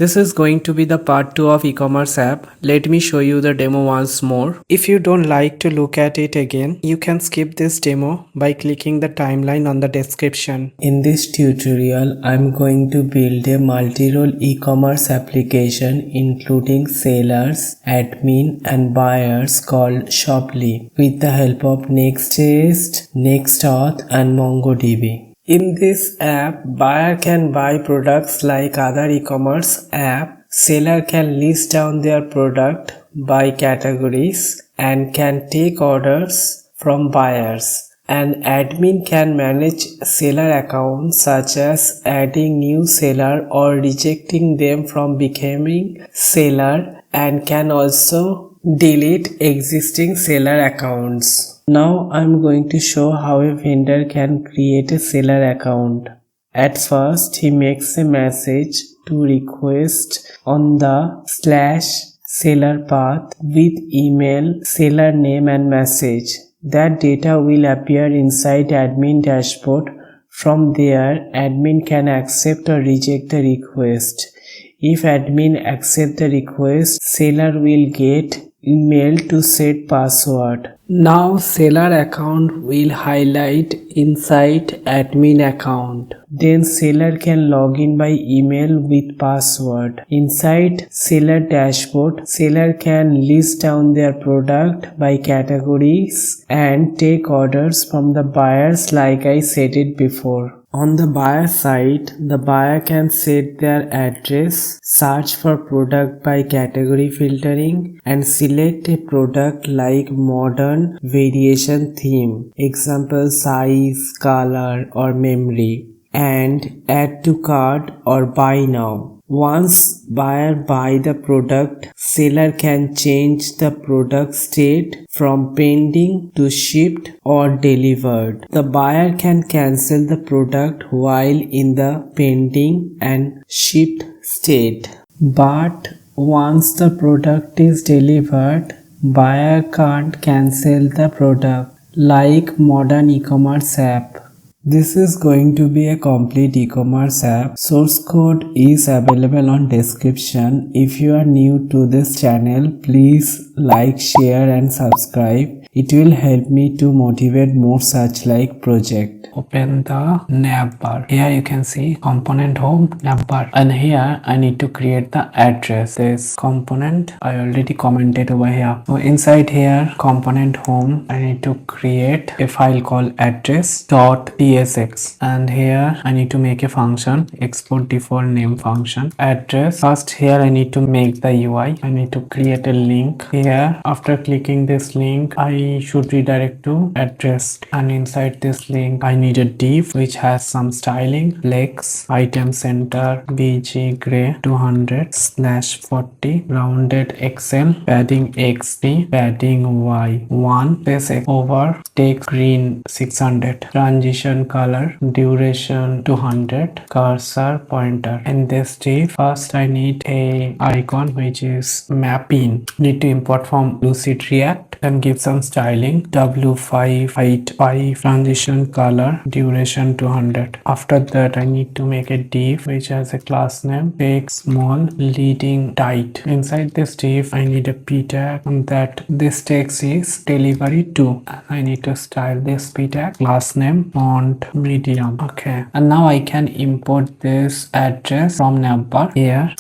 This is going to be the part 2 of Ecommerce app. Let me show you the demo once more. If you don't like to look at it again, you can skip this demo by clicking the timeline on the description. In this tutorial, I'm going to build a multi-role e-commerce application including sellers, admin and buyers called Shoply with the help of Next.js, NextAuth and MongoDB. In this app, buyer can buy products like other e-commerce app. Seller can list down their product by categories and can take orders from buyers. An admin can manage seller accounts such as adding new seller or rejecting them from becoming seller, and can also delete existing seller accounts. Now I'm going to show how a vendor can create a seller account. At first, he makes a message to request on the /seller path with email, seller name and message. That data will appear inside admin dashboard. From there, admin can accept or reject the request. If admin accepts the request, seller will get email to set password. Now seller account will highlight inside admin account. Then seller can log in by email with password. Inside seller dashboard, seller can list down their product by categories and take orders from the buyers like I said it before. On the buyer side, the buyer can set their address, search for product by category filtering, and select a product like modern variation theme, example size, color, or memory, and add to cart or buy now. Once buyer buy the product, seller can change the product state from pending to shipped or delivered. The buyer can cancel the product while in the pending and shipped state. But once the product is delivered, buyer can't cancel the product like modern e-commerce app. This is going to be a complete e-commerce app. Source code is available on description. If you are new to this channel, please like, share and subscribe. It will help me to motivate more such like project. Open the navbar. Here you can see component home navbar, and here I need to create the address. This component I already commented over here. So inside here component home, I need to create a file called address.tsx, and here I need to make a function export default name function address. First here I need to make the UI. I need to create a link here. After clicking this link, I should redirect to address, and inside this link I need a div which has some styling, flex, item center, bg gray 200/40, rounded XL, padding XD, padding Y 1, space over, text green 600, transition color, duration 200, cursor pointer. In this div, first I need a icon which is mapping. Need to import from Lucid React and give some styling, W5, height 5, transition color, duration 200. After that I need to make a div which has a class name, text small, leading tight. Inside this div I need a p tag, and that this text is delivery to, and I need to style this p tag, class name, font medium. Okay, and now I can import this address from navbar here.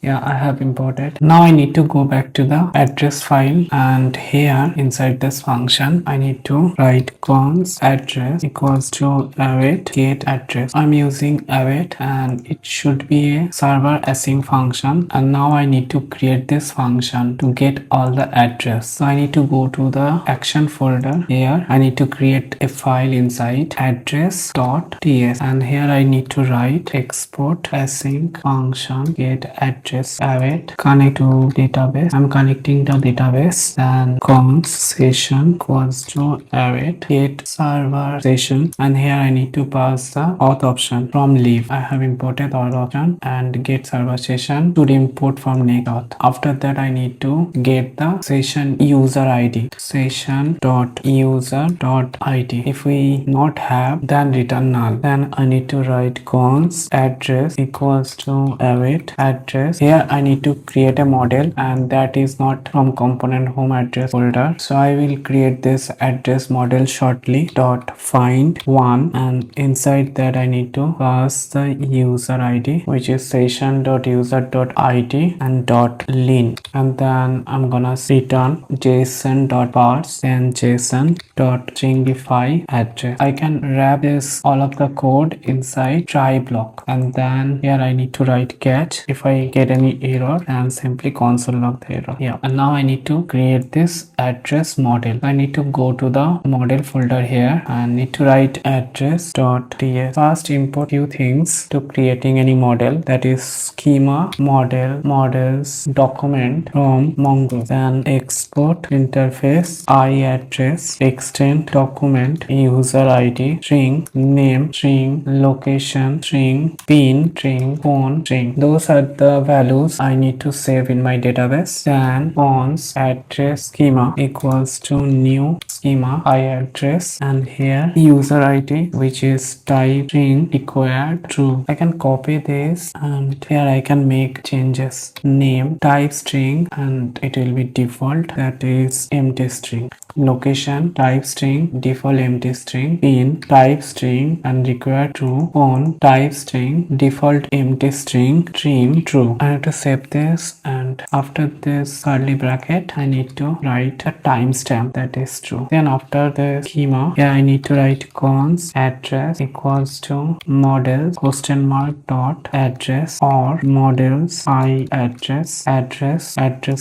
Yeah, I have imported. Now I need to go back to the address file, and here inside this function I need to write const address equals to await get address. I'm using await and it should be a server async function, and now I need to create this function to get all the address. So I need to go to the action folder. Here I need to create a file inside address.ts, and here I need to write export async function get address address await connect to database. I'm connecting the database, and const session equals to await get server session, and here I need to pass the auth option from leave. I have imported auth option, and get server session should import from NextAuth. After that I need to get the session user ID, session dot user dot id. If we not have, then return null. Then I need to write const address equals to await address. Here I need to create a model, and that is not from component home address folder, so I will create this address model shortly. Dot find one, and inside that I need to pass the user ID, which is session dot user dot id and dot lin, and then I'm gonna return json dot parse and json dot stringify address. I can wrap this all of the code inside try block, and then here I need to write catch if I get any error, and simply console log the error. Yeah, and now I need to create this address model. I need to go to the model folder here and need to write address.ts. First import few things to creating any model, that is schema, model, models, document from Mongo, then export interface, address, extend document, user ID, string, name, string, location, string, pin, string, phone, string. Those are the values I need to save in my database. Then const address schema equals to new schema address, and here user ID, which is type string required true. I can copy this, and here I can make changes. Name type string, and it will be default, that is empty string. Location type string, default empty string. Pin type string and required true. Phone type string, default empty string. String true. I have to save this, and after this curly bracket I need to write a timestamp, that is true. Then after the schema, here I need to write const address equals to models question mark dot address, or models I address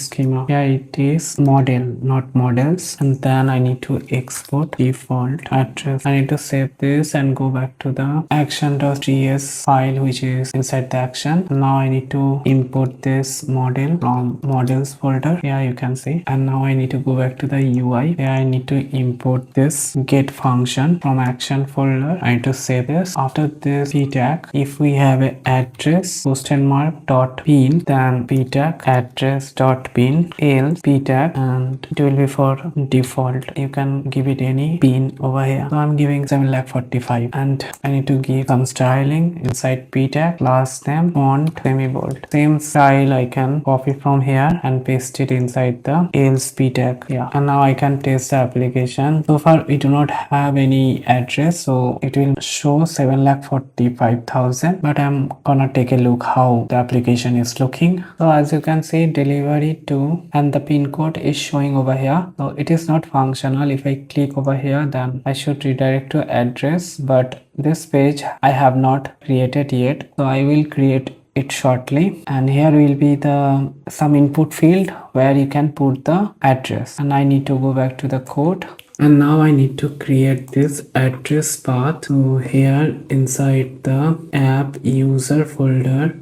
schema. Here it is model, not models, and then I need to export default address. I need to save this and go back to the action.js file, which is inside the action. Now I need to import this model from models folder. Here you can see, and now I need to go back to the UI. Here I need to import this get function from action folder. I need to save this. After this p tag, if we have a address question mark dot pin, then p tag address dot pin, else p tag, and it will be for default. You can give it any pin over here. So I'm giving 745, and I need to give some styling inside p tag, last name, font, semi-bold. Same style I can copy from here and paste it inside the else p tag. Yeah, and now I can test the application. So far we do not have any address, so it will show 7,45,000, but I'm gonna take a look how the application is looking. So as you can see, delivery to, and the pin code is showing over here. So it is not functional. If I click over here, then I should redirect to address, but this page I have not created yet, so I will create it shortly. And here will be the some input field where you can put the address, and I need to go back to the code. And now I need to create this address path. So here inside the app user folder,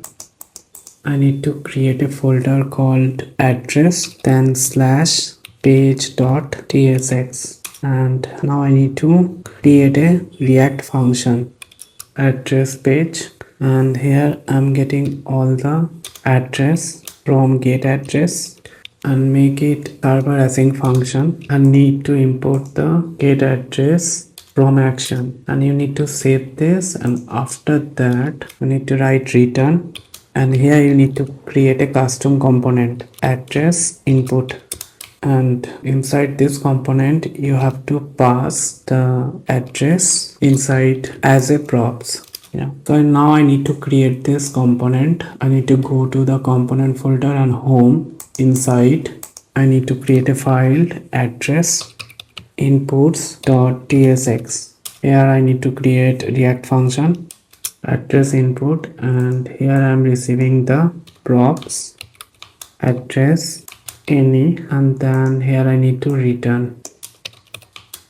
I need to create a folder called address, then slash page.tsx, and now I need to create a React function address page, and here I'm getting all the address from get address and make it server async function, and need to import the get address from action, and you need to save this, and after that you need to write return, and here you need to create a custom component address input, and inside this component you have to pass the address inside as a props. Yeah, so now I need to create this component. I need to go to the component folder and home. Inside I need to create a file address inputs.tsx. Here I need to create React function address input, and here I am receiving the props address any, and then here I need to return.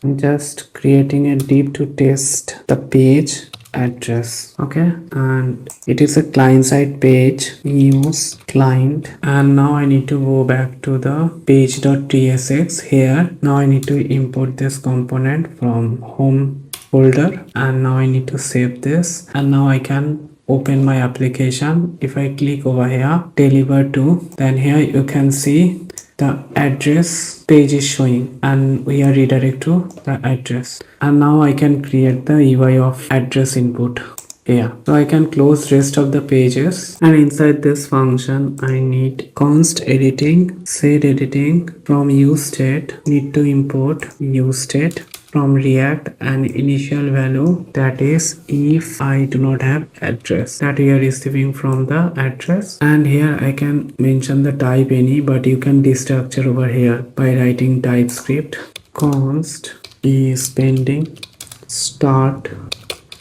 I'm just creating a div to test the page address. Okay, and it is a client side page. Use client, and now I need to go back to the page.tsx. Here now I need to import this component from home folder, and now I need to save this, and now I can open my application. If I click over here, deliver to, then here you can see the address page is showing, and we are redirect to the address, and now I can create the UI of address input here. So I can close rest of the pages, and inside this function I need const editing, set editing from useState, need to import useState from React and initial value, that is if I do not have address, that we are receiving from the address. And here I can mention the type any, but you can destructure over here by writing TypeScript const is pending start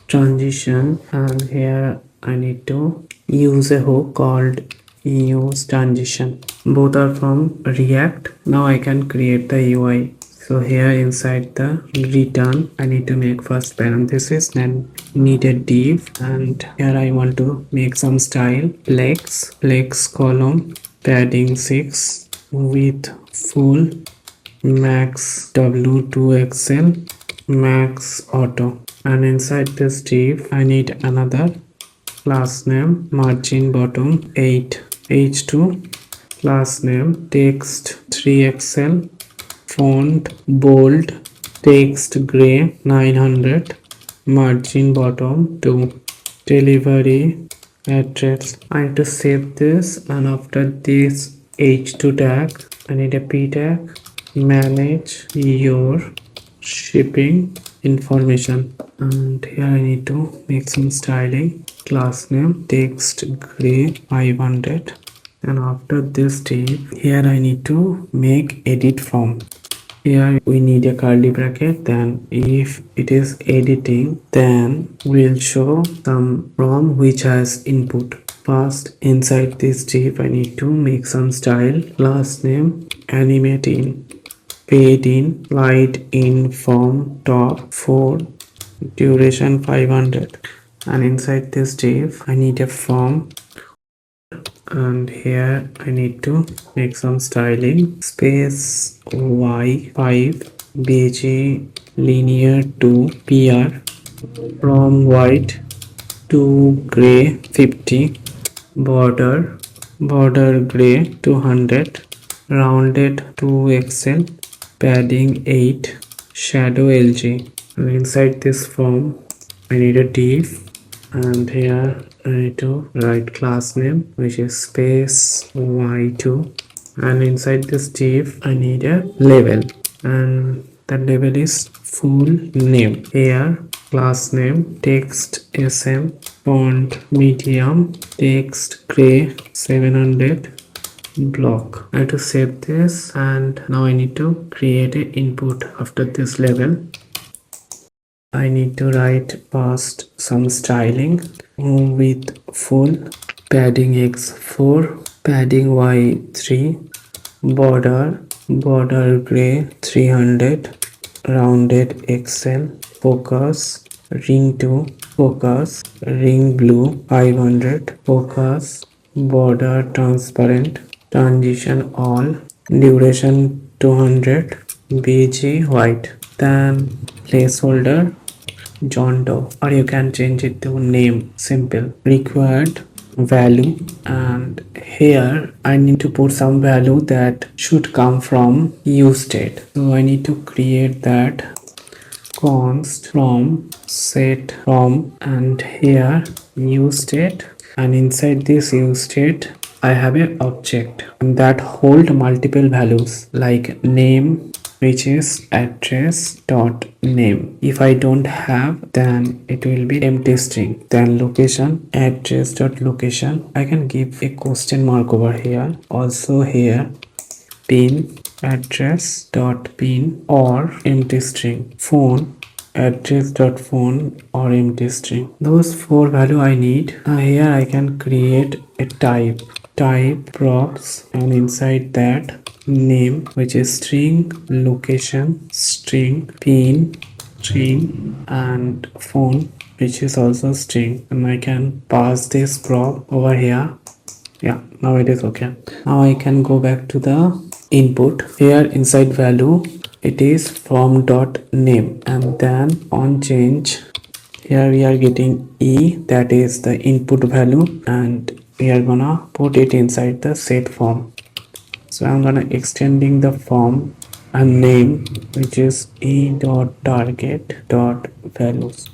transition, and here I need to use a hook called use transition. Both are from React. Now I can create the UI. So here inside the return I need to make first parenthesis, then need a div, and here I want to make some style flex column padding 6 with full max w2xl max auto, and inside this div I need another class name margin bottom 8 h2 class name text 3xl font bold text gray 900 margin bottom 2 delivery address. I need to save this, and after this h2 tag I need a p tag manage your shipping information, and here I need to make some styling class name text gray 500, and after this div here I need to make edit from. Here we need a curly bracket, then if it is editing then we'll show some from which has input. First inside this div I need to make some style class name animate in paid in light in form top 4 duration 500, and inside this div I need a form, and here I need to make some styling space y5 bg linear to pr from white to gray 50 border gray 200 rounded to xl padding 8 shadow lg, and inside this form I need a div, and here I need to write class name which is space y2, and inside this div I need a label, and that label is full name. Here class name text sm font medium text gray 700 block. I have to save this, and now I need to create an input after this label. I need to write first some styling with full padding x4 padding y3 border gray 300 rounded xl focus ring 2 focus ring blue 500 focus border transparent transition all duration 200 bg white, then placeholder John Doe, or you can change it to name simple required value, and here I need to put some value that should come from useState. So I need to create that const from set from, and here useState, and inside this useState I have an object that hold multiple values like name which is address dot name. If I don't have, then it will be empty string. Then location address dot location. I can give a question mark over here. Also here pin address dot pin or empty string. Phone address dot phone or empty string. Those 4 value I need. Here I can create a type props, and inside that name which is string location string pin string and phone which is also string, and I can pass this prop over here. Yeah, now it is okay. Now I can go back to the input. Here inside value it is from dot name, and then on change here we are getting e, that is the input value, and we are gonna put it inside the set form. So I'm gonna extending the form and name, which is e dot target dot values.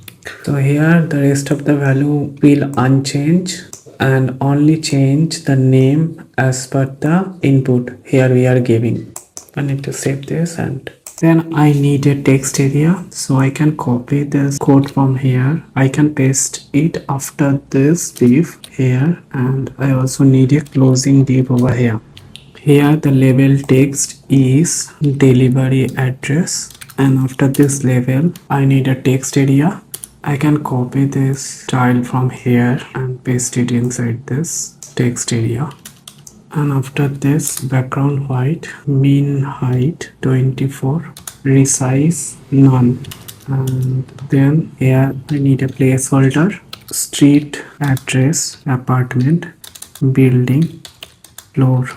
So here the rest of the value will unchanged and only change the name as per the input here we are giving. I need to save this, and then I need a text area, so I can copy this code from here. I can paste it after this div here, and I also need a closing div over here. Here the label text is delivery address, and after this label I need a text area. I can copy this style from here and paste it inside this text area. And after this background white, min height 24, resize none, and then here I need a placeholder, street address, apartment, building, floor,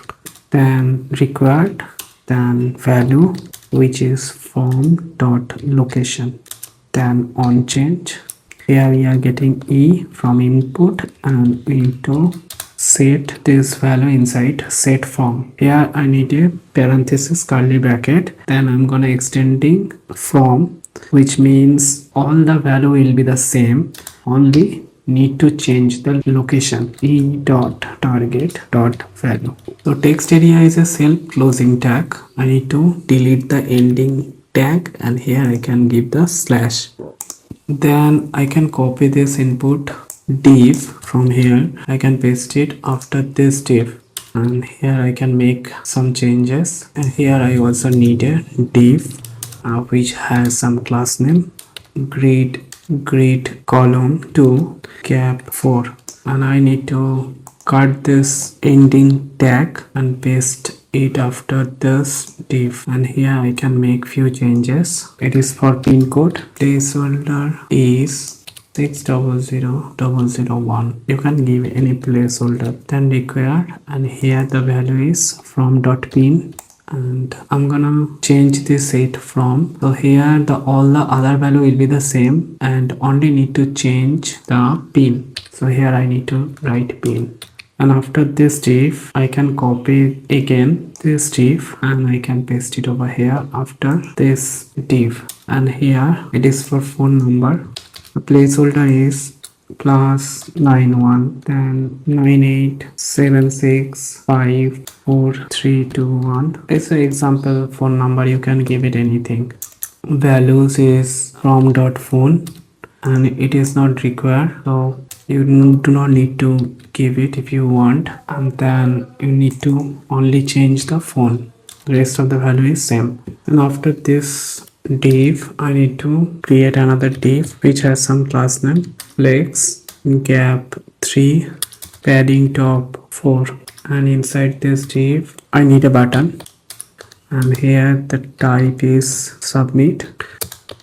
then required, then value, which is form dot location, then on change. Here we are getting e from input, and we need to set this value inside set form. Here I need a parenthesis curly bracket, then I'm gonna extending from, which means all the value will be the same, only need to change the location, e dot target dot value. So text area is a self closing tag. I need to delete the ending tag, and here I can give the slash. Then I can copy this input div from here. I can paste it after this div, and here I can make some changes. And here I also need a div which has some class name, grid column 2 cap 4, and I need to cut this ending tag and paste it after this div, and here I can make few changes. It is for pin code. Placeholder is 600001. You can give any placeholder. Then required, and here the value is from dot pin, and I'm gonna change this set from. So here all the other value will be the same, and only need to change the pin. So here I need to write pin, and after this div I can copy again this div, and I can paste it over here after this div, and here it is for phone number. The placeholder is +91, then 9876544321. It's an example phone number, you can give it anything. Values is from dot phone, and it is not required, so you do not need to give it if you want, and then you need to only change the phone. The rest of the value is same. And after this div I need to create another div which has some class name, flex gap 3, padding top 4, and inside this div I need a button, and here the type is submit,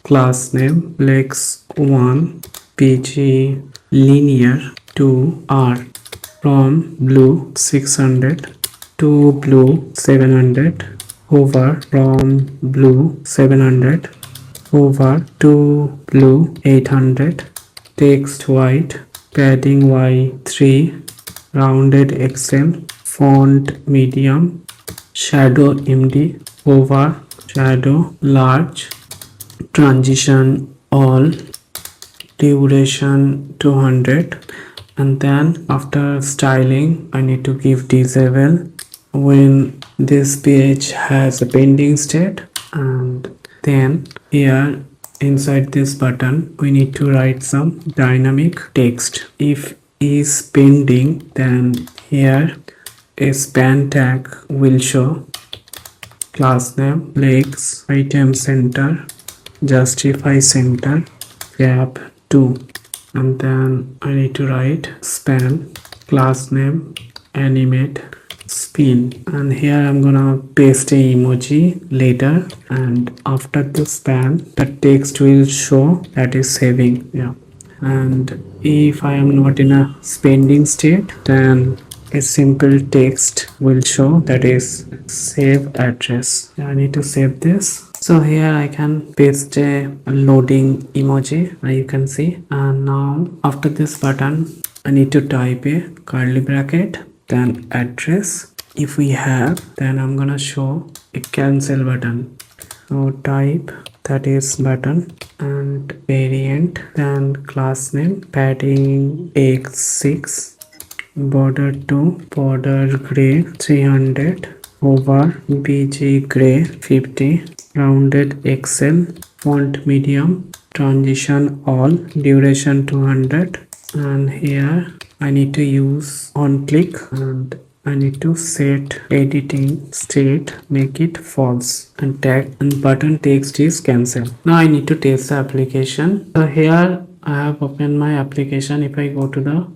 class name flex 1 pg linear to r, from blue 600 to blue 700, hover from blue 700 over to blue 800, text white, padding y3, rounded xm, font medium, shadow md, over shadow large, transition all, duration 200, and then after styling I need to give disable when this page has a pending state, and then here inside this button we need to write some dynamic text. If is pending, then here a span tag will show, class name flex item center, justify center, gap 2, and then I need to write span, class name animate spin, and here I'm gonna paste a emoji later, and after the span the text will show that is saving. Yeah, and if I am not in a spending state, then a simple text will show, that is save address. I need to save this. So here I can paste a loading emoji, you can see. And now after this button I need to type a curly bracket, then address. If we have, then I'm gonna show a cancel button. So type, that is button, and variant, then class name, padding x6, border 2, border gray 300, over bg gray 50, rounded XL, font medium, transition all, duration 200, and here I need to use on click, and I need to set editing state, make it false, and tag and button text is cancel. Now I need to test the application. So here I have opened my application. If I go to the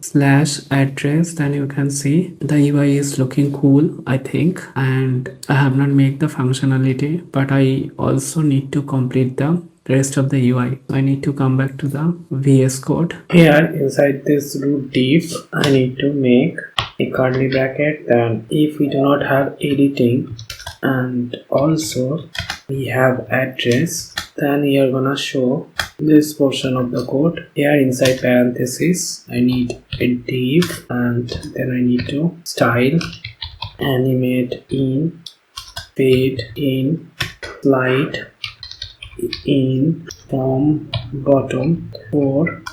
/address, then you can see the UI is looking cool, I think, and I have not made the functionality, but I also need to complete the rest of the UI. I need to come back to the VS Code. Here inside this root div, I need to make a curly bracket, then if we do not have editing and also we have address, then we are gonna show this portion of the code. Here inside parenthesis I need a div, and then I need to style, animate in, fade in, slide in, from bottom for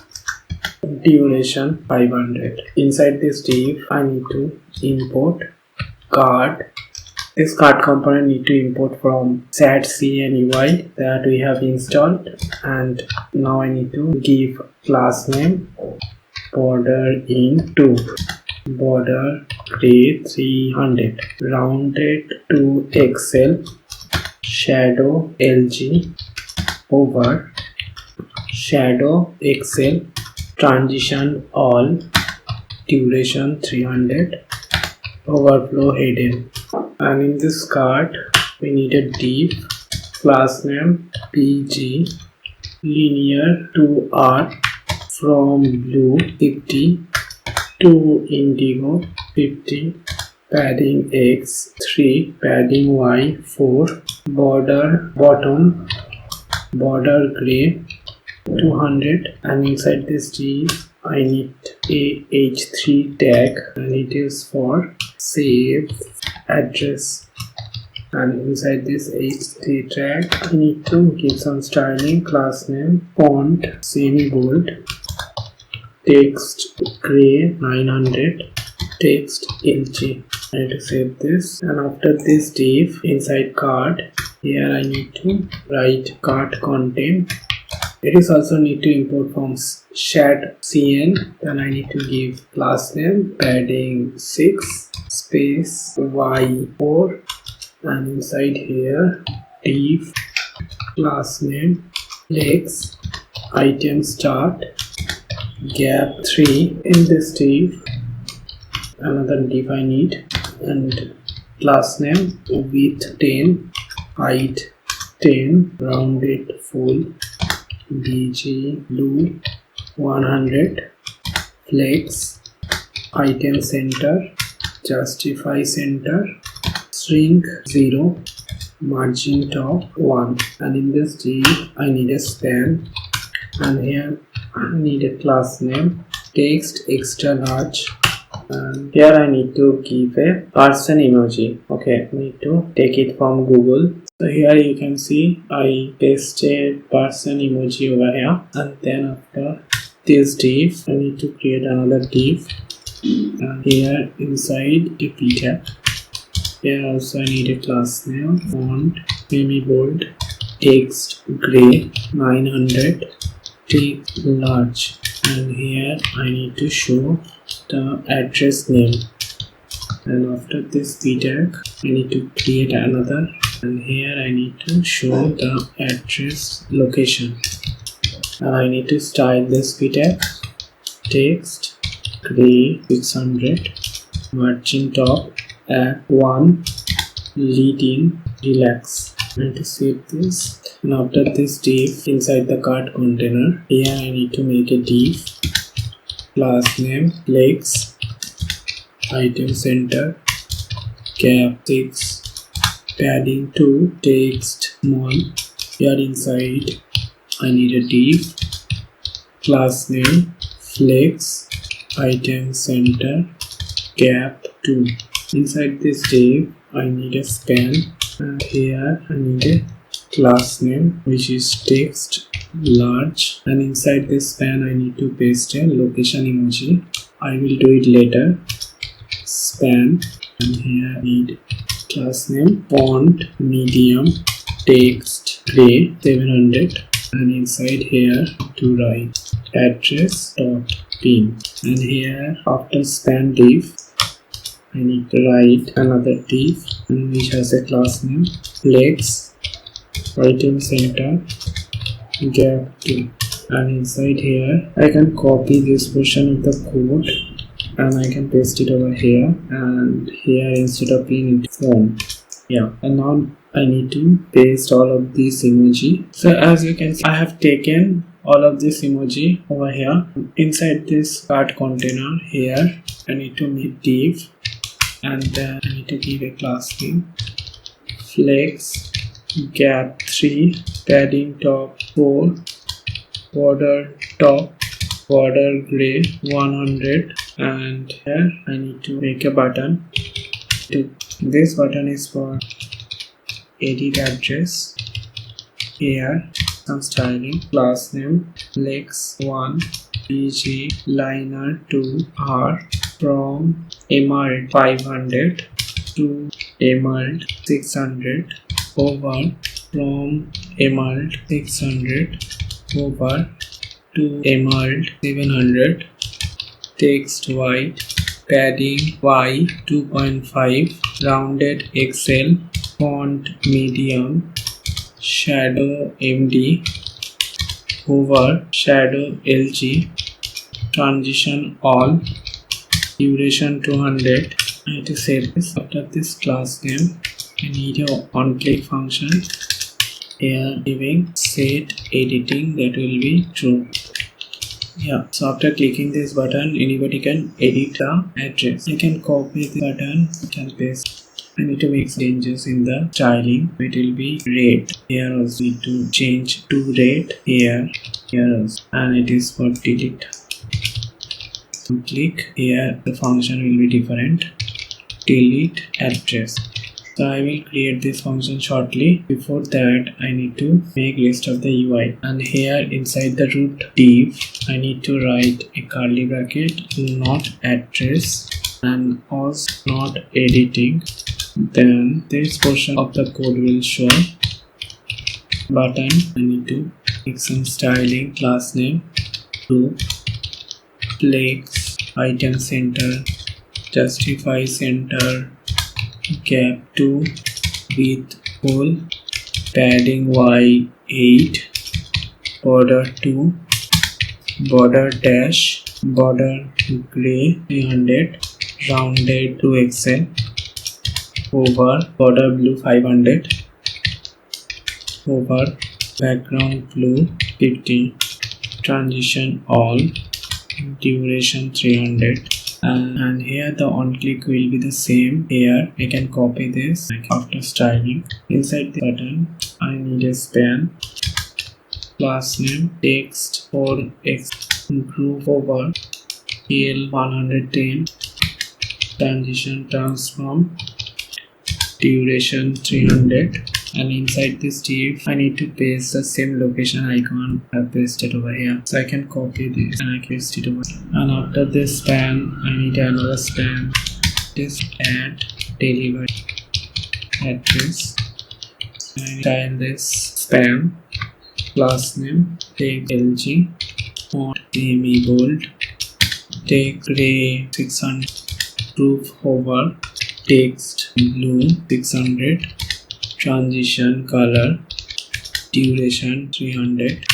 duration 500. Inside this div I need to import card. This card component need to import from SAT-CN UI that we have installed, and now I need to give class name border in 2, border gray 300, rounded to XL, shadow LG, over shadow XL, transition all, duration 300, overflow hidden. And in this card we need a div, class name pg, linear to r, from blue 50 to indigo 50, padding x 3, padding y 4, border bottom, border gray 200, and inside this div I need a h3 tag, and it is for save address. And inside this h3 tag I need to give some styling, class name font semi bold, text gray 900, text LG. I need to save this, and after this div inside card, here I need to write cart content. It is also need to import from SAT-CN. Then I need to give class name padding 6 space y4, and inside here div, class name legs, item start, gap 3. In this div another div I need, and class name width 10, height 10, rounded full, bg blue 100, flex, item center, justify center, shrink 0, margin top 1. And in this div I need a span, and here I need a class name text extra large, and here I need to give a person emoji. Okay, I need to take it from Google. So here you can see I pasted person emoji over here, and then after this div I need to create another div, and here inside a p tag. Here also I need a class name font semi bold, text gray 900, text large, and here I need to show the address name. And after this p tag I need to create another, and here I need to show the address location, and I need to style this p tag text gray 600, margin top at 1, leading relax. I need to save this. And after this div, inside the cart container, here I need to make a div, class name, flex, item center, cap 6, padding 2, text 1. Here inside I need a div, class name, flex, item center, cap 2. Inside this div I need a span, and here I need a class name which is text large, and inside this span I need to paste a location emoji. I will do it later. Span, and here I need class name, font medium, text gray 700, and inside here to write address dot pin, and here after span div I need to write another div which has a class name, flex, item center, gap 2, and inside here I can copy this portion of the code and I can paste it over here, and here instead of being font. Yeah, and now I need to paste all of these emoji. So as you can see, I have taken all of this emoji over here. Inside this cart container here I need to make div, and then I need to give a class name, flex, gap 3, padding top 4, border top, border gray 100, and here I need to make a button. This button is for edit address. Here some styling, class name, flex 1, pg liner 2 r, from emerald 500 to emerald 600, over from emerald 600 over to emerald 700, text white, padding y 2.5, rounded XL, font medium, shadow MD, over shadow LG, transition all, duration 200. I need to save this. After this class name I need a on-click function here giving set editing, that will be true. Yeah, so after clicking this button anybody can edit the address. I can copy the button and paste. I need to make changes in the styling. It will be red. Here also need to change to red. Here also, and it is for delete. Click here, the function will be different. Delete address. So I will create this function shortly. Before that I need to make list of the UI, and here inside the root div I need to write a curly bracket, not address and also not editing. Then this portion of the code will show. Button, I need to make some styling, class name, group, flex, item center, justify center, gap 2 with hole, padding y 8, border 2, border dash, border gray 300, rounded to XL, over border blue 500, over background blue 50, transition all, duration 300. And here the on click will be the same. Here I can copy this after styling. Inside the button I need a span, class name, text 4x, group over TL 110, transition transform, duration 300. And inside this div I need to paste the same location icon I pasted over here. So I can copy this and I paste it over here. And after this span I need another span. This add delivery address. I style this span, class name, take LG, font semi bold, take gray 600, group over, text blue 600, transition color, duration 300,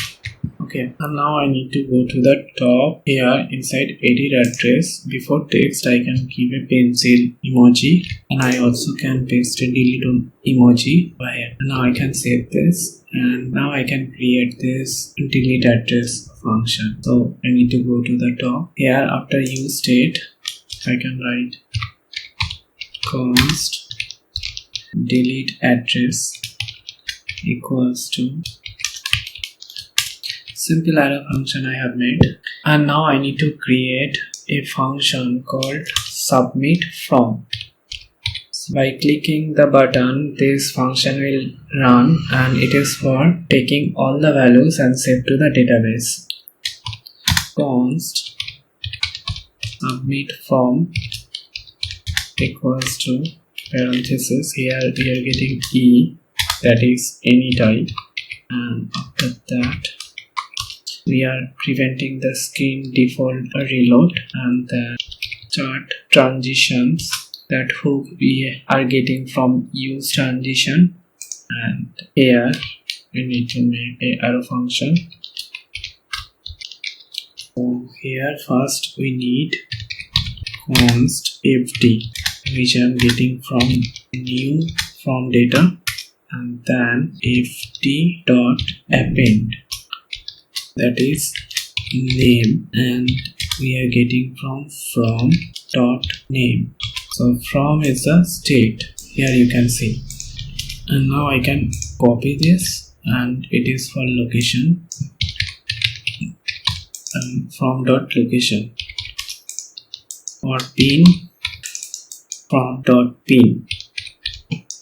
Okay, and now I need to go to the top here inside edit address. Before text, I can give a pencil emoji, and I also can paste a delete emoji by here. Now I can save this, and now I can create this delete address function. So I need to go to the top here. After use state, I can write const delete address equals to simple arrow function I have made, and now I need to create a function called submit from. So by clicking the button, this function will run, and it is for taking all the values and save to the database. Const submit from equals to parenthesis. Here we are getting e, that is any type, and after that we are preventing the screen default reload, and then start transitions, that hook we are getting from use transition, and here we need to make a arrow function. So here first we need const fd, which I am getting from new from data, and then fd dot append, that is name, and we are getting from dot name. So from is the state, here you can see, and now I can copy this, and it is for location, and from dot location, or pin from dot pin,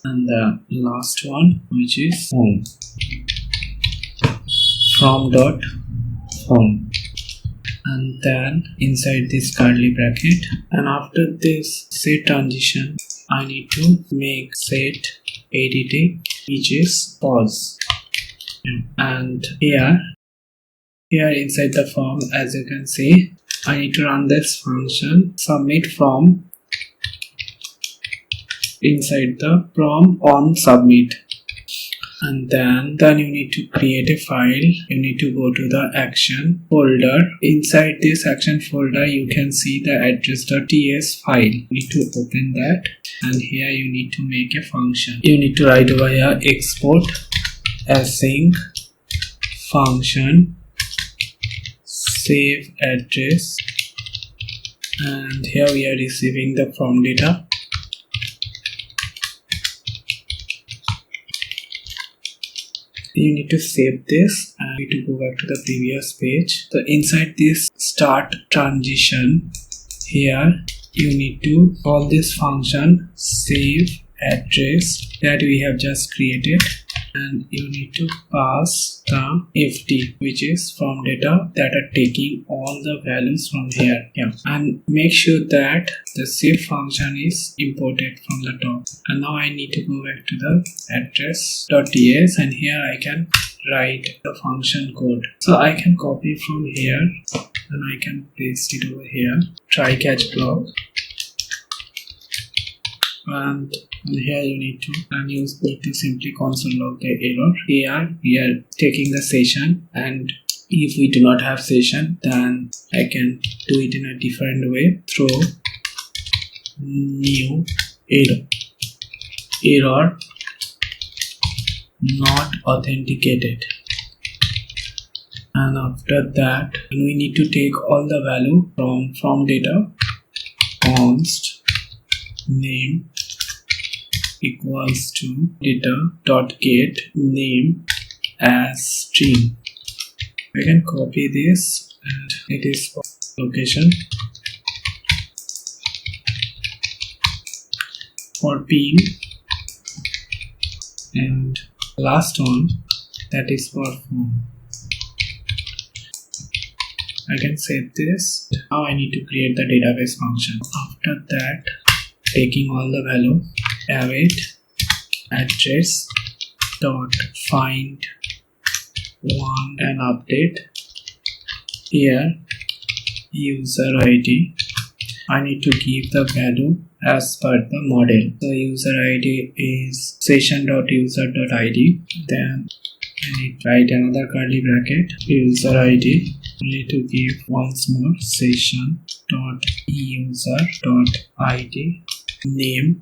and the last one which is home, from dot home, and then inside this curly bracket, and after this set transition I need to make set editing, which is pause, and here inside the form, as you can see, I need to run this function submit from inside the from on submit, and then you need to create a file. You need to go to the action folder. Inside this action folder you can see the address.ts file. You need to open that, and here you need to make a function. You need to write over here export async function save address, and here we are receiving the from data. You need to save this, and we need to go back to the previous page. So inside this start transition, here you need to call this function save address that we have just created, and you need to pass the fd, which is from data, that are taking all the values from here. And make sure that the save function is imported from the top. And now I need to go back to the address.ts, and here I can write the function code. So I can copy from here and I can paste it over here, try catch block, and here you need to simply console log the error. Here we are taking the session, and if we do not have session, then I can do it in a different way. Throw new error not authenticated, and after that we need to take all the value from data. Const name equals to data dot get name as string. I can copy this, and it is for location. For pin, and last one, that is for phone. I can save this. Now I need to create the database function. After that, taking all the value, await address dot find one and update. Here user ID, I need to give the value as per the model. So user ID is session.user.id. Then I need to write another curly bracket, user ID. I need to give once more session dot user dot ID, name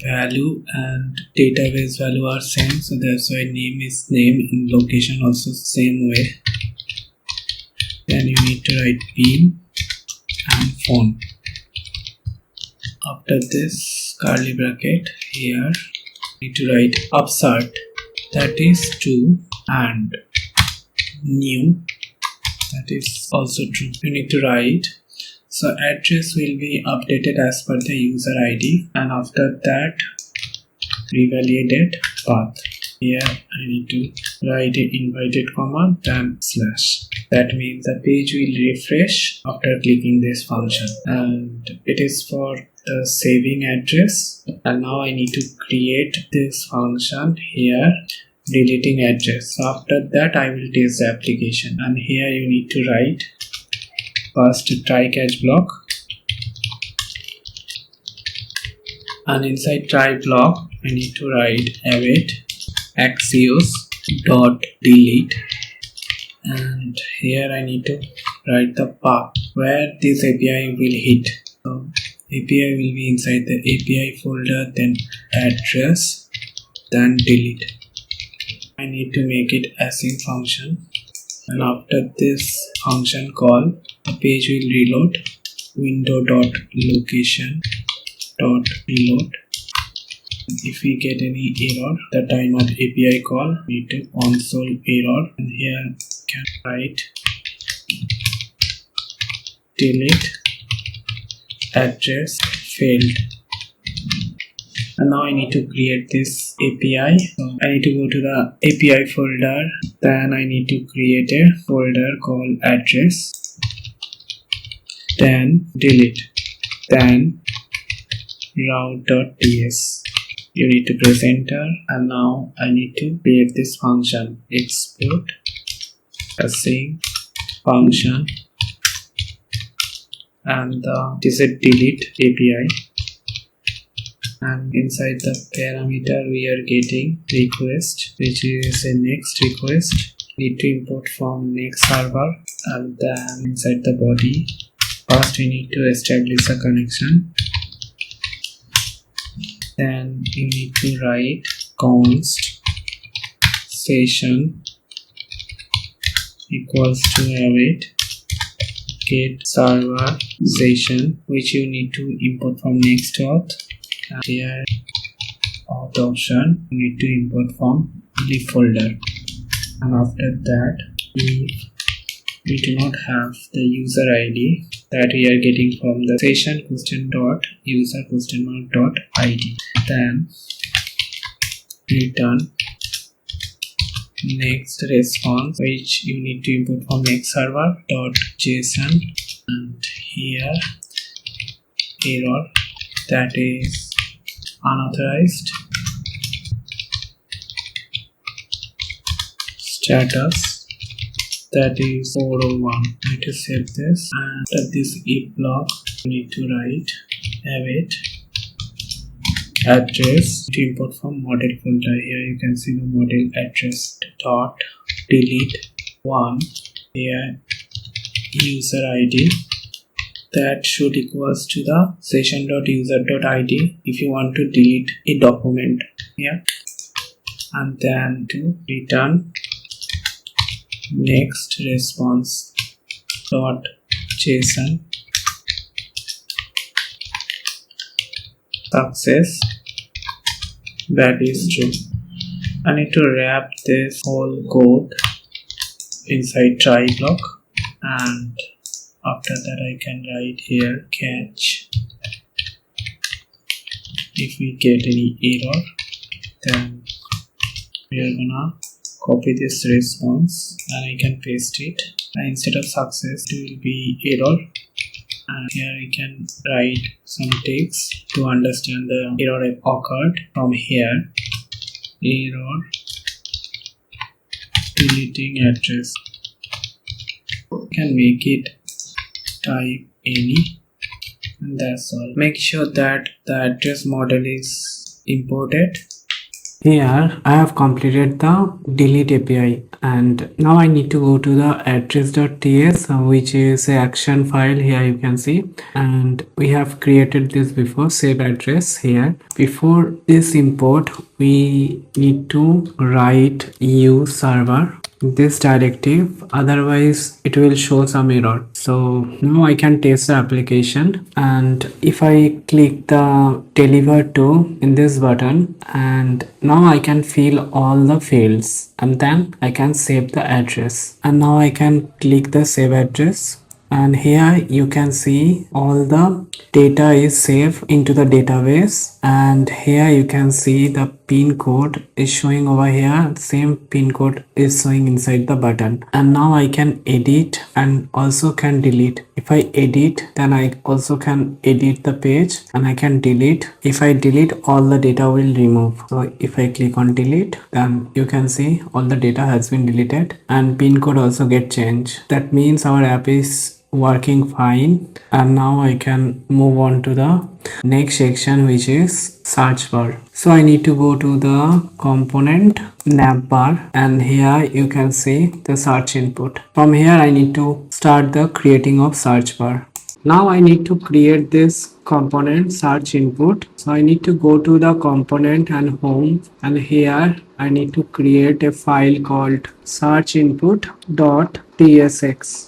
value and database value are same, so that's why name is name and location also same way. Then you need to write pin and phone. After this curly bracket, here you need to write upsert, that is true, and new, that is also true. You need to write, so address will be updated as per the user ID, and after that revalidate path. Here I need to write an invited comma then slash. That means the page will refresh after clicking this function, and it is for the saving address. And now I need to create this function here, deleting address. So after that I will test the application, and here you need to write first try catch block, and inside try block I need to write await axios dot delete, and here I need to write the path where this API will hit. So API will be inside the API folder, then address, then delete. I need to make it async function, and after this function call, the page will reload window dot location dot reload. If we get any error the time of API call, we need to console error, and here can write delete address failed. And now I need to create this API. So I need to go to the API folder, then I need to create a folder called address, then delete, then route.ts. You need to press enter, and now I need to create this function export async function, and this is a delete API, and inside the parameter we are getting request, which is a next request. Need to import from next server, and then inside the body first we need to establish a connection. Then you need to write const session equals to await get server session, which you need to import from NextAuth, and here auth option you need to import from lib folder. And after that, if we do not have the user ID that we are getting from the session question dot user question mark dot ID, then return next response, which you need to import from next server dot JSON, and here error, that is unauthorized status, that is 401. I need to save this, and at this if block you need to write await address to import from model folder. Here you can see the model address dot delete one, here user ID, that should equals to the session dot user dot ID if you want to delete a document here, and then to return next response dot JSON success, that is true. I need to wrap this whole code inside try block, and after that I can write here catch. If we get any error, then we are gonna copy this response and I can paste it, and instead of success it will be error, and here we can write some text to understand the error occurred. From here, error deleting address, you can make it type any, and that's all. Make sure that the address model is imported. Here I have completed the delete API, and now I need to go to the address.ts, which is a action file. Here you can see, and we have created this before. Save address here. Before this import, we need to write use server this directive, otherwise it will show some error. So now I can test the application, and if I click the deliver to in this button, and now I can fill all the fields, and then I can save the address, and now I can click the save address, and here you can see all the data is saved into the database, and here you can see the pin code is showing over here. Same pin code is showing inside the button, and now I can edit and also can delete. If I edit, then I also can edit the page, and I can delete. If I delete, all the data will remove. So if I click on delete, then you can see all the data has been deleted, and pin code also get changed. That means our app is working fine, and now I can move on to the next section, which is search bar. So I need to go to the component navbar, and here you can see the search input. From here I need to start the creating of search bar. Now I need to create this component search input. So I need to go to the component and home, and here I need to create a file called search input.tsx,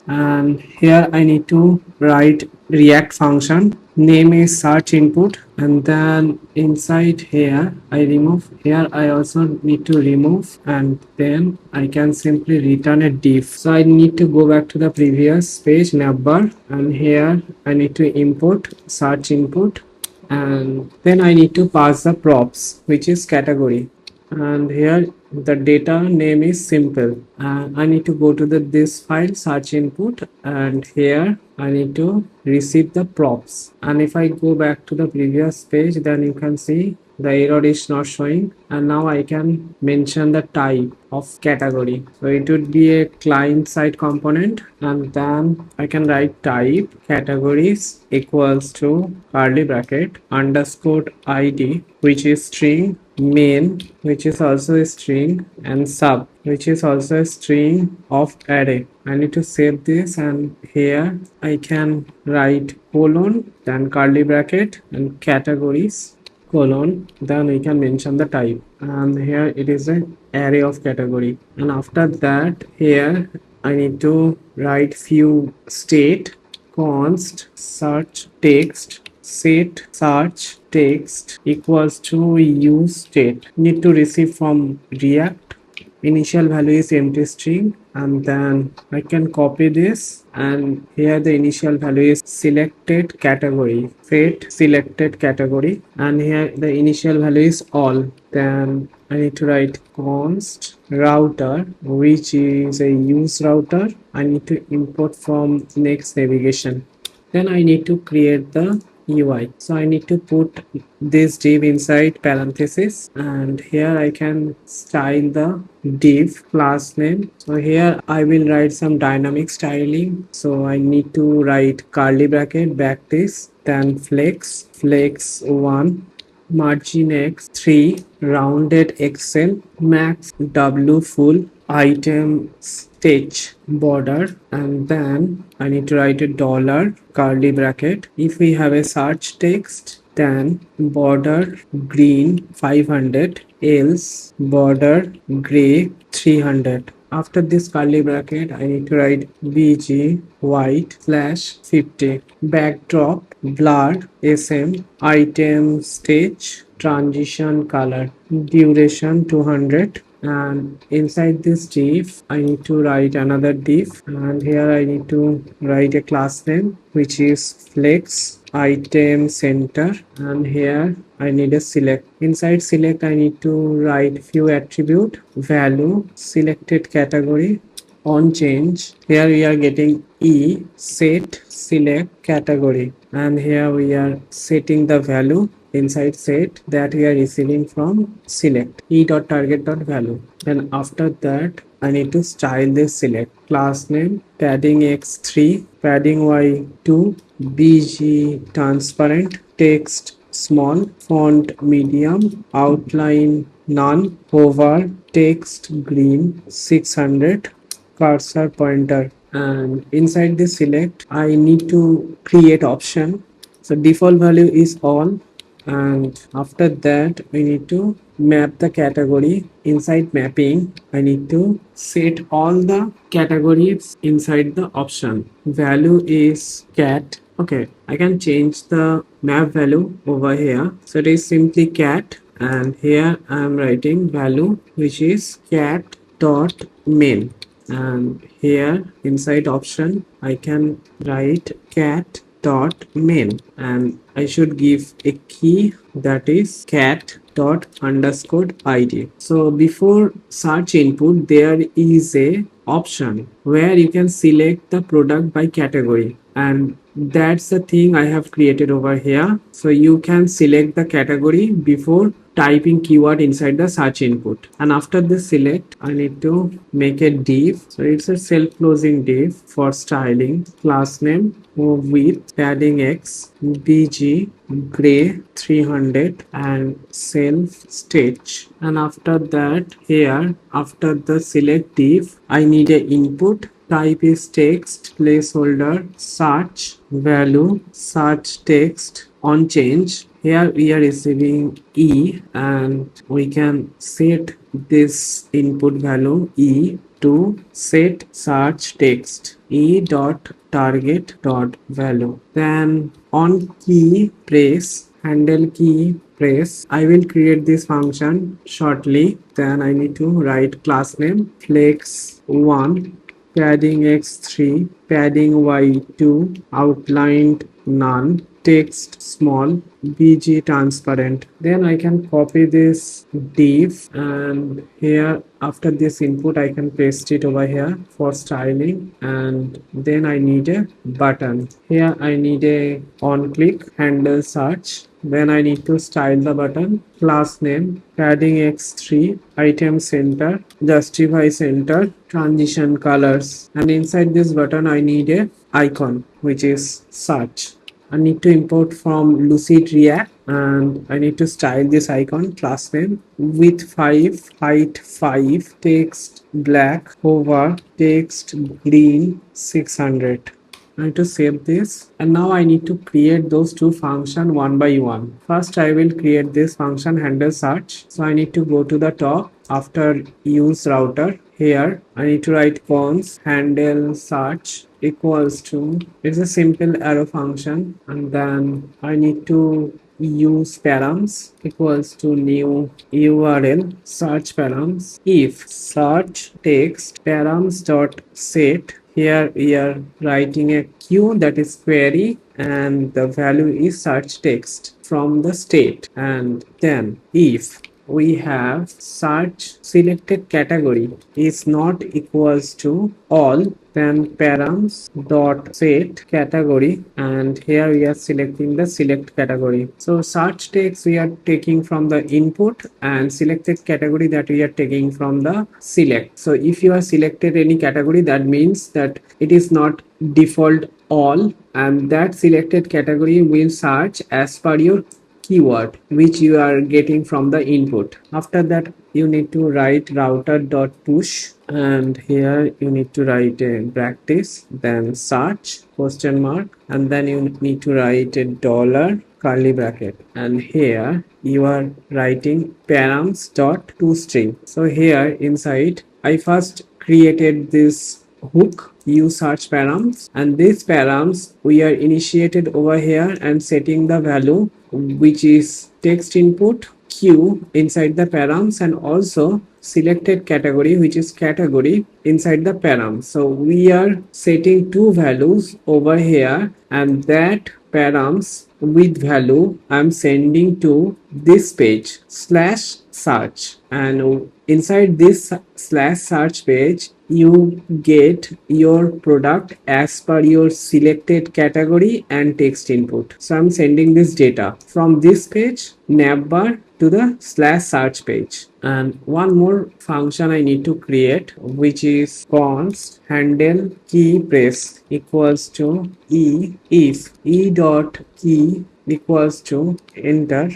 and here I need to write react function. Name is search input, and then inside here I remove. Here I also need to remove, and then I can simply return a div. So I need to go back to the previous page navbar, and here I need to import search input, and then I need to pass the props, which is category, and here the data name is simple, and I need to go to this file search input, and here I need to receive the props. And if I go back to the previous page, then you can see the error is not showing, and now I can mention the type of category. So it would be a client side component, and then I can write type categories equals to curly bracket underscore id, which is string, main, which is also a string, and sub, which is also a string of array. I need to save this, and here I can write colon, then curly bracket, and categories colon, then we can mention the type, and here it is an array of category. And after that, here I need to write few state const search text set search text equals to use state. Need to receive from React. Initial value is empty string, and then I can copy this, and here the initial value is selected category, set selected category, and here the initial value is all. Then I need to write const router, which is a use router. I need to import from next navigation. Then I need to create the UI. So I need to put this div inside parenthesis, and here I can style the div class name. So here I will write some dynamic styling. So I need to write curly bracket backtick, then flex 1, margin x 3, rounded xl, max w full, item stage border, and then I need to write a dollar curly bracket. If we have a search text, then border green 500, else border gray 300. After this curly bracket, I need to write bg white /50, backdrop blur sm, item stage transition color, duration 200. And inside this div I need to write another div, and here I need to write a class name, which is flex item center, and here I need a select. Inside select I need to write few attribute, value, selected category, on change. Here we are getting e set select category, and here we are setting the value inside set that we are receiving from select e.target.value. Then after that I need to style this select. Class name padding x3, padding y2, bg transparent, text small, font medium, outline none, hover, text green, 600, cursor pointer, and inside this select I need to create option. So default value is all, and after that we need to map the category. Inside mapping I need to set all the categories inside the option. Value is cat. Okay, I can change the map value over here, so it is simply cat, and here I am writing value which is cat dot main, and here inside option I can write cat dot main, and I should give a key that is cat dot underscore id. So before search input there is a option where you can select the product by category, and that's the thing I have created over here. So you can select the category before typing keyword inside the search input, and after the select I need to make a div. So it's a self-closing div for styling, class name with padding x, bg gray 300, and self stitch. And after that here after the select div I need a input. Type is text, placeholder, search, value, search text, on change. Here we are receiving E, and we can set this input value E to set search text E dot target dot value. Then on key press, handle key press, I will create this function shortly. Then I need to write class name flex1, padding x3, padding y2, outlined none, text small, bg transparent. Then I can copy this div, and here after this input I can paste it over here for styling, and then I need a button. Here I need a on click handle search. Then I need to style the button, class name padding x3, item center, justify center, transition colors, and inside this button I need a icon which is search. I need to import from Lucid React, and I need to style this icon, class name width 5, height 5, text black, hover, text green 600. I need to save this, and now I need to create those two functions one by one. First I will create this function handle search. So I need to go to the top. After use router, here I need to write cons handle search equals to, it's a simple arrow function, and then I need to use params equals to new URL search params if search text params dot set. Here we are writing a q, that is query, and the value is search text from the state. And then if we have search selected category is not equals to all, then params dot set category, and here we are selecting the select category. So search text we are taking from the input, and selected category that we are taking from the select. So if you are selected any category, that means that it is not default all, and that selected category will search as per your keyword which you are getting from the input. After that you need to write router dot push, and here you need to write a practice, then search question mark, and then you need to write a dollar curly bracket, and here you are writing params dot toString. So here inside I first created this hook use search params, and these params we are initiated over here and setting the value which is text input q inside the params, and also selected category which is category inside the param. So we are setting two values over here, and that params with value I'm sending to this page slash search, and inside this slash search page you get your product as per your selected category and text input. So I'm sending this data from this page navbar to the slash search page. And one more function I need to create, which is const handle key press equals to e if e dot key equals to enter,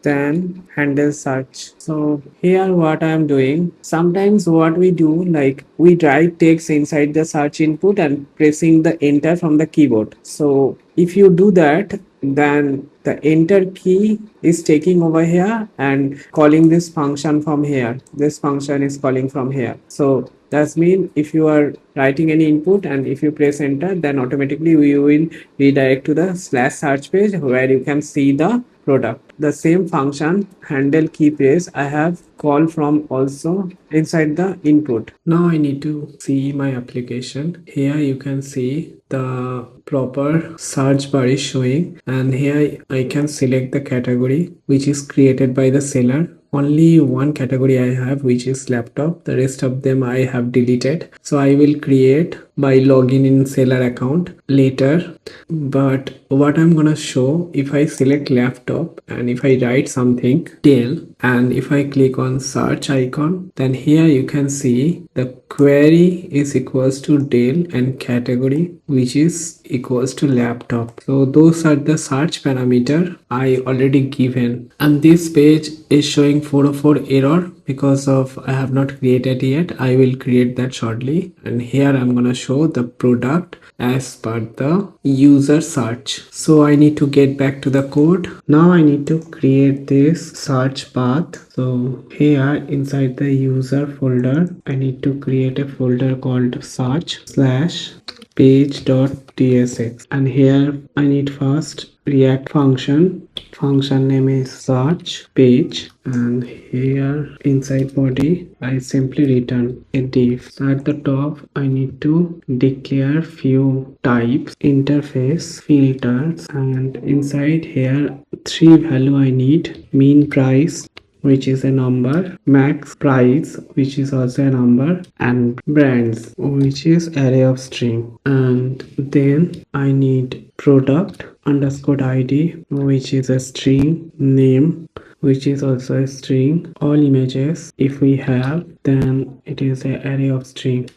then handle search. So here what I am doing, sometimes what we do, like we write text inside the search input and pressing the enter from the keyboard. So if you do that, then the enter key is taking over here and calling this function from here. This function is calling from here. So that's mean if you are writing any input and if you press enter, then automatically we will redirect to the slash search page where you can see the product. The same function handle key press I have called from also inside the input. Now I need to see my application. Here you can see the proper search bar is showing, and here I can select the category which is created by the seller. Only one category I have, which is laptop. The rest of them I have deleted. So I will create by logging in seller account later. But what I'm gonna show, if I select laptop and if I write something Dell and if I click on search icon, then here you can see the query is equals to Dell and category which is equals to laptop. So those are the search parameter I already given, and this page is showing 404 error because of I have not created yet. I will create that shortly, and here I'm gonna show the product as per the user search. So I need to get back to the code. Now I need to create this search path. So here inside the user folder I need to create a folder called search slash page.tsx, and here I need first React function name is search page, and here inside body I simply return a div. So at the top I need to declare few types, interface, filters, and inside here three value I need: mean price, which is a number, max price, which is also a number, and brands, which is array of string. And then I need product underscore id, which is a string, name, which is also a string, all images if we have, then it is an array of string,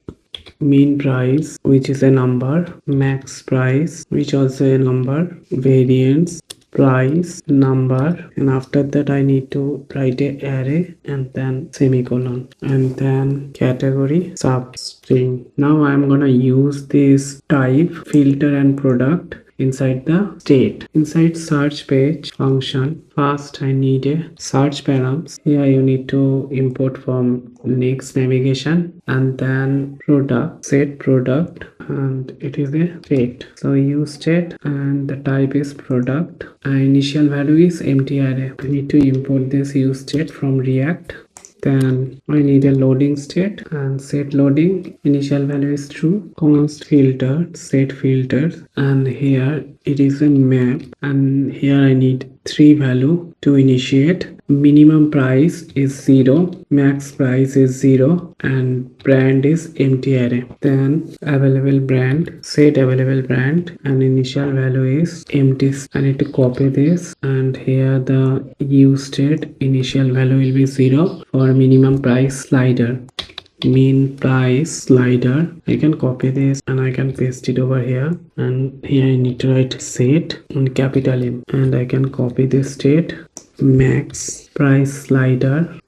mean price, which is a number, max price, which also a number, variance, price, number, and after that I need to write a array and then semicolon, and then category substring. Now I'm gonna use this type, filter, and product inside the state. Inside search page function, first I need a search params. Here you need to import from next navigation, and then product, set product, and it is a state. So use state and the type is product, and initial value is empty array. I need to import this use state from React. Then I need a loading state and set loading, initial value is true, const filter, set filters, and here it is a map, and here I need three value to initiate. Minimum price is 0, max price is 0, and brand is empty array. Then available brand, set available brand, and initial value is empty. I need to copy this, and here the use state initial value will be 0 for minimum price slider. Mean price slider, I can copy this and I can paste it over here, and here I need to write set and capital M, and I can copy this state. Max price slider,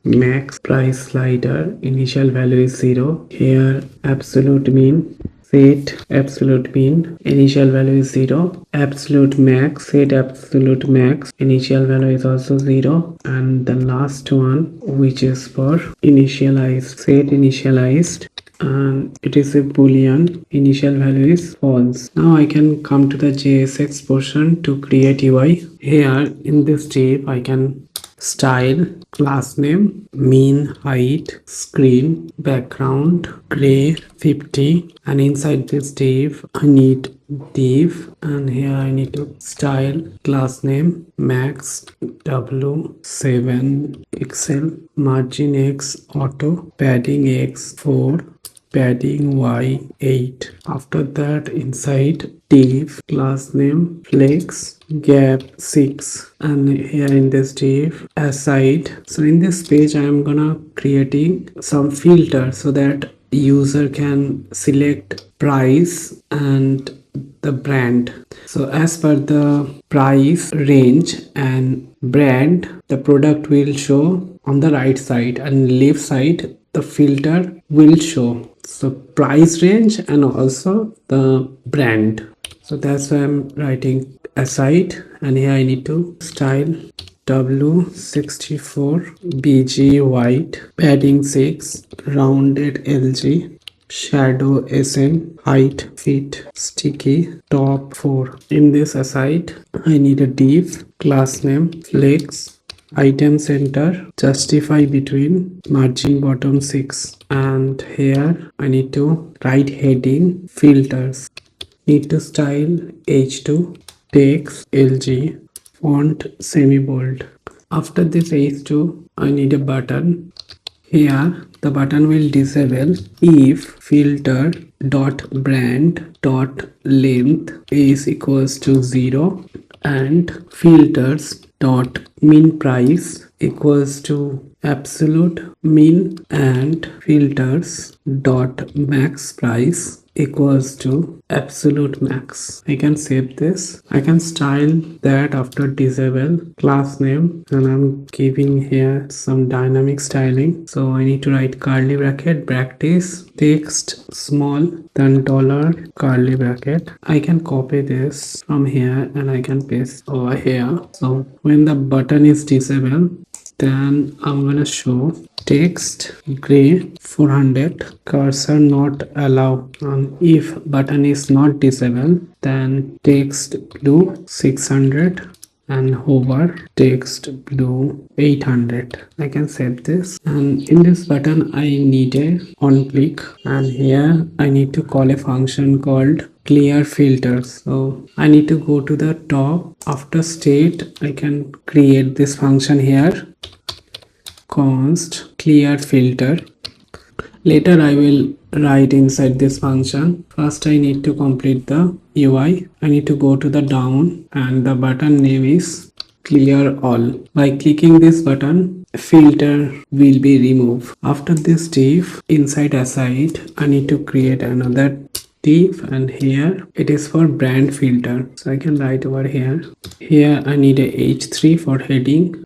max price slider, initial value is 0. Here absolute mean, set absolute mean, initial value is 0. Absolute max, set absolute max, initial value is also 0. And the last one, which is for initialized, set initialized, and it is a boolean, initial value is false. Now I can come to the JSX portion to create UI. Here in this div I can style, class name, mean height, screen, background, gray 50, and inside this div I need div, and here I need to style, class name, max w7 pixel, margin x auto, padding x 4, padding y 8. After that inside div, class name, flex, gap 6, and here in this div aside. So in this page I am gonna creating some filter so that user can select price and the brand. So as per the price range and brand, the product will show on the right side, and left side the filter will show. So price range and also the brand. So that's why I'm writing aside, and here I need to style W64 BG white, padding 6, rounded LG, shadow SN, height fit, sticky, top 4. In this aside, I need a div, class name, flex, item center, justify between, margin bottom 6, and here I need to write heading, filters, need to style H2, text LG, font semi bold. After this H2, I need a button. Here the button will disable if filter dot brand dot length is equals to 0 and filters dot min price equals to absolute min and filters dot max price equals to absolute max. I can save this. I can style that after disable class name, and I'm giving here some dynamic styling. So I need to write curly bracket, practice, text small, then dollar, curly bracket. I can copy this from here and I can paste over here. So when the button is disabled, then I'm gonna show text gray 400, cursor not allow, and if button is not disabled, then text blue 600 and hover text blue 800. I can save this, and in this button I need a on click, and here I need to call a function called clear filters. So I need to go to the top. After state, I can create this function here, const clear filter. Later I will write inside this function. First I need to complete the UI. I need to go to the down, and the button name is clear all. By clicking this button, filter will be removed. After this div, inside aside, I need to create another div, and here it is for brand filter. So I can write over here. Here I need a h3 for heading,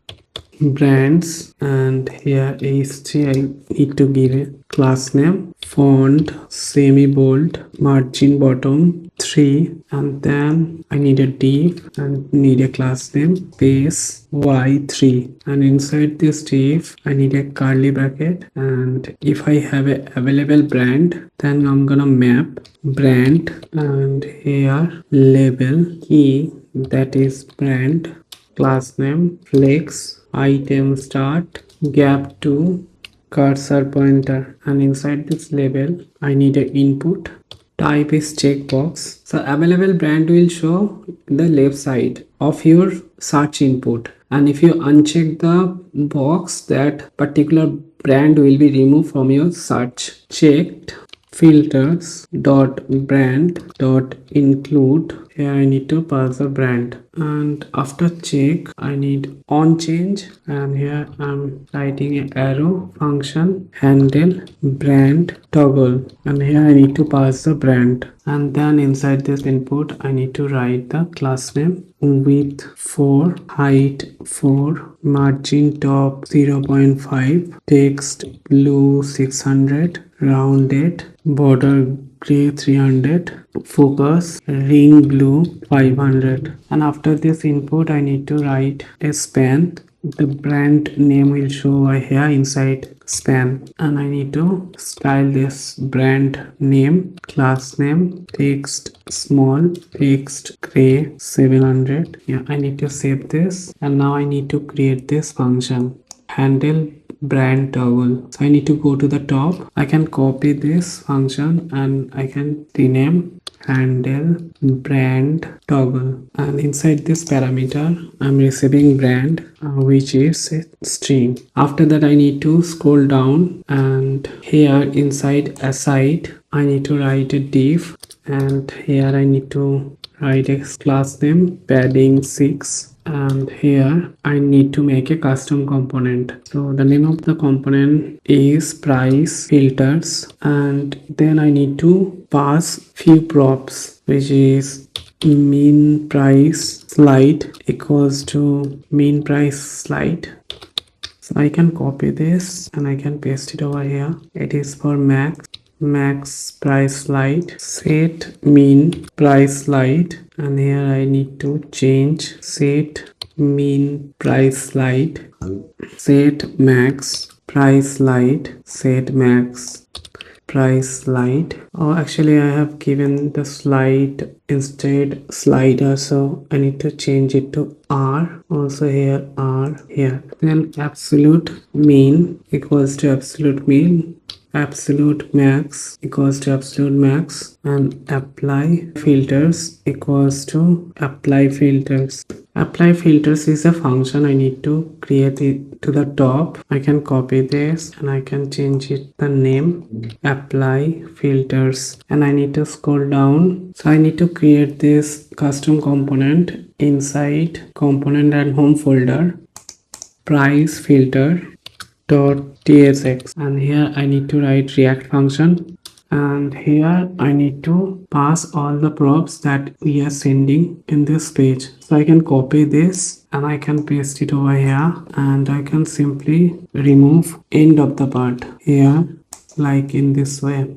brands, and here h3 I need to give a class name, font semi bold, margin bottom 3, and then I need a div and need a class name base y3, and inside this div I need a curly bracket, and if I have a available brand, then I'm gonna map brand, and here label key, that is brand, class name flex, item start, gap to, cursor pointer, and inside this label I need an input, type is checkbox. So available brand will show the left side of your search input, and if you uncheck the box, that particular brand will be removed from your search. Checked filters dot brand dot include, here I need to pass the brand, and after check I need on change, and here I'm writing an arrow function handle brand toggle, and here I need to pass the brand, and then inside this input I need to write the class name, width 4, height 4, margin top 0.5, text blue 600, rounded, border gray 300, focus ring blue 500, and after this input I need to write a span. The brand name will show here inside span, and I need to style this brand name, class name, text small, text gray 700. Yeah, I need to save this, and now I need to create this function, handle brand toggle. So I need to go to the top. I can copy this function and I can rename handle brand toggle, and inside this parameter I'm receiving brand, which is a string. After that I need to scroll down, and here inside aside I need to write a div, and here I need to write a class name padding 6, and here I need to make a custom component. So the name of the component is price filters, and then I need to pass few props, which is mean price slide equals to mean price slide. So I can copy this and I can paste it over here. It is for max price slide, set mean price slide, and here I need to change set mean price slide, set max price slide, set max price slide. Oh, actually I have given the slide instead slider, so I need to change it to R. Also here R here. Then absolute mean equals to absolute mean, absolute max equals to absolute max, and apply filters equals to apply filters. Apply filters is a function I need to create it to the top. I can copy this and I can change it the name apply filters, and I need to scroll down. So I need to create this custom component inside component and home folder, price filter .tsx, and here I need to write react function, and here I need to pass all the props that we are sending in this page. So I can copy this and I can paste it over here, and I can simply remove end of the part here like in this way.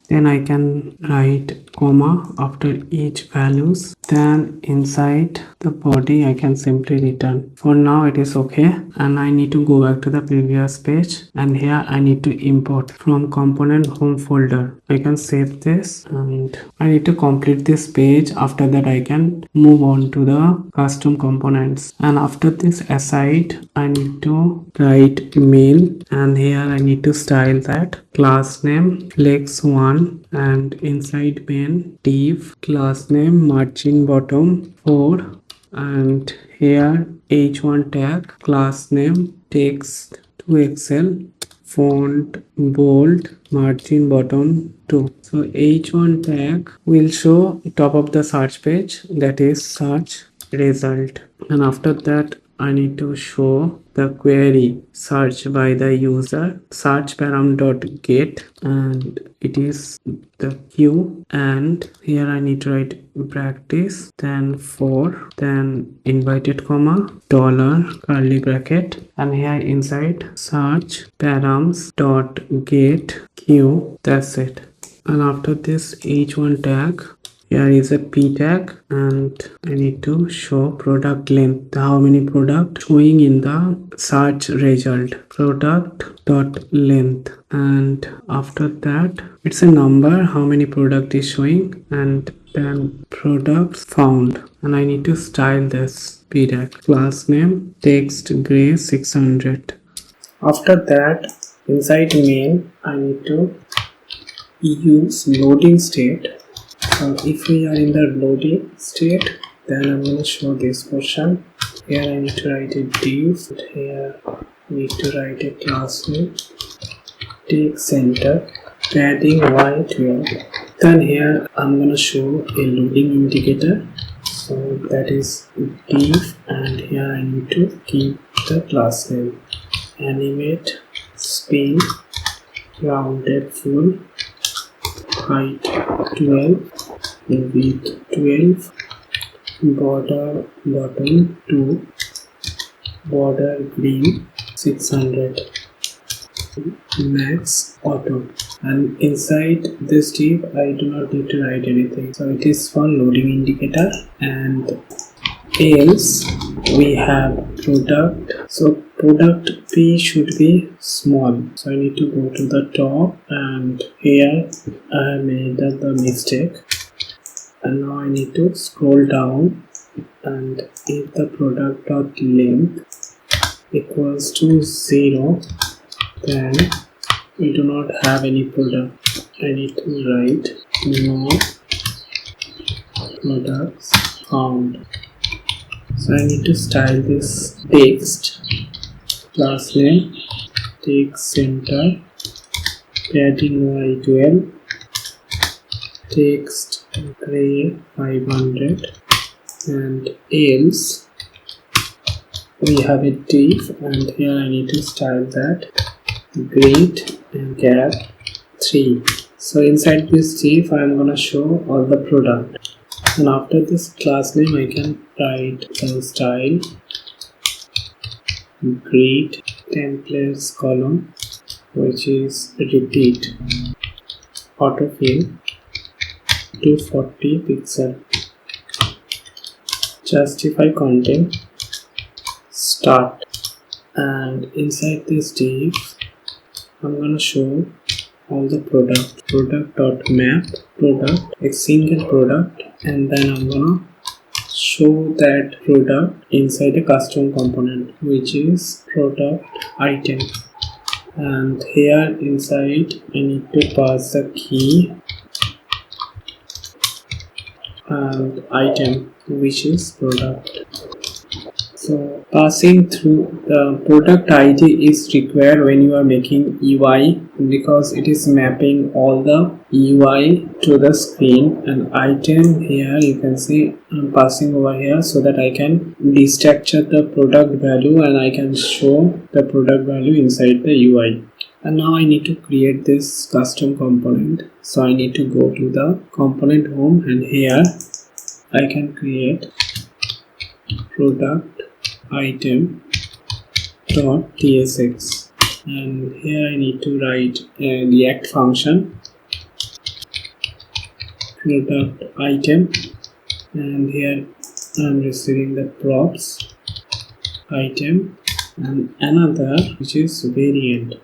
Then I can write comma after each values. Then inside the body I can simply return. For now it is okay, and I need to go back to the previous page, and here I need to import from component home folder. I can save this and I need to complete this page. After that I can move on to the custom components, and after this aside I need to write main, and here I need to style that class name flex1, and inside main div class name margin bottom 4, and here h1 tag class name text to excel font bold margin bottom 2. So h1 tag will show top of the search page, that is search result, and after that I need to show the query search by the user search param.get, and it is the queue, and here I need to write practice, then for, then invited comma dollar curly bracket, and here inside search params dot get queue. That's it. And after this h1 tag, here is a p tag, and I need to show product length, how many product showing in the search result, product dot length, and after that it's a number how many product is showing, and then products found, and I need to style this p tag class name text gray 600. After that inside main I need to use loading state. If we are in the loading state, then I'm going to show this portion. Here I need to write a div, here I need to write a class name, take center, padding y12. Then here I'm going to show a loading indicator. So that is div, and here I need to keep the class name animate spin rounded full height 12 width 12 border bottom 2 border green 600 max auto, and inside this div I do not need to write anything, so it is for loading indicator. And else we have product, so product p should be small, so I need to go to the top, and here I have made the mistake, and now I need to scroll down, and if the product dot length equals to 0, then we do not have any product. I need to write no products found. So I need to style this text class name text center padding y12 text gray 500, and else we have a div, and here I need to style that grid and gap 3. So inside this div I am gonna show all the product, and after this class name I can write some style grid templates column, which is repeat autofill 240 pixel, justify content start, and inside this div I'm gonna show all the product.map product, a single product, and then I'm gonna show that product inside a custom component, which is product item. And here inside I need to pass the key and item, which is product. So passing through the product ID is required when you are making UI, because it is mapping all the UI to the screen, and item here you can see I'm passing over here so that I can destructure the product value and I can show the product value inside the UI. And now I need to create this custom component, so I need to go to the component home, and here I can create product item dot tsx, and here I need to write a react function product item, and here I'm receiving the props item and another which is variant.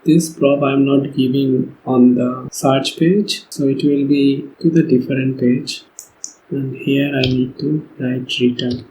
This prop I'm not giving on the search page, so it will be to the different page, and here I need to write return.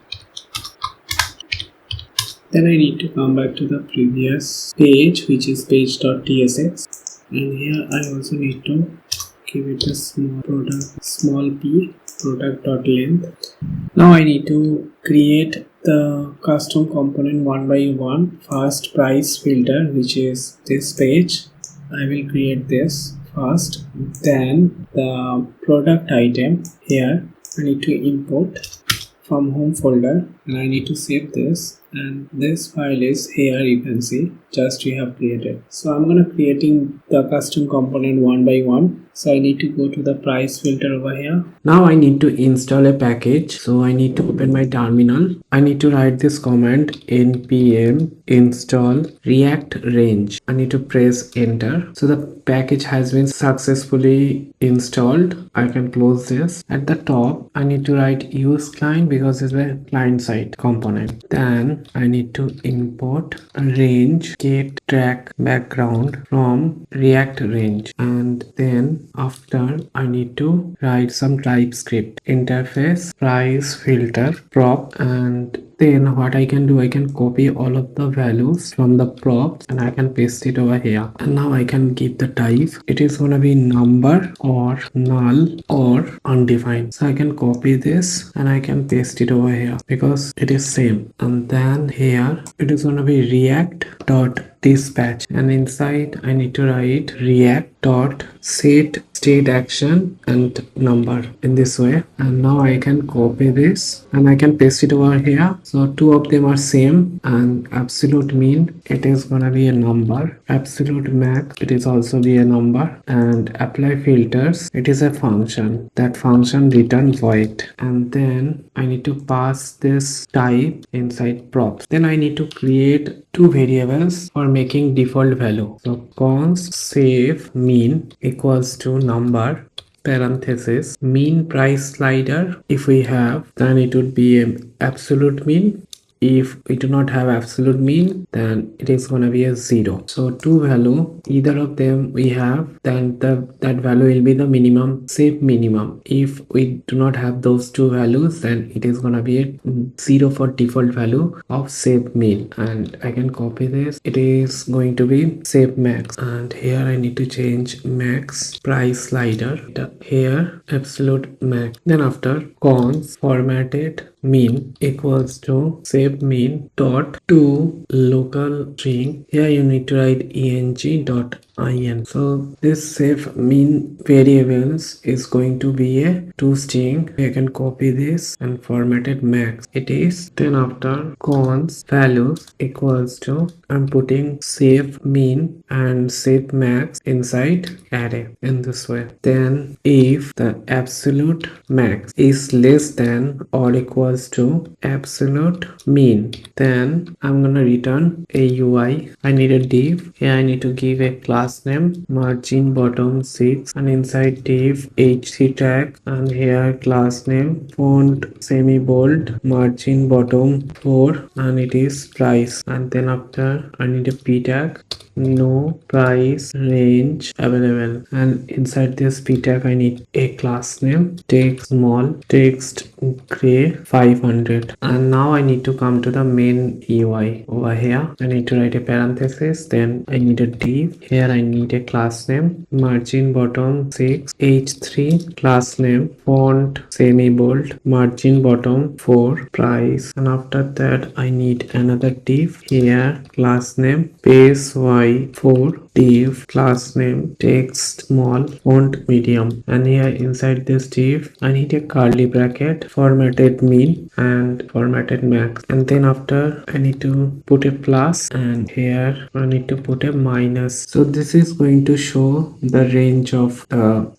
Then I need to come back to the previous page, which is page.tsx, and here I also need to give it a small p product.length. Now I need to create the custom component one by one. First, price filter, which is this page. I will create this first. Then the product item, here I need to import from home folder, and I need to save this, and this file is here, you can see just we have created. So I'm gonna creating the custom component one by one. So I need to go to the price filter over here. Now I need to install a package, so I need to open my terminal. I need to write this command npm install react range. I need to press enter. So the package has been successfully installed. I can close this. At the top I need to write use client because it's a client side component. Then I need to import a range get track background from react range, and then after I need to write some TypeScript interface price filter prop, and then what I can do, I can copy all of the values from the props and I can paste it over here. And now I can give the type. It is gonna be number or null or undefined. So I can copy this and I can paste it over here because it is same. And then here it is gonna be react dot dispatch, and inside I need to write react dot set state action and number in this way. And now I can copy this and I can paste it over here. So two of them are same, and absolute mean it is gonna be a number, absolute max it is also be a number, and apply filters it is a function. That function return void, and then I need to pass this type inside props. Then I need to create two variables for making default value. So const save mean equals to number parenthesis mean price slider. If we have, then it would be an absolute mean. If we do not have absolute mean, then it is going to be a 0. So two value, either of them we have, then that value will be the minimum save minimum. If we do not have those two values, then it is going to be a 0 for default value of save mean. And I can copy this. It is going to be save max, and here I need to change max price slider, here absolute max. Then after const formatted mean equals to save mean dot to local string. Here you need to write eng dot in. So this safe mean variables is going to be a to string. I can copy this and format it max. It is then after const values equals to I'm putting safe mean and safe max inside array in this way. Then if the absolute max is less than or equals to absolute mean, then I'm gonna return a UI. I need a div. Here I need to give a class name margin bottom 6 and inside div h3 tag, and here class name font semi bold margin bottom 4 and it is price, and then after I need a p tag no price range available, and inside this p tag I need a class name text small text gray 500. And now I need to come to the main UI. Over here I need to write a parenthesis, then I need a div. Here I need a class name margin bottom 6 h3 class name font semi bold margin bottom 4 price, and after that I need another div. Here class name base y4 div class name text small font medium, and here inside this div I need a curly bracket formatted mean and formatted max, and then after I need to put a plus and here I need to put a minus. So this is going to show the range of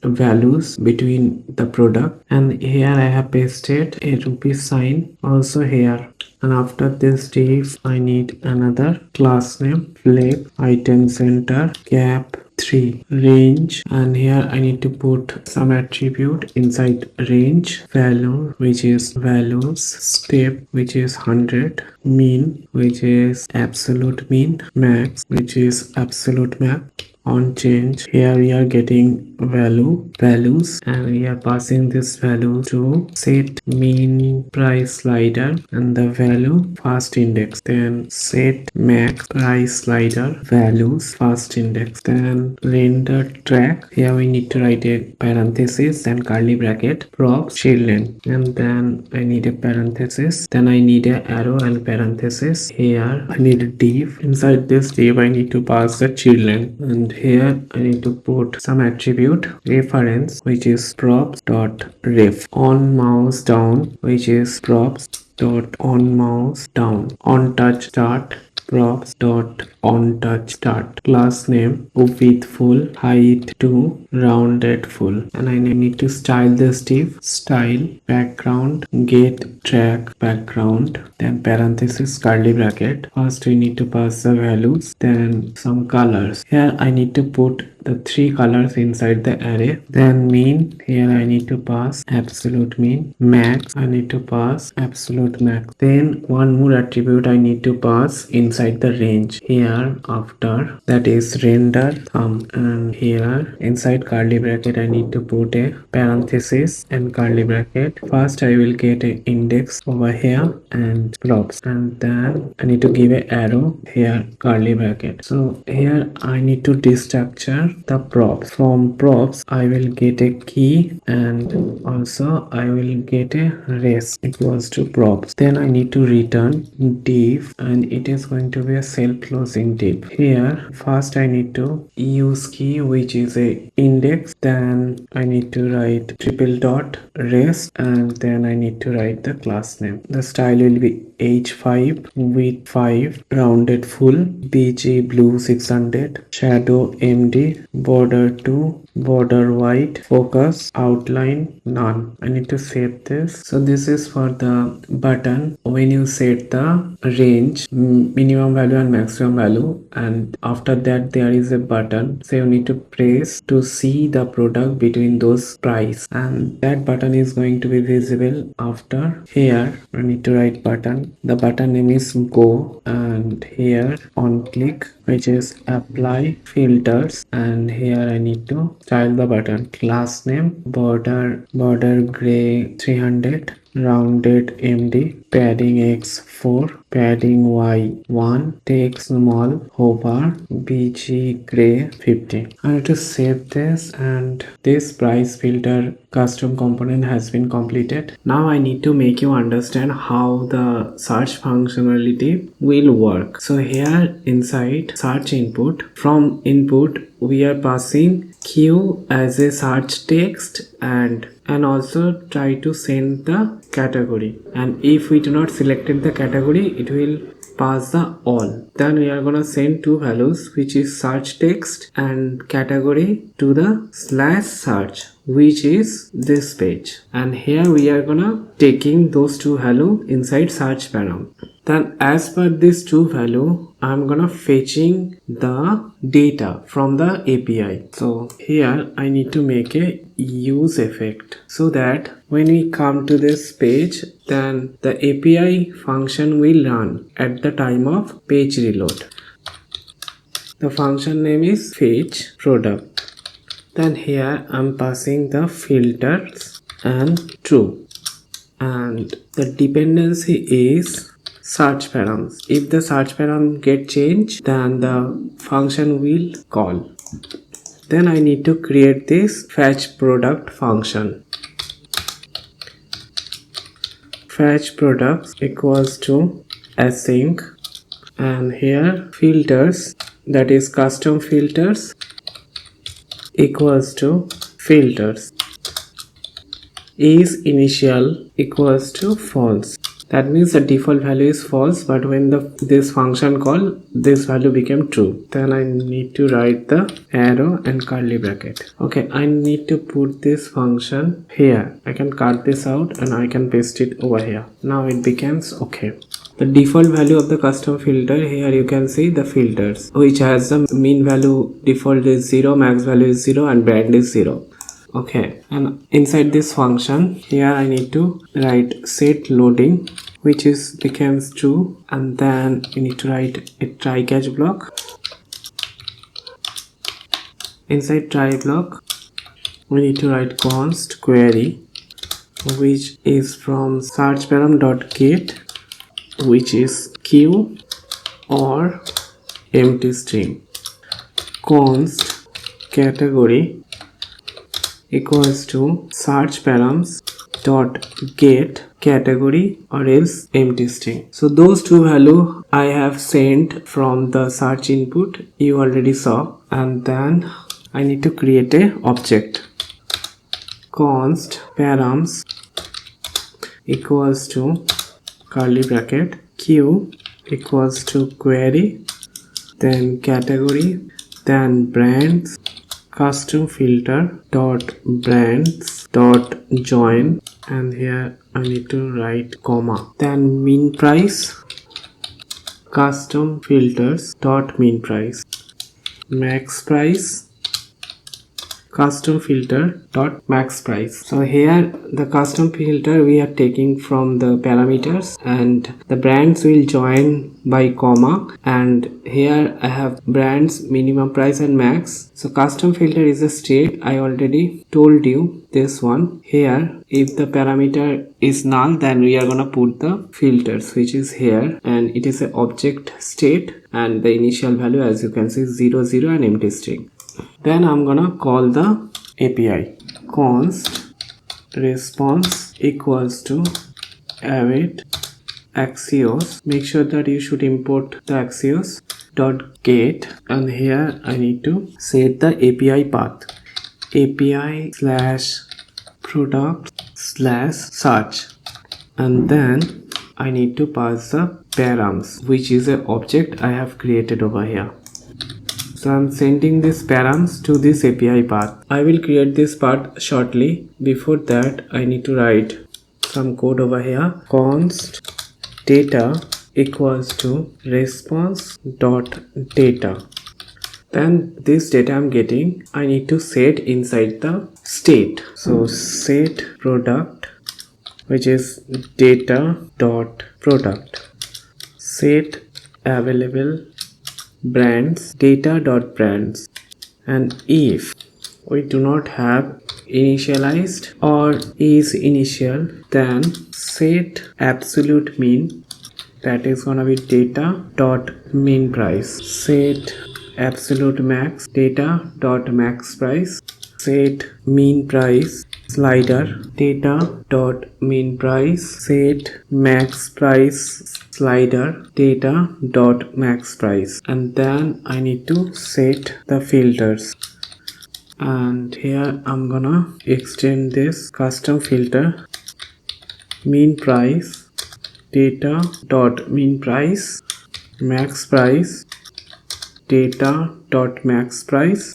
values between the product, and here I have pasted a rupee sign also here. And after this div I need another class name flag item center gap 3 range, and here I need to put some attribute inside range value which is values step which is 100 mean which is absolute mean max which is absolute max on change. Here we are getting values and we are passing this value to set mean price slider and the value first index, then set max price slider values first index, then render track. Here we need to write a parenthesis and curly bracket props children, and then I need a parenthesis, then I need a arrow and parenthesis. Here I need a div. Inside this div I need to pass the children, and here I need to put some attribute reference which is props dot ref on mouse down which is props dot on mouse down on touch start props dot on touch start class name with full height to rounded full, and I need to style this div style background get track background, then parenthesis curly bracket. First we need to pass the values, then some colors. Here I need to put the 3 colors inside the array, then mean. Here I need to pass absolute mean. Max I need to pass absolute max, then one more attribute I need to pass inside the range here after, that is render thumb, and here inside curly bracket I need to put a parenthesis and curly bracket. First I will get a index over here and props, and then I need to give a arrow here curly bracket. So here I need to destructure the props. From props I will get a key and also I will get a res equals to props. Then I need to return div, and it is going to be a self-closing div. Here first I need to use key which is a index, then I need to write triple dot res, and then I need to write the class name. The style will be h5 with 5 rounded full bg blue 600 shadow md border 2 border white focus outline none. I need to save this. So this is for the button. When you set the range minimum value and maximum value, and after that there is a button, so you need to press to see the product between those price, and that button is going to be visible after. Here I need to write button. The button name is go, and here on click which is apply filters, and here I need to style the button. Class name border gray 300 rounded md padding x4 padding y1, text small, hover, bg gray 50. I need to save this, and this price filter custom component has been completed. Now I need to make you understand how the search functionality will work. So here inside search input, from input we are passing q as a search text, and also try to send the category, and if we do not selected the category it will pass the all. Then we are gonna send two values, which is search text and category, to the /search, which is this page, and here we are gonna taking those two value inside search param. Then as per this two value, I'm gonna fetching the data from the API. So here I need to make a use effect, so that when we come to this page, then the API function will run at the time of page reload. The function name is fetch product. Then here I'm passing the filters and true, and the dependency is search params. If the search param get changed, then the function will call. Then I need to create this fetch product function. Fetch products equals to async, and here filters, that is custom filters, equals to filters is initial equals to false. That means the default value is false, but when this function call, this value became true. Then I need to write the arrow and curly bracket. Okay, I need to put this function here. I can cut this out and I can paste it over here. Now it becomes okay. The default value of the custom filter, here you can see the filters, which has the mean value default is 0, max value is 0, and brand is 0. Okay, and inside this function here I need to write set loading, which is becomes true, and then you need to write a try catch block. Inside try block we need to write const query, which is from search param dot get, which is q or empty string. Const category equals to search params dot get category or else empty string. So those two value I have sent from the search input, you already saw, and then I need to create a object. Const params equals to curly bracket q equals to query, then category, then brands, custom filter dot brands dot join, and here I need to write comma, then mean price, custom filters dot mean price, max price, custom filter dot max price. So here the custom filter we are taking from the parameters, and the brands will join by comma, and here I have brands minimum price and max. So custom filter is a state, I already told you this one. Here if the parameter is null, then we are gonna put the filters, which is here, and it is an object state, and the initial value as you can see 0 0 and empty string. Then I'm gonna call the API. Const response equals to await Axios. Make sure that you should import the Axios dot get, and here I need to set the API path. API slash product slash search, and then I need to pass the params, which is an object I have created over here. So I'm sending this params to this API path. I will create this path shortly. Before that I need to write some code over here. Const data equals to response dot data. Then this data I'm getting, I need to set inside the state. So set product, which is data dot product, set available brands data dot brands, and if we do not have initialized or is initial, then set absolute mean, that is gonna be data dot mean price. Set absolute max data dot max price. Set mean price slider data dot mean price. Set max price slider data dot max price, and then I need to set the filters. And here I'm gonna extend this custom filter mean price data dot mean price max price data dot max price.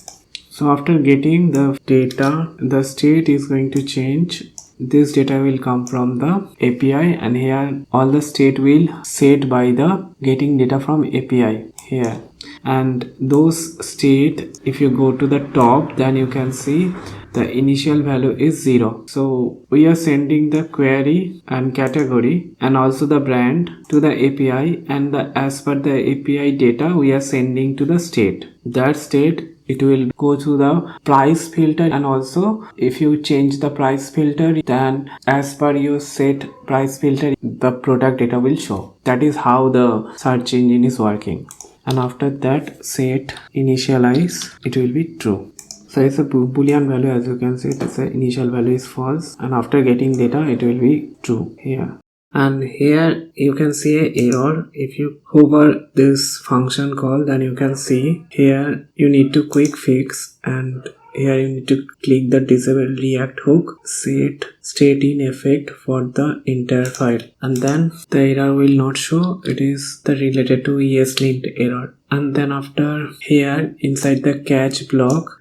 So after getting the data, the state is going to change. This data will come from the API, and here all the state will set by the getting data from API here. And those state, if you go to the top, then you can see the initial value is 0. So we are sending the query and category and also the brand to the API, and as per the API data we are sending to the state. That state, it will go to the price filter, and also if you change the price filter, then as per your set price filter the product data will show. That is how the search engine is working. And after that set initialize, it will be true. So it's a boolean value, as you can see. It's a initial value is false, and after getting data it will be true here. And here you can see an error. If you hover this function call, then you can see here you need to quick fix, and here you need to click the disable react hook, set state in effect for the entire file, and then the error will not show. It is the related to ESLint error. And then after here inside the catch block,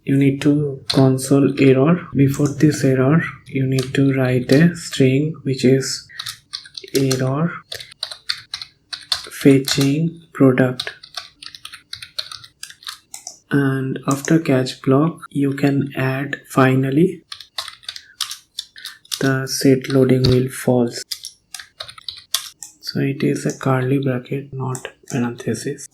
you need to console error. Before this error you need to write a string which is error fetching product, and after catch block you can add finally the set loading will false. So it is a curly bracket, not parenthesis.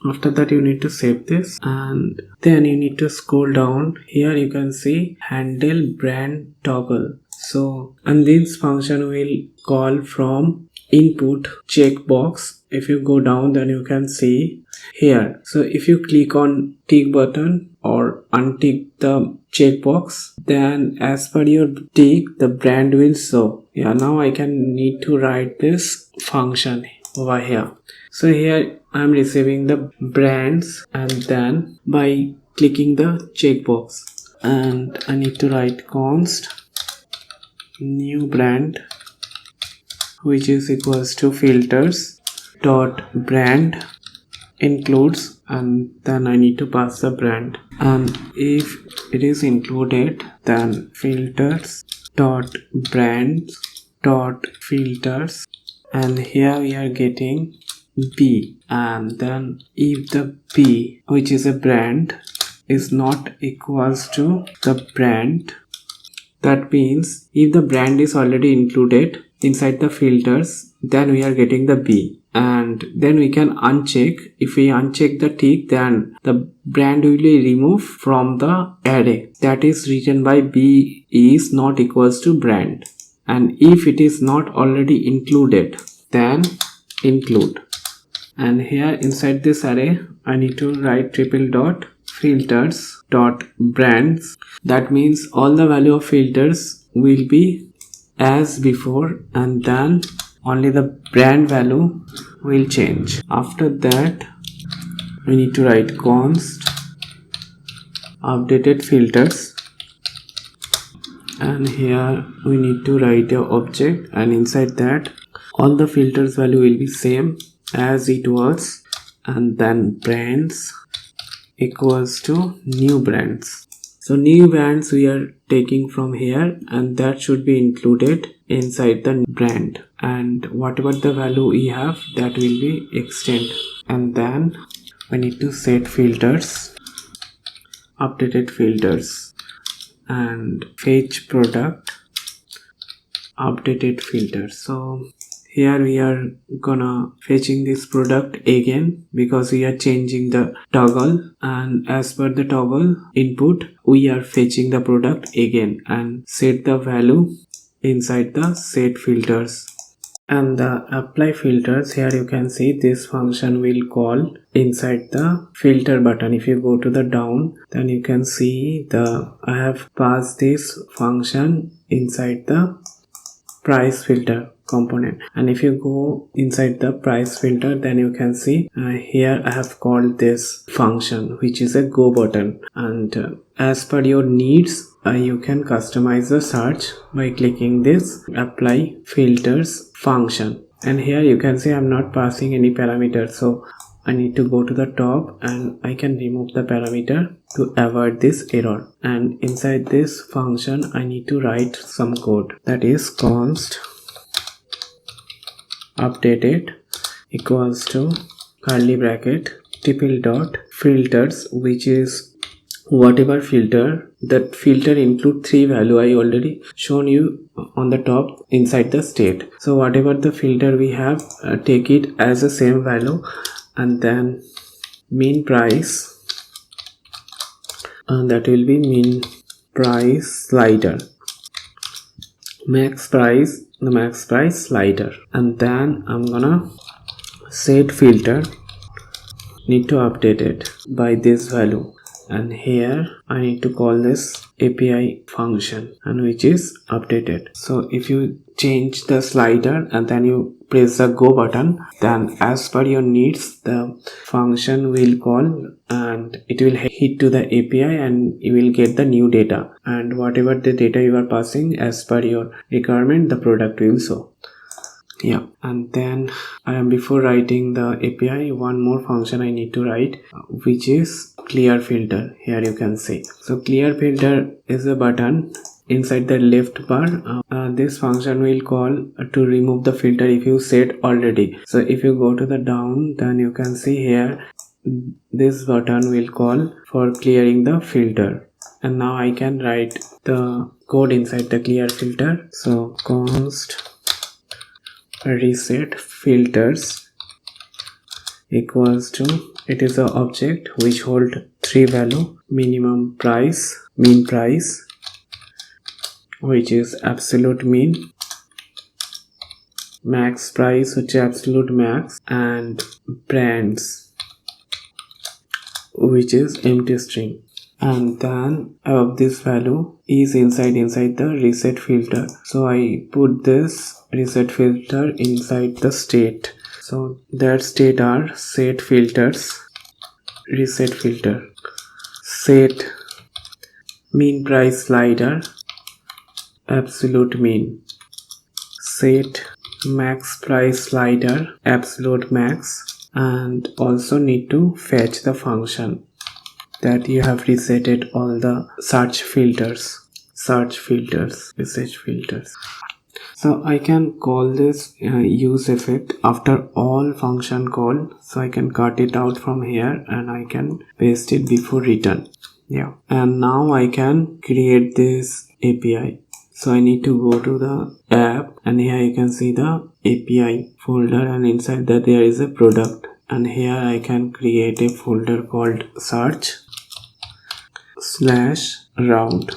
After that you need to save this, and then you need to scroll down. Here you can see handle brand toggle. So, and this function will call from input checkbox. If you go down, then you can see here. So if you click on tick button or untick the checkbox, then as per your tick the brand will show. Yeah, now I can need to write this function over here. So here I am receiving the brands, and then by clicking the checkbox, and I need to write const new brand, which is equals to filters dot brand includes, and then I need to pass the brand, and if it is included then filters dot brands dot filters, and here we are getting B, and then if the B, which is a brand, is not equals to the brand, that means if the brand is already included inside the filters, then we are getting the B, and then we can uncheck. If we uncheck the tick, then the brand will be removed from the array that is written by B is not equals to brand, and if it is not already included, then include. And here inside this array I need to write triple dot filters dot brands. That means all the value of filters will be as before, and then only the brand value will change. After that we need to write const updated filters, and here we need to write a object, and inside that all the filters value will be same as it was, and then brands equals to new brands. So new brands we are taking from here, and that should be included inside the brand, and whatever the value we have, that will be extend. And then we need to set filters, updated filters, and fetch product updated filters. So here we are gonna fetching this product again because we are changing the toggle, and as per the toggle input we are fetching the product again and set the value inside the set filters. And the apply filters, here you can see this function will call inside the filter button. If you go to the down, then you can see I have passed this function inside the price filter component, and if you go inside the price filter, then you can see here I have called this function, which is a go button, and as per your needs you can customize the search by clicking this apply filters function. And here you can see I'm not passing any parameters, so I need to go to the top and I can remove the parameter to avoid this error. And inside this function I need to write some code, that is const updated equals to curly bracket triple dot filters, which is whatever filter. That filter include 3 value I already shown you on the top inside the state. So whatever the filter we have, take it as the same value, and then mean price, and that will be mean price slider, max price, the max price slider, and then I'm gonna set filter, need to update it by this value, and here I need to call this API function, and which is updated. So if you change the slider and then you press the go button, then as per your needs the function will call and it will hit to the API and you will get the new data, and whatever the data you are passing as per your requirement, the product will show. Yeah, and then before writing the API, one more function I need to write, which is clear filter. Here you can see, so clear filter is a button inside the left bar. This function will call to remove the filter if you set already. So if you go to the down, then you can see here this button will call for clearing the filter, and now I can write the code inside the clear filter. So const reset filters equals to, it is an object which hold 3 value, minimum price, mean price, which is absolute mean, max price, which is absolute max, and brands, which is empty string. And then above this value is inside the reset filter, so I put this reset filter inside the state. So that state are set filters, reset filter, set mean price slider, absolute mean, set max price slider, absolute max, and also need to fetch the function that you have resetted all the search filters, research filters. So I can call this use effect after all function call, so I can cut it out from here and I can paste it before return. Yeah, and now I can create this API. So I need to go to the app, and here you can see the API folder, and inside that there is a product, and here I can create a folder called search /route.ts.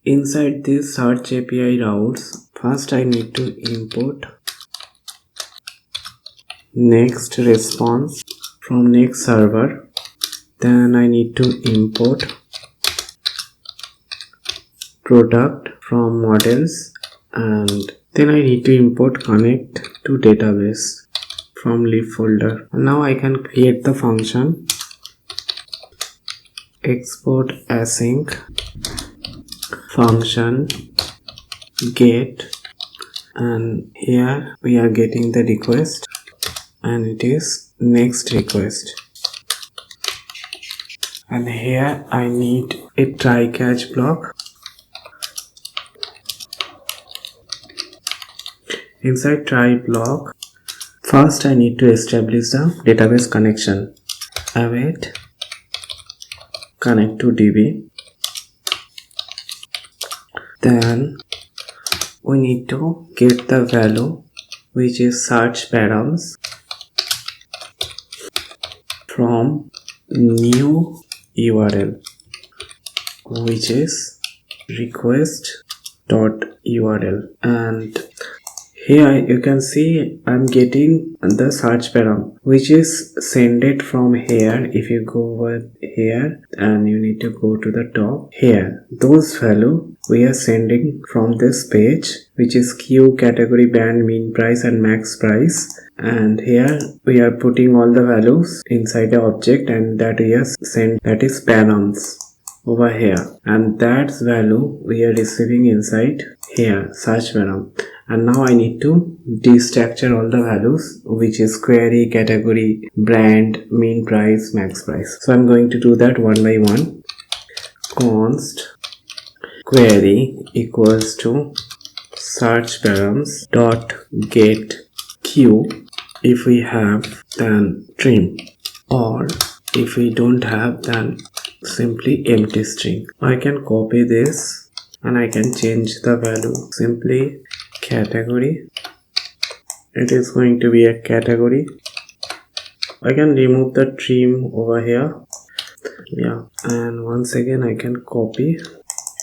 Inside this search API routes, first I need to import next response from next server. Then I need to import product from models, and then I need to import connect to database from lib folder. And now I can create the function export async function get, and here we are getting the request, and it is next request, and here I need a try catch block. Inside try block, first I need to establish the database connection, await connect to DB. Then we need to get the value, which is search params, from new URL, which is request url, and here you can see I'm getting the search param which is sended from here. If you go over here and you need to go to the top here, those value we are sending from this page, which is queue, category, band, mean price and max price. And here we are putting all the values inside the object, and that we are sent, that is params over here, and that's value we are receiving inside here search param. And now I need to destructure all the values, which is query, category, brand, mean price, max price. So I'm going to do that one by one. Const query equals to search params dot get queue. If we have, then trim, or if we don't have, then simply empty string. I can copy this and I can change the value. Simply category, it is going to be a category. I can remove the trim over here, yeah, and once again I can copy.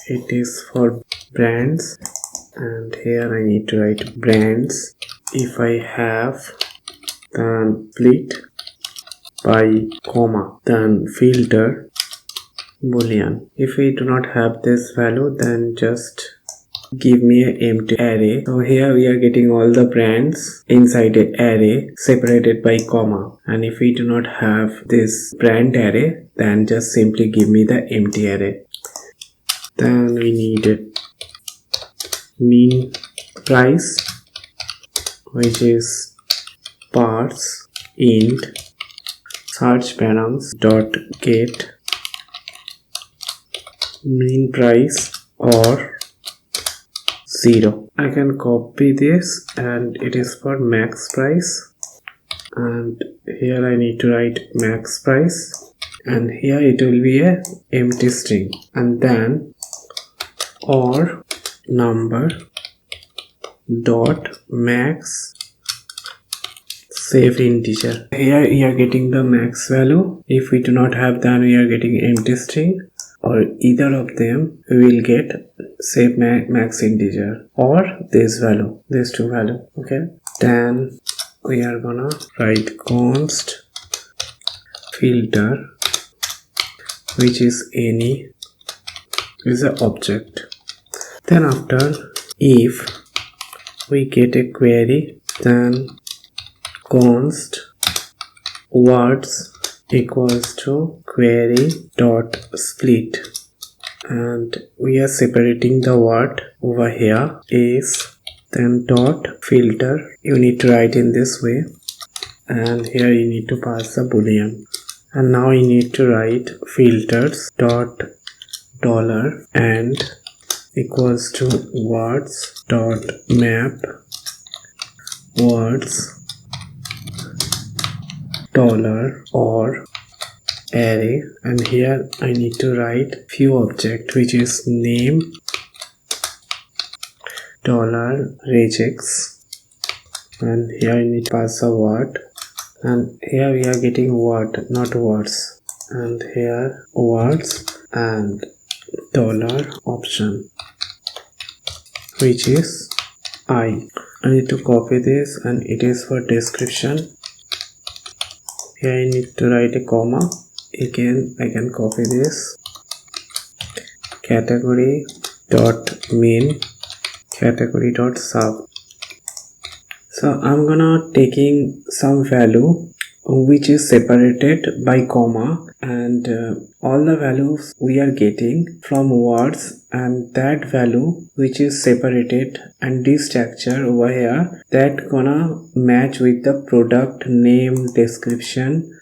It is for brands, and here I need to write brands. If I have, then split by comma, then filter boolean. If we do not have this value, then just give me an empty array. So here we are getting all the brands inside an array separated by comma, and if we do not have this brand array, then just simply give me the empty array. Then we need mean price, which is parse int search params dot get mean price or 0. I can copy this, and it is for max price, and here I need to write max price, and here it will be a empty string, and then or number dot max save integer. Here we are getting the max value. If we do not have, then we are getting empty string, or either of them we will get save max integer or this value, these two value. Okay, then we are gonna write const filter, which is any, is an object. Then after, if we get a query, then const words equals to query dot split, and we are separating the word over here is, then dot filter. You need to write in this way, and here you need to pass the boolean, and now you need to write filters dot dollar and equals to words dot map words dollar or array, and here I need to write few object, which is name dollar regex, and here I need to pass a word, and here we are getting word, not words, and here words and dollar option, which is I need to copy this, and it is for description. Here I need to write a comma. Again I can copy this, category dot main category dot sub. So I'm gonna taking some value which is separated by comma, and all the values we are getting from words, and that value which is separated and this structure over here, that gonna match with the product name, description,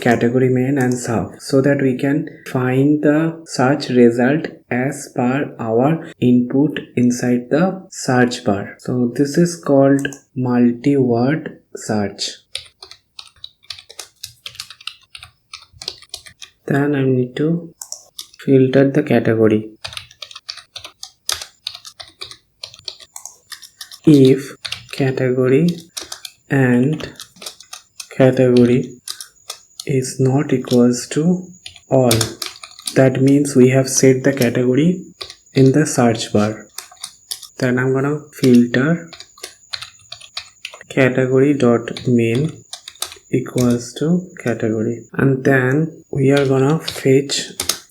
category main and sub, so that we can find the search result as per our input inside the search bar. So this is called multi-word search. Then I need to filter the category. If category and category is not equals to all, that means we have set the category in the search bar. Then I'm gonna filter category dot main equals to category, and then we are gonna fetch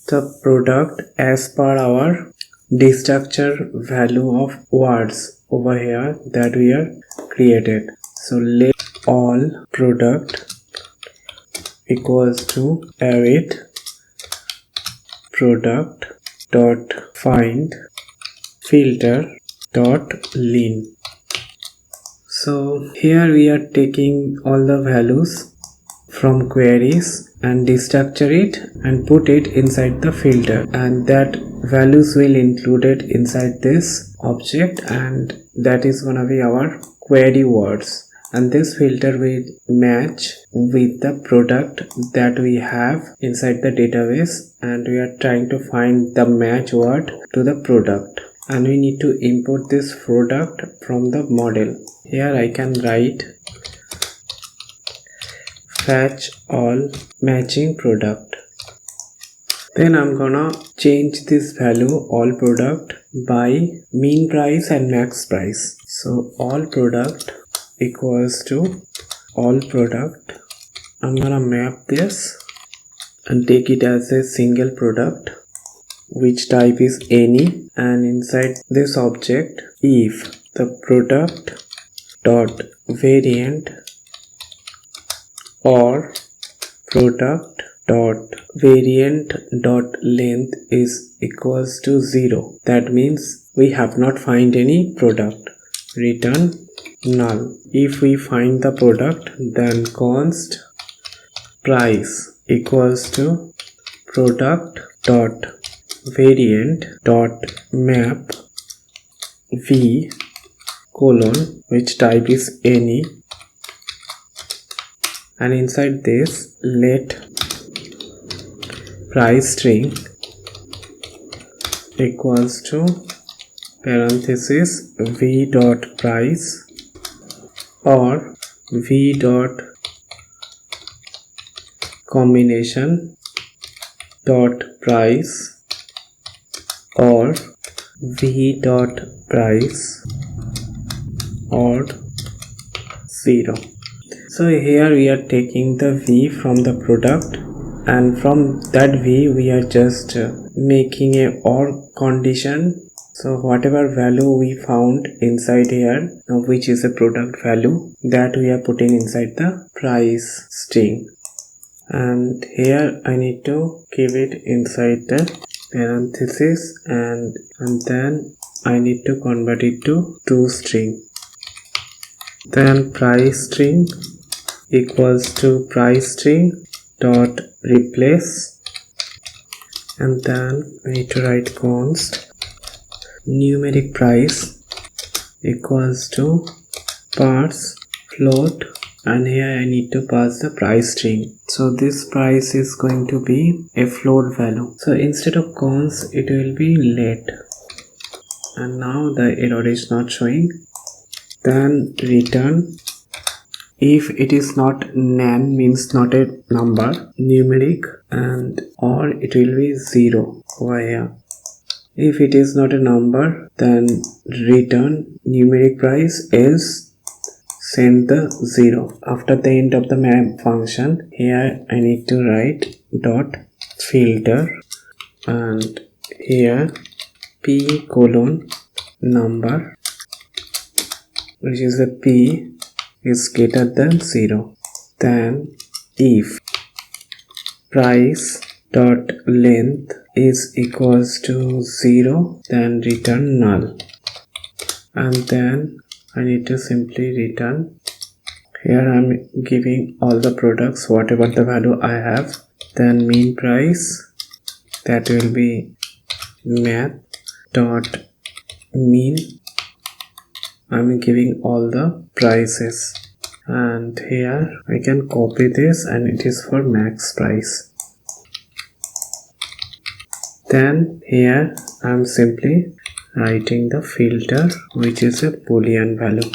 the product as per our destructure value of words over here that we are created. So let all product equals to await product dot find filter dot lean. So here we are taking all the values from queries and destructure it and put it inside the filter, and that values will included inside this object, and that is gonna be our query words, and this filter will match with the product that we have inside the database, and we are trying to find the match word to the product, and we need to import this product from the model. Here I can write fetch all matching product. Then I'm gonna change this value all product by mean price and max price. So all product equals to all product. I'm gonna map this and take it as a single product which type is any, and inside this object if the product dot variant or product dot variant dot length is equals to 0, that means we have not find any product, return null. If we find the product, then const price equals to product dot variant dot map v colon which type is any, and inside this let price string equals to parenthesis v dot price or v dot combination dot price or v dot price or 0. So here we are taking the v from the product, and from that v we are just making a or condition. So whatever value we found inside here, which is a product value, that we are putting inside the price string, and here I need to keep it inside the parenthesis, and then I need to convert it to toString. Then price string equals to price string dot replace, and then we need to write const numeric price equals to parse float, and here I need to pass the price string. So this price is going to be a float value. So instead of const it will be let, and now the error is not showing. Then return if it is not nan, means not a number, numeric, and or it will be 0 over here. If it is not a number, then return numeric price, else send the 0 after the end of the map function. Here I need to write dot filter, and here p colon number, which is a p is greater than 0. Then if price dot length is equals to 0, then return null, and then I need to simply return. Here I am giving all the products whatever the value I have. Then mean price, that will be math dot mean. I'm giving all the prices, and here I can copy this, and it is for max price. Then here I'm simply writing the filter, which is a boolean value.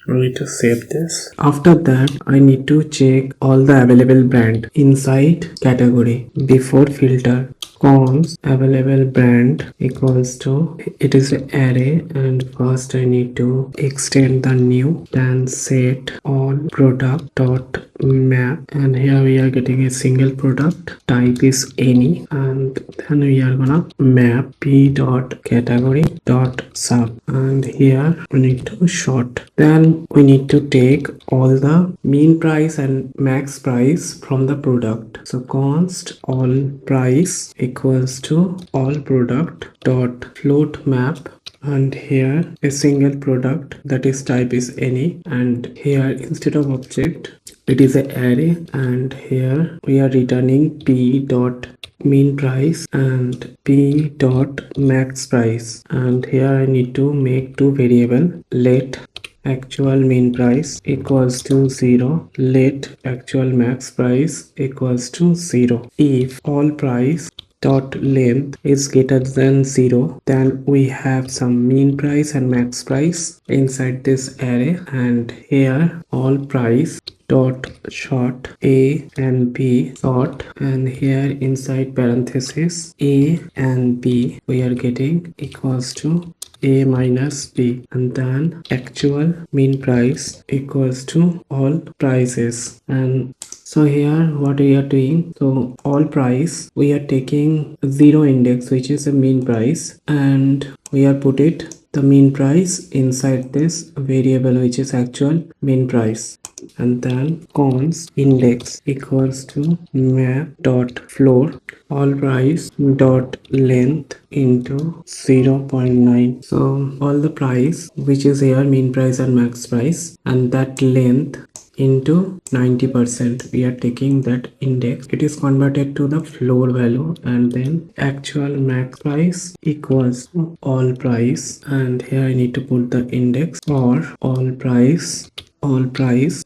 I need to save this. After that I need to check all the available brand inside category before filter. const available brand equals to, it is an array, and first I need to extend the new, then set all product dot map, and here we are getting a single product, type is any, and then we are gonna map p dot category dot sub, and here we need to short. Then we need to take all the mean price and max price from the product. So const all price equals to all product dot float map, and here a single product, that is type is any, and here instead of object it is an array, and here we are returning p dot mean price and p dot max price, and here I need to make two variable, let actual mean price equals to 0, let actual max price equals to 0. If all price dot length is greater than 0, then we have some mean price and max price inside this array, and here all price dot short a and b short, and here inside parenthesis a and b we are getting equals to a minus b, and then actual mean price equals to all prices. And so here what we are doing, so all price we are taking 0 index, which is a mean price, and we are put it the mean price inside this variable, which is actual mean price, and then const index equals to map dot floor all price dot length into 0.9. so all the price, which is here mean price and max price, and that length into 90%, we are taking that index, it is converted to the floor value, and then actual max price equals to all price, and here I need to put the index for all price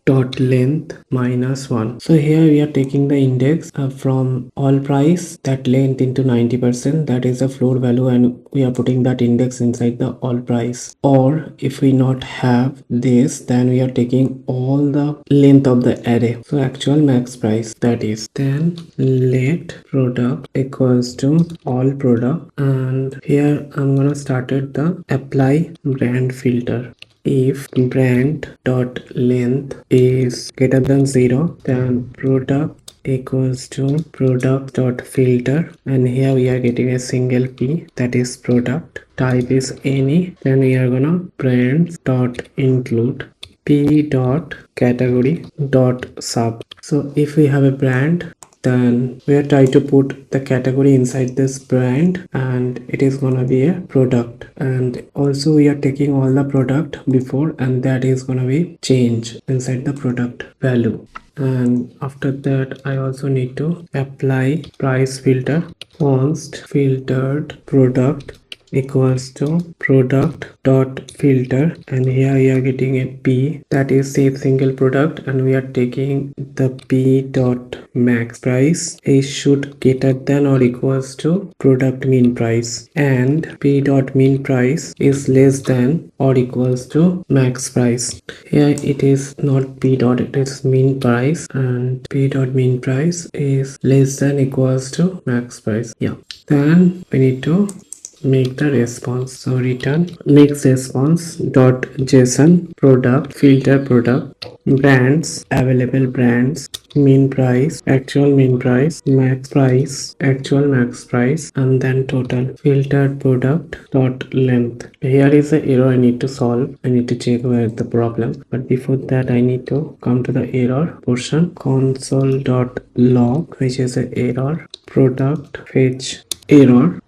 dot length minus 1. So here we are taking the index from all price, that length into 90%, that is the floor value, and we are putting that index inside the all price. Or if we not have this, then we are taking all the length of the array, so actual max price, that is, then let product equals to all product, and here I'm gonna start at the apply brand filter. If brand dot length is greater than 0, then product equals to product dot filter, and here we are getting a single p, that is product, type is any, then we are gonna brands dot include p dot category dot sub. So if we have a brand, then we are trying to put the category inside this brand, and it is gonna be a product, and also we are taking all the product before, and that is gonna be change inside the product value. And after that I also need to apply price filter, const filtered product equals to product dot filter, and here we are getting a p, that is save single product, and we are taking the p dot max price is should greater than or equals to product mean price, and p dot mean price is less than or equals to max price. Here it is not p dot, it is mean price, and p dot mean price is less than equals to max price. Yeah, then we need to make the response. So return next response dot json product filter product brands available brands mean price actual mean price max price actual max price, and then total filtered product dot length. Here is the error I need to solve. I need to check where the problem, but before that I need to come to the error portion, console dot log, which is a error product fetch error,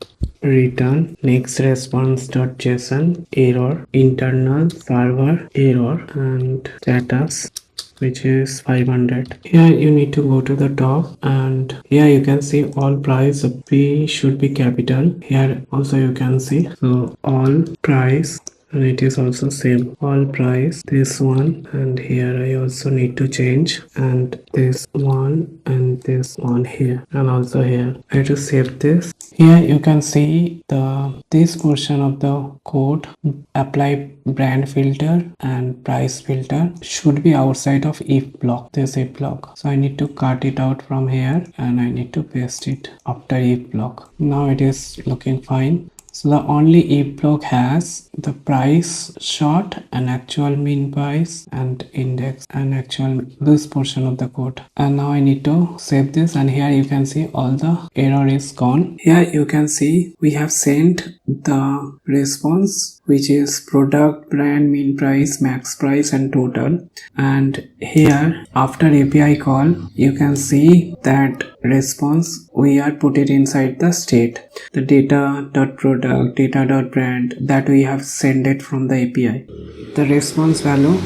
return next response.json error internal server error, and status, which is 500. Here you need to go to the top, and here you can see all price p should be capital. Here also you can see, so all price and it is also same. All price, this one, and here I also need to change, and this one and this one here, and also here. I have to save this. Here you can see this portion of the code, apply brand filter and price filter, should be outside of if block, this if block. So I need to cut it out from here and I need to paste it after if block. Now it is looking fine. So the only if block has the price short and actual mean price and index and actual this portion of the code. And now I need to save this, and here you can see all the error is gone. Here you can see we have sent the response, which is product, brand, mean price, max price and total. And here after API call you can see that response we are put it inside the state, the data.product, data.brand, that we have sent it from the API. The response value,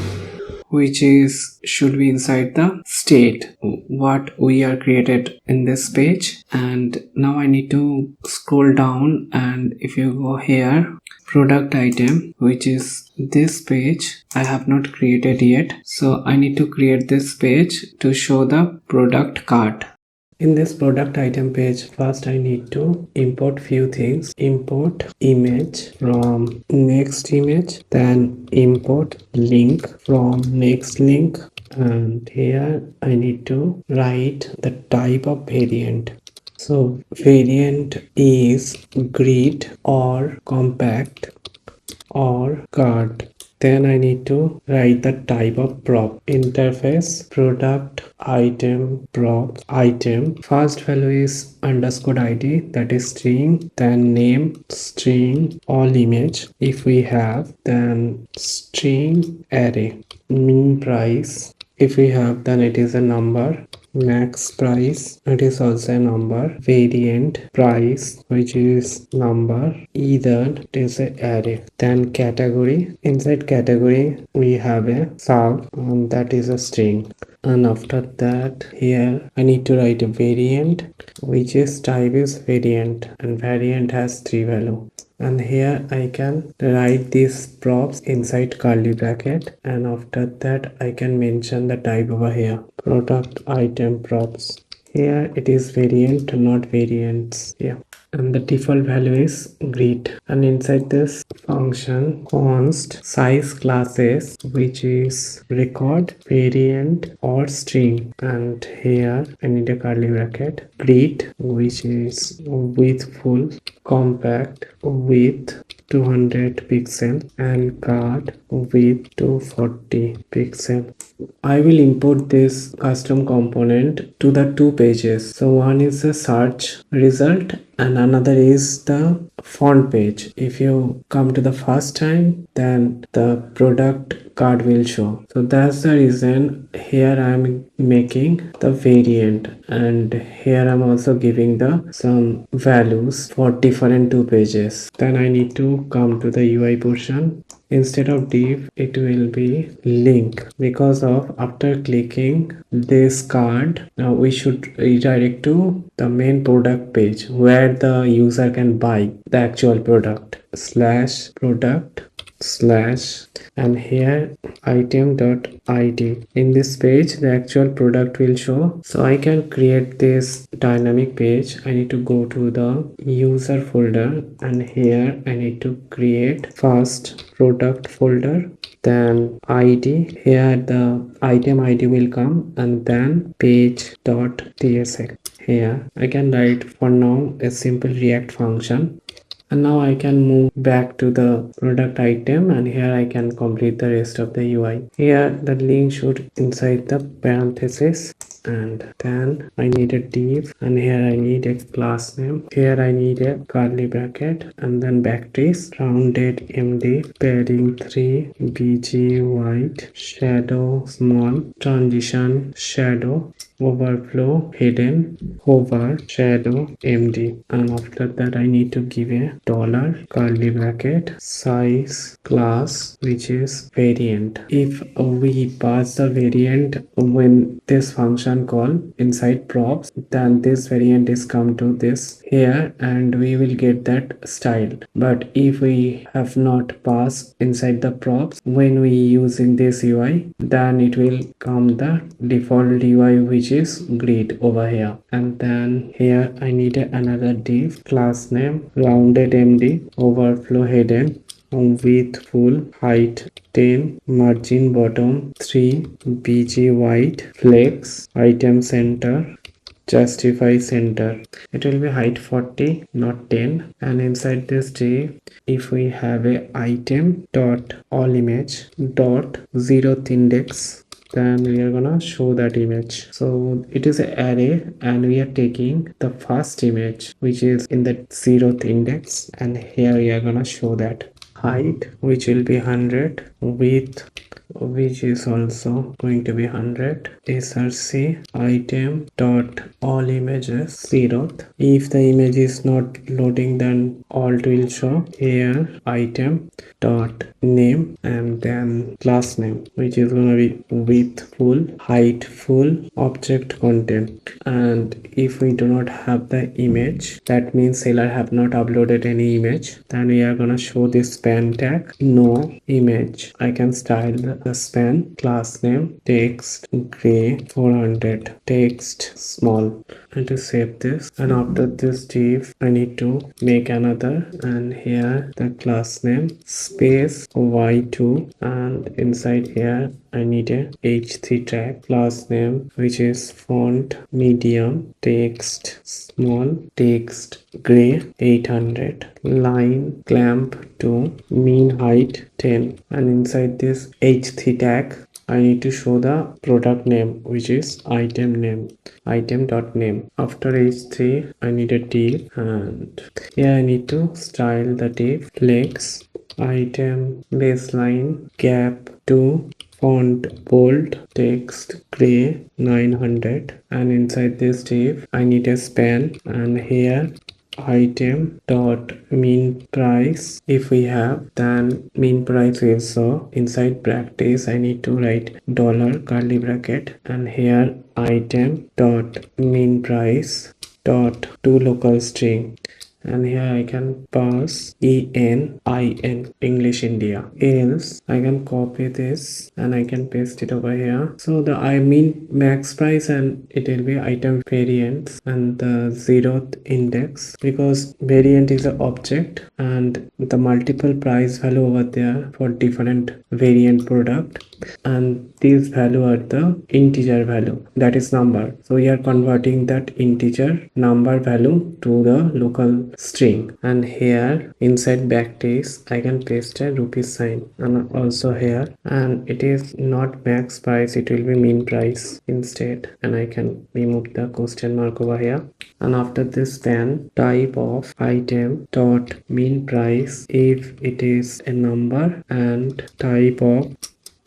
which is should be inside the state what we are created in this page. And now I need to scroll down, and if you go here, product item, which is this page, I have not created yet, so I need to create this page to show the product cart. In this product item page, first I need to import few things. Import image from next image, then import link from next link, and here I need to write the type of variant. So variant is grid or compact or card. Then I need to write the type of prop. Interface product item prop item. First value is underscore id, that is string, then name string, all image if we have, then string array, mean price if we have, then it is a number, max price, it is also a number, variant price, which is number, either it is a array, then category. Inside category we have a sub, and that is a string. And after that here I need to write a variant, which is type is variant, and variant has 3 value. And here I can write these props inside curly bracket, and after that I can mention the type over here, product item props. Here it is variant, not variants. Yeah. And the default value is grid. And inside this function const size classes, which is record, variant or string. And here I need a curly bracket, grid, which is width full, compact width 200 pixel, and card width 240 pixel. I will import this custom component to the two pages. So one is the search result and another is the font page. If you come to the first time, then the product card will show. So that's the reason here I am making the variant, and here I'm also giving the some values for different two pages. Then I need to come to the UI portion. Instead of div, it will be link, because of after clicking this card, now we should redirect to the main product page where the user can buy the actual product, slash product slash, and here item.id. In this page the actual product will show. So I can create this dynamic page. I need to go to the user folder, and here I need to create first product folder, then id. Here the item id will come, and then page.tsx. Here I can write for now a simple react function. And now I can move back to the product item, and here I can complete the rest of the UI. Here the link should inside the parenthesis, and then I need a div, and here I need a class name. Here I need a curly bracket, and then backtrace, rounded md, padding 3, bg white, shadow small, transition shadow, overflow hidden hover shadow md, and after that I need to give a dollar curly bracket size class which is variant. If we pass the variant when this function call inside props, then this variant is come to this here and we will get that style. But if we have not passed inside the props when we using this UI, then it will come the default UI which is grid over here. And then here I need another div class name rounded md overflow hidden width full height 10 margin bottom 3 bg white flex item center justify center. It will be height 40 not 10, and inside this div if we have a item dot all image dot 0th index, then we are gonna show that image. So it is an array and we are taking the first image which is in the 0th index, and here we are gonna show that height which will be 100, width which is also going to be 100, src item dot all images 0th. If the image is not loading, then alt will show here item dot name and then class name which is gonna be width full height full object content. And if we do not have the image, that means seller have not uploaded any image, then we are gonna show this span tag no image. I can style the span class name text gray 400 text small, and to save this. And after this div I need to make another, and here the class name space y2, and inside here I need a h3 tag class name which is font medium text small text gray 800 line clamp to mean height 10, and inside this h3 tag I need to show the product name which is item name item dot name. After h3 I need a div, and here I need to style the div flex item baseline gap to font bold text gray 900, and inside this div I need a span, and here item dot mean price. If we have, then mean price will show inside brackets. I need to write dollar curly bracket, and here item dot mean price dot to local string, and here I can pass ENIN English India. Else I can copy this and I can paste it over here. So the I mean max price, and it will be item variants and the 0th index, because variant is an object and the multiple price value over there for different variant product, and these value are the integer value, that is number. So we are converting that integer number value to the local string, and here inside backtrace I can paste a rupee sign, and also here, and it is not max price, it will be mean price instead, and I can remove the question mark over here. And after this span type of item dot mean price if it is a number, and type of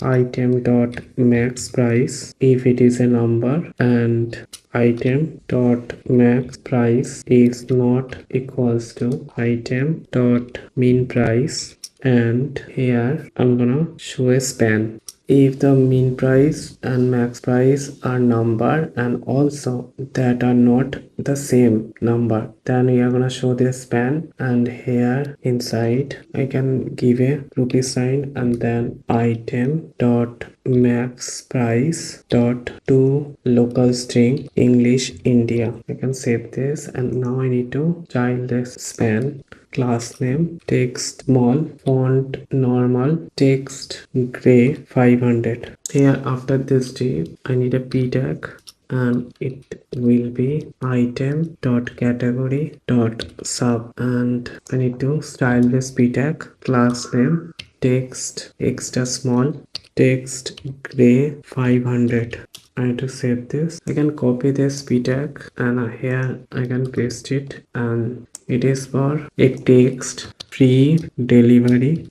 item dot max price if it is a number, and item dot max price is not equals to item dot mean price, and here I'm gonna show a span. If the mean price and max price are number and also that are not the same number, then we are gonna show this span, and here inside I can give a rupee sign and then item dot max price dot to local string English India. I can save this, and now I need to child this span class name text small font normal text gray 500. Here after this div I need a p tag, and it will be item dot category dot sub, and I need to style this p tag class name text extra small text gray 500. I need to save this. I can copy this p tag, and here I can paste it, and it is for a text free delivery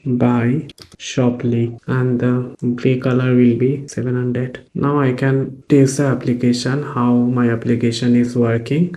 by Shoply, and the gray color will be 700. Now I can test the application, how my application is working.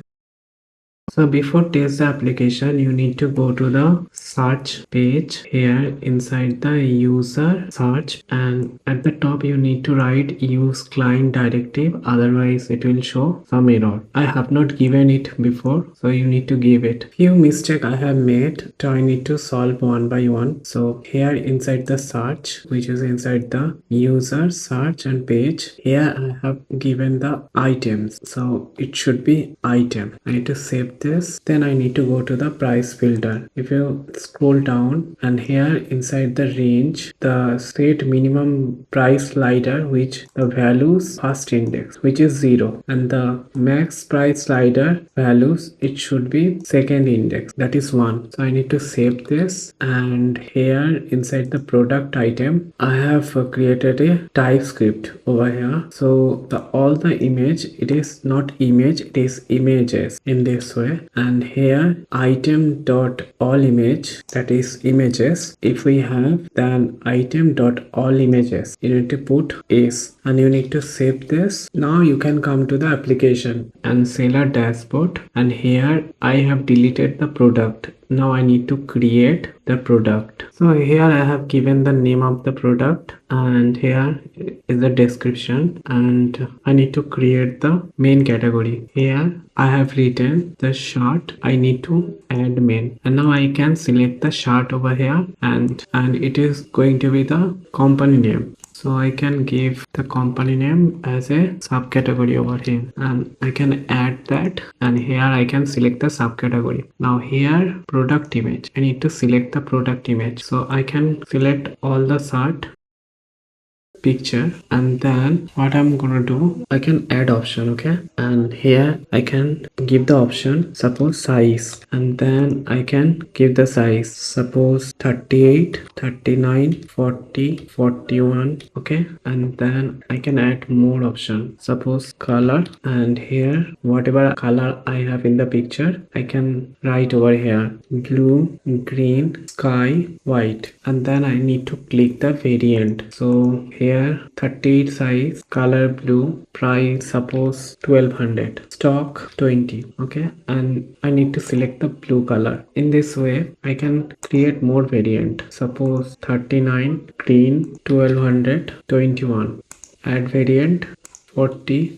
So before test the application, you need to go to the search page here inside the user search, and at the top you need to write use client directive, otherwise it will show some error. I have not given it before, so you need to give it. Few mistake I have made, so I need to solve one by one. So here inside the search, which is inside the user search and page, here I have given the items, so it should be item. I need to save this. Then I need to go to the price filter. If you scroll down, and here inside the range, the set minimum price slider, which the values first index, which is 0, and the max price slider values, it should be second index, that is 1. So I need to save this, and here inside the product item I have created a TypeScript over here. So all the image, it is not image, it is images in this way. And here item dot all image, that is images. If we have, then item dot all images, you need to put is, and you need to save this. Now you can come to the application and seller dashboard, and here I have deleted the product. Now I need to create the product. So here I have given the name of the product, and here is the description, and I need to create the main category. Here I have written the shirt, I need to add main, and now I can select the shirt over here, and it is going to be the company name. So I can give the company name as a subcategory over here, and I can add that, and here I can select the subcategory. Now here product image, I need to select the product image. So I can select all the shirt picture, and then what I'm gonna do, I can add option, okay, and here I can give the option, suppose size, and then I can give the size, suppose 38, 39, 40, 41, okay, and then I can add more option, suppose color, and here whatever color I have in the picture I can write over here, blue, green, sky, white, and then I need to click the variant. So here 38 size, color blue, price suppose 1200, stock 20, okay, and I need to select the blue color. In this way I can create more variant, suppose 39 green, 1200, 21, add variant 40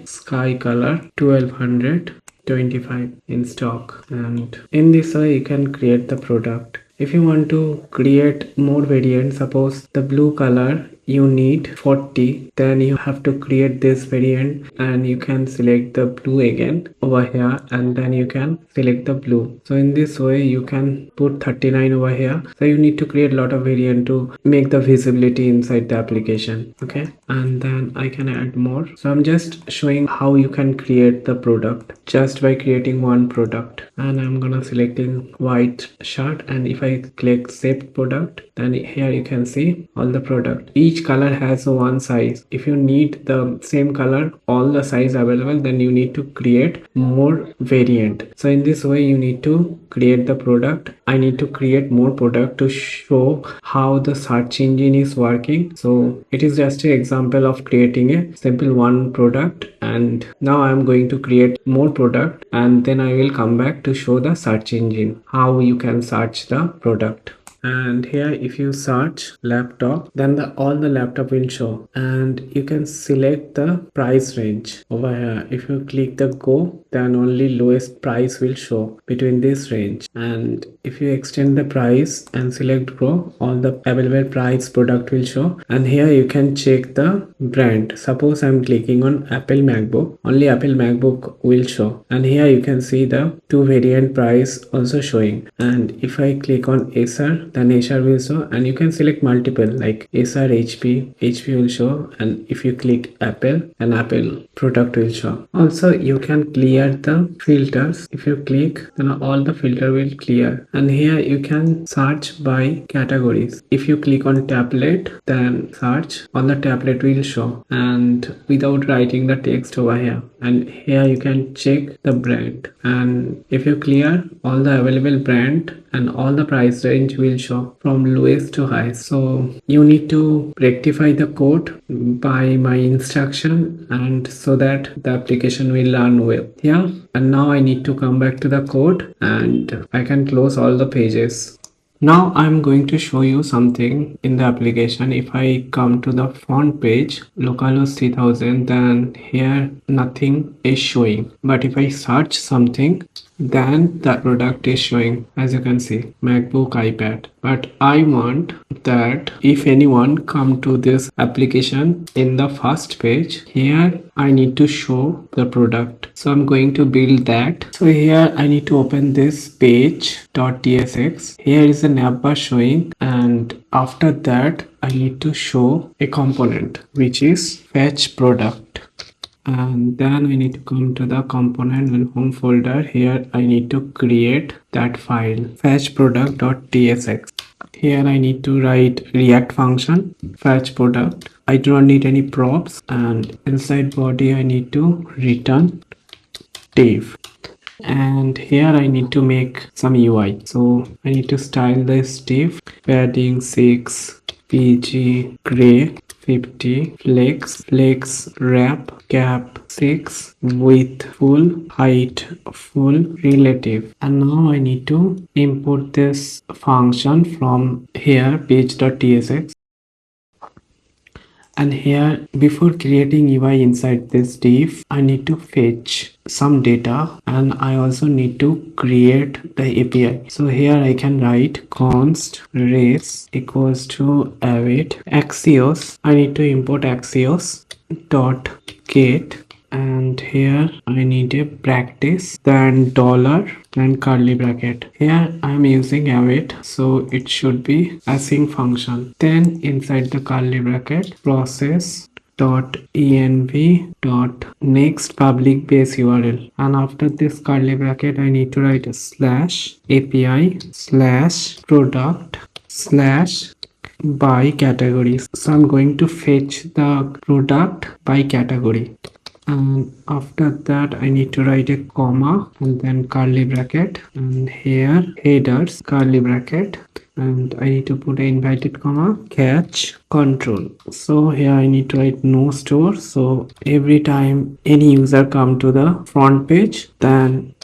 sky color, 1200, 25 in stock, and in this way you can create the product. If you want to create more variants, suppose the blue color you need 40, then you have to create this variant, and you can select the blue again over here, and then you can select the blue. So in this way you can put 39 over here. So you need to create a lot of variant to make the visibility inside the application, okay, and then I can add more. So I'm just showing how you can create the product just by creating one product, and I'm gonna selecting white shirt, and if I click save product, then here you can see all the product. Each color has one size. If you need the same color, all the size available, then you need to create more variant. So in this way you need to create the product. I need to create more product to show how the search engine is working. So it is just an example of creating a simple one product, and now I'm going to create more product, and then I will come back to show the search engine how you can search the product. And here if you search laptop, then all the laptop will show, and you can select the price range over here. If you click the go, then only lowest price will show between this range, and if you extend the price and select pro, all the available price product will show. And here you can check the brand. Suppose I'm clicking on Apple MacBook, only Apple MacBook will show, and here you can see the two variant price also showing. And if I click on Acer, then Acer will show, and you can select multiple like Acer, HP will show, and if you click Apple, then Apple product will show. Also you can clear the filters. If you click, then all the filter will clear, and here you can search by categories. If you click on tablet, then search, all the tablet will show, and without writing the text over here. And here you can check the brand, and if you clear all the available brand and all the price range will show from lowest to high. So you need to rectify the code by my instruction, and so that the application will run well. Yeah, and now I need to come back to the code and I can close all the pages. Now I'm going to show you something in the application. If I come to the font page, localhost 3000, then here nothing is showing. But if I search something, then the product is showing, as you can see, MacBook, iPad. But I want that if anyone come to this application in the first page, here I need to show the product. So I'm going to build that. So here I need to open this page.tsx. Here is a navbar showing, and after that I need to show a component which is fetch product. And then I need to come to the component and home folder. Here I need to create that file, fetch product.tsx. Here I need to write React function fetch product. I do not need any props, and inside body I need to return div. And here I need to make some UI. So I need to style this div, padding 6, PG, gray 50, flex wrap cap 6, width full, height full, relative. And now I need to import this function from here page.tsx. And here, before creating UI inside this div, I need to fetch some data, and I also need to create the API. So here I can write const res equals to await axios. I need to import axios dot get, and here I need a practice, then dollar and curly bracket. Here I am using await, so it should be async function. Then inside the curly bracket, process dot env dot next public base URL, and after this curly bracket I need to write a slash API slash product slash by categories. So I'm going to fetch the product by category, and after that I need to write a comma and then curly bracket, and here headers curly bracket, and I need to put an inverted comma catch control. So here I need to write no store, so every time any user come to the front page, then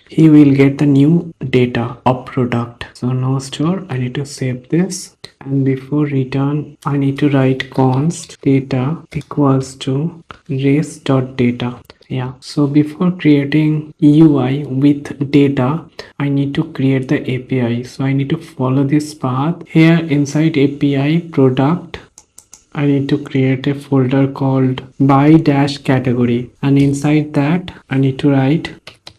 he will get the new data of product. So no store. I need to save this, and before return I need to write const data equals to res.data. Yeah, so before creating UI with data, I need to create the API. So I need to follow this path. Here inside API product, I need to create a folder called by dash category, and inside that I need to write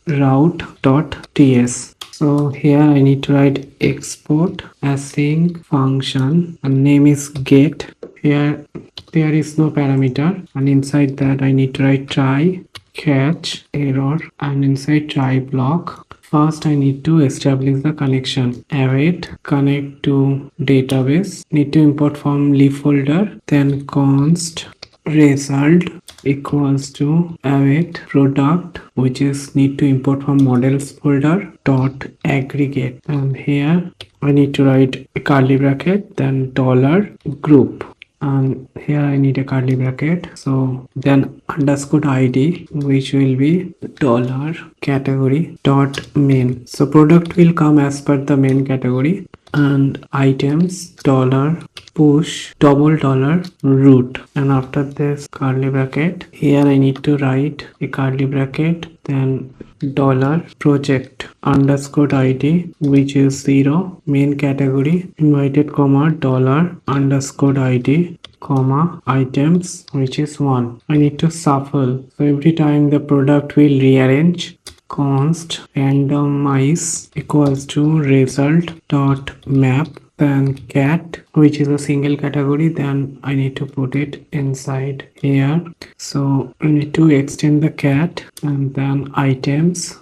route.ts. So here I need to write export async function, and name is get. Here there is no parameter, and inside that I need to write try catch error, and inside try block first I need to establish the connection. Await connect to database, need to import from leaf folder, then const result equals to await product, which is need to import from models folder dot aggregate, and here I need to write a curly bracket, then dollar group, and here I need a curly bracket, so then underscore id, which will be dollar category dot main. So product will come as per the main category, and items dollar push double dollar root, and after this curly bracket, here I need to write a curly bracket, then dollar project underscore id, which is 0, main category invited comma dollar underscore id comma items, which is 1. I need to shuffle, so every time the product will rearrange. Const randomize equals to result dot map, then cat, which is a single category, then I need to put it inside here. So I need to extend the cat, and then items,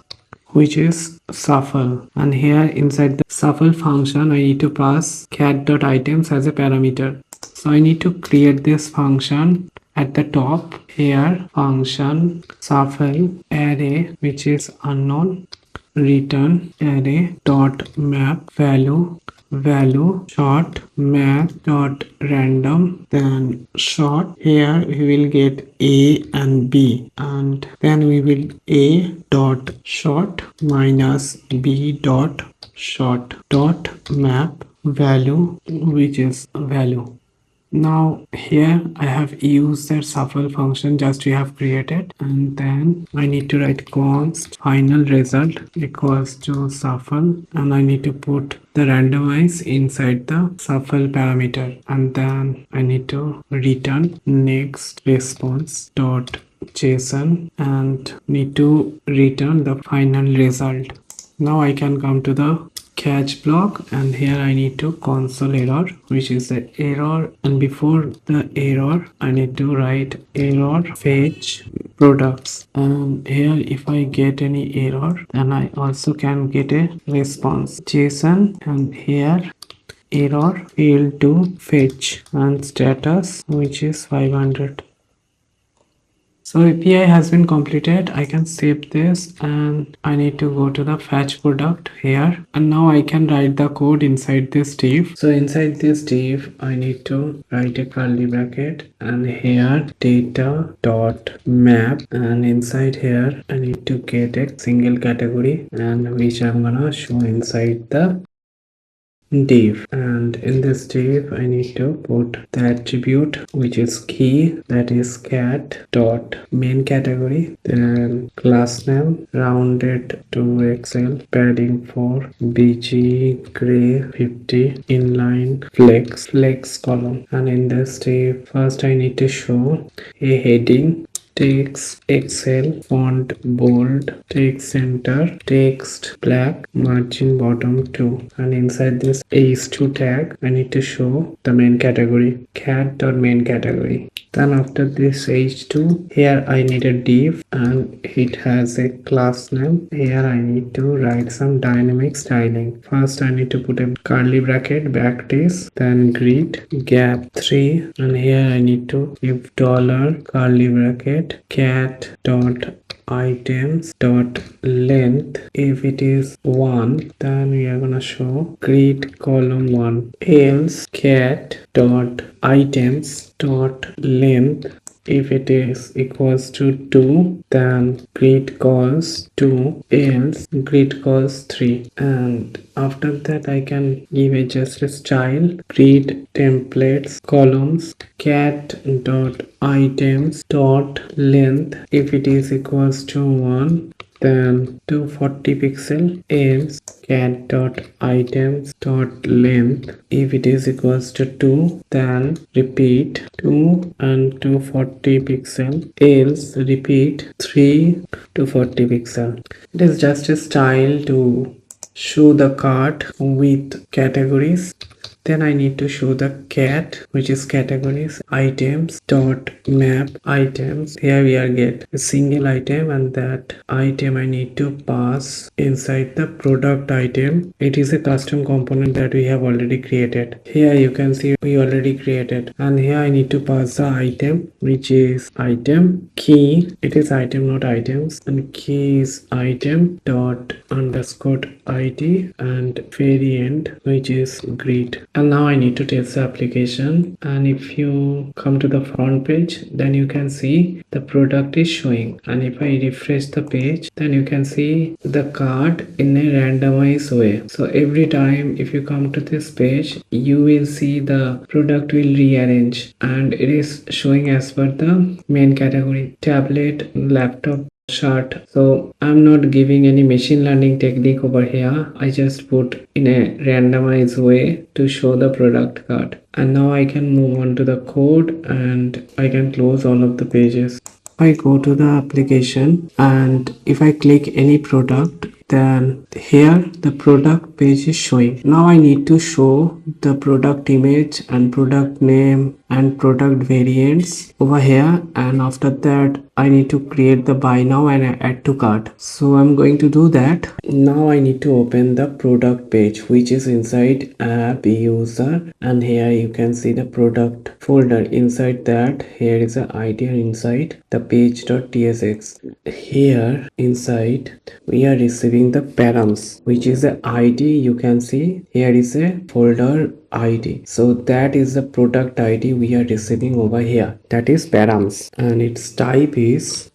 which is shuffle, and here inside the shuffle function I need to pass cat.items as a parameter. So I need to create this function at the top. Here function shuffle array, which is unknown, return array dot map value short map dot random, then short. Here we will get a and b, and then we will a dot short minus b dot short dot map value, which is value. Now here I have used that shuffle function just we have created, and then I need to write const final result equals to shuffle, and I need to put the randomize inside the shuffle parameter, and then I need to return next response dot JSON and need to return the final result. Now I can come to the catch block, and here I need to console error, which is the error, and before the error I need to write error fetch products, and here if I get any error then I also can get a response JSON, and here error failed to fetch and status, which is 500. So API has been completed. I can save this, and I need to go to the fetch product here, and now I can write the code inside this div. So inside this div I need to write a curly bracket, and here data dot map, and inside here I need to get a single category, and which I'm gonna show inside the div, and in this div I need to put the attribute which is key, that is cat dot main category, then class name rounded to XL, padding 4, BG gray 50, inline flex column, and in this div first I need to show a heading text XL, font bold, text center, text black, margin bottom 2, and inside this h2 tag I need to show the main category cat.main category. Then after this h2, here I need a div and it has a class name. Here I need to write some dynamic styling. First I need to put a curly bracket backtick, then grid gap 3, and here I need to give dollar curly bracket cat dot items dot length. If it is 1, then we are gonna show grid column 1, else cat dot items dot length. If it is equals to 2, then grid calls 2, else grid calls 3, and after that I can give a just a style grid templates columns cat dot items dot length. If it is equals to 1, then 240 pixel, else cat dot items dot length. If it is equals to 2, then repeat 2 and 240 pixel, else repeat 3 to 40 pixel. It is just a style to show the cart with categories. Then I need to show the cat, which is categories items dot map items. Here we are get a single item, and that item I need to pass inside the product item. It is a custom component that we have already created. Here you can see we already created, and here I need to pass the item, which is item key. It is item not items, and key is item dot underscore id, and variant, which is grid. And now I need to test the application, and if you come to the front page, then you can see the product is showing, and if I refresh the page, then you can see the cart in a randomized way. So every time if you come to this page, you will see the product will rearrange, and it is showing as per the main category tablet, laptop, shirt. So I'm not giving any machine learning technique over here. I just put in a randomized way to show the product card. And now I can move on to the code, and I can close all of the pages. I go to the application, and if I click any product, then here the product page is showing. Now I need to show the product image and product name and product variants over here, and after that I need to create the buy now and add to cart. So I'm going to do that. Now I need to open the product page, which is inside app user, and here you can see the product folder. Inside that, here is an idea inside the page.tsx. here inside we are receiving the params, which is the ID. You can see here is a folder ID, so that is the product ID we are receiving over here, that is params, and its type is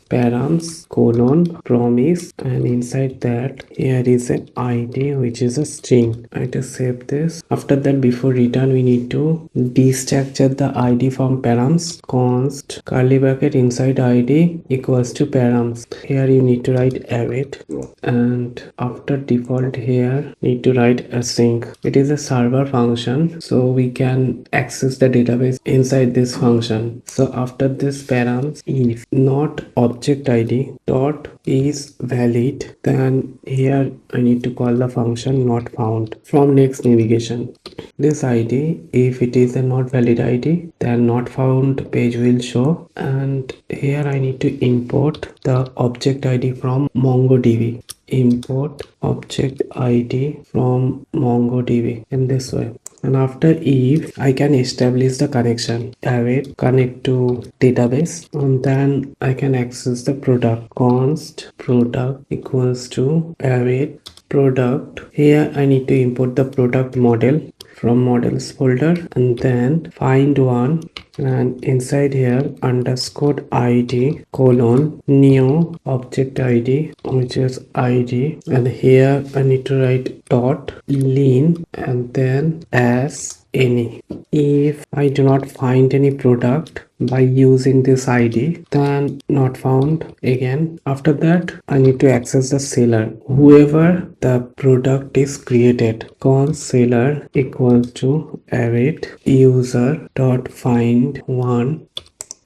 params colon promise, and inside that here is an ID which is a string. I to save this. After that, before return we need to destructure the ID from params. Const curly bracket inside ID equals to params. Here you need to write await, and after default here need to write async. It is a server function, so we can access the database inside this function. So after this params, if not object ID dot is valid, then here I need to call the function not found from next navigation. This ID, if it is a not valid ID, then not found page will show, and here I need to import the object ID from MongoDB. Import object ID from MongoDB in this way. And after if I can establish the connection, await connect to database, and then I can access the product. Const product equals to await product. Here I need to import the product model from models folder, and then find one, and inside here underscore ID colon new object ID, which is ID, and here I need to write dot lean and then as any. If I do not find any product by using this ID, then not found again. After that I need to access the seller, whoever the product is created. Const seller equals to await user dot find one.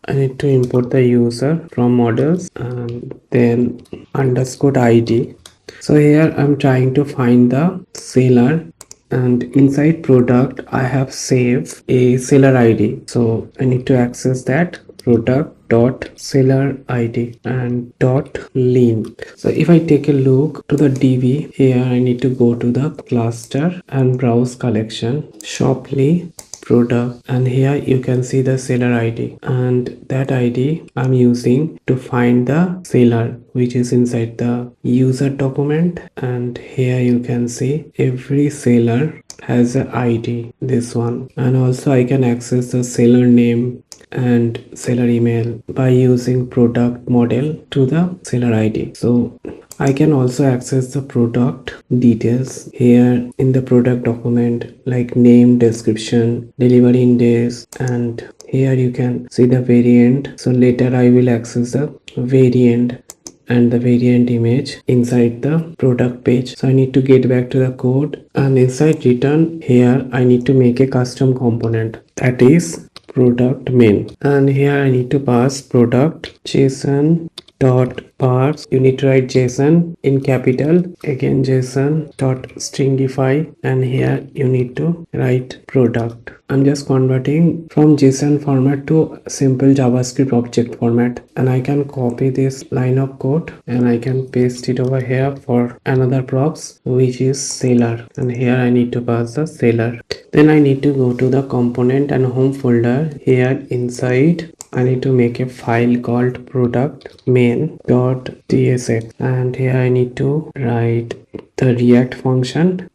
I need to import the user from models, and then underscore ID. So here I'm trying to find the seller, and inside product I have saved a seller ID, so I need to access that product dot seller ID and dot lean. So if I take a look to the DB, here I need to go to the cluster and browse collection shoply product, and here you can see the seller ID, and that ID I'm using to find the seller, which is inside the user document. And here you can see every seller has a ID, this one, and also I can access the seller name and seller email by using product model to the seller ID. So I can also access the product details here in the product document, like name, description, delivery days, and here you can see the variant. So later I will access the variant and the variant image inside the product page. So I need to get back to the code, and inside return here I need to make a custom component, that is product main, and here I need to pass product JSON dot parse. You need to write JSON in capital, again JSON dot stringify, and here you need to write product. I'm just converting from JSON format to simple JavaScript object format, and I can copy this line of code and I can paste it over here for another props, which is seller, and here I need to pass the seller. Then I need to go to the component and home folder. Here inside I need to make a file called product main.tsx, and here I need to write the React function,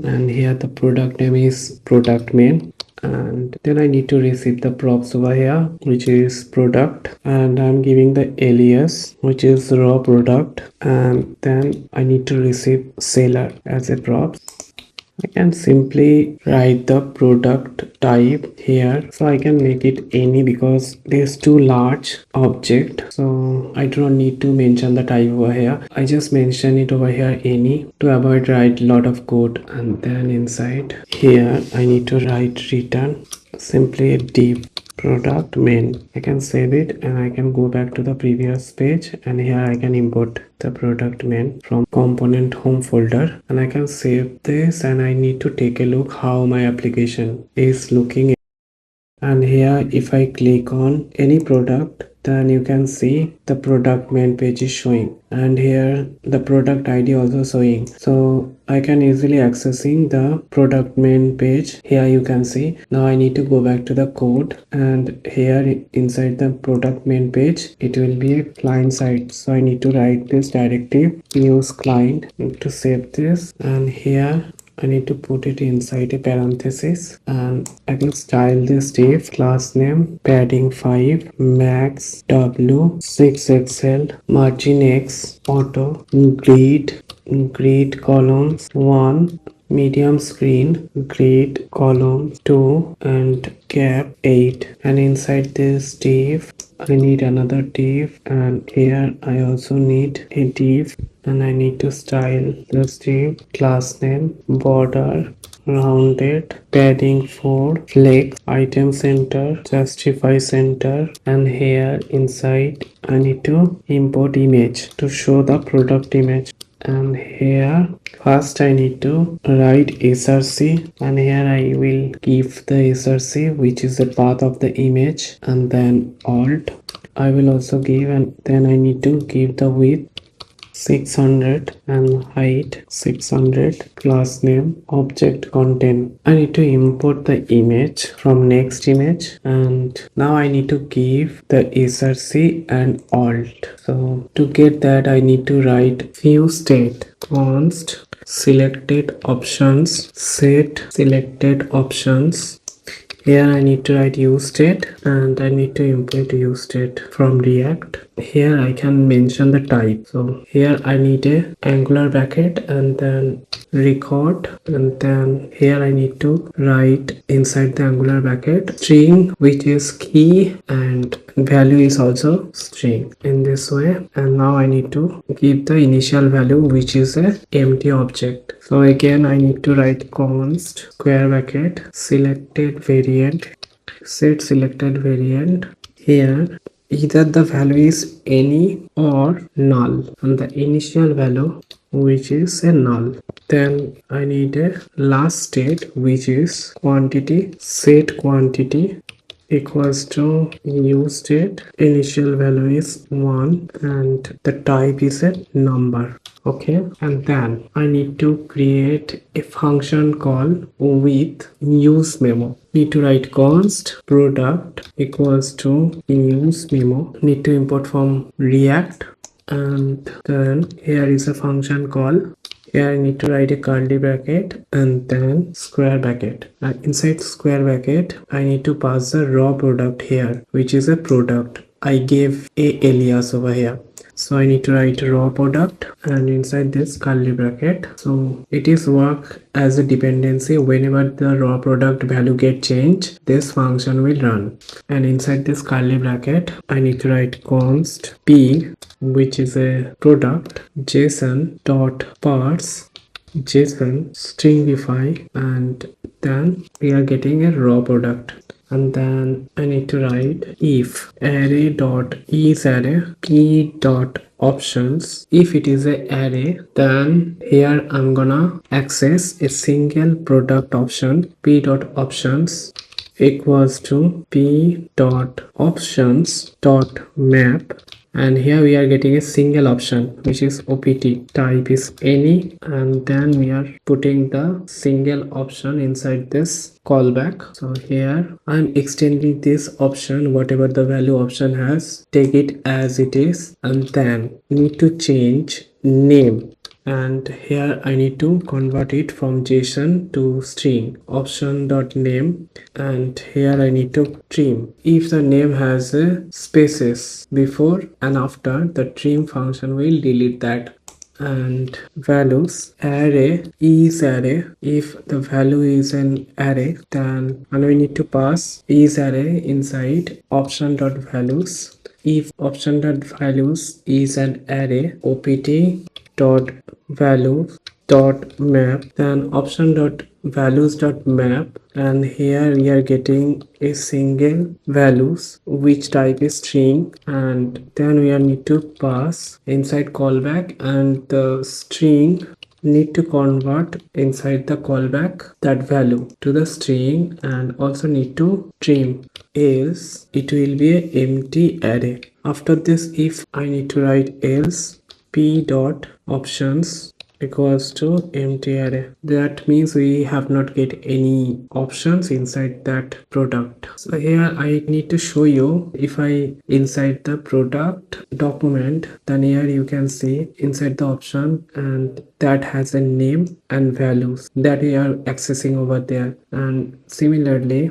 and here the product name is product main, and then I need to receive the props over here, which is product, and I'm giving the alias, which is raw product, and then I need to receive seller as a props. I can simply write the product type here, so I can make it any because there's too large object, so I do not need to mention the type over here. I just mention it over here any to avoid write lot of code. And then inside here I need to write return simply a div product main. I can save it and I can go back to the previous page, and here I can import the product main from component home folder, and I can save this, and I need to take a look how my application is looking. And here if I click on any product, then you can see the product main page is showing, and here the product ID also showing. So I can easily accessing the product main page. Here you can see. Now I need to go back to the code, and here inside the product main page it will be a client side. So I need to write this directive use client to save this, and here I need to put it inside a parenthesis, and I can style this div class name padding 5 max w 6xl margin x auto grid columns 1 medium screen grid column 2 and gap 8, and inside this div I need another div, and here I also need a div, and I need to style this div class name border rounded padding 4 flex item center justify center, and here inside I need to import image to show the product image. And here first I need to write src, and here I will give the src which is the path of the image, and then alt I will also give, and then I need to give the width 600 and height 600, class name object content. I need to import the image from next image, and now I need to give the src and alt. So to get that I need to write view state const selected options set selected options. Here I need to write use state, and I need to import use state from React. Here I can mention the type. So here I need a angular bracket and then record, and then here I need to write inside the angular bracket string which is key and value is also string in this way. And now I need to give the initial value which is a empty object. So again I need to write const square bracket selected variant set selected variant. Here either the value is any or null, and the initial value which is a null. Then I need a last state which is quantity set quantity equals to use state initial value is 1 and the type is a number. Okay, and then I need to create a function call with use memo. Need to write const product equals to use memo. Need to import from React, and then here is a function call. Here I need to write a curly bracket and then square bracket. Inside square bracket I need to pass the raw product here which is a product. I gave a alias over here, so I need to write raw product and inside this curly bracket. So it is work as a dependency. Whenever the raw product value get changed, this function will run. And inside this curly bracket I need to write const p which is a product json dot parse json stringify, and then we are getting a raw product. And then I need to write if array dot is array key dot options. If it is a array, then here I'm gonna access a single product option p dot options equals to p dot options dot map, and here we are getting a single option which is opt, type is any, and then we are putting the single option inside this callback. So here I'm extending this option, whatever the value option has, take it as it is, and then need to change name, and here I need to convert it from JSON to string option.name, and here I need to trim. If the name has spaces before and after, the trim function will delete that. And values array is array. If the value is an array, then and we need to pass is array inside option.values. If option.values is an array, opt dot values dot map, then option dot values dot map, and here we are getting a single values which type is string, and then we need to pass inside callback, and the string need to convert inside the callback that value to the string, and also need to trim else it will be an empty array. After this, if I need to write else p dot options equals to empty array, that means we have not get any options inside that product. So here I need to show you, if I inside the product document, then here you can see inside the option, and that has a name and values that we are accessing over there. And similarly,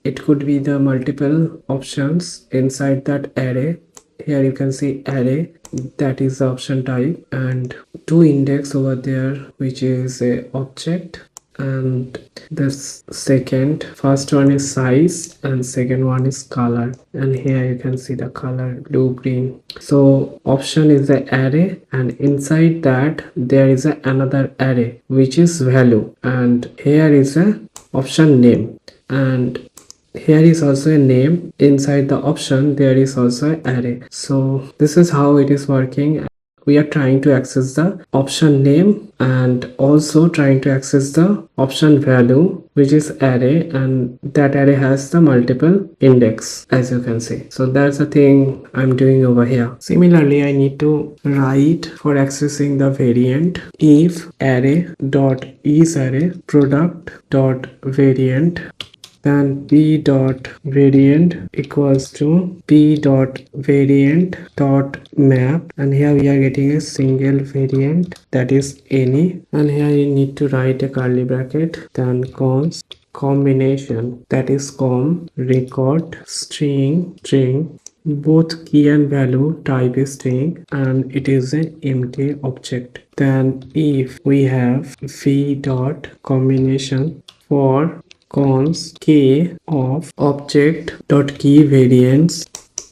it could be the multiple options inside that array. Here you can see array, that is the option type, and two index over there, which is a object, and this first one is size and second one is color, and here you can see the color blue, green. So option is the array, and inside that there is another array which is value, and here is a option name, and here is also a name. Inside the option there is also an array. So this is how it is working. We are trying to access the option name and also trying to access the option value, which is array, and that array has the multiple index, as you can see. So that's the thing I'm doing over here. Similarly, I need to write for accessing the variant, if array dot is array product dot variant, then p dot variant equals to p dot variant dot map, and here we are getting a single variant, that is any, and here you need to write a curly bracket, then const combination, that is record string, both key and value type is string, and it is an empty object. Then if we have v dot combination for const k of object dot key variants,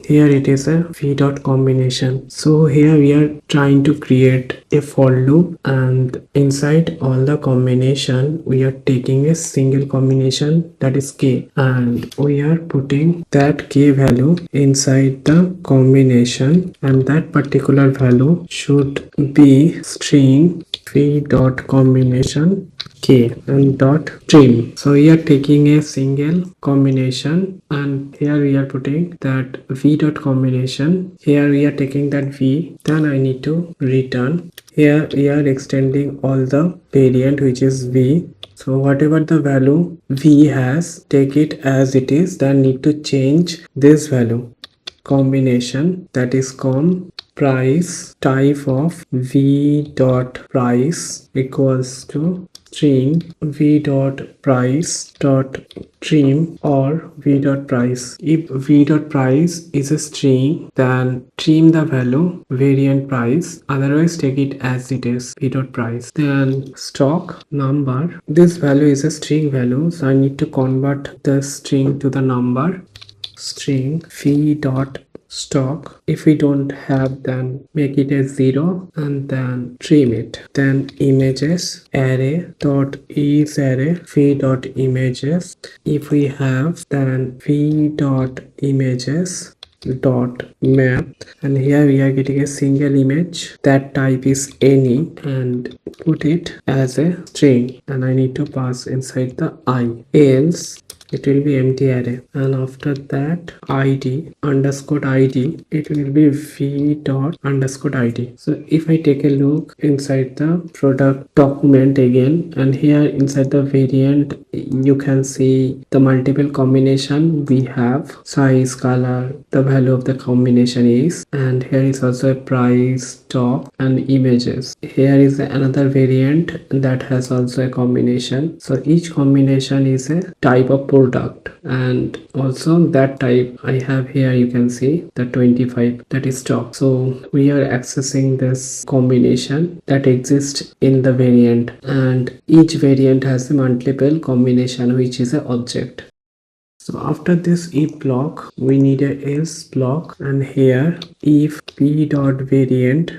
here it is a v dot combination. So here we are trying to create a for loop, and inside all the combination we are taking a single combination, that is k, and we are putting that k value inside the combination, and that particular value should be string v dot combination k and dot trim. So we are taking a single combination, and here we are putting that v dot combination. Here we are taking that v, then I need to return. Here we are extending all the variant, which is v. So whatever the value v has, take it as it is, then need to change this value. Combination, that is price type of v dot price equals to string v dot price dot trim or v dot price. If v dot price is a string, then trim the value variant price, otherwise take it as it is, v dot price. Then stock number, this value is a string value, so I need to convert the string to the number. String v dot stock, if we don't have, then make it a 0 and then trim it. Then images array dot is array v dot images, if we have, then v dot images dot map, and here we are getting a single image, that type is any, and put it as a string, and I need to pass inside the I, else it will be empty array, and after that id underscore id, it will be v dot underscore id. So if I take a look inside the product document again, and here inside the variant you can see the multiple combination we have, size, color, the value of the combination is, and here is also a price, top, and images. Here is another variant that has also a combination, so each combination is a type of product, and also that type I have here, you can see the 25, that is stock. So we are accessing this combination that exists in the variant, and each variant has a multiple combination which is an object. So after this if block, we need a else block, and here if p dot variant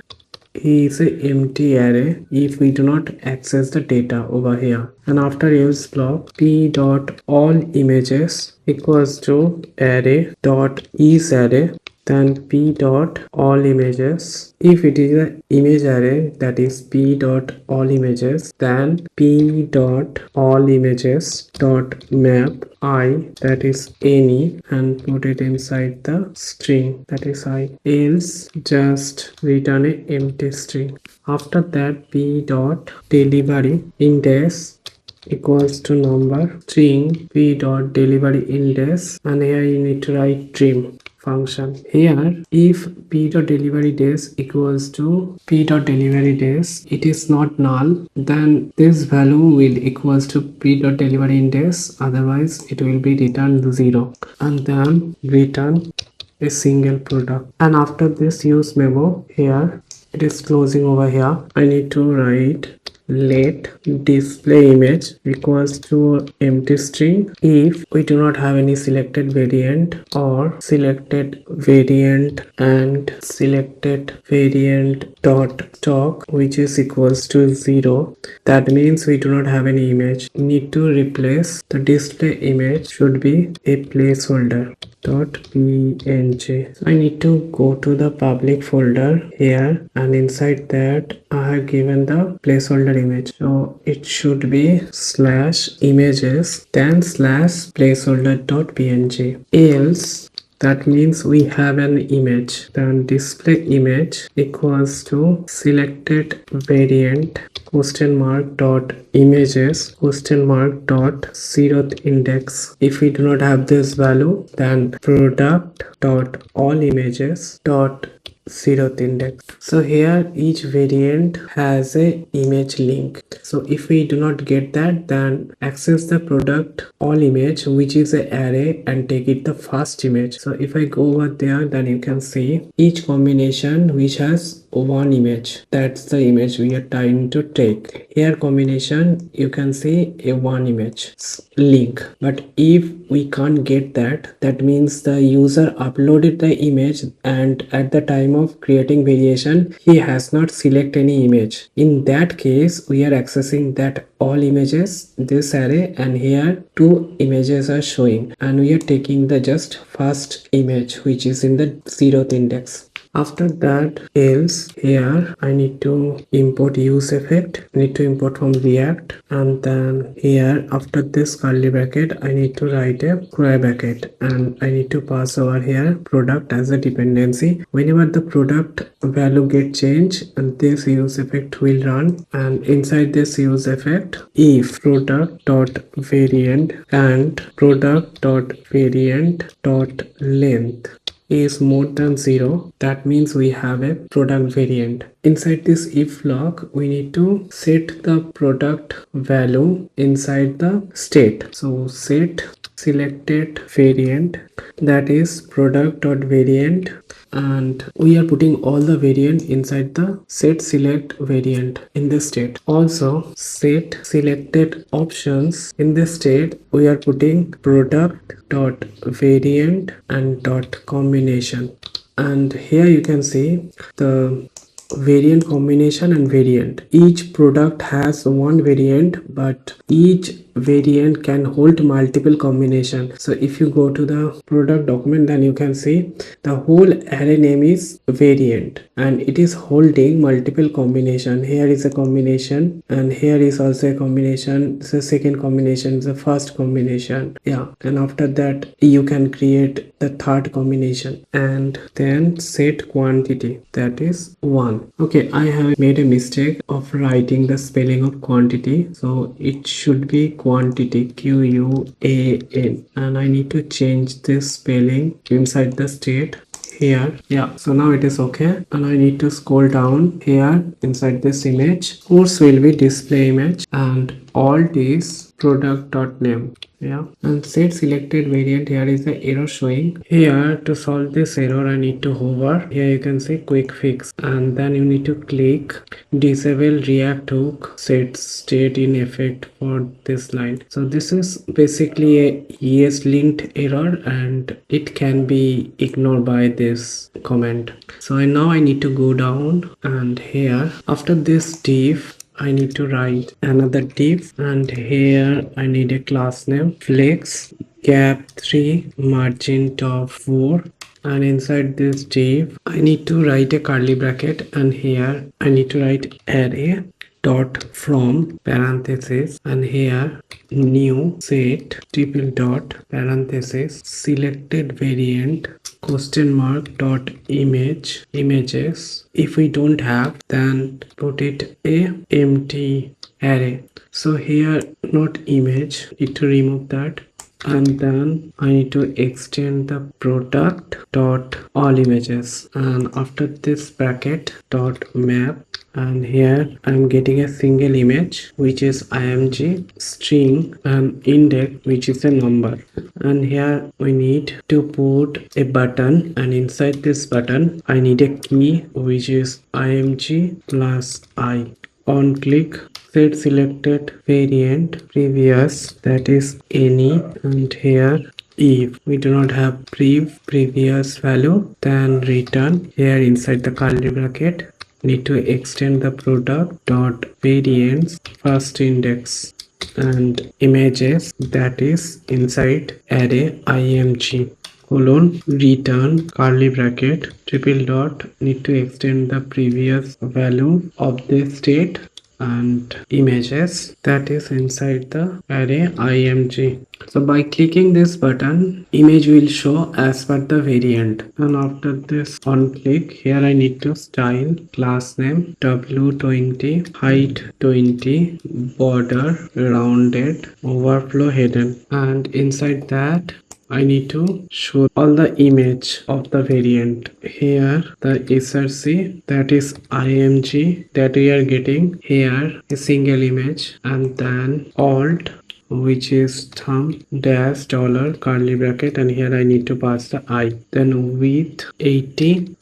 is a empty array if we do not access the data over here, and after else block p dot all images equals to array dot is array then p dot all images. If it is an image array, that is p dot all images, then p dot all images dot map I, that is any, and put it inside the string, that is I, else just return a empty string. After that, p dot delivery index equals to number string p dot delivery index, and here you need to write trim function. Here if p dot delivery days equals to p dot delivery days, it is not null, then this value will equals to p dot delivery index, otherwise it will be returned 0, and then return a single product. And after this use memo, here it is closing over here, I need to write let display image equals to empty string if we do not have any selected variant, or selected variant and selected variant dot stock, which is equals to 0. That means we do not have any image. Need to replace the display image, should be a placeholder dot png. So I need to go to the public folder here, and inside that I have given the placeholder image, so it should be slash images then slash placeholder dot png. Else, that means we have an image, then display image equals to selected variant question mark dot images question mark dot 0th index. If we do not have this value, then product dot all images dot 0th index. So here each variant has a image link, so if we do not get that, then access the product all image, which is an array, and take it the first image. So if I go over there, then you can see each combination which has one image, that's the image we are trying to take. Here combination, you can see a one image link, but if we can't get that, that means the user uploaded the image, and at the time of creating variation he has not select any image. In that case, we are accessing that all images, this array, and here two images are showing, and we are taking the just first image which is in the 0th index. After that, else, here I need to import use effect, need to import from React, and then here after this curly bracket I need to write a square bracket, and I need to pass over here product as a dependency. Whenever the product value get changed, and this use effect will run, and inside this use effect, if product dot variant and product dot variant dot length is more than 0, that means we have a product variant. Inside this if block, we need to set the product value inside the state. So set selected variant, that is product dot variant, and we are putting all the variant inside the set select variant in this state. Also set selected options in this state, we are putting product dot variant and dot combination, and here you can see the variant combination and variant. Each product has one variant, but each variant can hold multiple combination. So if you go to the product document, then you can see the whole array name is variant, and it is holding multiple combination. Here is a combination, and here is also a combination. The second combination is the first combination, yeah, and after that you can create the third combination, and then set quantity, that is 1. Okay, I have made a mistake of writing the spelling of quantity, so it should be quantity, QUAN, and I need to change this spelling inside the state here. Yeah, so now it is okay, and I need to scroll down here inside this image. Source will be display image, and alt is product.name. Yeah, and set selected variant, here is the error showing. Here to solve this error I need to hover. Here you can see quick fix, and then you need to click disable react hook set state in effect for this line. So this is basically a ES linked error, and it can be ignored by this comment. So now I need to go down, and here after this div I need to write another div, and here I need a class name flex gap 3 margin top 4, and inside this div I need to write a curly bracket, and here I need to write array dot from parenthesis, and here new set triple dot parenthesis selected variant question mark dot images. If we don't have, then put it a empty array. So here not image, need to remove that, and then I need to extend the product dot all images, and after this bracket dot map, and here I'm getting a single image which is img string and index which is a number, and here we need to put a button, and inside this button I need a key which is img plus I. On click set selected variant previous, that is any, and here if we do not have previous value, then return. Here inside the curly bracket need to extend the product dot variants first index and images, that is inside array img colon return curly bracket triple dot, need to extend the previous value of the state and images, that is inside the array img. So by clicking this button, image will show as per the variant, and after this on click, here I need to style class name w20 height 20 border rounded overflow hidden, and inside that I need to show all the image of the variant. Here the src, that is img that we are getting, here a single image, and then alt which is thumb dash dollar curly bracket, and here I need to pass the I, then width 80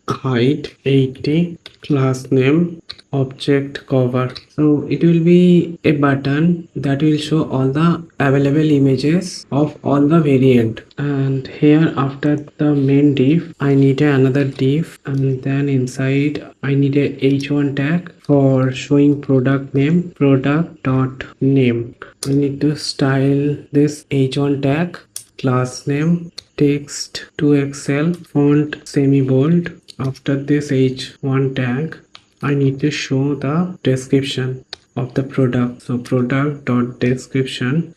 height 80 class name object cover. So it will be a button that will show all the available images of all the variant, and here after the main div I need another div, and then inside I need a h1 tag for showing product name product dot name. I need to style this h1 tag class name text to excel font semi bold. After this h1 tag I need to show the description of the product, so product dot description.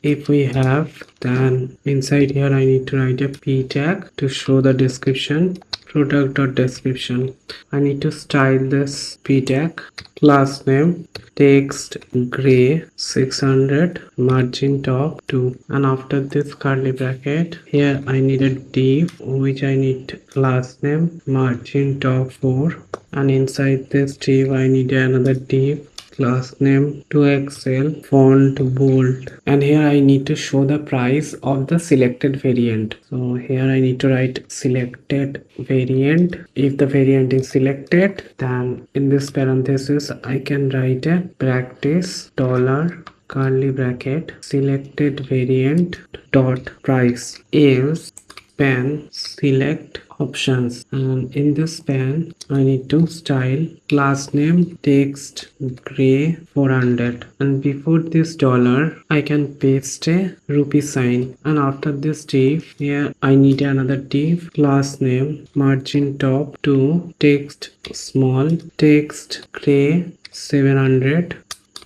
If we have, then inside here I need to write a p tag to show the description product dot description. I need to style this p tag class name text gray 600 margin top 2, and after this curly bracket here I need a div which I need class name margin top 4, and inside this div I need another div class name to excel font bold, and here I need to show the price of the selected variant. So here I need to write selected variant. If the variant is selected, then in this parenthesis I can write a practice dollar curly bracket selected variant dot price, else span select options, and in this span I need to style class name text gray 400, and before this dollar I can paste a rupee sign, and after this div here I need another div class name margin top 2 text small text gray 700,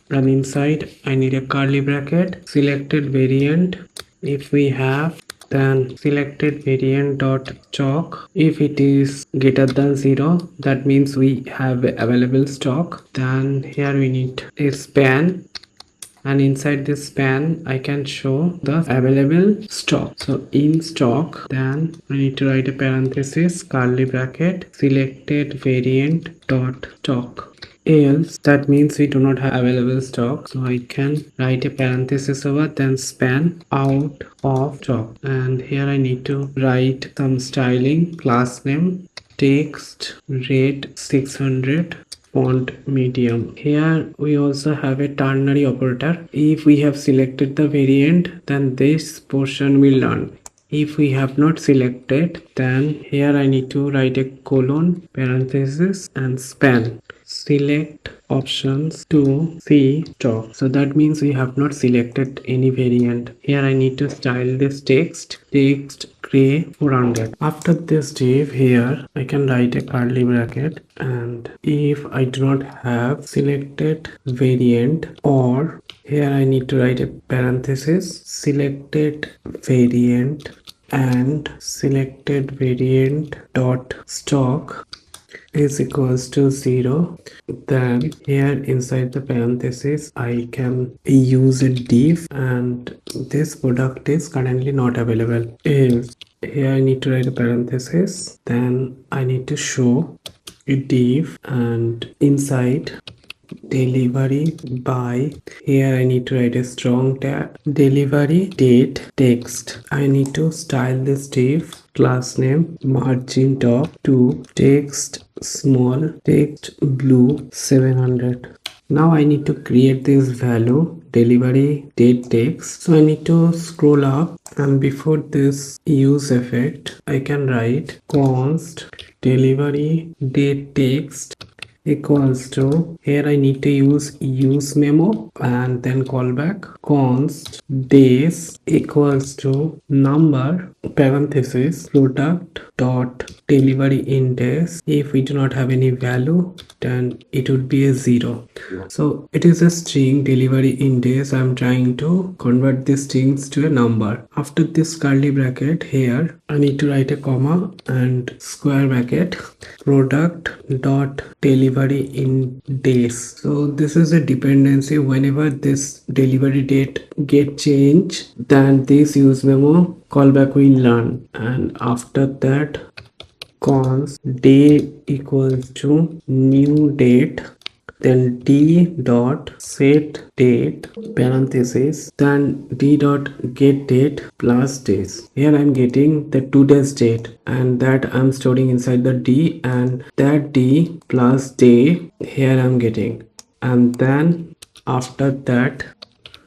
and inside I need a curly bracket selected variant. If we have, then selected variant dot chalk. If it is greater than 0, that means we have available stock. Then here we need a span, and inside this span I can show the available stock. So in stock, then I need to write a parenthesis curly bracket selected variant dot stock, else that means we do not have available stock, so I can write a parenthesis over then span out of stock, and here I need to write some styling class name text rate 600 font medium. Here we also have a ternary operator. If we have selected the variant, then this portion will run. If we have not selected, then here I need to write a colon, parenthesis and span. Select options to see stock. So that means we have not selected any variant. Here I need to style this text gray 400. After this div here I can write a curly bracket, and if I do not have selected variant, or here I need to write a parenthesis, selected variant and selected variant dot stock is equals to 0. Then here inside the parenthesis I can use a div, and this product is currently not available. Is here I need to write a parenthesis, then I need to show a div, and inside delivery by, here I need to write a strong tag, delivery date text. I need to style this div, class name margin top to text small, text blue 700. Now I need to create this value delivery date text. So I need to scroll up, and before this use effect I can write const delivery date text equals to, here I need to use memo and then callback const days equals to number parenthesis product dot delivery in days. If we do not have any value, then it would be a 0. So it is a string delivery in days. I'm trying to convert these strings to a number. After this curly bracket, here I need to write a comma and square bracket product dot delivery in days. So this is a dependency. Whenever this delivery date get changed, then this use memo callback will run, and after that const day equals to new date, then d dot set date parenthesis, then d dot get date plus days. Here I'm getting the today's date, and that I'm storing inside the d, and that d plus day here I'm getting, and then after that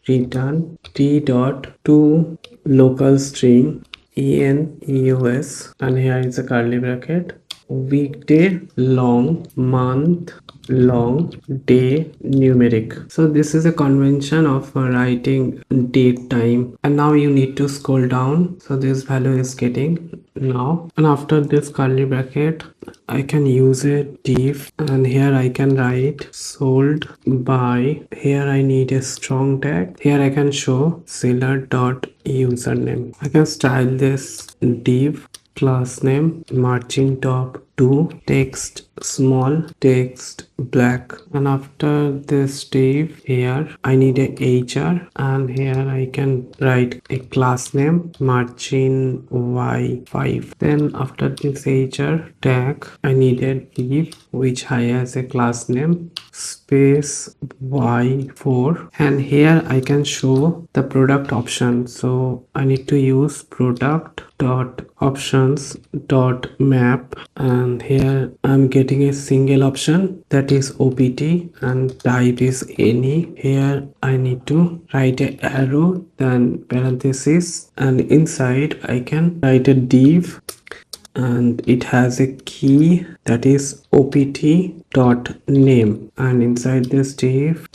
return d dot to local string ENEUS, and here is a curly bracket weekday long, month long, day numeric. So this is a convention of writing date time, and now you need to scroll down. So this value is getting now, and after this curly bracket I can use a div, and here I can write sold by, here I need a strong tag, here I can show seller dot username. I can style this div class name margin top to text small, text black, and after this div here I need a hr, and here I can write a class name margin y5. Then after this hr tag I need a div which has a class name space y4, and here I can show the product option. So I need to use product dot options dot map, and here I'm getting a single option, that is opt, and type is any. Here I need to write a arrow, then parenthesis, and inside I can write a div, and it has a key, that is opt dot name, and inside this div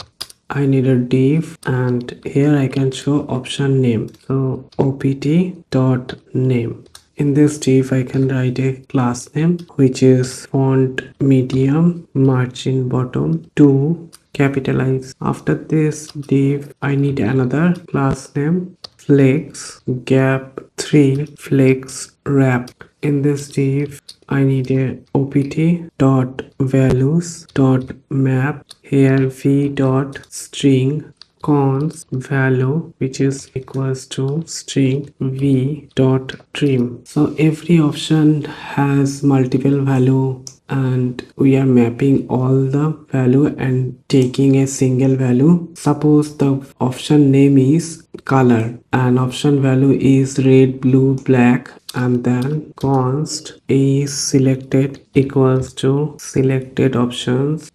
I need a div, and here I can show option name, so opt dot name. In this div I can write a class name which is font medium, margin bottom to capitalize. After this div I need another class name flex gap 3 flex wrap. In this div I need a opt dot values dot map, here v dot string const value which is equals to string v dot trim. So every option has multiple value, and we are mapping all the value and taking a single value. Suppose the option name is color and option value is red, blue, black, and then const is selected equals to selected options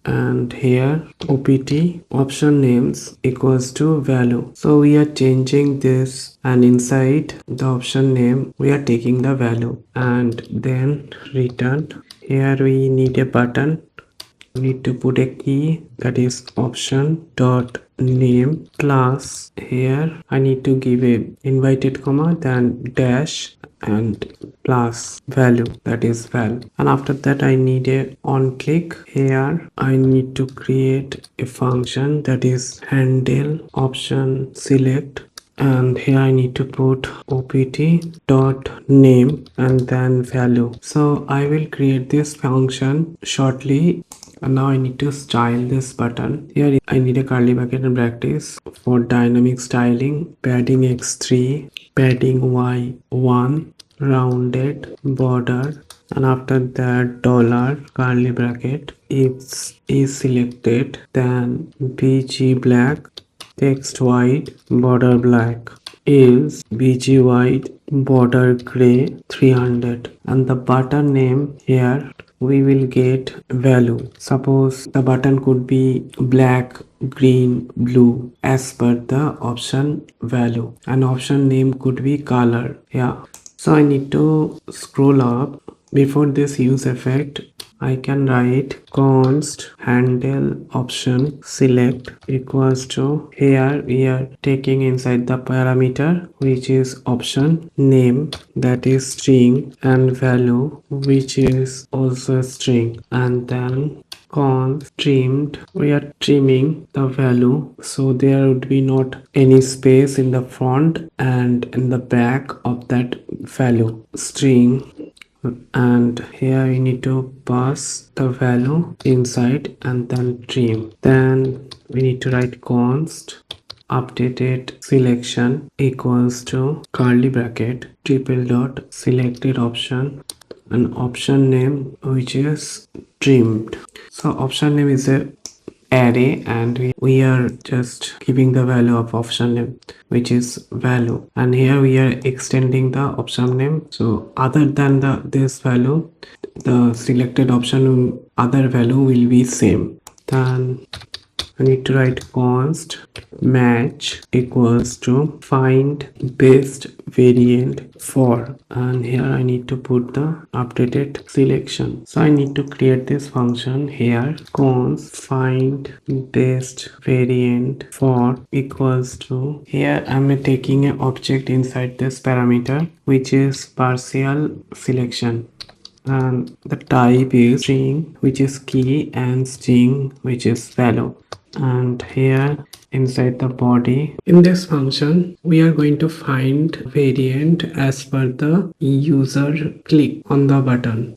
and here opt option names equals to value. So we are changing this, and inside the option name we are taking the value, and then return. Here we need a button. We need to put a key, that is option dot name class. Here I need to give a invited comma, then dash and plus value, that is val. And after that I need a on click. Here I need to create a function, that is handle option select, and here I need to put opt dot name and then value. So I will create this function shortly. And now I need to style this button. Here I need a curly bracket and brackets for dynamic styling, padding x3, padding y1, rounded border, and after that dollar curly bracket. If is selected, then bg black, text white, border black, is bg white, border gray 300, and the button name here we will get value. Suppose the button could be black, green, blue as per the option value, and option name could be color. Yeah, so I need to scroll up. Before this use effect, I can write const handle option select equals to, here we are taking inside the parameter which is option name, that is string, and value which is also a string, and then const trimmed, we are trimming the value so there would be not any space in the front and in the back of that value string. And here we need to pass the value inside and then trim. Then we need to write const updated selection equals to curly bracket triple dot selected option and option name which is trimmed. So option name is a array, and we are just giving the value of option name which is value, and here we are extending the option name. So other than this value, the selected option other value will be same. Then I need to write const match equals to find best variant for, and here I need to put the updated selection. So I need to create this function here, const find best variant for equals to, here I'm taking an object inside this parameter which is partial selection, and the type is string which is key and string which is value. And here inside the body, in this function we are going to find variant as per the user click on the button.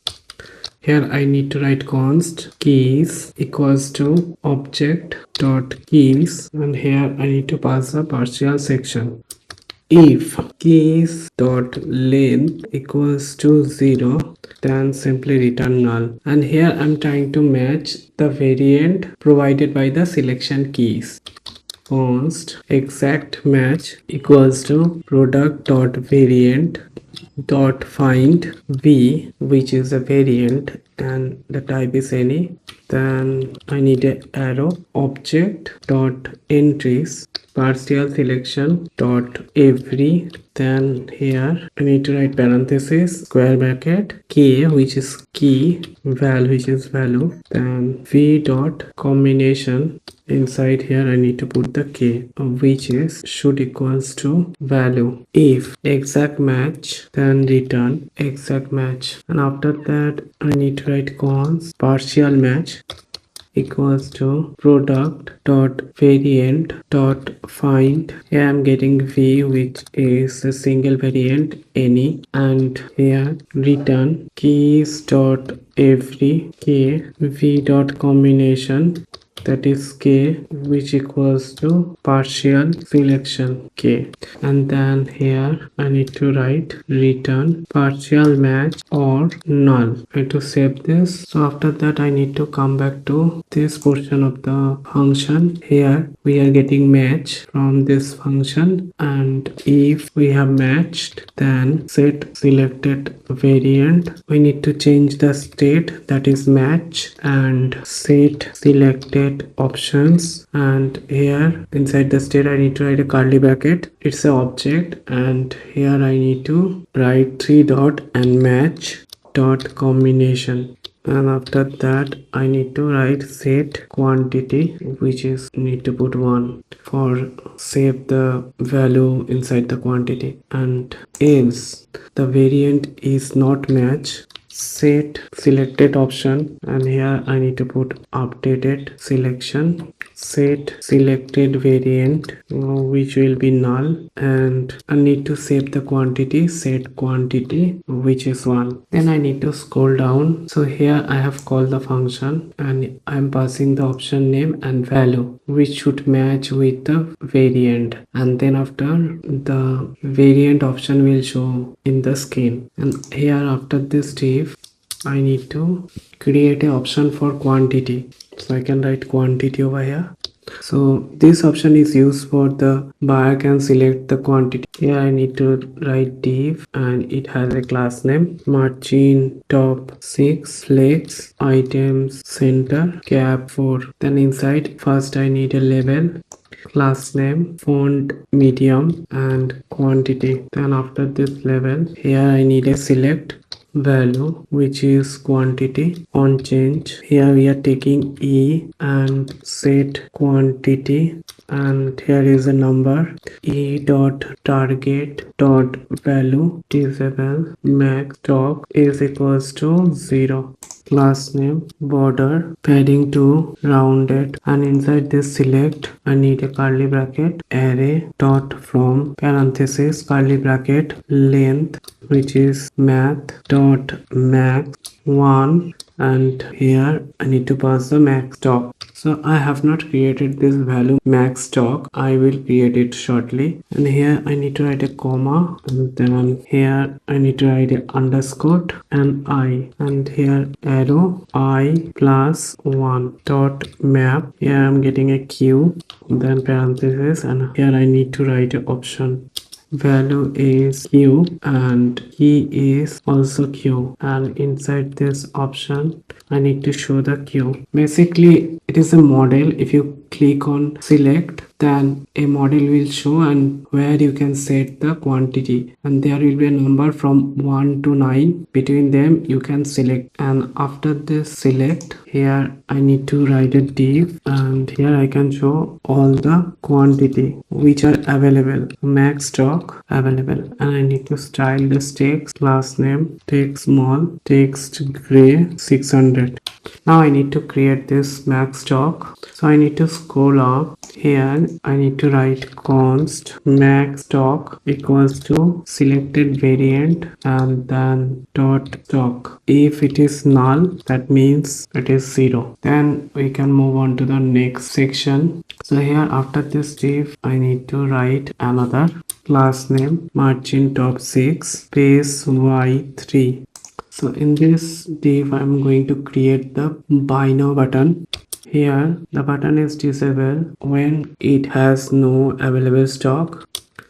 Here I need to write const keys equals to object dot keys, and here I need to pass the partial section. If keys dot length equals to 0, then simply return null, and here I'm trying to match the variant provided by the selection keys. Const exact match equals to product dot variant dot find v, which is a variant and the type is any. Then I need a arrow object dot entries partial selection dot every. Then here I need to write parenthesis square bracket k which is key, val which is value, then v dot combination. Inside here I need to put the k which is should equals to value. If exact match, then return exact match, and after that I need to write const partial match equals to product dot variant dot find. Here I'm getting v which is a single variant any, and here return keys dot every k v dot combination that is k, which equals to partial selection k, and then here I need to write return partial match or null. I need to save this. So after that I need to come back to this portion of the function. Here we are getting match from this function, and if we have matched, then set selected variant. We need to change the state, that is match, and set selected options, and here inside the state I need to write a curly bracket. It's an object, and here I need to write 3 dot and match dot combination, and after that I need to write set quantity, which is need to put 1 for save the value inside the quantity, and else the variant is not match, set selected option, and here I need to put updated selection, set selected variant, which will be null, and I need to save the quantity, set quantity, which is 1. Then I need to scroll down. So here I have called the function and I am passing the option name and value, which should match with the variant, and then after the variant option will show in the screen. And here after this div I need to create an option for quantity, so I can write quantity over here. So this option is used for the buyer can select the quantity. Here I need to write div, and it has a class name margin top 6 flex items center cap 4. Then inside first I need a label, class name, font medium, and quantity. Then after this label here I need a select value, which is quantity on change. Here we are taking e and set quantity, and here is a number e dot target dot value disable max stock is equals to 0. Class name border padding to rounded, and inside this select I need a curly bracket array dot from parenthesis curly bracket length, which is math dot max 1, and here I need to pass the max stock. So I have not created this value max stock, I will create it shortly. And here I need to write a comma, and then here I need to write a underscore and I, and here arrow I plus 1 dot map. Here I'm getting a q, then parenthesis, and here I need to write an option. Value is q and key is also q, and inside this option I need to show the q. Basically it is a model. If you click on select, then a model will show, and where you can set the quantity, and there will be a number from 1 to 9. Between them you can select, and after this select here I need to write a div, and here I can show all the quantity which are available, max stock available, and I need to style this text, class name text small, text gray 600. Now I need to create this max stock, so I need to scroll up. Here I need to write const max stock equals to selected variant and then dot stock. If it is null, that means it is 0. Then we can move on to the next section. So here after this div I need to write another class name margin top 6 space y3. So in this div I'm going to create the buy now button. Here the button is disabled when it has no available stock,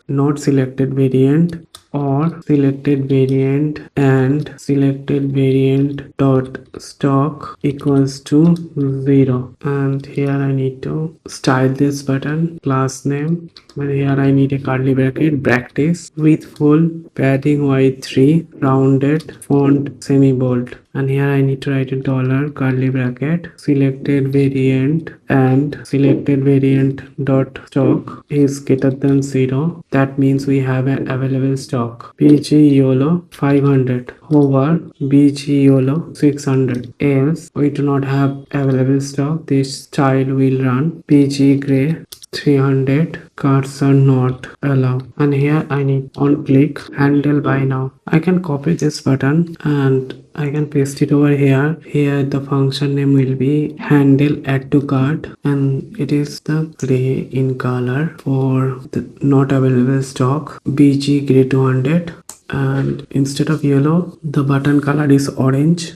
not selected variant, or selected variant and selected variant dot stock equals to 0. And here I need to style this button, class name, and here I need a curly bracket practice with full padding y3 rounded font semi bold, and here I need to write a dollar curly bracket selected variant and selected variant dot stock is greater than 0. That means we have an available stock. BG YOLO 500 over BG YOLO 600. Else we do not have available stock. This style will run BG gray 300 cards are not allowed, and here I need on click handle buy now. I can copy this button and I can paste it over here. Here the function name will be handle add to cart, and it is the gray in color for the not available stock BG gray 200, and instead of yellow the button color is orange,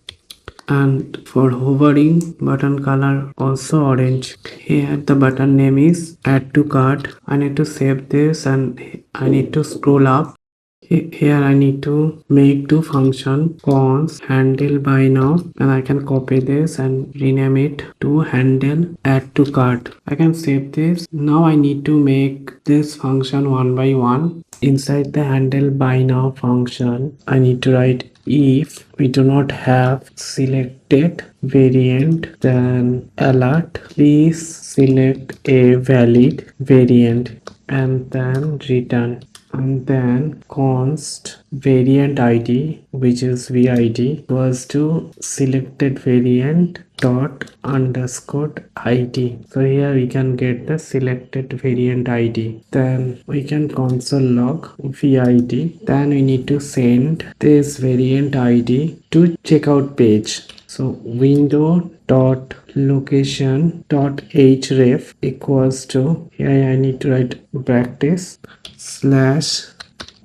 and for hovering button color also orange. Here the button name is add to cart. I need to save this and I need to scroll up. Here I need to make two function cons handle buy now, and I can copy this and rename it to handle add to cart. I can save this. Now I need to make this function one by one. Inside the handle buy now function, I need to write if we do not have selected variant, then alert please select a valid variant, and then return, and then const variant id, which is vid, equals to selected variant dot underscore id. So here we can get the selected variant id. Then we can console log vid. Then we need to send this variant id to checkout page. So window dot location dot href equals to, here I need to write practice slash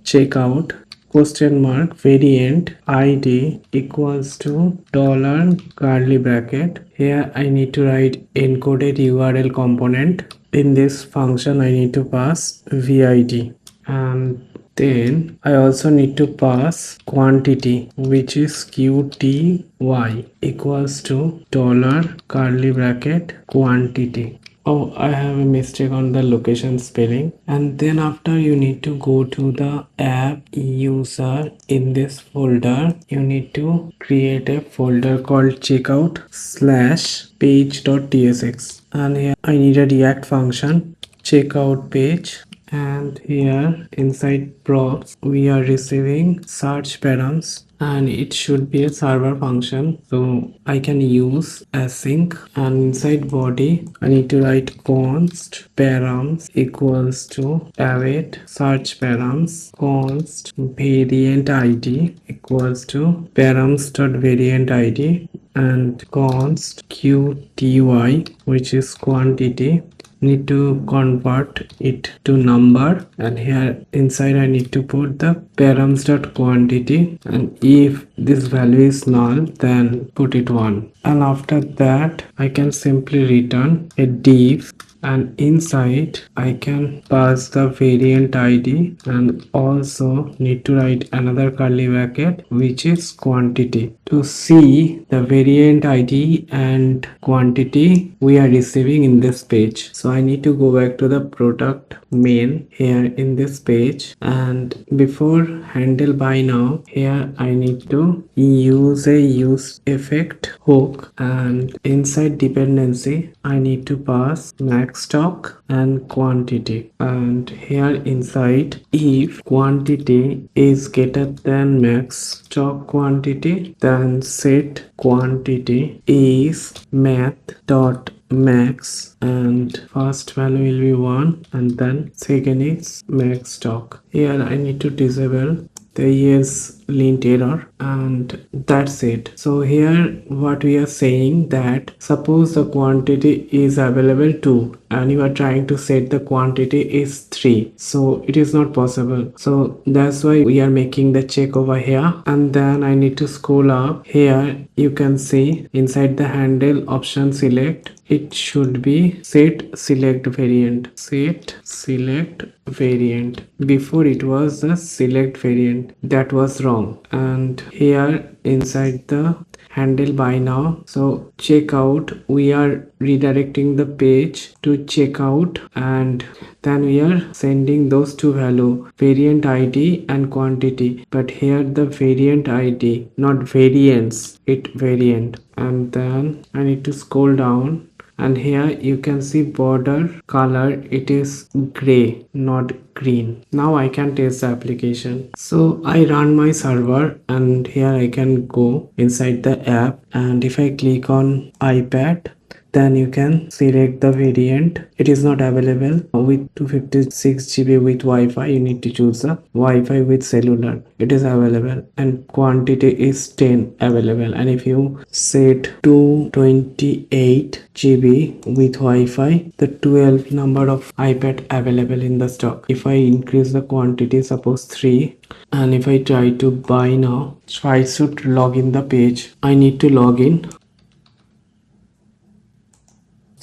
checkout question mark variant id equals to dollar curly bracket. Here I need to write encoded URL component. In this function I need to pass vid, and then I also need to pass quantity, which is qty equals to dollar curly bracket quantity. Oh, I have a mistake on the location spelling. And then after, you need to go to the app user. In this folder, you need to create a folder called checkout slash page.tsx, and here I need a react function checkout page, and here inside props we are receiving search params, and it should be a server function, so I can use async. And inside body I need to write const params equals to await search params, const variant id equals to params dot variant id, and const qty, which is quantity, need to convert it to number, and here inside I need to put the params dot quantity, and if this value is null then put it 1, and after that I can simply return a div, and inside I can pass the variant id, and also need to write another curly bracket, which is quantity, to see the variant id and quantity we are receiving in this page. So I need to go back to the product main here in this page, and before handle buy now, here I need to use a use effect hook, and inside dependency I need to pass max stock and quantity, and here inside if quantity is greater than max stock quantity, then set quantity is math dot max, and first value will be 1 and then second is max stock. Here I need to disable the yes lint error, and that's it. So here what we are saying, that suppose the quantity is available 2 and you are trying to set the quantity is 3, so it is not possible. So that's why we are making the check over here, and then I need to scroll up. Here you can see inside the handle option select, it should be set select variant, set select variant. Before it was the select variant, that was wrong. And here inside the handle buy now, so checkout, we are redirecting the page to checkout, and then we are sending those two value, variant id and quantity, but here the variant id, not variance, it variant. And then I need to scroll down, and here you can see border color, it is gray, not green. Now I can test the application. So I run my server, and here I can go inside the app, and if I click on iPad, then you can select the variant. It is not available with 256 GB with Wi-Fi. You need to choose the Wi-Fi with cellular. It is available, and quantity is 10 available. And if you set 228 GB with Wi-Fi, the 12 number of iPad available in the stock. If I increase the quantity, suppose 3, and if I try to buy now, so I should log in the page. I need to log in.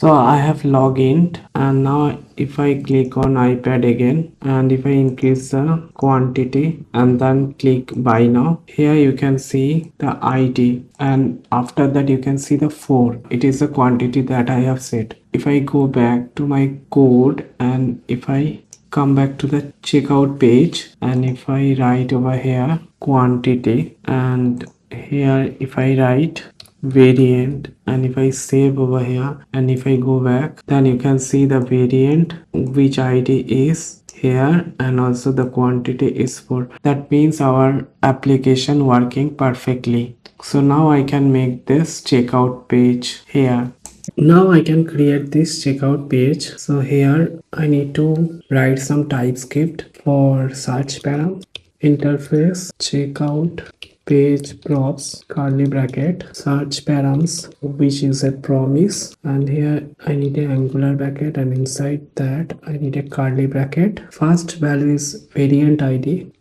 So I have logged in, and now if I click on iPad again, and if I increase the quantity and then click buy now, here you can see the ID, and after that you can see the 4. It is the quantity that I have set. If I go back to my code, and if I come back to the checkout page, and if I write over here quantity, and here if I write variant, and if I save over here, and if I go back, then you can see the variant which ID is here, and also the quantity is 4. That means our application working perfectly. So now I can make this checkout page here. Now I can create this checkout page. So here I need to write some TypeScript for search param. Interface checkout page props curly bracket search params, which is a promise, and here I need an angular bracket, and inside that I need a curly bracket. First value is variant ID.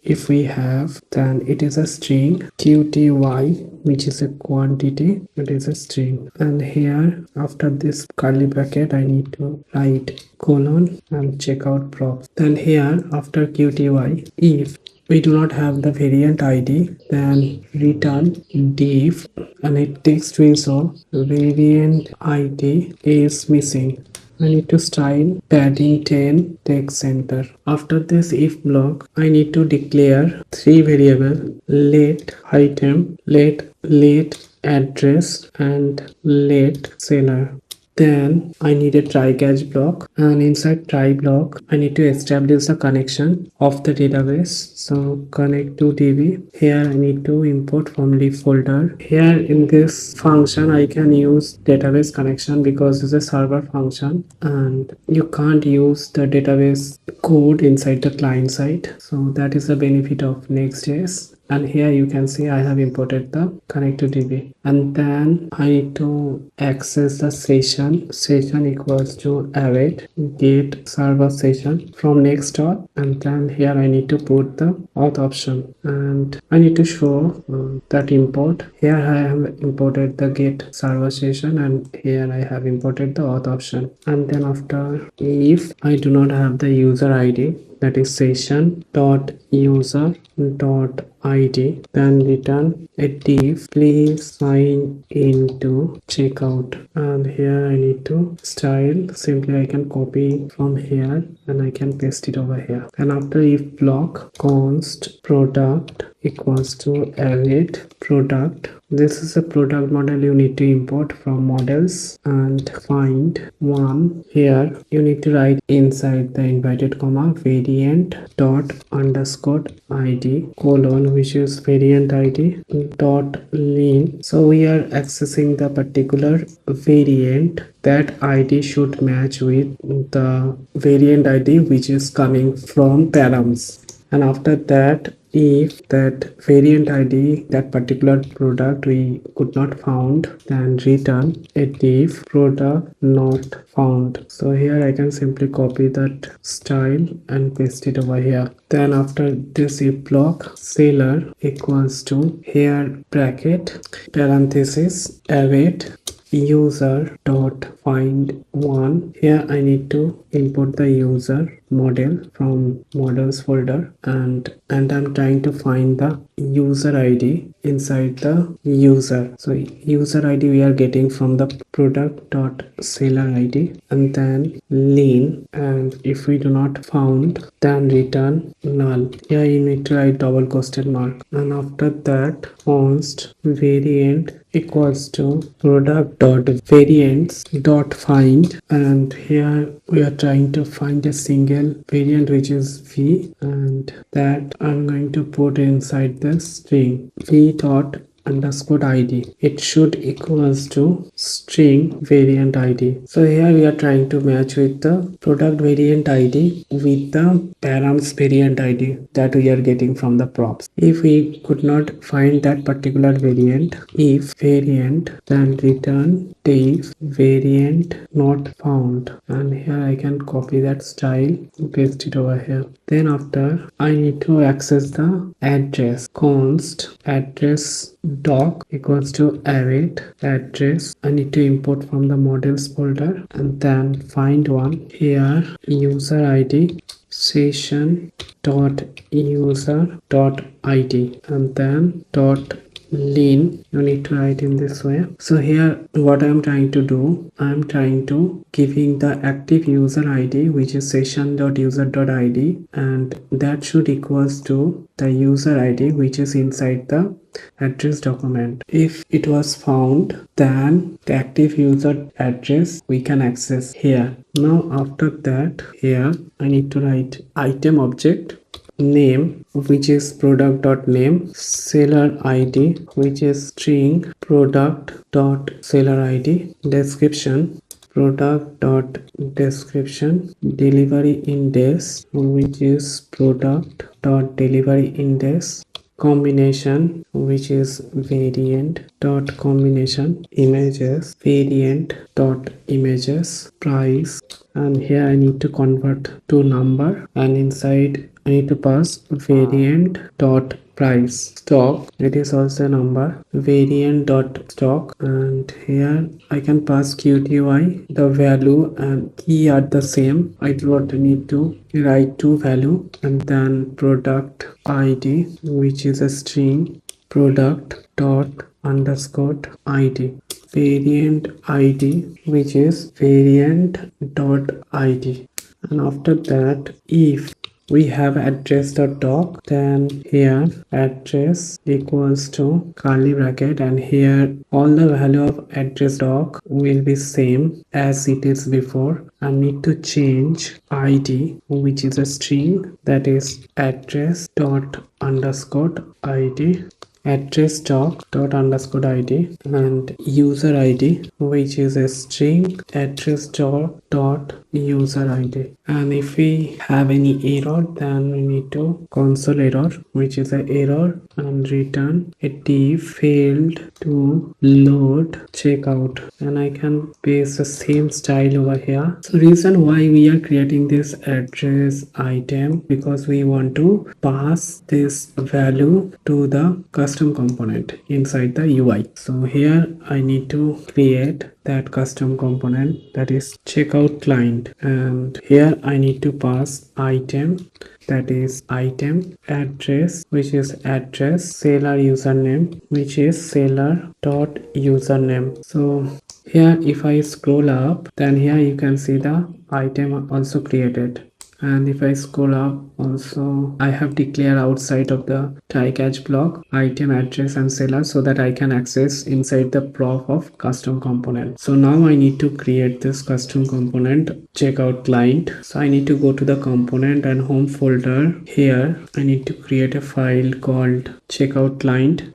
If we have, then it is a string. QTY, which is a quantity, it is a string. And here after this curly bracket I need to write colon and checkout props. Then here after QTY, if we do not have the variant ID, then return div, and it takes to show variant ID is missing. I need to style padding 10 text center. After this if block, I need to declare 3 variable: let item, let address, and let seller. Then I need a try catch block, and inside try block I need to establish the connection of the database. So connect to DB. Here I need to import from lib folder. Here in this function I can use database connection because it's a server function, and you can't use the database code inside the client side. So that is the benefit of Next.js. And here you can see I have imported the connect to DB, and then I need to access the session equals to await get server session from NextAuth, and then here I need to put the auth option, and I need to show that import. Here I have imported the get server session, and here I have imported the auth option. And then after, if I do not have the user ID, that is session dot user dot id, then return a div please sign into checkout. And here I need to style, simply I can copy from here and I can paste it over here. And after if block const product equals to await product, this is a product model you need to import from models, and find one. Here you need to write inside the inverted comma variant dot underscore id colon, which is variant id dot len. So we are accessing the particular variant. That id should match with the variant id which is coming from params. And after that, if that variant id, that particular product we could not found, then return a div product not found. So here I can simply copy that style and paste it over here. Then after this if block seller equals to here bracket parenthesis await user dot find one. Here I need to import the user model from models folder, and I'm trying to find the user ID inside the user. So user ID we are getting from the product dot seller ID, and then len, and if we do not found, then return null. Here you need to write double question mark, and after that const variant equals to product dot variants dot find, and here we are trying to find a single variant which is v, and that I'm going to put inside the string v dot underscore id. It should equals to string variant id. So here we are trying to match with the product variant id with the params variant id that we are getting from the props. If we could not find that particular variant, if variant, then return if variant not found, and here I can copy that style, paste it over here. Then after I need to access the address, const address doc equals to await address. I need to import from the models folder and then find one. Here user id session dot user dot id and then dot lean. You need to write in this way. So here what I am trying to do, I am trying to giving the active user id which is session.user.id, and that should equals to the user id which is inside the address document. If it was found, then the active user address we can access here. Now after that, here I need to write item object name which is product dot name, seller id which is string product dot seller id, description product dot description, delivery index which is product dot delivery index, combination which is variant dot combination, images variant dot images, price, and here I need to convert to number, and inside I need to pass variant dot price, stock, it is also a number, variant dot stock, and here I can pass qty, the value and key are the same. I do not need to write two value, and then product id which is a string product dot underscore id, variant id which is variant dot id, and after that if we have address.doc, then here address equals to curly bracket, and here all the value of address doc will be same as it is before. I need to change id which is a string, that is address dot underscore id, address doc dot underscore id, and user id which is a string address dot user id. And if we have any error, then we need to console error which is a error and return a div failed to load checkout, and I can paste the same style over here. So reason why we are creating this address item, because we want to pass this value to the custom component inside the UI. So here I need to create that custom component, that is checkout client, and here I need to pass item, that is item address which is address, seller username which is seller dot username. So here if I scroll up, then here you can see the item also created. And if I scroll up, also I have declared outside of the try catch block item address and seller so that I can access inside the prop of custom component. So now I need to create this custom component checkout client. So I need to go to the component and home folder. Here I need to create a file called checkout client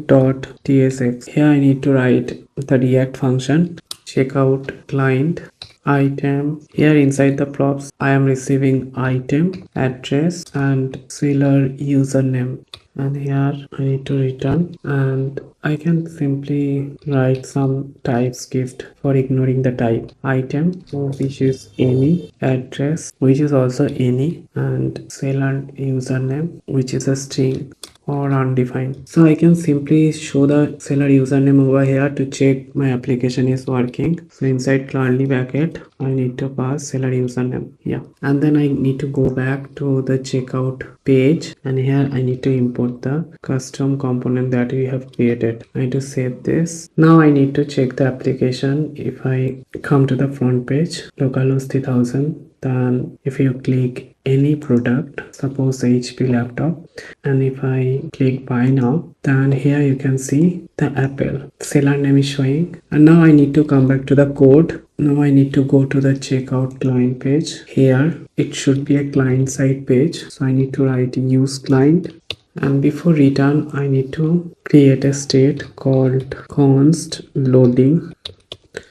dot tsx. Here I need to write the react function checkout client item. Here inside the props I am receiving item address and seller username, and here I need to return, and I can simply write some TypeScript for ignoring the type, item which is any, address which is also any, and seller username which is a string or undefined. So I can simply show the seller username over here to check my application is working. So inside curly bracket I need to pass seller username, yeah, and then I need to go back to the checkout page, and here I need to import the custom component that we have created. I need to save this. Now I need to check the application. If I come to the front page, localhost 3000, then if you click any product, suppose the HP laptop, and if I click buy now, then here you can see the Apple seller name is showing. And now I need to come back to the code. Now I need to go to the checkout client page. Here it should be a client side page, so I need to write use client And before return, I need to create a state called const loading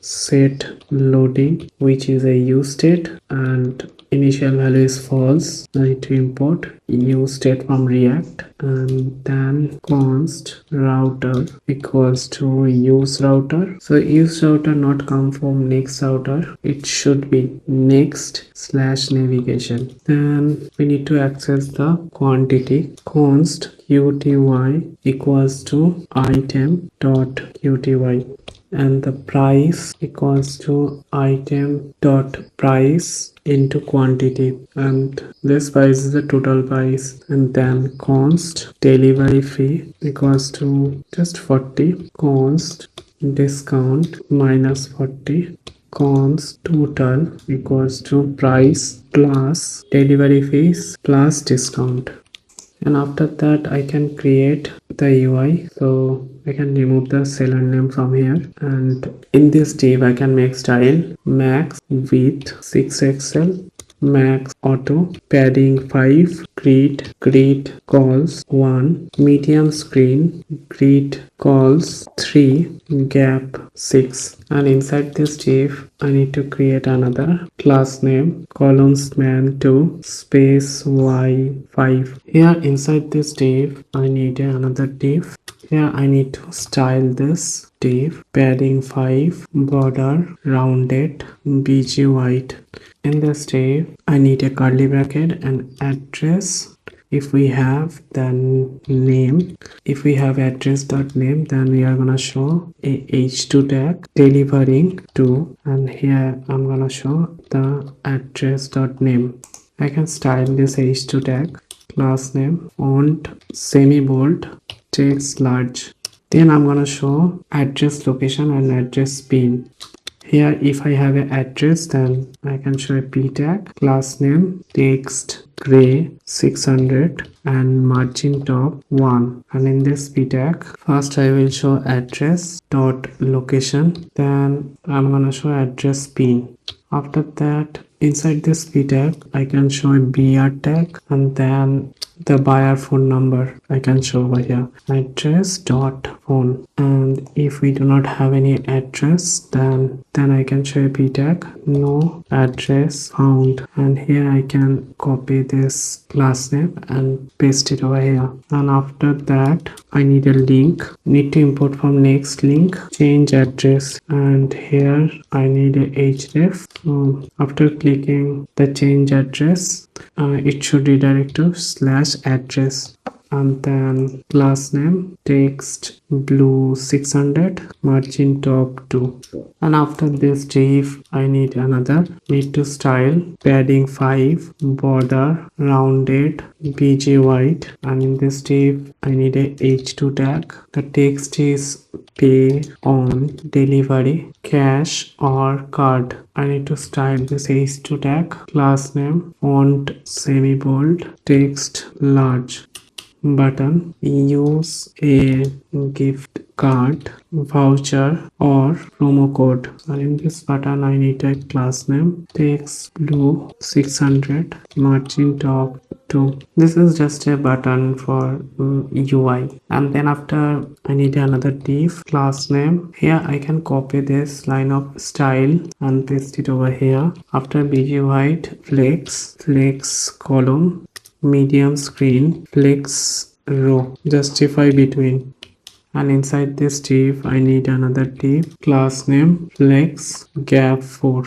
set loading, which is a use state, and initial value is false. I need to import use state from React, and then const router equals to use router. So use router not come from next router, it should be next/navigation. Then we need to access the quantity. Const qty equals to item dot qty, and the price equals to item dot price into quantity, and this price is the total price. And then const delivery fee equals to just 40, const discount minus 40, const total equals to price plus delivery fees plus discount. And after that I can create the UI. So I can remove the seller name from here, and in this div I can make style max width 6xl, max auto, padding 5, grid calls 1, medium screen, grid calls 3, gap 6. And inside this div I need to create another class name columnsman2 space y5. Here inside this div I need another div. Here I need to style this div padding 5, border rounded, bg white. In this div I need a curly bracket and address. If we have then name, if we have address dot name, then we are gonna show a h2 tag delivering to, and here I'm gonna show the address dot name. I can style this h2 tag class name font semi bold, text large. Then I'm gonna show address location and address pin. Here if I have an address, then I can show a p tag, class name text gray 600 and margin top 1. And in this p tag first I will show address dot location, then I'm gonna show address pin. After that inside this p tag I can show a br tag, and then the buyer phone number I can show over here, address dot phone. And if we do not have any address, then I can show a p tag no address found, and here I can copy this class name and paste it over here. And after that I need a link, need to import from next link change address, and here I need a href. After clicking the change address, it should redirect to /address, and then class name text blue 600 margin top 2. And after this div I need to style padding 5, border rounded, bg white. And in this div I need a h2 tag. The text is pay on delivery, cash or card. I need to style this h2 tag, class name font semi bold, text large, button use a gift card, voucher or promo code. And in this button I need a class name text blue 600 margin top 2. This is just a button for UI. And then after I need another div, class name. Here I can copy this line of style and paste it over here. After bg white, flex column, medium screen, flex row, justify between. And inside this div I need another div, class name flex gap 4.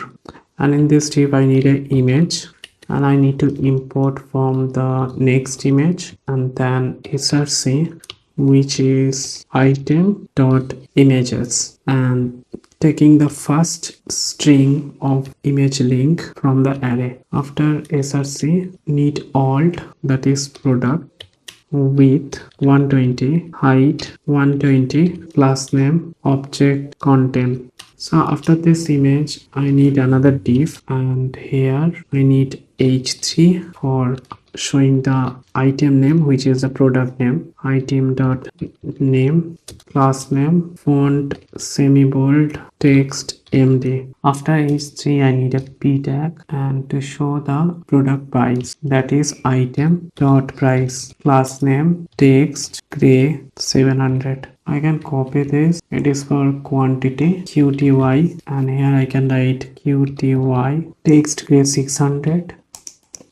And in this div I need an image, and I need to import from the next image, and then src, which is item dot images, and taking the first string of image link from the array. After src need alt, that is product, width 120, height 120, class name object content. So after this image I need another div, and here I need h3 for showing the item name, which is the product name. Item dot name, class name, font semi bold, text MD. After each three, I need a p tag, and to show the product price, that is item dot price, class name, text gray 700. I can copy this. It is for quantity QTY, and here I can write QTY, text gray 600,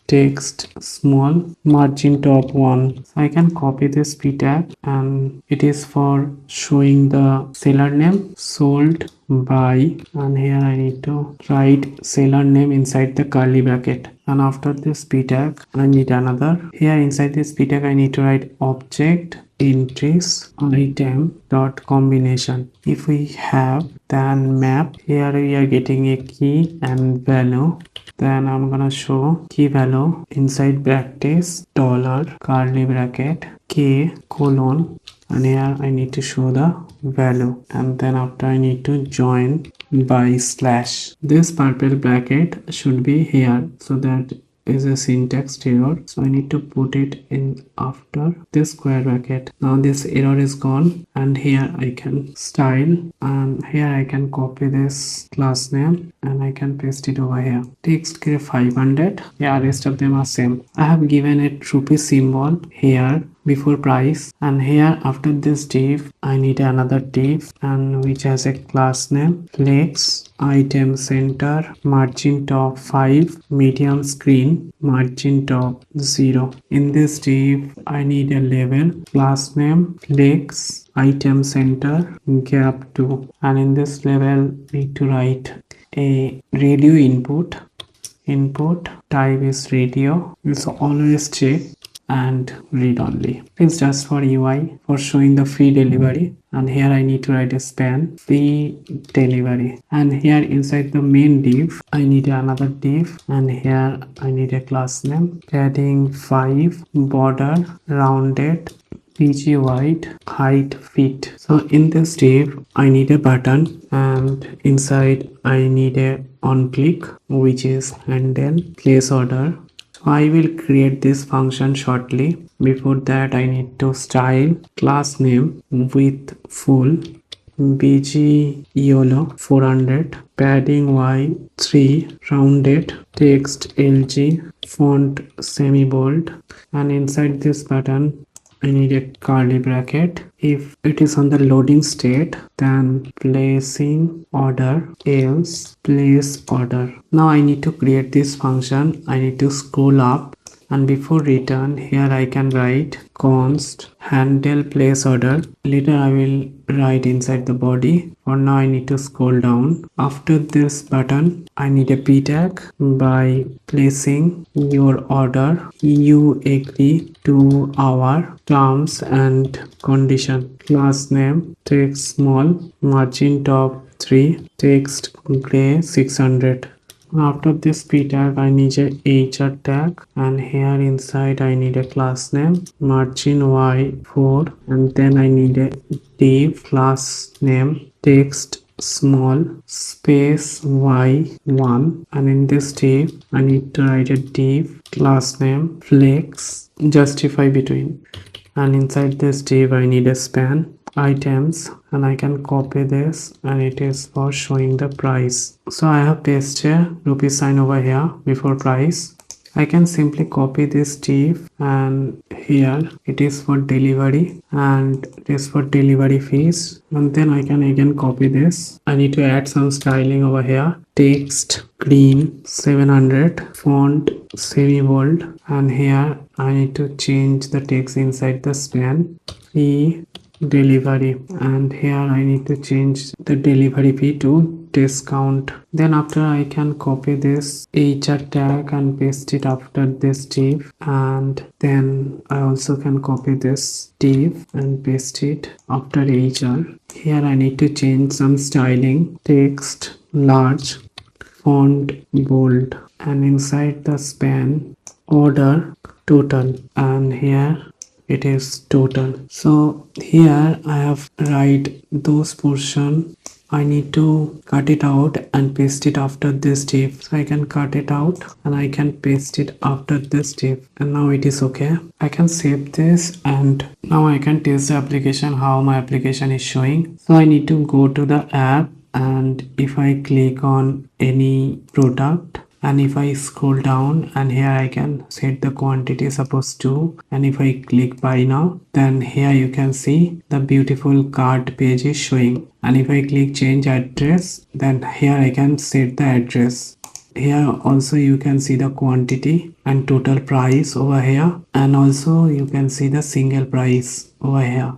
text small, margin top 1. So I can copy this p tag, and it is for showing the seller name, sold by, and here I need to write seller name inside the curly bracket. And after this p tag, I need another. Here inside this p tag, I need to write object entries item dot combination. If we have, then map. Here we are getting a key and value. Then I'm gonna show key value inside brackets dollar curly bracket k colon, and here I need to show the value, and then after I need to join by slash. This purple bracket should be here, so that is a syntax error, so I need to put it in after this square bracket. Now this error is gone, and here I can style, and here I can copy this class name and I can paste it over here. Text gray 500. Yeah, rest of them are same. I have given a rupee symbol here before price, and here after this div I need another div, and which has a class name flex item center, margin top 5, medium screen, margin top 0. In this div I need a label, class name flex item center gap 2, and in this label need to write a radio input type is radio. It's always check and read only. It's just for UI, for showing the free delivery. And here I need to write a span free delivery, and here inside the main div I need another div, and here I need a class name padding 5, border rounded, PG wide, height fit. So in this div I need a button, and inside I need a on click, which is handle place order. I will create this function shortly. Before that I need to style class name with full, bg yolo 400, padding y 3, rounded, text lg, font semi bold, and inside this button I need a curly bracket. If it is on the loading state, then placing order, else place order. Now I need to create this function. I need to scroll up, and before return, here I can write const handle place order. Later I will write inside the body. For now I need to scroll down. After this button I need a p tag. By placing your order, you agree to our terms and condition. Class name text small, margin top 3, text gray 600. After this p tag I need a hr tag, and here inside I need a class name margin y 4, and then I need a div class name text small space y1, and in this div I need to write a div class name flex justify between, and inside this div I need a span items, and I can copy this, and it is for showing the price. So I have pasted rupee sign over here before price. I can simply copy this div, and here it is for delivery, and it is for delivery fees, and then I can again copy this. I need to add some styling over here. Text green 700, font semi bold, and here I need to change the text inside the span delivery, and here I need to change the delivery fee to discount. Then after I can copy this hr tag and paste it after this div, and then I also can copy this div and paste it after hr. Here I need to change some styling, text large, font bold, and inside the span order total, and here it is total. So here I have write those portion I need to cut it out and paste it after this div. So I can cut it out and I can paste it after this div, and now it is okay. I can save this and now I can test the application, how my application is showing. So I need to go to the app, and if I click on any product, and if I scroll down, and here I can set the quantity supposed to, and if I click buy now, then here you can see the beautiful cart page is showing. And if I click change address, then here I can set the address. Here also you can see the quantity and total price over here, and also you can see the single price over here,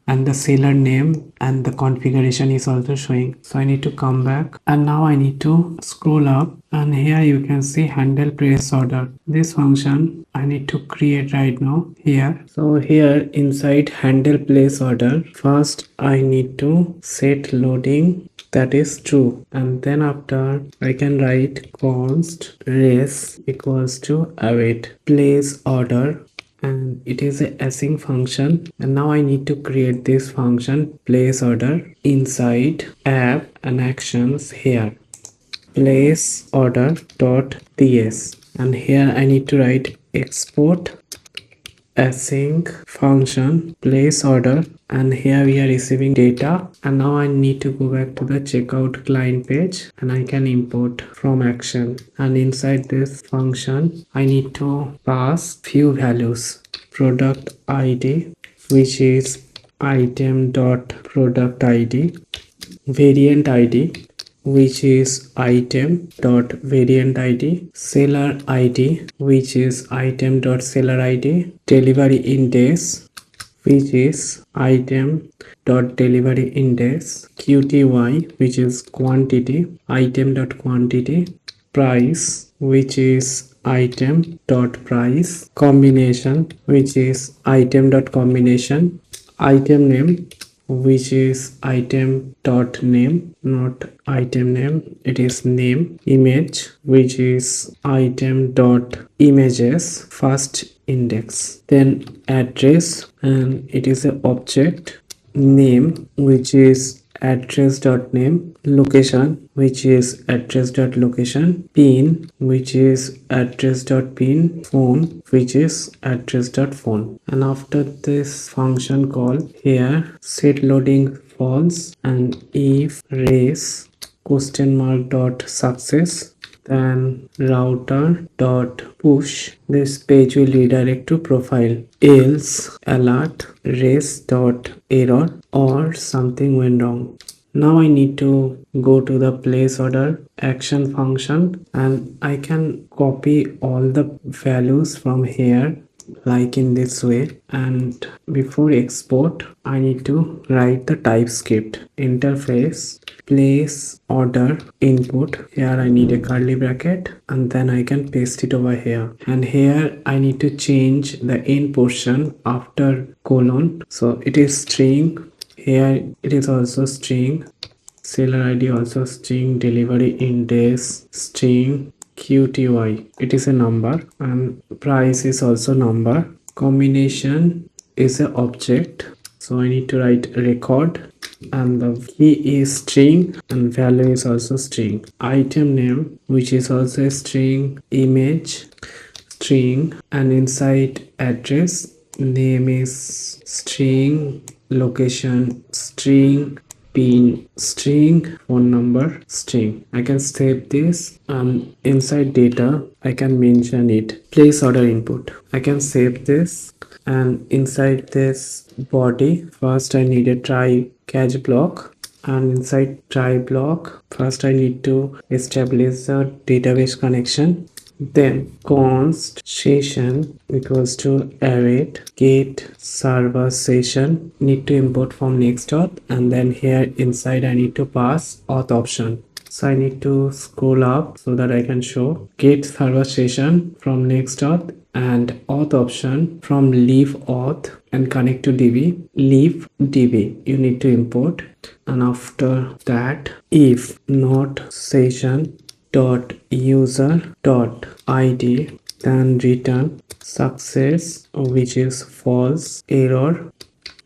and the seller name and the configuration is also showing. So I need to come back, and now I need to scroll up, and here you can see handle place order. This function I need to create right now here. So here inside handle place order, first I need to set loading, that is true, and then after I can write const res equals to await place order, and it is a async function. And now I need to create this function place order inside app and actions here, place order dot ts, and here I need to write export async function place order, and here we are receiving data. And now I need to go back to the checkout client page, and I can import from action, and inside this function I need to pass few values: product id, which is item dot product id, variant id, which is item dot variant id, seller id, which is item dot seller id, delivery index, which is item dot delivery index, qty, which is quantity, item dot quantity, price, which is item dot price, combination, which is item dot combination, item name, which is item dot name, not item name, it is name, image, which is item dot images first index, then address, and it is an object, name, which is address dot name, location, which is address dot location, pin, which is address dot pin, phone, which is address dot phone. And after this function call, here set loading false, and if raise question mark dot success, then router dot push, this page will redirect to profile, else alert raise dot error or something went wrong. Now I need to go to the place order action function, and I can copy all the values from here like in this way. And before export, I need to write the TypeScript interface place order input. Here I need a curly bracket, and then I can paste it over here. And here I need to change the end portion after colon, so it is string. Here it is also string, seller id also string, delivery index string, qty it is a number, and price is also number, combination is an object, so I need to write record, and the key is string and value is also string, item name, which is also a string, image string, and inside address name is string, location string, pin string, phone number string. I can save this, and inside data I can mention it place order input. I can save this, and inside this body first I need a try catch block, and inside try block first I need to establish a database connection, then const session equals to await get server session, need to import from NextAuth, and then here inside I need to pass auth option. So I need to scroll up so that I can show get server session from NextAuth and auth option from leave auth and connect to db, leave db you need to import. And after that, if not session dot user dot id, then return success, which is false, error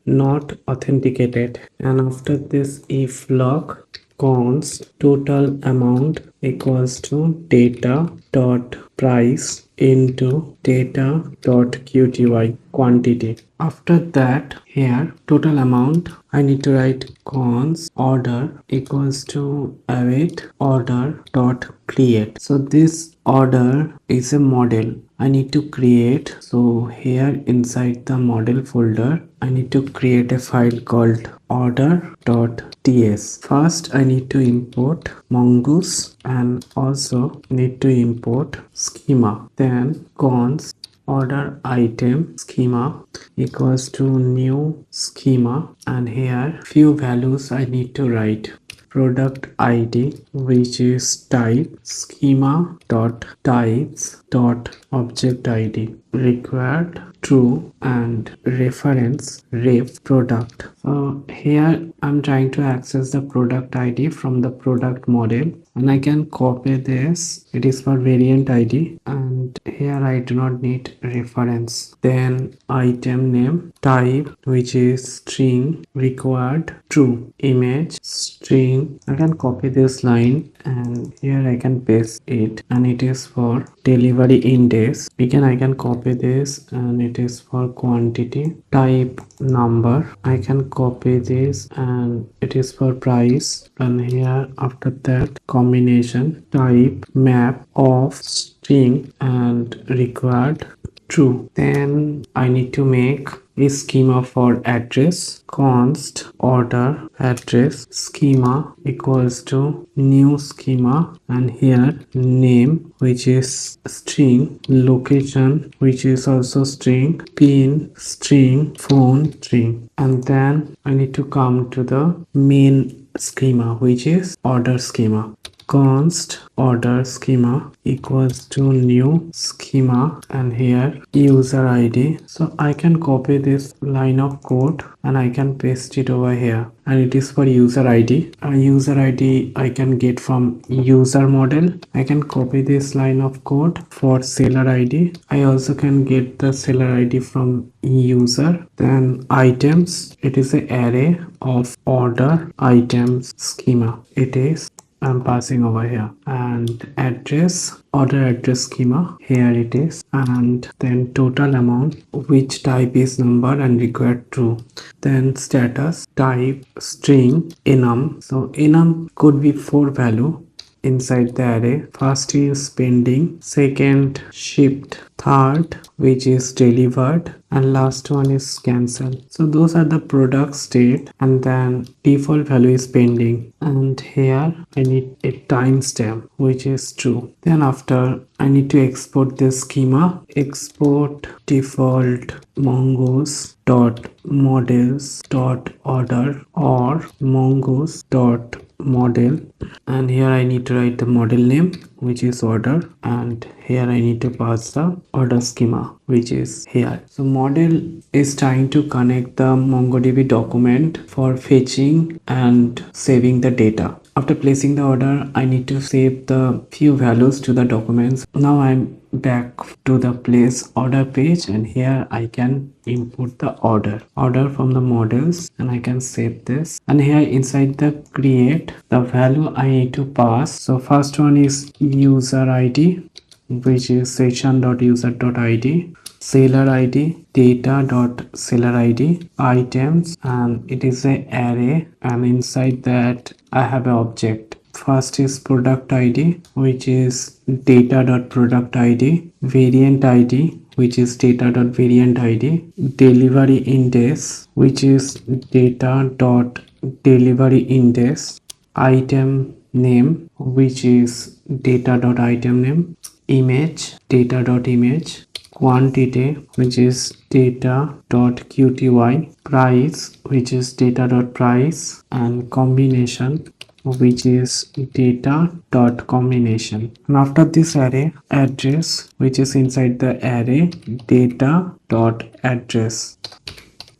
not authenticated. And after this if block, const total amount equals to data dot price into data dot qty quantity. After that, here total amount I need to write const order equals to await order dot create. So this order is a model I need to create. So here inside the model folder I need to create a file called order.ts. First I need to import mongoose and also need to import schema. Then const order item schema equals to new schema, and here few values I need to write. Product id, which is type, schema dot types dot object id, required true, and reference ref product. So here I'm trying to access the product id from the product model, and I can copy this. It is for variant id, and here I do not need reference. Then item name, type, which is string, required true, image string. I can copy this line and here I can paste it, and it is for delivery index. Again I can copy this and it is for quantity. Type number, I can copy this and it is for price, and here after that combination. Type map of string and required true. Then I need to make a schema for address. Const order address schema equals to new schema, and here name, which is string, location, which is also string, pin string, phone string. And then I need to come to the main schema, which is order schema. Const order schema equals to new schema, and here user id. So I can copy this line of code and I can paste it over here, and it is for user id. A user id I can get from user model. I can copy this line of code for seller id. I also can get the seller id from user. Then items, it is an array of order items schema. It is I'm passing over here. And address, order address schema, here it is. And then total amount, which type is number and required true. Then status, type string, enum. So enum could be 4 value inside the array. First is pending, second shipped, third which is delivered, and last one is cancelled. So those are the product state, and then default value is pending, and here I need a timestamp which is true. Then after I need to export this schema. Export default mongoose dot models dot order or mongoose dot model, and here I need to write the model name, which is order, and here I need to pass the order schema, which is here. So model is trying to connect the MongoDB document for fetching and saving the data. After placing the order, I need to save the few values to the documents. Now I'm back to the place order page, and here I can input the order from the models, and I can save this. And here inside the create, the value I need to pass. So first one is user id, which is session.user.id, seller id, data.seller id, items, and it is an array, and inside that I have an object. First is product id, which is data.product id, variant id, which is data.variant id, delivery index, which is data.delivery index, item name, which is data.item name, image, data.image, quantity, which is data.qty, price, which is data.price, and combination, which is data.combination. And after this array, address, which is inside the array, data.address,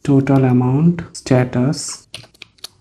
total amount, status,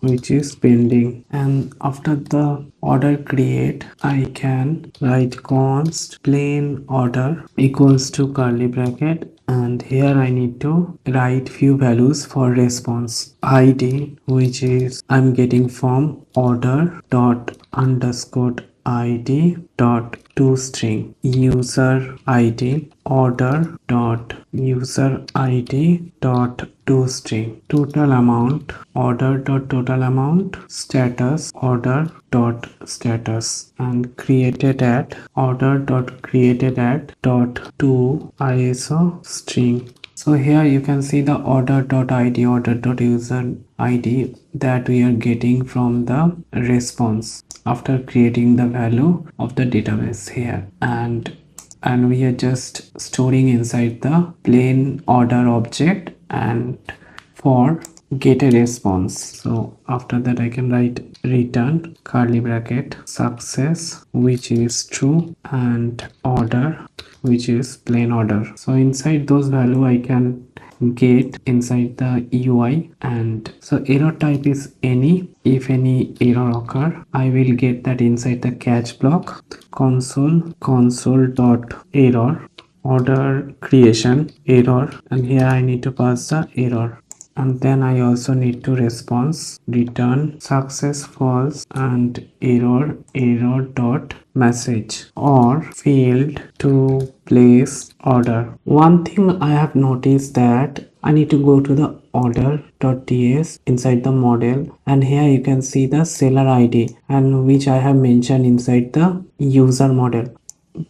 which is pending. And after the order create, I can write const plain order equals to curly bracket, and here I need to write few values for response id, which is I'm getting from order dot underscore id dot toString user id order dot user id dot toString total amount order dot total amount status order dot status and created at order dot created at dot to ISO string. So here you can see the order.id order.user id that we are getting from the response after creating the value of the database here, and we are just storing inside the plain order object and for get a response. So after that I can write return curly bracket success, which is true, and order, which is plain order. So inside those value I can get inside the UI, and so error type is any. If any error occur, I will get that inside the catch block console dot error order creation error, and here I need to pass the error. And then I also need to response return success false and error dot message or failed to place order. One thing I have noticed that I need to go to the order.ts inside the model, and here you can see the seller ID, and which I have mentioned inside the user model.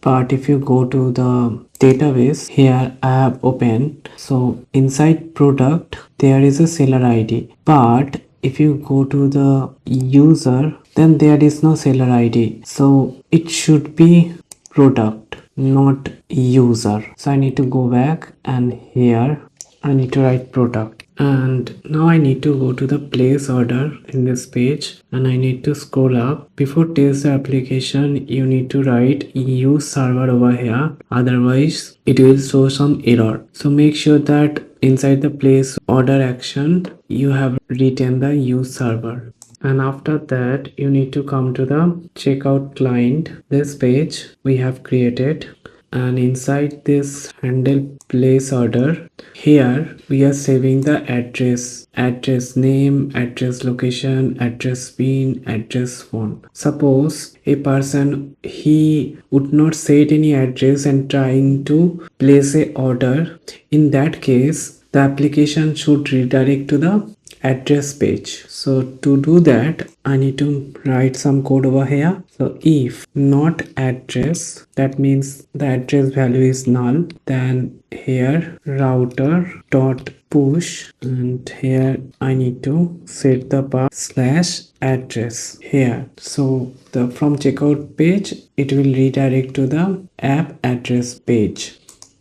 But if you go to the database, here I have opened, so inside product there is a seller ID, but if you go to the user, then there is no seller ID, so it should be product, not user. So I need to go back, and here I need to write product. And now I need to go to the place order in this page, and I need to scroll up. Before test the application, you need to write use server over here, otherwise it will show some error. So make sure that inside the place order action you have written the use server. And after that you need to come to the checkout client. This page we have created, and inside this handle place order, here we are saving the address name, address location, address pin, address phone. Suppose a person he would not set any address and trying to place a order, in that case the application should redirect to the address page. So to do that I need to write some code over here. So if not address, that means the address value is null, then here router dot push, and here I need to set the path slash address here. So the from checkout page it will redirect to the app address page.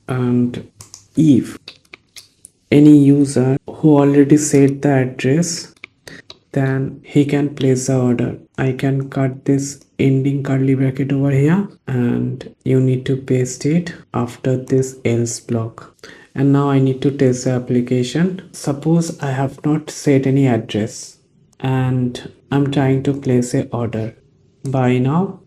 And if any user who already set the address, then he can place the order. I can cut this ending curly bracket over here, and you need to paste it after this else block. And now I need to test the application. Suppose I have not set any address and I'm trying to place a order. Buy now,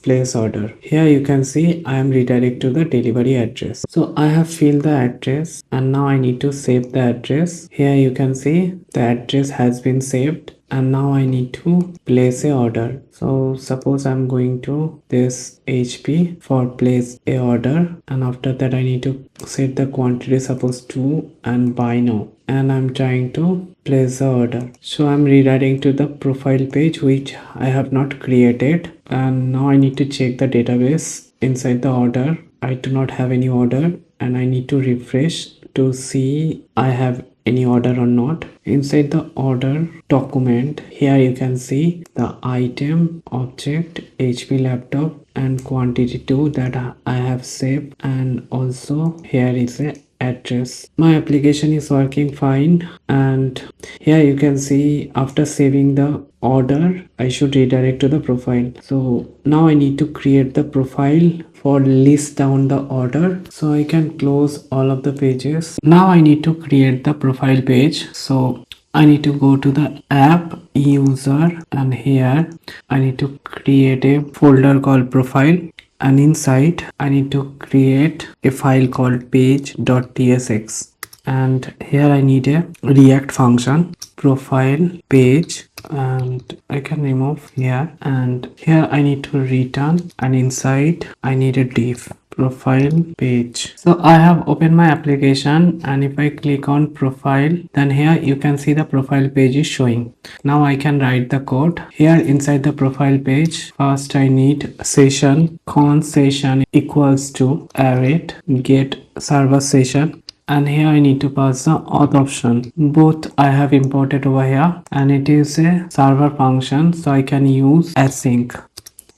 place order. Here you can see I am redirected to the delivery address. So I have filled the address, and now I need to save the address. Here you can see the address has been saved, and now I need to place a order. So suppose I'm going to this HP for place a order, and after that I need to set the quantity, suppose 2, and buy now, and I'm trying to place the order. So I'm redirecting to the profile page which I have not created, and now I need to check the database inside the order. I do not have any order, and I need to refresh to see I have any order or not. Inside the order document, here you can see the item object HP laptop and quantity 2 that I have saved, and also here is a address. My application is working fine, and here you can see after saving the order I should redirect to the profile. So now I need to create the profile for list down the order, so I can close all of the pages. Now I need to create the profile page. So I need to go to the app user, and here I need to create a folder called profile, and inside I need to create a file called page.tsx, and here I need a react function profile page, and I can remove here, and here I need to return, and inside I need a div profile page. So I have opened my application, and if I click on profile, then here you can see the profile page is showing. Now I can write the code here inside the profile page. First I need session const session equals to await get server session, and here I need to pass the auth option. Both I have imported over here, and it is a server function, so I can use async.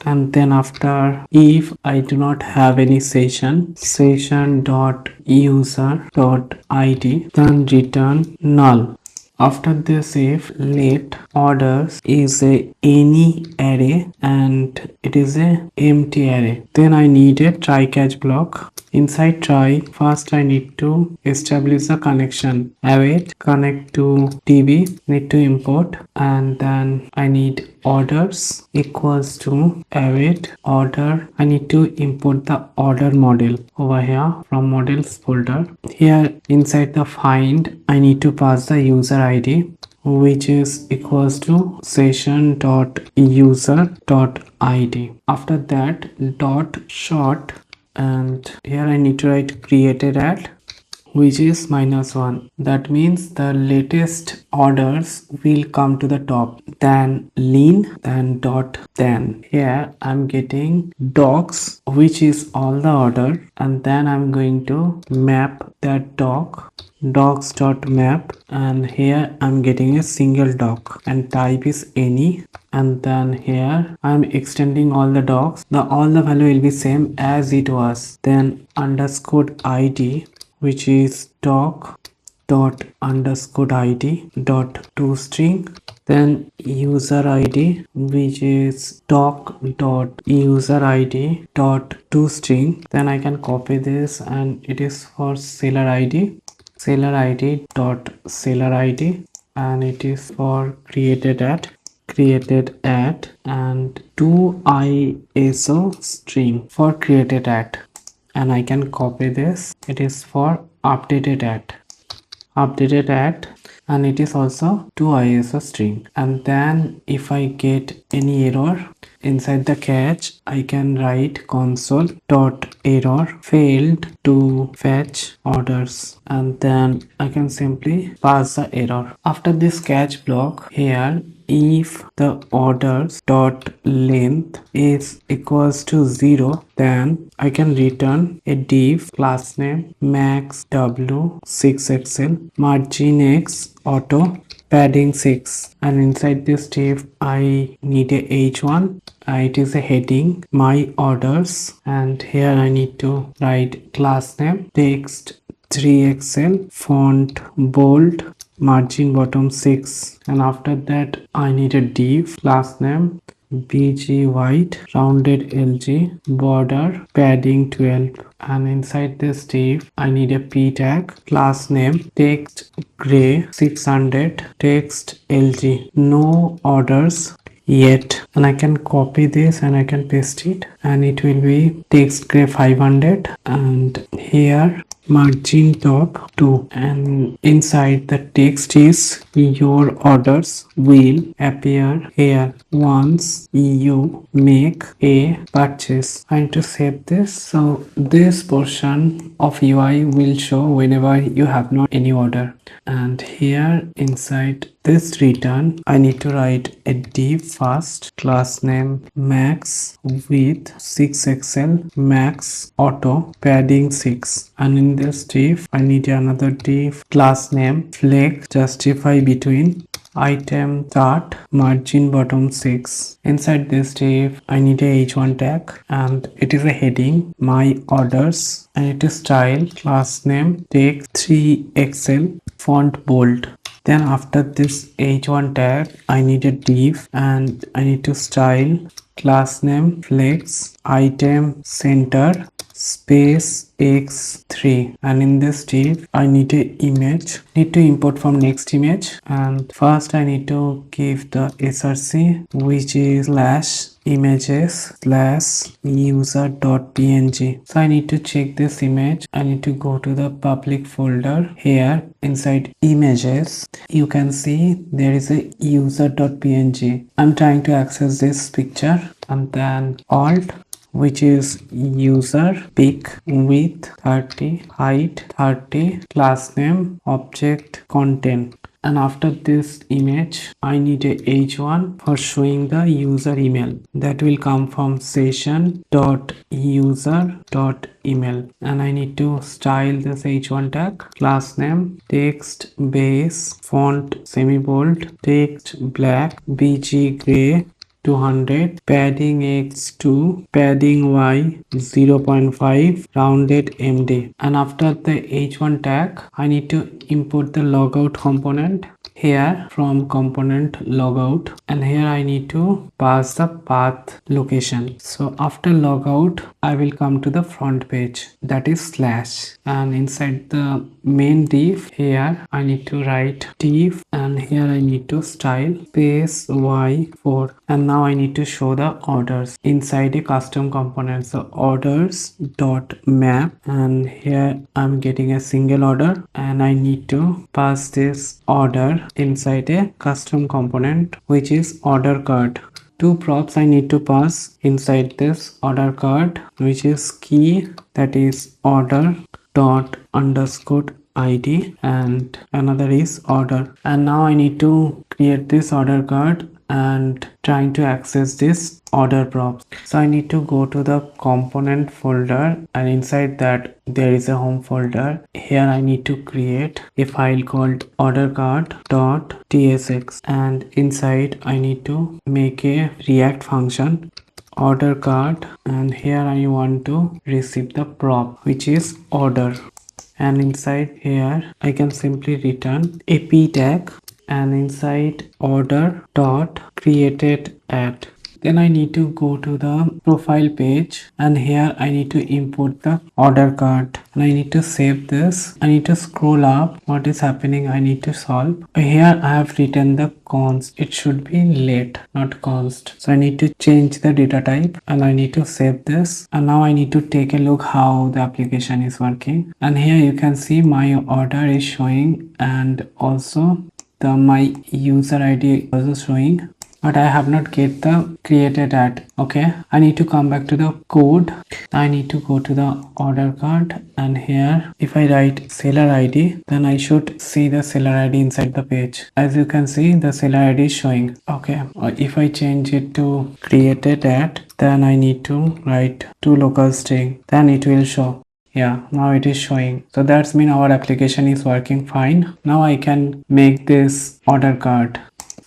And then after, if I do not have any session dot user dot id, then return null. After this, if let orders is a any array and it is a empty array, then I need a try catch block. Inside try, first I need to establish a connection. Await connect to db, need to import, and then I need orders equals to await order. I need to import the order model over here from models folder. Here inside the find, I need to pass the user id, which is equals to session dot user dot id. After that, dot short, and here I need to write created at, which is -1. That means the latest orders will come to the top, then lean, then dot, then here I'm getting docs, which is all the order, and then I'm going to map that docs dot map, and here I'm getting a single doc and type is any, and then here I'm extending all the docs. All the value will be same as it was. Then underscore id, which is doc dot underscore id dot toString, then user id, which is doc dot user id dot toString. Then I can copy this, and it is for seller id dot seller id, and it is for created at, and to ISO string for created at, and I can copy this. It is for updated at, and it is also to ISO string. And then if I get any error inside the catch, I can write console dot error failed to fetch orders, and then I can simply pass the error. After this catch block, here if the orders dot length is equals to 0, then I can return a div class name max w 6xl margin x auto padding 6, and inside this div I need a h1. It is a heading my orders, and here I need to write class name text 3xl font bold margin bottom 6, and after that I need a div class name bg white rounded lg border padding 12, and inside this div I need a p tag class name text gray 600 text lg no orders yet, and I can copy this and I can paste it, and it will be text gray 500, and here margin top 2, and inside the text is your orders will appear here once you make a purchase. I need to save this, so this portion of UI will show whenever you have not any order. And here inside this return, I need to write a div first class name max with 6xl max auto padding 6, and in this div I need another div class name flex justify between item start margin bottom 6. Inside this div I need a h1 tag, and it is a heading my orders, and it is style class name text 3xl font bold. Then after this h1 tag I need a div, and I need to style class name flex item center space x3, and in this div I need a image, need to import from next image, and first I need to give the src, which is slash images slash user.png. so I need to check this image. I need to go to the public folder. Here inside images you can see there is a user.png. I'm trying to access this picture, and then alt, which is user pic width 30, height 30, class name object content. And after this image I need a h1 for showing the user email. That will come from session.user.email, and I need to style this h1 tag. Class name text base font semi bold, text black, bg gray 200, padding x2, padding y 0.5, rounded md. And after the h1 tag I need to import the logout component here from component logout, and here I need to pass the path location. So after logout I will come to the front page, that is slash, and inside the main div here I need to write div, and here I need to style space y4, and now I need to show the orders inside a custom component. So orders dot map, and here I'm getting a single order, and I need to pass this order inside a custom component, which is order card. Two props I need to pass inside this order card, which is key, that is order dot underscore id, and another is order. And now I need to create this order card and trying to access this order props. So I need to go to the component folder, and inside that there is a home folder. Here I need to create a file called ordercard.tsx, and inside I need to make a react function order card, and here I want to receive the prop, which is order, and inside here I can simply return a p tag, and inside order dot created at. Then I need to go to the profile page, and here I need to import the order card, and I need to save this. I need to scroll up. What is happening? I need to solve. Here I have written the const. It should be let, not const. So I need to change the data type, and I need to save this. And now I need to take a look how the application is working. And here you can see my order is showing, and also my user ID also showing, but I have not get the created at. Okay, I need to come back to the code. I need to go to the order card, and here if I write seller ID, then I should see the seller ID inside the page. As you can see, the seller ID is showing. Okay, if I change it to created at, then I need to write to local string, then it will show. Yeah, now it is showing. So that's mean our application is working fine. Now I can make this order card.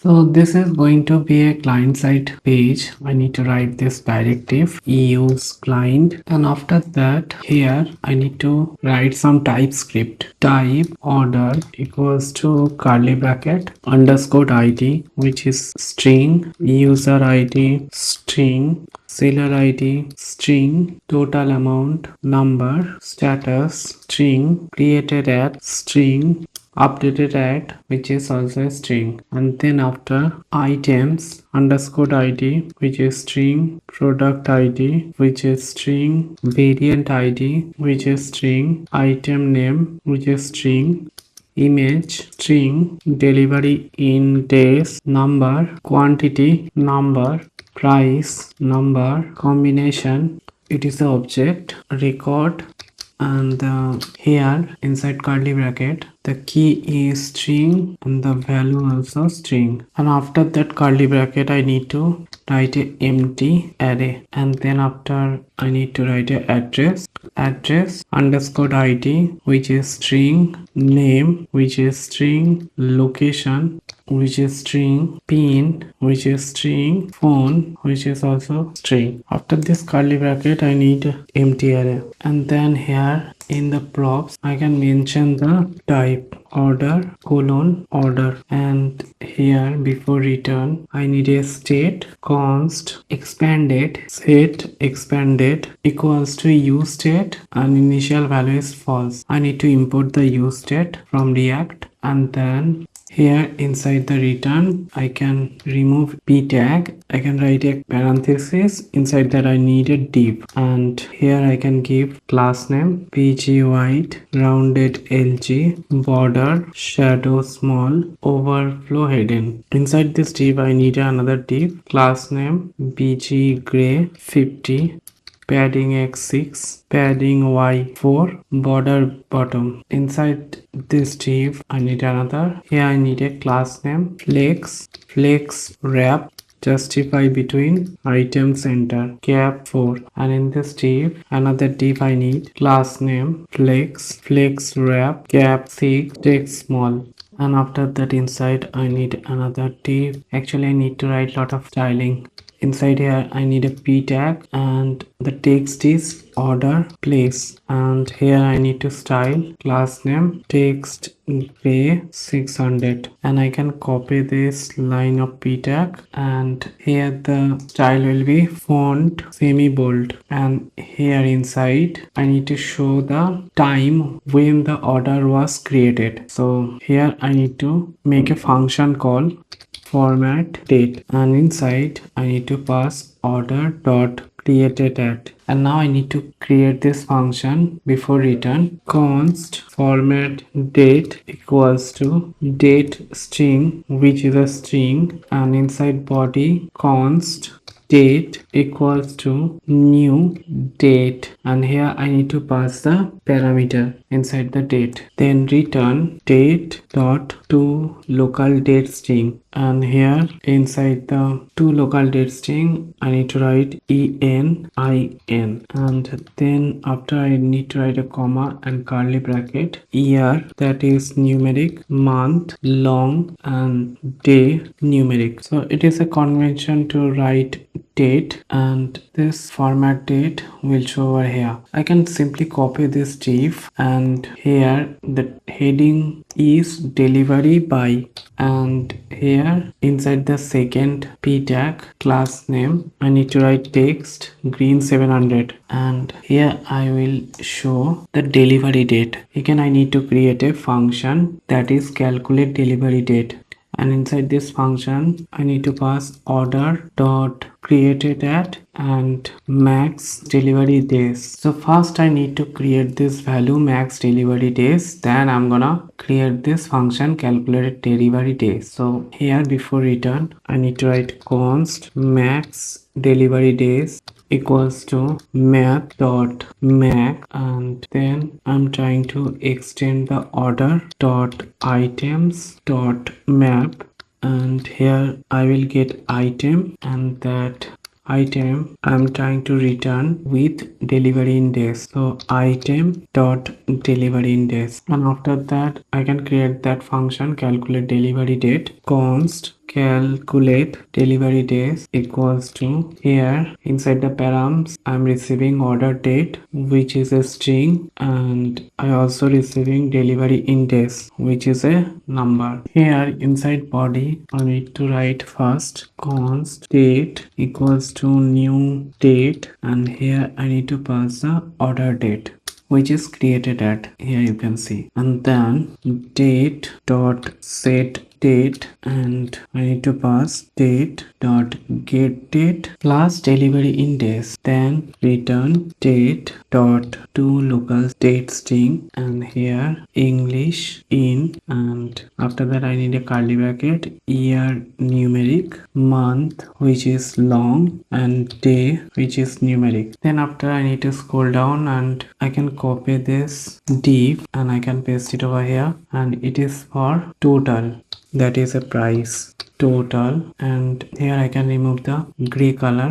So this is going to be a client side page. I need to write this directive use client, and after that here I need to write some TypeScript. Type order equals to curly bracket underscore id, which is string, user id string, seller id string, total amount, number, status string, created at string, updated at, which is also a string, and then after items underscore id, which is string, product id, which is string, variant id, which is string, item name, which is string, image string, delivery in days, number, quantity number, price number, combination, it is the object, record, and here inside curly bracket the key is string and the value also string, and after that curly bracket I need to write a empty array, and then after I need to write a address underscore id, which is string, name, which is string, location, which is string, pin, which is string, phone, which is also string. After this curly bracket, I need empty array, and then here in the props I can mention the type order colon order, and here before return I need a state const expanded set expanded equals to use state and initial value is false. I need to import the use state from React, and then here inside the return I can remove p tag. I can write a parenthesis, inside that I need a div, and here I can give class name pg white rounded lg border shadow small overflow hidden. Inside this div I need another div, class name bg gray 50 padding x6 padding y4 border bottom. Inside this div I need another, here I need a class name flex wrap justify between item center cap 4, and in this div another div I need class name flex wrap cap 6 text small. And after that inside I need another div. Actually I need to write lot of styling. Inside here I need a p tag, and the text is order place, and here I need to style class name text gray 600, and I can copy this line of p tag, and here the style will be font semi bold, and here inside I need to show the time when the order was created. So here I need to make a function call format date, and inside I need to pass order dot created at, and now I need to create this function before return const format date equals to date string, which is a string, and inside body const date equals to new date, and here I need to pass the parameter inside the date, then return date dot to local date string, and here inside the to local date string I need to write ENIN, and then after I need to write a comma and curly bracket year, that is numeric, month long, and day numeric. So it is a convention to write date, and this format date will show over here. I can simply copy this div, and here the heading is delivery by, and here inside the second p tag class name I need to write text green 700, and here I will show the delivery date. Again I need to create a function that is calculate delivery date, and inside this function I need to pass order dot created at and max delivery days. So first I need to create this value max delivery days, then I'm gonna create this function calculate delivery days. So here before return I need to write const max delivery days equals to math dot max, and then I'm trying to extend the order dot items dot map, and here I will get item, and that item I'm trying to return with delivery in days, so item dot delivery in days, and after that I can create that function calculate delivery date const calculate delivery days equals to, here inside the params I'm receiving order date which is a string, and I also receiving delivery in days which is a number. Here inside body I need to write first const date equals to new date, and here I need to pass the order date which is created at, here you can see, and then date dot set date, and I need to pass date dot get date plus delivery in days, then return date dot to local date string, and here English in, and after that I need a curly bracket year numeric, month which is long, and day which is numeric. Then after I need to scroll down and I can copy this div and I can paste it over here, and it is for total, that is a price. total, and here I can remove the gray color.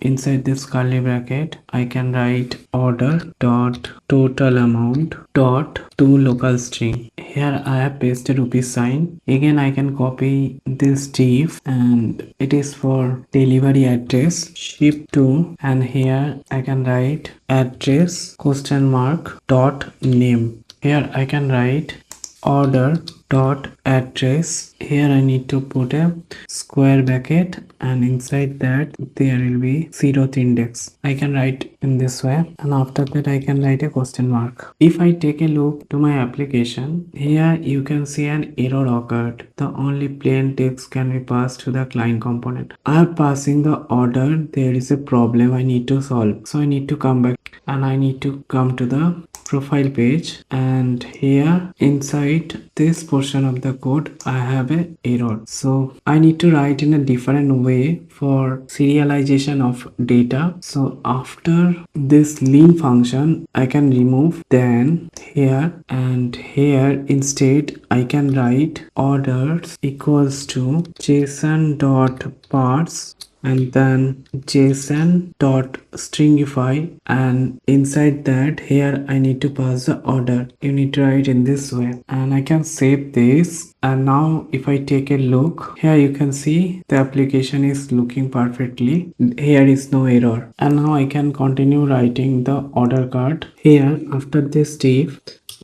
Inside this curly bracket I can write order dot total amount dot to local string. Here I have pasted rupees sign. Again I can copy this div, and it is for delivery address ship to, and here I can write address question mark dot name. Here I can write order dot address. Here I need to put a square bracket, and inside that there will be 0th index. I can write in this way, and after that I can write a question mark. If I take a look to my application, here you can see an error occurred. The only plain text can be passed to the client component. I am passing the order. There is a problem I need to solve, so I need to come back and I need to come to the profile page, and here inside this portion of the code I have a error, so I need to write in a different way for serialization of data. So after this len function I can remove, then here and here instead I can write orders equals to json dot parse and then json dot stringify, and inside that here I need to pass the order. You need to write in this way, and I can save this. And now if I take a look, here you can see the application is looking perfectly. Here is no error, and now I can continue writing the order card. Here after this div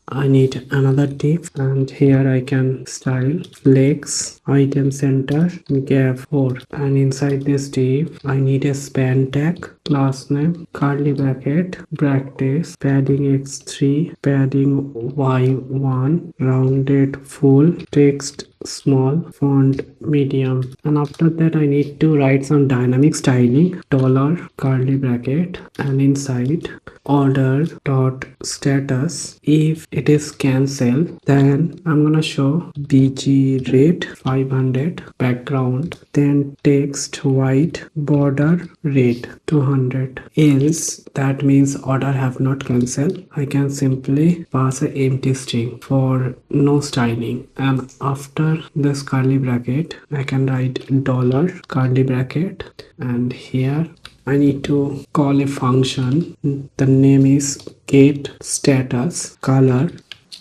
I need another div, and here I can style flex item center gap 4, and inside this div I need a span tag, class name, curly bracket, brackets, padding x3, padding y1, rounded full, text small, font medium, and after that I need to write some dynamic styling, dollar curly bracket, and inside order dot status. If it is cancel, then I'm gonna show bg rate 500 background, then text white border rate 200. Else that means order have not cancelled. I can simply pass a empty string for no styling, and after this curly bracket I can write dollar curly bracket, and here I need to call a function. The name is get status color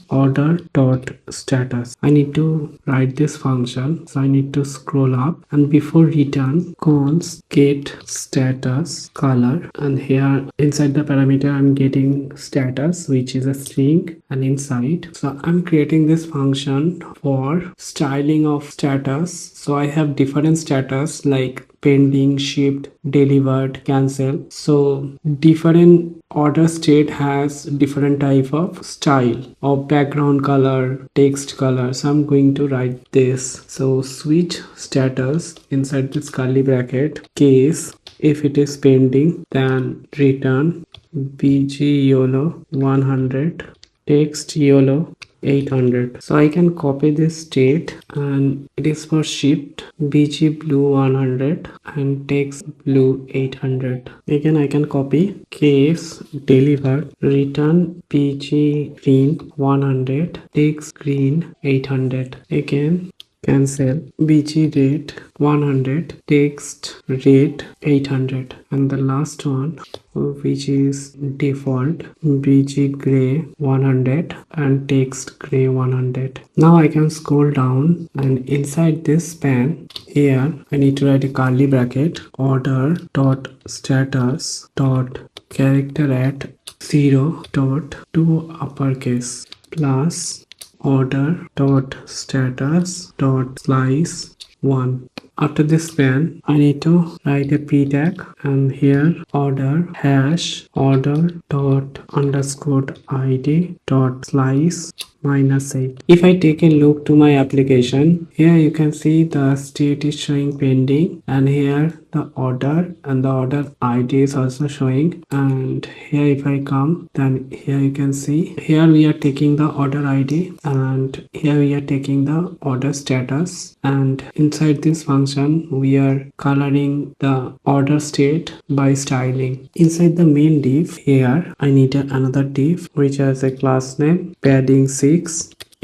order dot status. I need to write this function, so I need to scroll up, and before return const get status color, and here inside the parameter I'm getting status, which is a string, and inside so I'm creating this function for styling of status. So I have different status like pending, shipped, delivered, cancelled. So different order state has different type of style of background color, text color. So I'm going to write this. So switch status inside this curly bracket case. If it is pending, then return bg YOLO 100, text YOLO 800. So I can copy this state, and it is for shipped bg blue 100 and text blue 800. Again I can copy case delivered, return bg green 100, text green 800. Again cancel bg rate 100, text rate 800, and the last one which is default bg gray 100 and text gray 100. Now I can scroll down, and inside this span here I need to write a curly bracket order dot status dot character at 0 dot to uppercase plus order dot status dot slice 1. After this span I need to write a p tag, and here order hash order dot underscore id dot slice -8. If I take a look to my application, here you can see the state is showing pending, and here the order and the order id is also showing, and here if I come, then here you can see here we are taking the order id, and here we are taking the order status, and inside this function we are coloring the order state by styling. Inside the main div here I need another div which has a class name padding 6.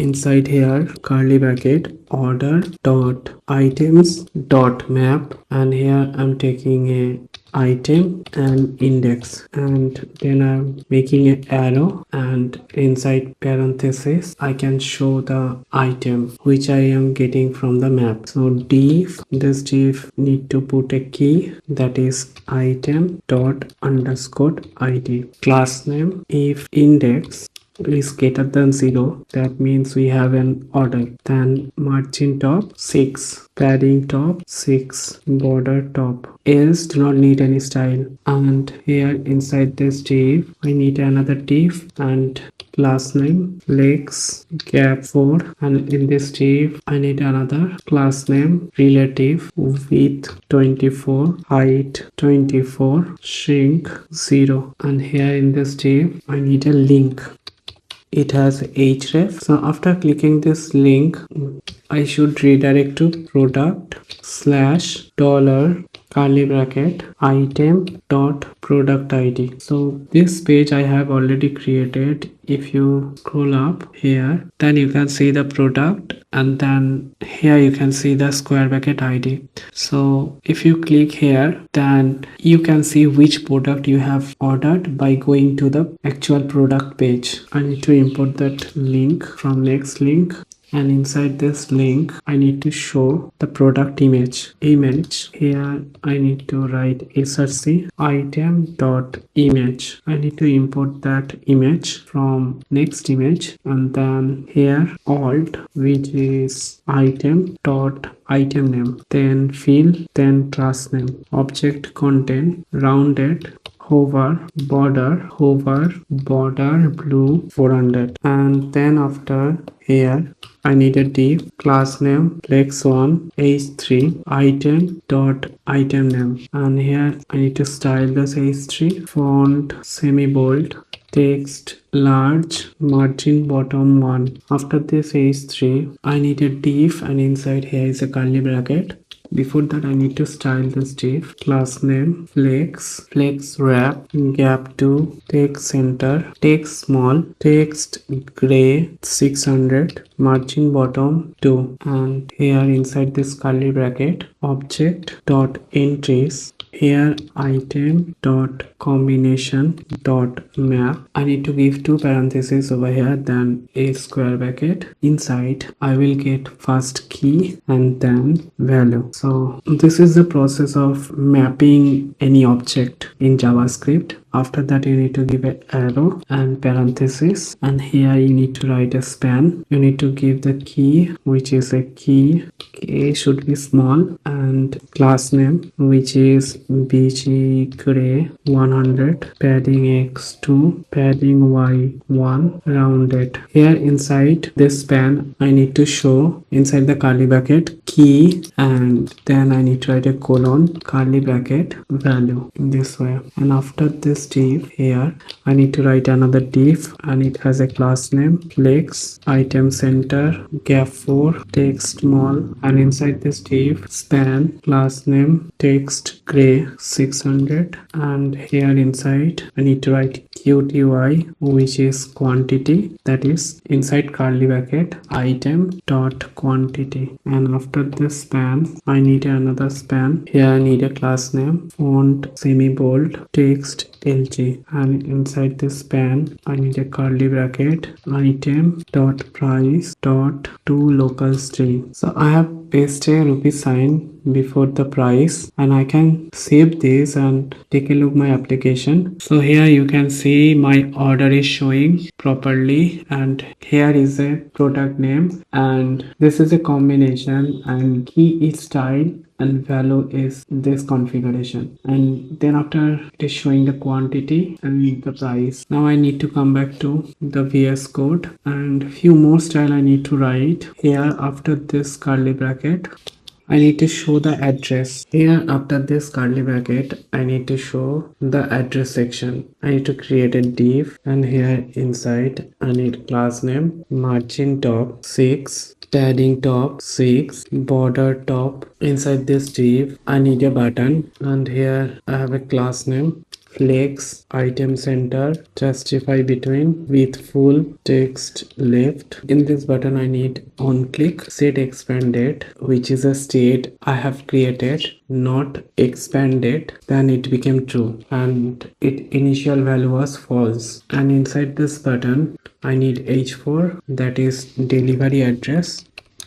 inside here curly bracket order dot items dot map, and here I'm taking a item and index, and then I'm making an arrow, and inside parenthesis I can show the item which I am getting from the map. So this div need to put a key, that is item dot underscore id. Class name, if index is greater than 0, that means we have an order. Then margin top 6, padding top 6, border top, else do not need any style. And here inside this div I need another div and class name legs gap 4, and in this div I need another class name relative width 24, height 24, shrink 0, and here in this div I need a link. It has href. So after clicking this link I should redirect to product slash dollar curly bracket item dot product id. So this page I have already created. If you scroll up here, then you can see the product, and then here you can see the square bracket id. So if you click here, then you can see which product you have ordered by going to the actual product page. I need to import that link from next link, and inside this link I need to show the product image. Here I need to write src item dot image. I need to import that image from next image, and then here alt, which is item dot item name, then field, then class name, object content rounded, hover border blue 400, and then after here I need a div class name flex1 h3 item dot item name, and here I need to style this h3 font semi bold, text large, margin bottom 1. After this h3 I need a div, and inside here is a curly bracket. Before that I need to style this div class name flex wrap gap 2, text center, text small, text gray 600, margin bottom 2, and here inside this curly bracket object dot entries, here item dot combination dot map. I need to give two parentheses over here, then a square bracket. Inside I will get first key and then value. So this is the process of mapping any object in JavaScript. After that you need to give an arrow and parenthesis, and here you need to write a span. You need to give the key, which is a key, k should be small, and class name, which is bg gray 100, padding x2, padding y1, rounded. Here inside this span I need to show inside the curly bracket key, and then I need to write a colon curly bracket value in this way. And after this div here I need to write another div, and it has a class name flex item center gap 4, text small, and inside this div span class name text gray 600, and here inside I need to write qty, which is quantity, that is inside curly bracket item dot quantity. And after this span I need another span. Here I need a class name font semi bold text lg, and inside this span I need a curly bracket item dot price dot to local string. So I have pasted a rupee sign before the price, and I can save this and take a look my application. So here you can see my order is showing properly, and here is a product name, and this is a combination, and key is style and value is this configuration, and then after it is showing the quantity and the price. Now I need to come back to the VS Code, and few more style I need to write. Here after this curly bracket I need to show the address. Here after this curly bracket I need to show the address section. I need to create a div, and here inside I need class name margin top 6, padding top 6, border top. Inside this div I need a button, and here I have a class name flex item center, justify between with full text left. In this button I need on click set expanded, which is a state I have created, not expanded. Then it became true and its initial value was false. And inside this button I need h4, that is delivery address,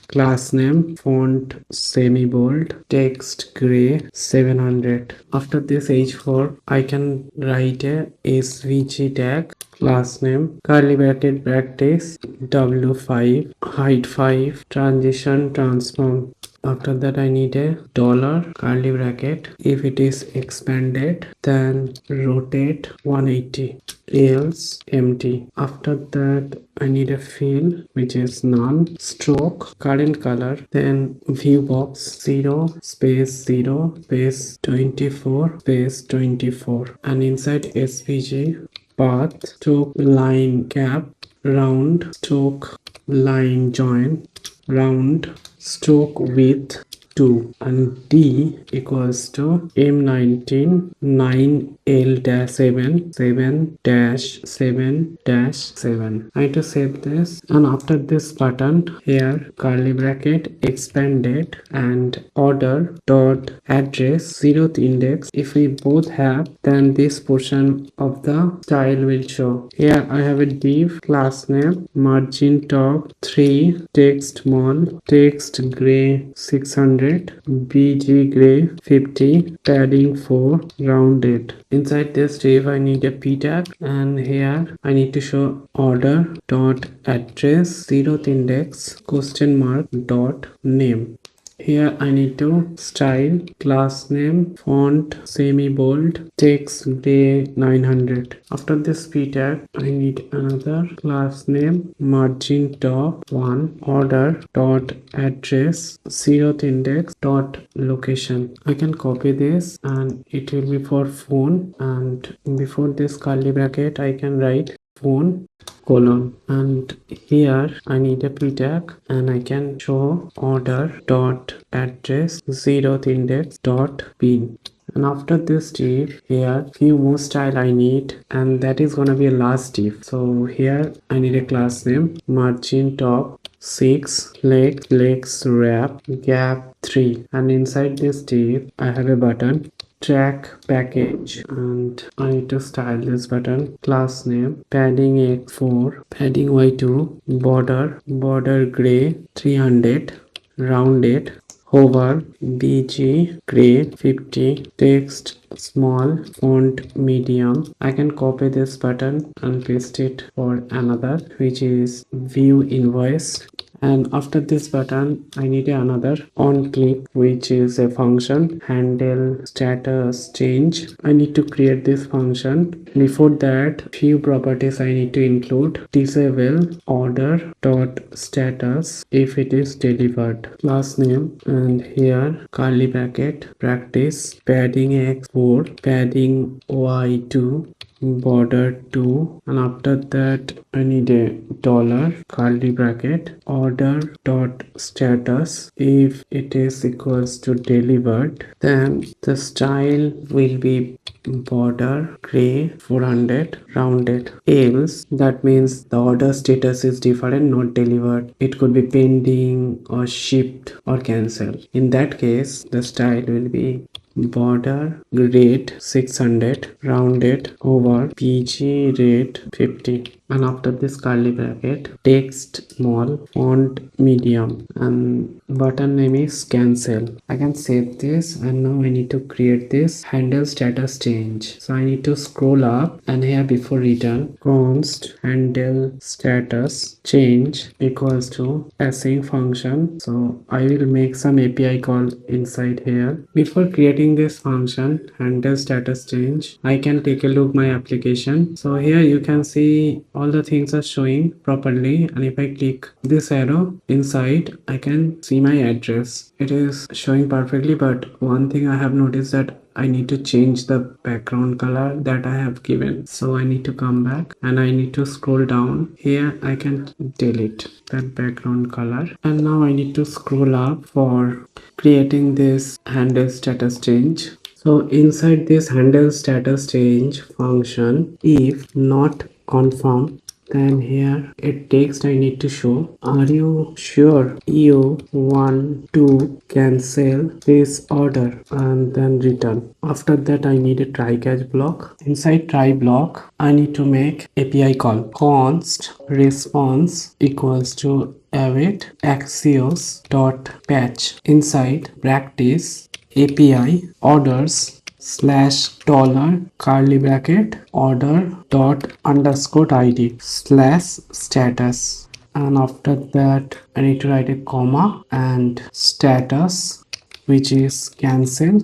class name, font semi bold, text gray 700. After this h4 I can write a svg tag, class name, curly bracket practice, w5, height 5, transition transform. After that I need a dollar curly bracket. If it is expanded then rotate 180, else empty. After that I need a field which is none, stroke, current color, then view box 0 space 0 space 24 space 24, and inside svg path stroke line cap, round stroke line join, round stroke width 2, and D equals to M19 9L-7 7-7-7. I need to save this, and after this button here curly bracket expanded and order dot address 0th index. If we both have, then this portion of the style will show. Here I have a div, class name, margin top 3, text small, text gray 600, bg gray 50, padding 4, rounded. Inside this div I need a p tag, and here I need to show order dot address 0th index question mark dot name. Here I need to style, class name, font semi bold, text gray 900. After this p tag I need another class name, margin top 1, order dot address 0th index dot location. I can copy this and it will be for phone, and before this curly bracket I can write phone colon, and here I need a p tag and I can show order dot address 0th index dot pin. And after this div here few more style I need, and that is gonna be a last div. So here I need a class name, margin top 6, legs wrap gap 3, and inside this div I have a button track package, and I need to style this button, class name, padding x4, padding y2, border gray 300, rounded, hover bg gray 50, text small, font medium. I can copy this button and paste it for another, which is view invoice. And after this button I need another on click, which is a function, handle status change. I need to create this function. Before that few properties I need to include, disable order dot status if it is delivered, class name, and here curly bracket practice, padding x4, padding y2, border 2, and after that I need a dollar curly bracket order dot status if it is equals to delivered. Then the style will be border gray 400, rounded, else that means the order status is different, not delivered. It could be pending or shipped or cancelled. In that case the style will be border rate 600, rounded, over pg rate 50, and after this curly bracket text small, font medium, and button name is cancel. I can save this, and now I need to create this handle status change. So I need to scroll up, and here before return const handle status change equals to async function. So I will make some API call inside here. Before creating this function handle status change, I can take a look my application. So here you can see all the things are showing properly, and if I click this arrow inside I can see my address. It is showing perfectly, but one thing I have noticed that I need to change the background color that I have given. So I need to come back and I need to scroll down. Here I can delete that background color, and now I need to scroll up for creating this handle status change. So inside this handle status change function, if not confirm, then here a text I need to show. Are you sure you want to cancel this order? And then return. After that I need a try catch block. Inside try block I need to make API call. Const response equals to await axios dot patch. Inside practice API orders slash dollar curly bracket order dot underscore id slash status, and after that I need to write a comma and status, which is cancel,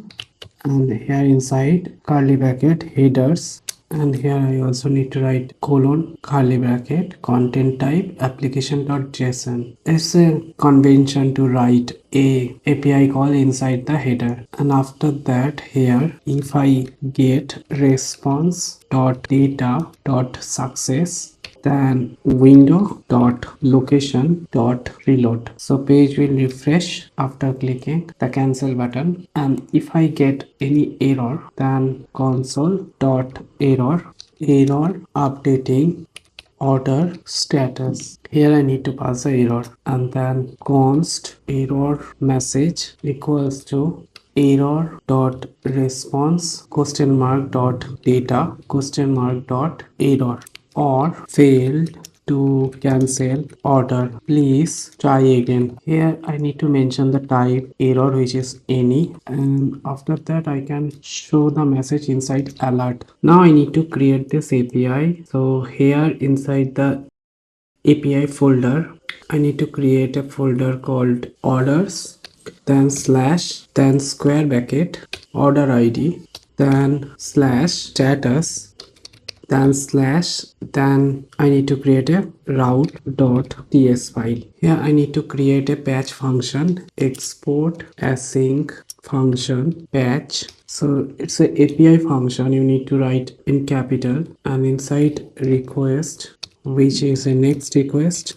and here inside curly bracket headers, and here I also need to write colon curly bracket content type application.json. It's a convention to write a API call inside the header. And after that here if I get response dot data dot success, then window dot location dot reload, so page will refresh after clicking the cancel button. And if I get any error, then console dot error updating order status. Here I need to pass the error, and then const error message equals to error dot response question mark dot data question mark dot error, or failed to cancel order, please try again. Here I need to mention the type error, which is any, and after that I can show the message inside alert. Now I need to create this API. So here inside the API folder I need to create a folder called orders, then slash, then square bracket order id, then slash status, then slash, then I need to create a route.ts file. Here I need to create a patch function, export async function patch. So it's a API function you need to write in capital, and inside request, which is a next request,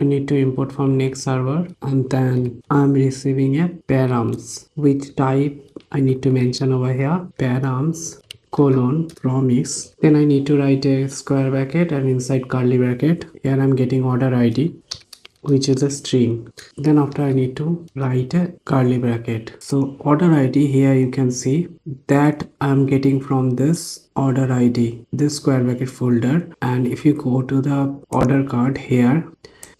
I need to import from next server, and then I'm receiving a params, which type I need to mention over here, params colon promise. Then I need to write a square bracket, and inside curly bracket here I'm getting order id, which is a string. Then after I need to write a curly bracket. So order id, here you can see that I'm getting from this order id, this square bracket folder. And if you go to the order card here,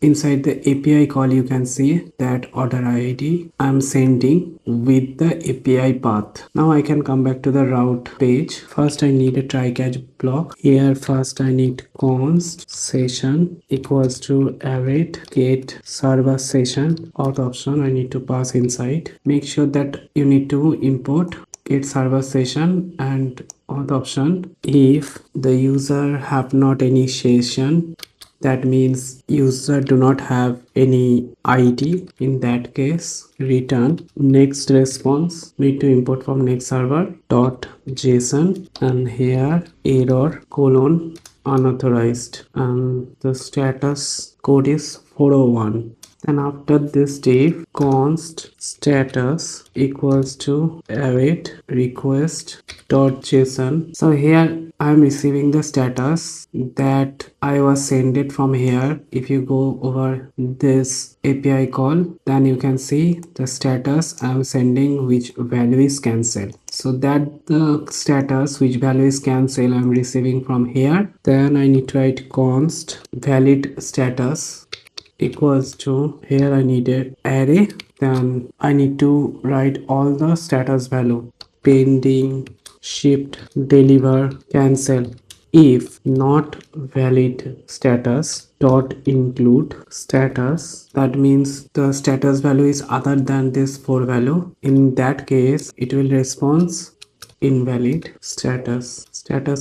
inside the API call you can see that order ID I'm sending with the API path. Now I can come back to the route page. First I need a try catch block. Here first I need const session equals to await get server session auth option I need to pass inside. Make sure that you need to import get server session and auth option. If the user have not any session, that means user do not have any ID. In that case, return next response. Need to import from next server dot JSON, and here error colon unauthorized, and the status code is 401. And after this div const status equals to await request dot json. So here I am receiving the status that I was sent it from here. If you go over this API call, then you can see the status I am sending which value is cancelled. So that the status which value is cancelled I am receiving from here. Then I need to write const valid status equals to, here I need an array, then I need to write all the status value pending, shipped, deliver, cancel. If not valid status dot include status, that means the status value is other than this 4 value. In that case it will respond invalid status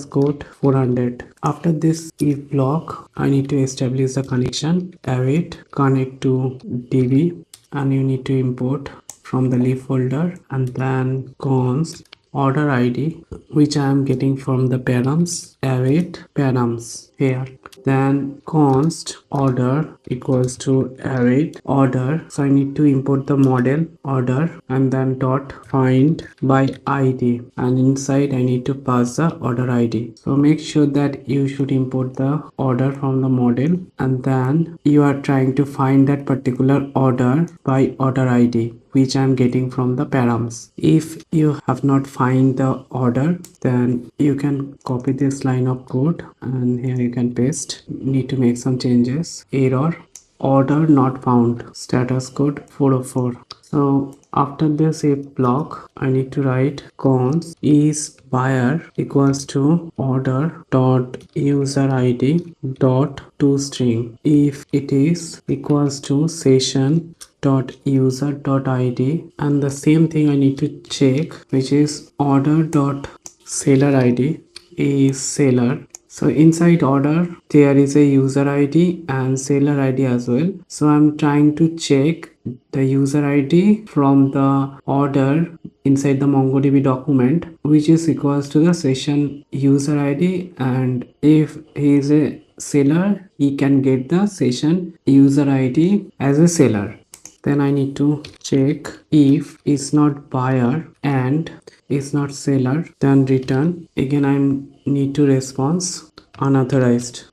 code 400. After this if block I need to establish the connection await connect to db, and you need to import from the leaf folder, and then const order ID which I am getting from the params, await params here. Then const order equals to await order. So I need to import the model order and then dot find by ID, and inside I need to pass the order ID. So make sure that you should import the order from the model, and then you are trying to find that particular order by order ID which I'm getting from the params. If you have not find the order, then you can copy this line of code and here you can paste. Need to make some changes. Error order not found, status code 404. So after this if block, I need to write const is buyer equals to order dot user ID dot toString. If it is equals to session dot user dot id, and the same thing I need to check, which is order dot seller id is seller. So inside order there is a user id and seller id as well. So I'm trying to check the user id from the order inside the MongoDB document, which is equals to the session user id, and if he is a seller he can get the session user id as a seller. Then I need to check if is not buyer and is not seller, then return. Again I need to response unauthorized,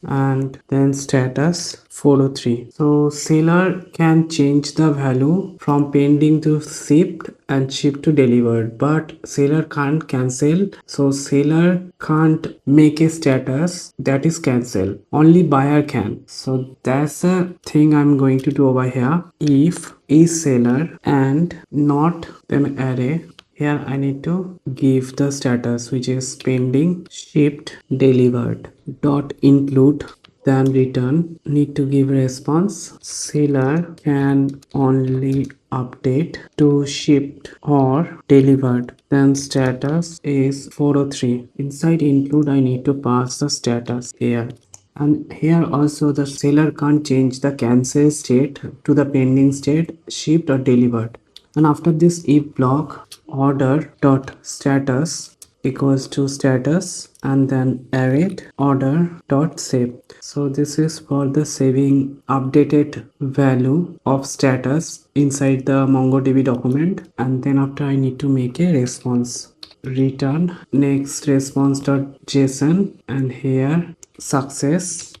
and then status 403. So seller can change the value from pending to shipped and shipped to delivered, but seller can't cancel. So seller can't make a status that is cancel, only buyer can. So that's the thing I'm going to do over here. If is seller and not, then array. Here I need to give the status which is pending, shipped, delivered, dot include, then return. Need to give response seller can only update to shipped or delivered, then status is 403. Inside include I need to pass the status here. And here also the seller can't change the cancel state to the pending state, shipped or delivered. And after this if block, order dot status equals to status, and then await order dot save. So this is for the saving updated value of status inside the MongoDB document. And then after I need to make a response, return next response dot json, and here success,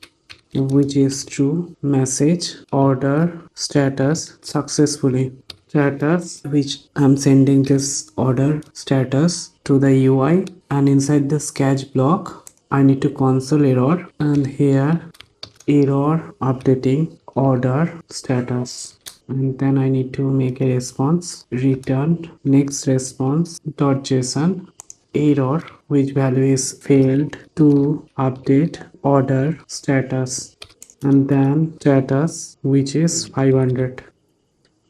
which is true, message order status successfully, status which I'm sending this order status to the UI. And inside the sketch block I need to console error, and here error updating order status, and then I need to make a response, return next response dot json, error which value is failed to update order status, and then status which is 500.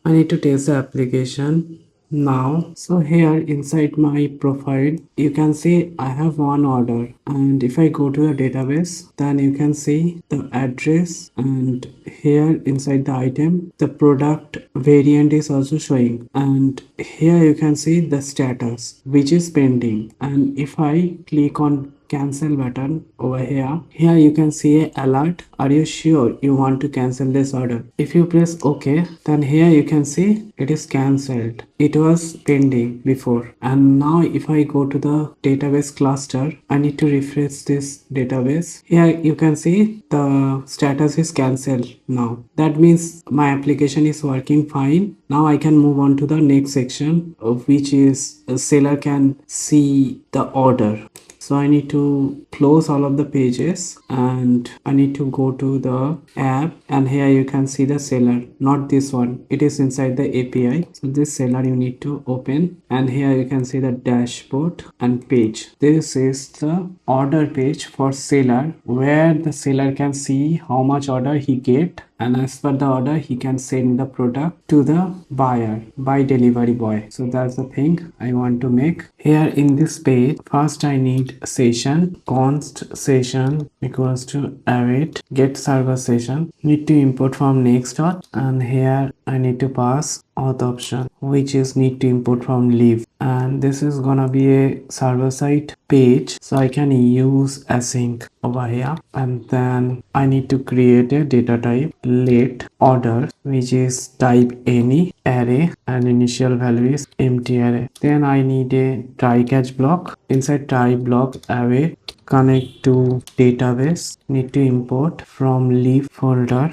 I need to test the application now. So here inside my profile you can see I have one order, and if I go to the database then you can see the address, and here inside the item the product variant is also showing, and here you can see the status which is pending. And if I click on cancel button over here, you can see a alert, are you sure you want to cancel this order? If you press OK, then here you can see it is cancelled. It was pending before, and now if I go to the database cluster, I need to refresh this database. Here you can see the status is cancelled now. That means my application is working fine. Now I can move on to the next section, which is a seller can see the order. So I need to close all of the pages, and I need to go to the app, and here you can see the seller, not this one, it is inside the API. So this seller you need to open, and here you can see the dashboard and page. This is the order page for seller, where the seller can see how much order he get, and as per the order he can send the product to the buyer by delivery boy. So that's the thing I want to make. Here in this page, first I need session, const session equals to await get server session, need to import from NextAuth, and here I need to pass auth option, which is need to import from leave, and and this is gonna be a server side page, so I can use async over here. And then I need to create a data type let order, which is type any array and initial value is empty array. Then I need a try catch block. Inside try block await connect to database, need to import from leaf folder.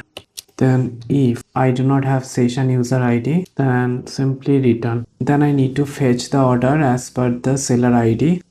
Then if I do not have session user ID, then simply return. Then I need to fetch the order as per the seller ID.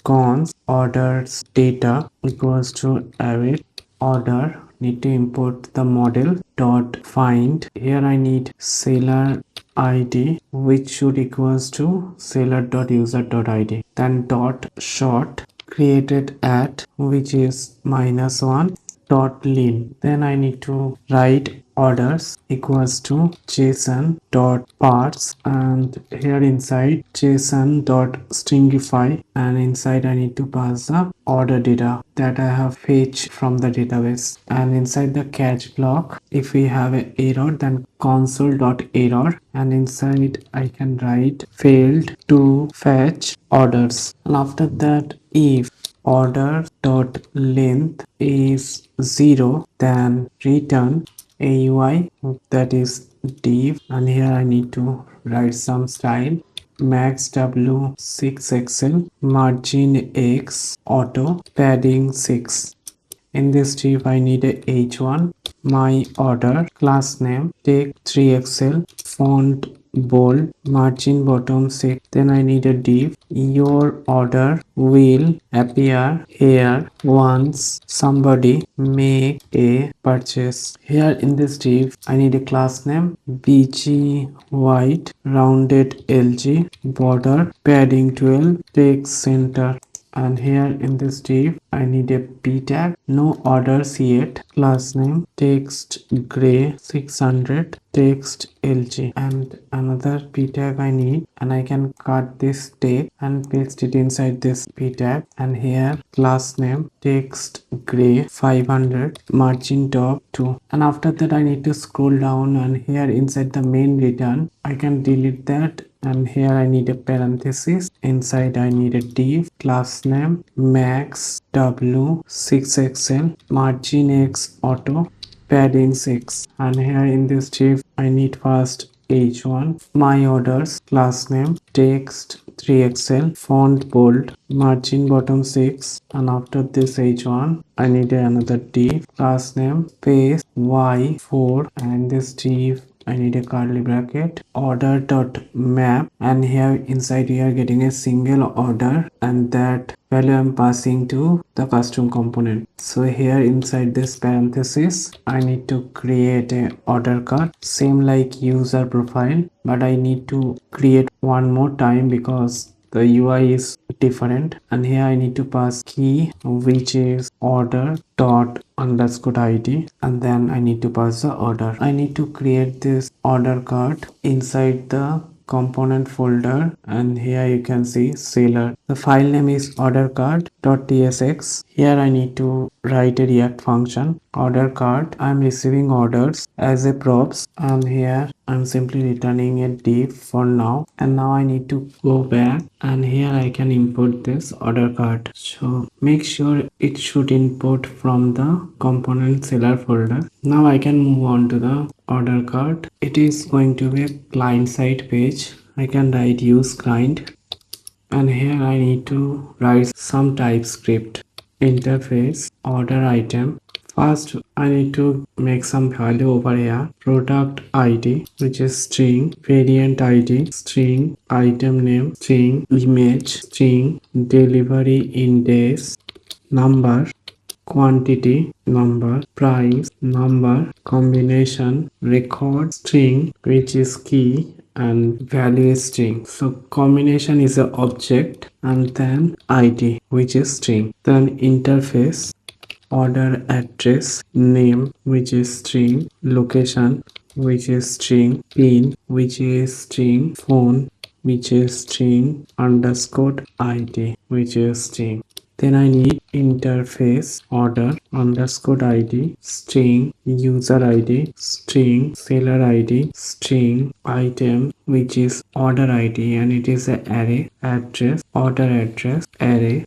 Cons orders data equals to await order, need to import the model dot find. Here I need seller ID, which should equals to seller dot user dot id. Then dot short created at, which is -1 dot lin. Then I need to write orders equals to json dot parts, and here inside json dot stringify, and inside I need to pass the order data that I have fetched from the database. And inside the catch block, if we have an error, then console dot error, and inside I can write failed to fetch orders. And after that, if order dot length is 0, then return AUI, that is div. And here I need to write some style max w 6xl margin x auto padding 6. In this div I need a h1 my order class name take 3xl font bold margin bottom 6. Then I need a div your order will appear here once somebody make a purchase. Here in this div I need a class name bg white rounded lg border padding 12 text center. And here in this div I need a p tag no orders yet class name text gray 600 text lg, and another p tag I need, and I can cut this tag and paste it inside this p tag. And here class name text gray 500 margin top 2. And after that I need to scroll down, and here inside the main return I can delete that. And here I need a parenthesis. Inside I need a div class name max w 6xl margin x auto padding 6. And here in this div I need first h1 my orders class name text 3xl font bold margin bottom 6. And after this h1 I need another div class name space y4, and this div I need a curly bracket order dot map, and here inside we are getting a single order, and that value I'm passing to the custom component. So here inside this parenthesis I need to create a order card same like user profile, but I need to create one more time because the UI is different. And here I need to pass key, which is order dot underscore id, and then I need to pass the order. I need to create this order card inside the component folder, and here you can see seller. The file name is order card .tsx. Here I need to write a react function order card. I'm receiving orders as a props, and here I'm simply returning a div for now. And now I need to go back, and here I can import this order card. So make sure it should import from the component seller folder. Now I can move on to the order card. It is going to be a client side page. I can write use client, and here I need to write some TypeScript interface order item. First I need to make some value over here product id, which is string, variant id string, item name string, image string, delivery index number, quantity number, price number, combination record string, which is key, and value is string. So combination is a object, and then id, which is string. Then interface order address name, which is string, location, which is string, pin, which is string, phone, which is string, underscore id, which is string. Then I need interface order underscore id string user id string seller id string item which is order id and it is a array address order address array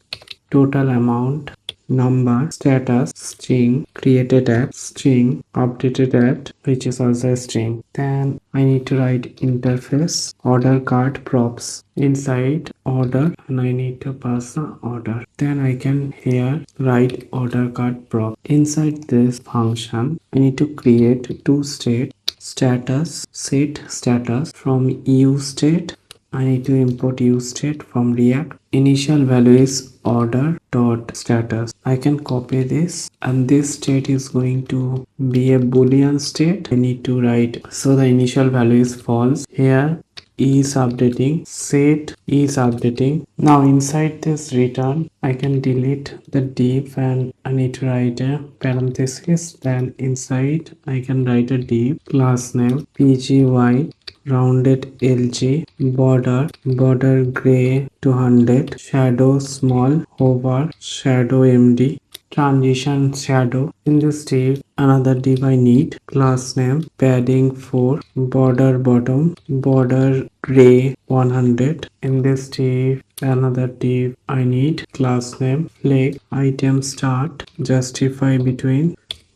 total amount number status string created at string updated at which is also a string. Then I need to write interface order card props inside order and I need to pass the order. Then I can here write order card prop. Inside this function I need to create two state status set status from uState. I need to import uState from React. Initial value is order dot status. I can copy this and this state is going to be a boolean state. I need to write so the initial value is false. Here is updating set is updating. Now inside this return I can delete the div and I need to write a parenthesis. Then inside I can write a div class name pgy rounded lg border gray 200 shadow small hover shadow md transition shadow. In this div another div I need class name padding 4 border bottom border gray 100. In this div another div I need class name flag item start justify between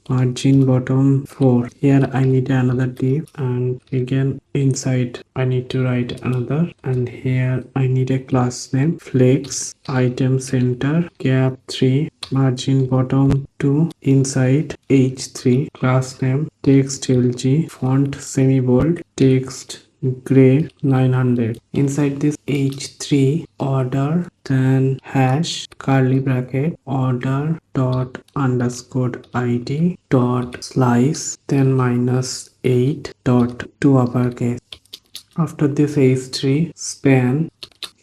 margin bottom 4. Here I need another div and again inside I need to write another and here I need a class name flex item center gap 3 margin bottom 2 inside h3 class name text lg font semi bold text gray 900. Inside this h3 order then hash curly bracket order dot underscore id dot slice then -8 dot to uppercase. After this h3 span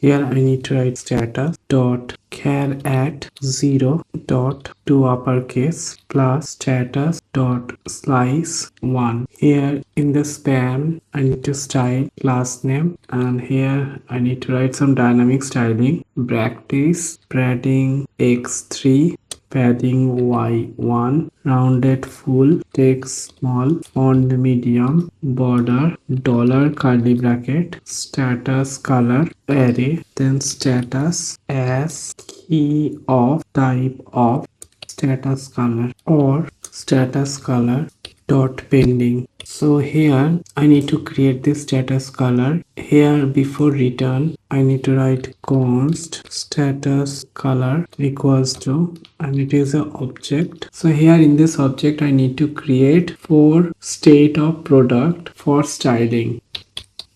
here I need to write status dot char at 0 dot to uppercase plus status dot slice 1. Here in the span I need to style class name and here I need to write some dynamic styling practice padding x3 padding y1 rounded full text small font medium border dollar curly bracket status color array then status as key of type of status color or status color dot pending. So here I need to create this status color. Here before return I need to write const status color equals to and it is an object. So here in this object I need to create 4 state of product for styling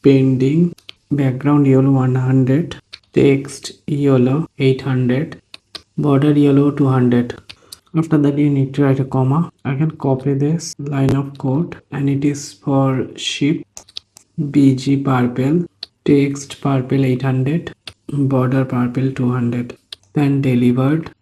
pending background yellow 100 text yellow 800 border yellow 200. After that you need to write a comma. I can copy this line of code and it is for ship bg purple text purple 800 border purple 200 then delivered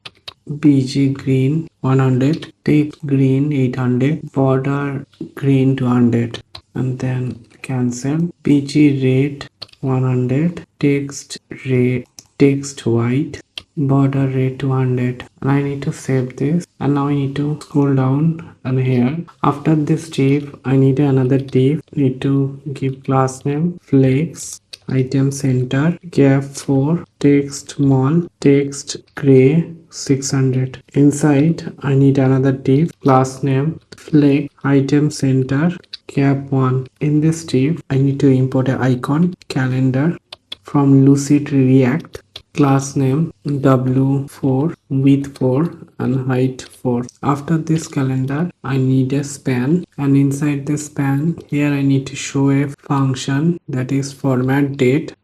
bg green 100 text green 800 border green 200 and then cancel bg red 100 text red text white border red 200 and I need to save this and now I need to scroll down and here after this div I need another div. Need to give class name flex item center gap 4 text small text gray 600. Inside I need another div class name flex item center gap 1. In this div I need to import an icon calendar from Lucid React class name w4 width 4 and height 4. After this calendar I need a span and inside the span here I need to show a function that is format date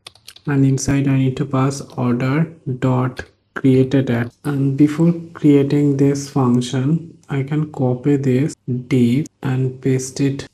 and inside I need to pass order dot created at. And before creating this function I can copy this div and paste it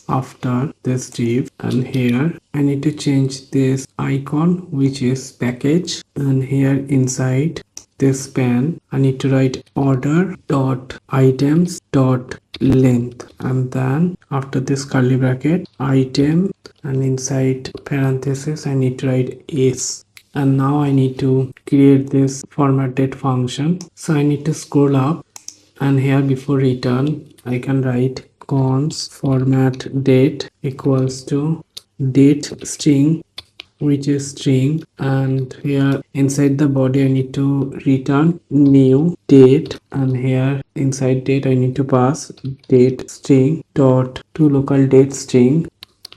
after this div and here I need to change this icon which is package and here inside this span I need to write order dot items dot length and then after this curly bracket item and inside parenthesis I need to write s and now I need to create this format date function. So I need to scroll up, and here before return I can write const format date equals to date string, which is string, and here inside the body I need to return new date, and here inside date I need to pass date string dot to local date string,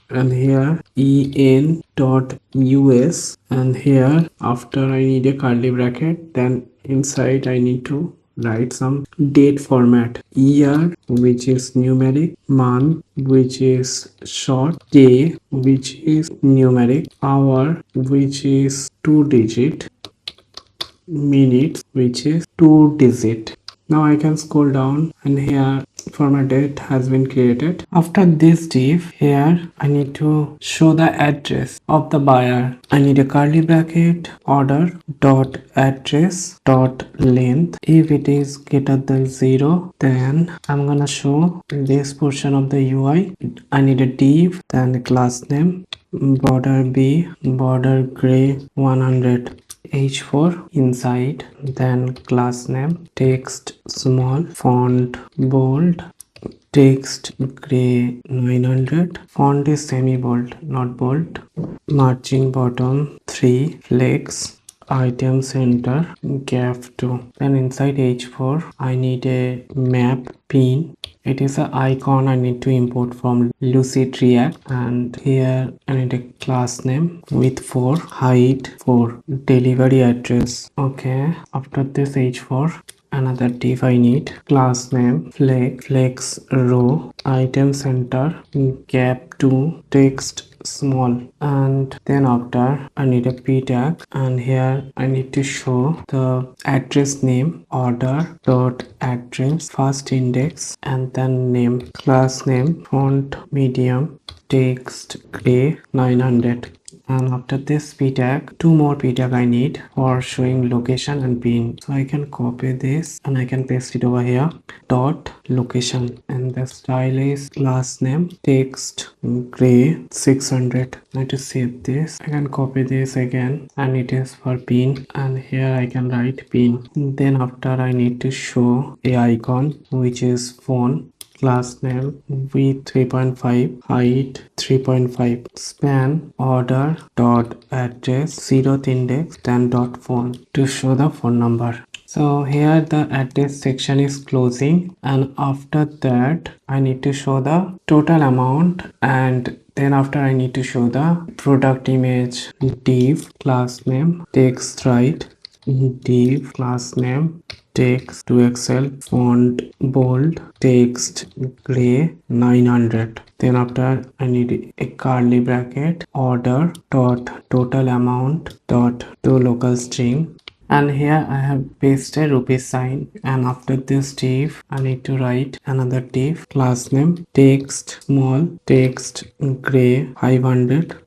and here en dot us, and here after I need a curly bracket, then inside I need to write some date format, year which is numeric, month which is short, day which is numeric, hour which is 2 digit, minutes which is 2 digit. Now I can scroll down, and here format date has been created. After this div, here I need to show the address of the buyer. I need a curly bracket, order dot address dot length. If it is greater than 0, then I'm gonna show this portion of the UI. I need a div, then the class name, border B, border gray 100, h4 inside, then class name, text small, font bold, text gray 900, font is semi bold not bold, margin bottom 3, flex, item center gap 2. Then inside h4 I need a map pin. It is an icon I need to import from Lucid React, and here I need a class name with 4, height 4, delivery address. Okay, after this h4 another div I need, class name, flex row, item center gap 2, text small, and then after I need a p tag, and here I need to show the address name, order dot address first index, and then name, class name, font medium, text gray 900. And after this p tag, two more p tag I need for showing location and pin. So I can copy this and I can paste it over here, dot location, and the style is class name, text gray 600. I need to save this. I can copy this again, and it is for pin, and here I can write pin. Then after I need to show a icon which is phone, class name with 3.5, height 3.5, span, order dot address 0th index, then dot phone to show the phone number. So here the address section is closing, and after that I need to show the total amount, and then after I need to show the product image, div class name, text right, div class name, text to excel, font bold, text gray 900. Then after I need a curly bracket, order dot total amount dot to local string, and here I have pasted rupees sign, and after this div I need to write another div, class name, text small, text gray 500,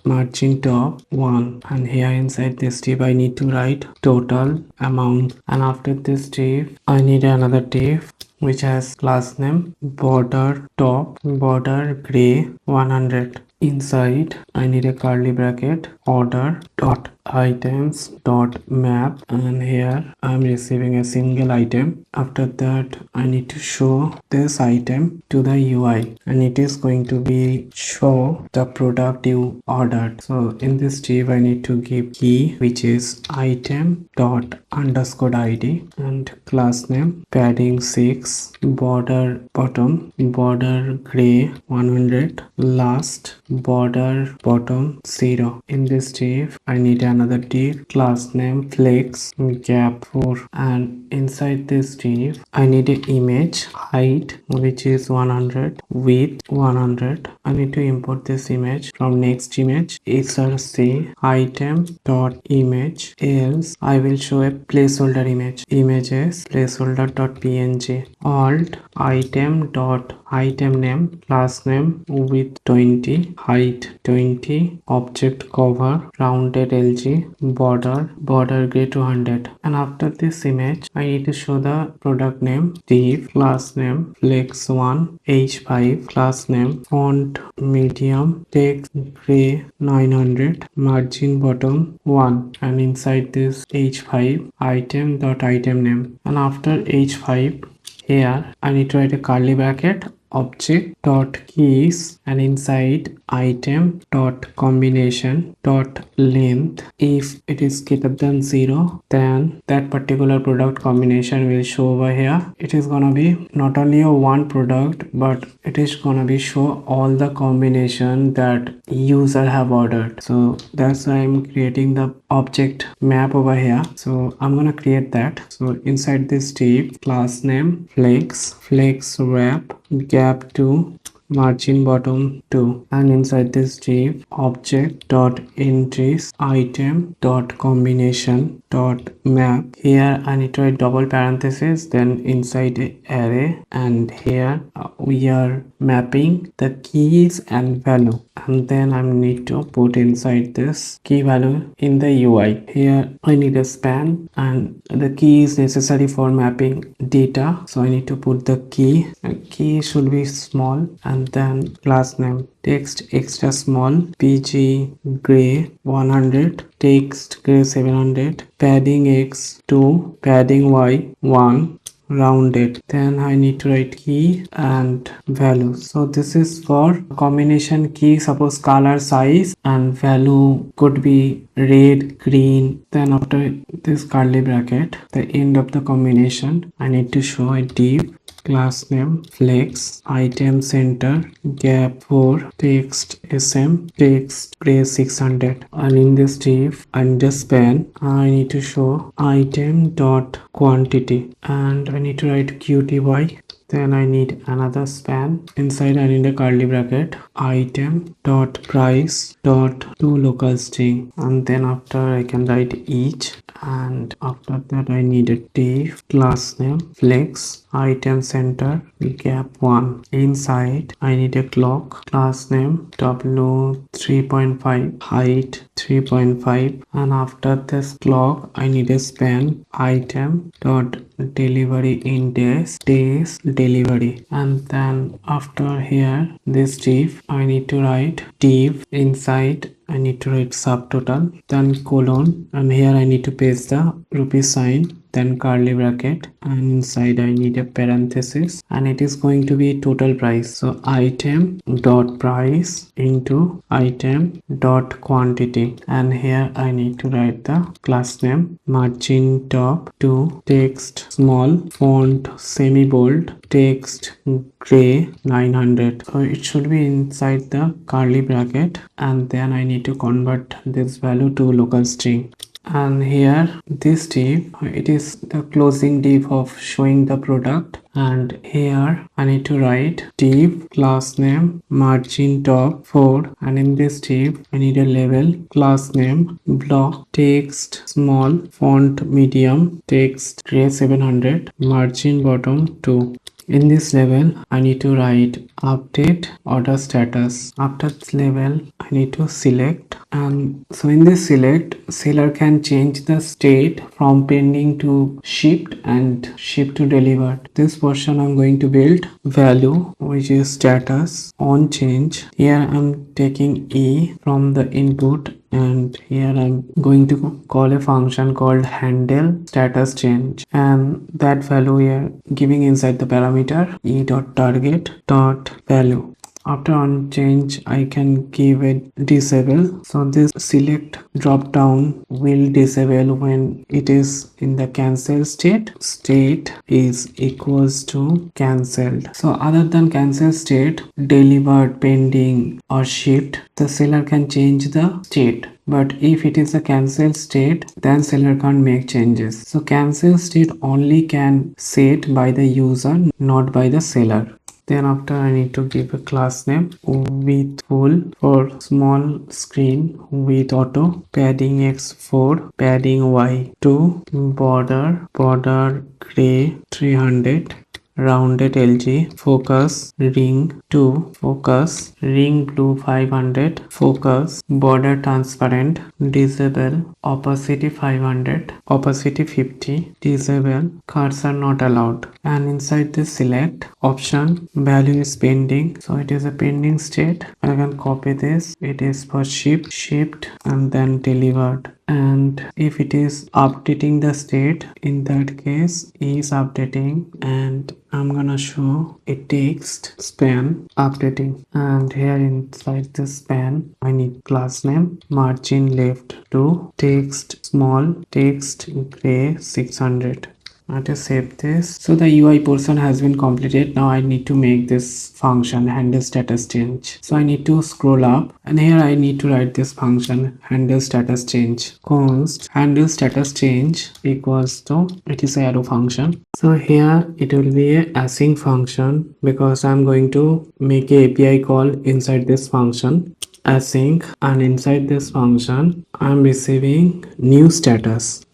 margin top 1, and here inside this div I need to write total amount, and after this div I need another div which has class name, border top, border gray 100. Inside I need a curly bracket, order dot items dot map, and here I'm receiving a single item. After that I need to show this item to the UI, and it is going to be show the product you ordered. So in this div I need to give key which is item dot underscore id, and class name padding 6, border bottom, border gray 100, last border bottom 0. In this div I need another div, class name, flex gap 4, and inside this div I need an image, height which is 100, width 100. I need to import this image from next image, src item dot image, else I will show a placeholder image, images placeholder dot png, alt item dot item name, class name with 20, height 20, object cover, rounded LG, border gray 200. And after this image, I need to show the product name, div, class name, flex1, h5, class name, font medium, text gray 900, margin bottom 1, and inside this h5 item dot item name. And after h5, here I need to write a curly bracket, object dot keys, and inside item dot combination dot length. If it is greater than 0, then that particular product combination will show over here. It is gonna be not only a one product, but it is gonna be show all the combination that user have ordered. So that's why I'm creating the object map over here. So I'm gonna create that. So inside this div, class name flex wrap gap 2, margin bottom 2, and inside this div, object dot entries item dot combination dot map. Here I need to write double parenthesis, then inside array, and here we are mapping the keys and value, and then I need to put inside this key value in the UI. Here I need a span, and the key is necessary for mapping data, so I need to put the key. Key should be small, and then class name text extra small, pg gray 100, text gray 700, padding x 2, padding y 1, rounded. Then I need to write key and value. So this is for combination key, suppose color, size, and value could be red, green. Then after this curly bracket, the end of the combination, I need to show a div, class name flex item center gap 4, text sm, text gray 600, and in this div and the span I need to show item dot quantity, and I need to write qty. Then I need another span. Inside I need a curly bracket, item dot price dot to local string, and then after I can write each, and after that I need a div, class name flex item center gap 1. Inside I need a clock, class name w 3.5, height 3.5, and after this clock I need a span, item dot delivery index days delivery, and then after here this div I need to write div, inside I need to write subtotal, then colon, and here I need to paste the rupee sign, then curly bracket, and inside I need a parenthesis, and it is going to be total price. So item dot price into item dot quantity, and here I need to write the class name, margin top 2, text small, font semi bold, text gray 900. So it should be inside the curly bracket, and then I need to convert this value to local string. And here this div, it is the closing div of showing the product, and here I need to write div, class name margin top 4, and in this div I need a label, class name block, text small, font medium, text gray 700, margin bottom 2. In this label I need to write update order status. After this label I need to select, and so in this select, seller can change the state from pending to shipped and shipped to delivered. This portion I'm going to build value, which is status on change. Here I'm taking e from the input, and here I'm going to call a function called handle status change, and that value we are giving inside the parameter e dot target dot value. After on change I can give a disable, so this select drop down will disable when it is in the cancel state. State is equals to cancelled. So other than cancel state, delivered, pending or shipped, the seller can change the state. But if it is a cancel state, then seller can't make changes. So cancel state only can set by the user, not by the seller. Then after I need to give a class name with full for small screen, with auto, padding x4, padding y2, border gray 300, rounded LG, focus, ring 2, focus, ring blue 500, focus, border transparent, disable, opacity 500, opacity 50, disable, cursor not allowed. And inside this select option, value is pending, so it is a pending state. I can copy this, it is for shipped and then delivered. And if it is updating the state, in that case is updating, and I'm gonna show a text span updating. And here inside the span I need class name, margin left to text small, text gray 600. I have to save this. So the UI portion has been completed. Now I need to make this function handle status change. So I need to scroll up, and here I need to write this function handle status change. Const handle status change equals to, it is a arrow function. So here it will be a async function because I'm going to make a API call inside this function async, and inside this function I'm receiving new status,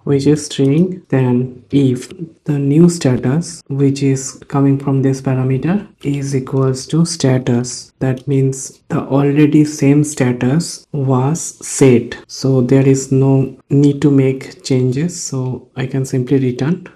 which is string. Then if the new status, which is coming from this parameter, is equals to status, that means the already same status was set, so there is no need to make changes, so I can simply return.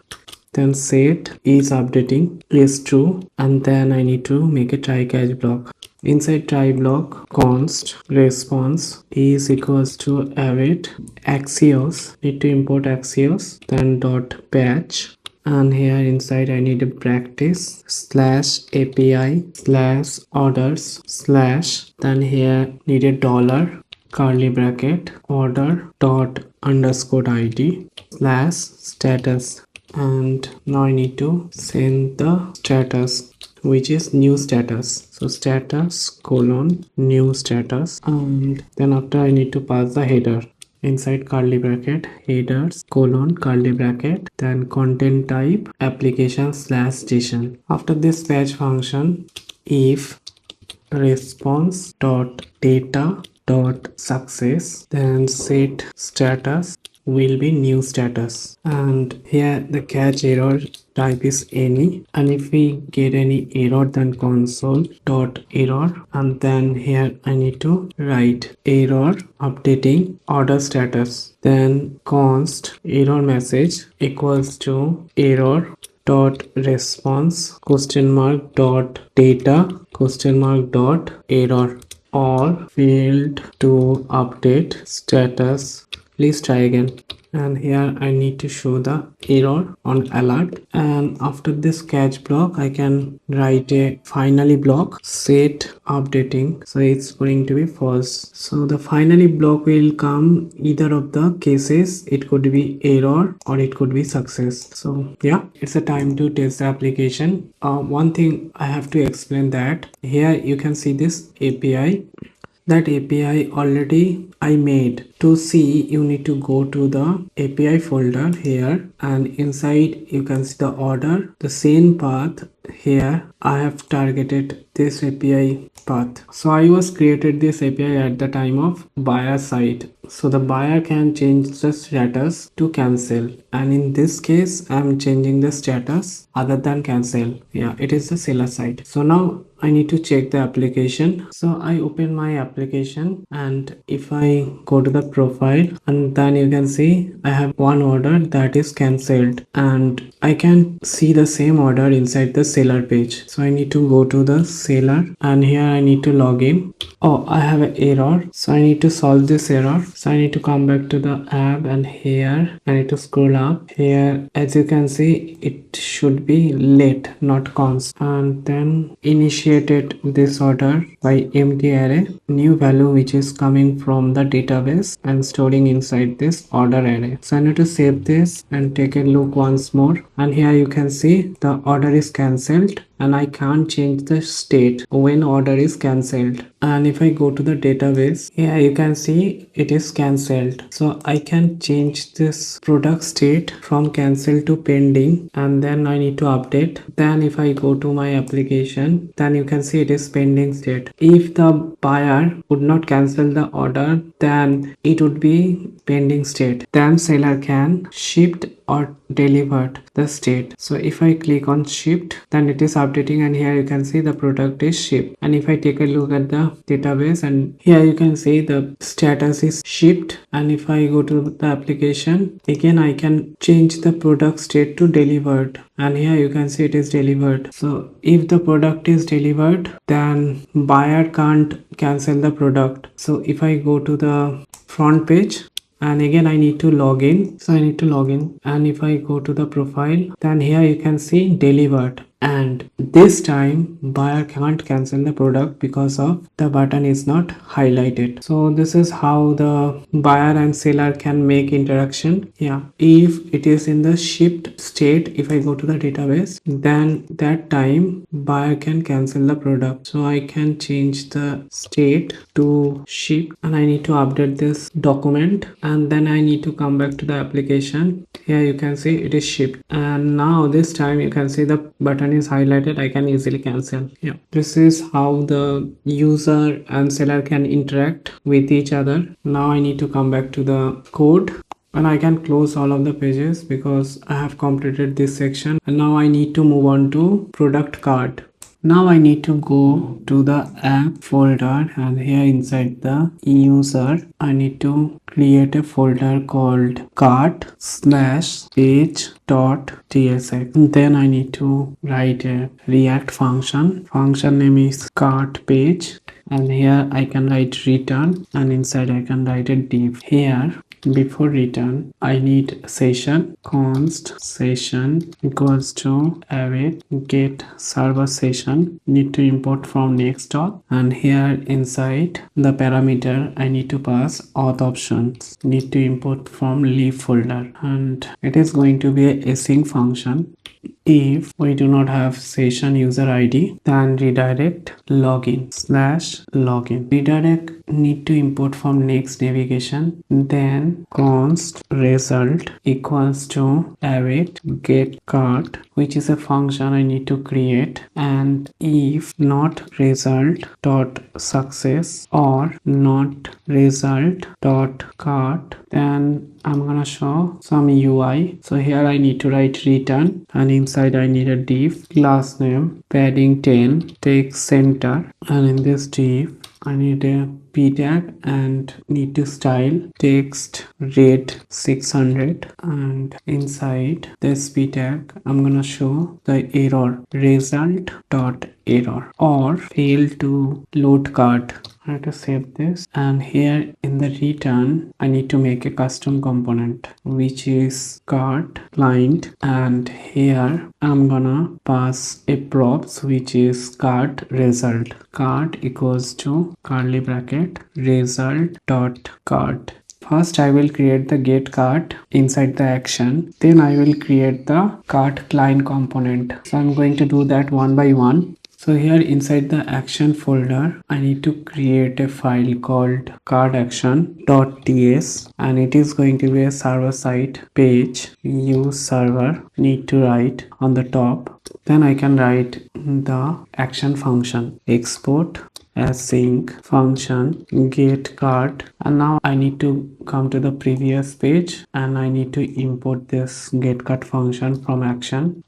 Then set is updating is true, and then I need to make a try catch block. Inside try block, const response is equals to await Axios, need to import Axios, then dot patch, and here inside I need a practice slash API slash orders slash, then here need a dollar curly bracket order dot underscore ID slash status. And now I need to send the status, which is new status. So status colon new status, and then after I need to pass the header inside curly bracket headers colon curly bracket, then content type application slash JSON. After this fetch function, if response dot data dot success, then set status will be new status, and here the catch error type is any, and if we get any error then console dot error, and then here I need to write error updating order status, then const error message equals to error dot response question mark dot data question mark dot error or failed to update status, please try again. And here I need to show the error on alert, and after this catch block I can write a finally block set updating, so it's going to be false. So the finally block will come either of the cases, it could be error or it could be success. So yeah, it's a time to test the application. One thing I have to explain, that here you can see this API. That API already I made. To see, you need to go to the API folder here, and inside you can see the order, the same path. Here I have targeted this API path. So I was created this API at the time of buyer side, so the buyer can change the status to cancel, and in this case I'm changing the status other than cancel. Yeah, it is the seller side. So now I need to check the application. So I open my application, and if I go to the profile, and then you can see I have one order that is cancelled, and I can see the same order inside the seller page. So I need to go to the seller, and here I need to log in. Oh, I have an error, so I need to solve this error. So I need to come back to the app, and here I need to scroll up. Here as you can see it should be let not const, and then initiated this order by empty array new value which is coming from the database and storing inside this order array. So I need to save this and take a look once more, and here you can see the order is cancelled and I can't change the state when order is cancelled. And if I go to the database, here you can see it is cancelled. So I can change this product state from cancel to pending, and then I need to update. Then if I go to my application, then you can see it is pending state. If the buyer would not cancel the order, then it would be pending state. Then seller can shipped or delivered the state. So if I click on shipped, then it is updating, and here you can see the product is shipped. And if I take a look at the database, and here you can see the status is shipped. And if I go to the application, again I can change the product state to delivered, and here you can see it is delivered. So if the product is delivered, then buyer can't cancel the product. So if I go to the front page, and again I need to log in, so I need to log in, and if I go to the profile, then here you can see delivered, and this time buyer can't cancel the product because of the button is not highlighted. So this is how the buyer and seller can make interaction. Yeah, if it is in the shipped state, if I go to the database, then that time buyer can cancel the product. So I can change the state to ship, and I need to update this document, and then I need to come back to the application. Here you can see it is shipped, and now this time you can see the button is highlighted. I can easily cancel. Yeah, this is how the user and seller can interact with each other. Now I need to come back to the code, and I can close all of the pages because I have completed this section. And now I need to move on to product cart. Now I need to go to the app folder, and here inside the user I need to create a folder called cart/page.tsx. Then I need to write a React function name is cart page, and here I can write return, and inside I can write a div. Here before return I need session const session equals to await get server session, need to import from NextAuth, and here inside the parameter I need to pass auth options, need to import from leaf folder, and it is going to be a async function. If we do not have session user ID, then redirect login/login. Redirect need to import from next navigation, then const result equals to await get cart, which is a function I need to create, and if not result dot success or not result dot cart, then I'm gonna show some UI. So here I need to write return, and inside I need a div class name padding 10 text center, and in this div I need a p tag and need to style text red 600, and inside this p tag I'm gonna show the error result dot error or fail to load cart. I have to save this, and here in the return I need to make a custom component which is cart client, and here I'm gonna pass a props which is cart result. Cart equals to curly bracket result dot cart. First I will create the get cart inside the action, then I will create the cart client component. So I'm going to do that one by one. So here inside the action folder I need to create a file called cartaction.ts, and it is going to be a server side page use server, need to write on the top. Then I can write the action function export async function get cart, and now I need to come to the previous page and I need to import this get cart function from action.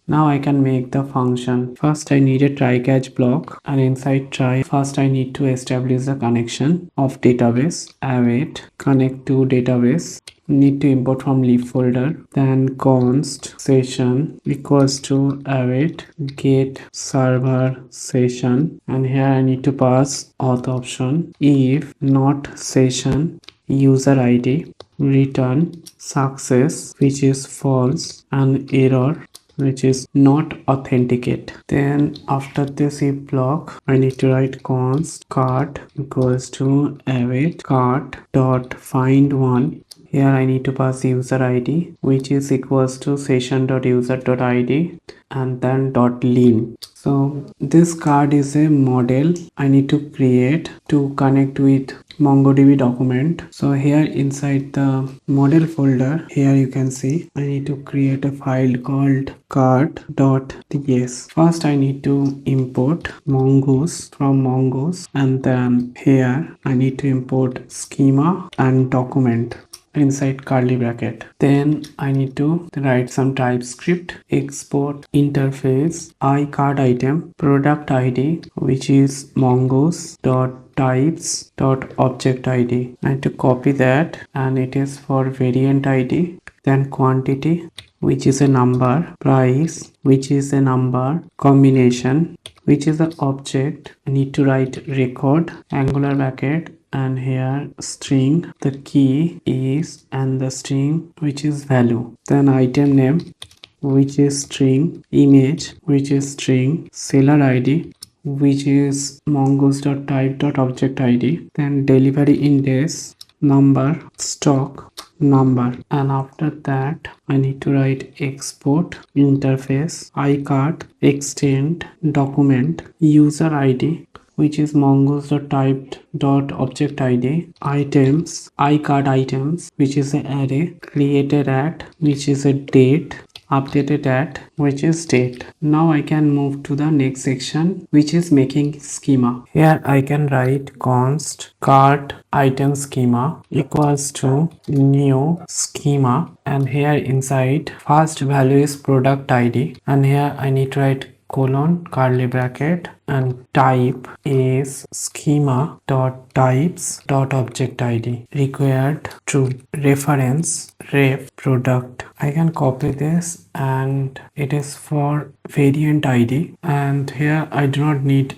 Now I can make the function. First I need a try catch block, and inside try first I need to establish the connection of database await connect to database, need to import from leaf folder, then const session equals to await get server session, and here I need to pass auth option. If not session user ID return success which is false, and error which is not authenticate. Then after this if block I need to write const cart equals to await cart dot find one. Here I need to pass user ID, which is equals to session.user.id and then .lean. So this card is a model I need to create to connect with MongoDB document. So here inside the model folder, here you can see I need to create a file called card.ts. First I need to import mongoose from mongoose, and then here I need to import schema and document inside curly bracket. Then I need to write some TypeScript, export interface iCard item product ID, which is mongoose dot types dot object ID. I need to copy that, and it is for variant ID. Then quantity, which is a number, price, which is a number, combination, which is the object. I need to write record angular bracket, and here string, the key is, and the string which is value. Then item name, which is string, image, which is string, seller ID, which is mongoose.type.object ID. Then delivery index, number, stock, number. And after that I need to write export interface iCard extend document user ID, which is mongoose.typed.object ID, items, iCard items, which is an array, created at, which is a date, updated at, which is date. Now I can move to the next section, which is making schema. Here I can write const cart item schema equals to new schema, and here inside first value is product ID, and here I need to write colon curly bracket, and type is schema dot types dot object ID, required true, reference ref product. I can copy this, and it is for variant ID, and here I do not need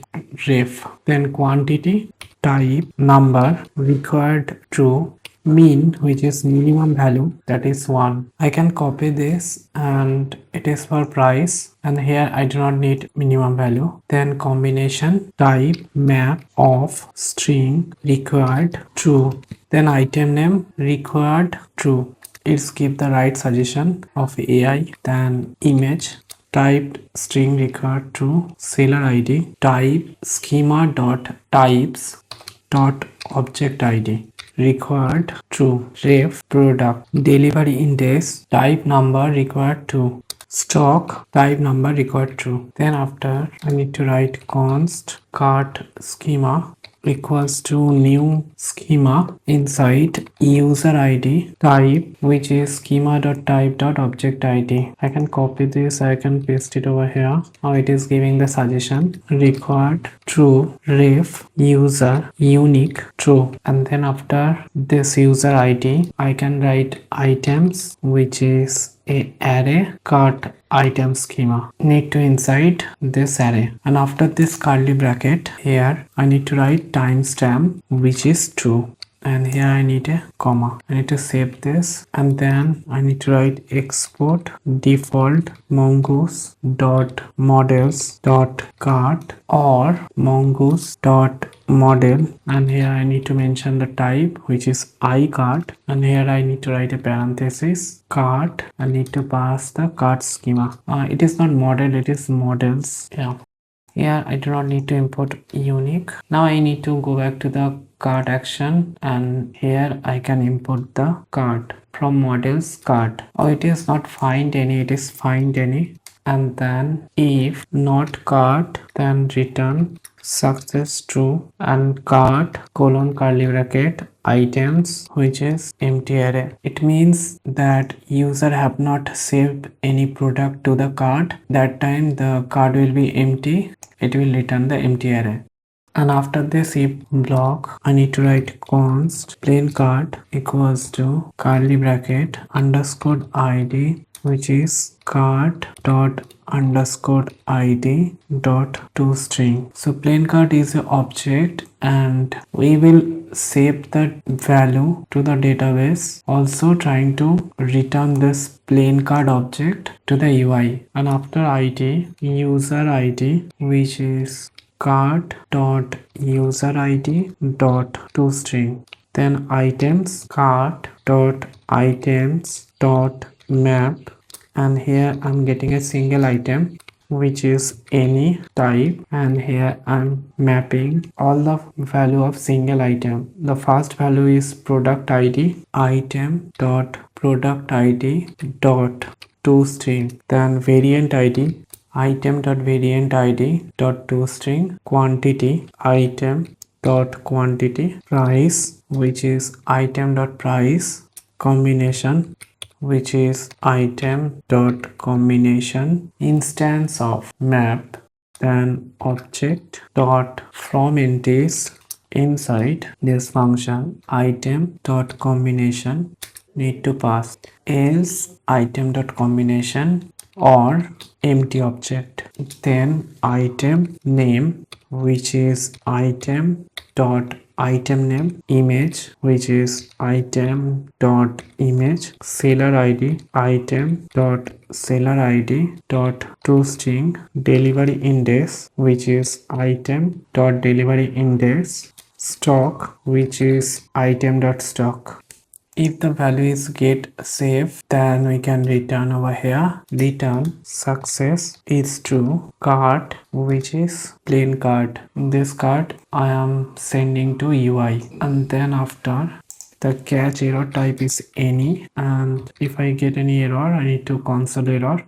ref. Then quantity, type number, required true, mean, which is minimum value, that is 1. I can copy this, and it is for price, and here I do not need minimum value. Then combination, type map of string, required true. Then item name, required true. It's give the right suggestion of AI. Then image, typed string required true, seller ID, type schema dot types dot object ID, required true, ref product, delivery index, type number required true, stock type number required true. Then after I need to write const cart schema equals to new schema inside user ID type, which is schema.type.object ID. I can copy this, I can paste it over here. Now it is giving the suggestion required true, ref user unique true. And then after this user ID I can write items, which is a array cart item schema, need to inside this array. And after this curly bracket, here I need to write timestamp, which is true, and here I need a comma. I need to save this, and then I need to write export default mongoose dot models dot cart or mongoose dot model, and here I need to mention the type, which is iCart, and here I need to write a parenthesis cart. I need to pass the cart schema. It is not model, it is models. Yeah, here I do not need to import unique. Now I need to go back to the cart action, and here I can import the cart from models cart. It is not find any, it is find any. And then if not cart, then return success true, and cart colon curly bracket items, which is empty array. It means that user have not saved any product to the cart. That time the cart will be empty, it will return the empty array. And after this if block, I need to write const plain cart equals to curly bracket underscore id, which is cart dot underscore id dot toString. So plain cart is an object, and we will save that value to the database, also trying to return this plain card object to the UI. And after id, user id, which is cart dot user id dot toString. then items cart dot items dot map, and here I'm getting a single item which is any type, and here I'm mapping all the value of single item. The first value is product id, item dot product id dot toString, then variant id, item dot variant id dot toString, quantity item dot quantity, price which is item dot price, combination which is item dot combination, instance of map, then object dot from entities inside this function item dot combination need to pass, else item dot combination or empty object, then item name which is item dot item name, image which is item dot image, seller id item dot seller id dot toString, delivery index which is item dot delivery index, stock which is item dot stock. If the value is get saved, then we can return over here, return success is true, cart which is plain cart. This cart I am sending to UI, and then after the catch error type is any, and if I get any error I need to console error,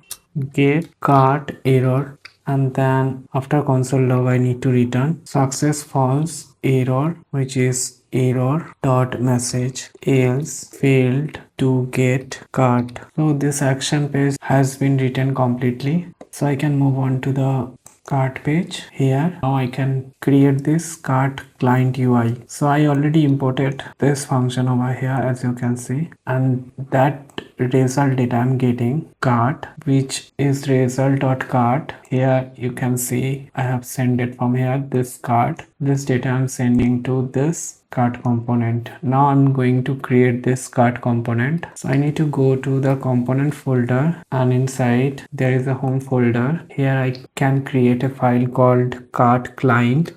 get cart error, and then after console log I need to return success false error which is error dot message, else failed to get cart. So this action page has been written completely, so I can move on to the cart page. Here now I can create this cart client UI. So I already imported this function over here, as you can see, and that result data I'm getting cart which is result.cart. Here you can see I have sent it from here, this cart, this data I'm sending to this cart component. Now I'm going to create this cart component. So I need to go to the component folder, and inside there is a home folder. Here I can create a file called cart client.tsx,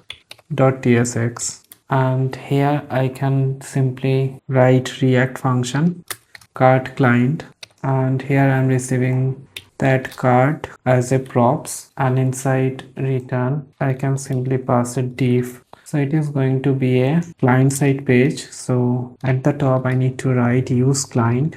and here I can simply write React function cart client, and here I'm receiving that cart as a props, and inside return I can simply pass a div. So it is going to be a client side page. So at the top I need to write use client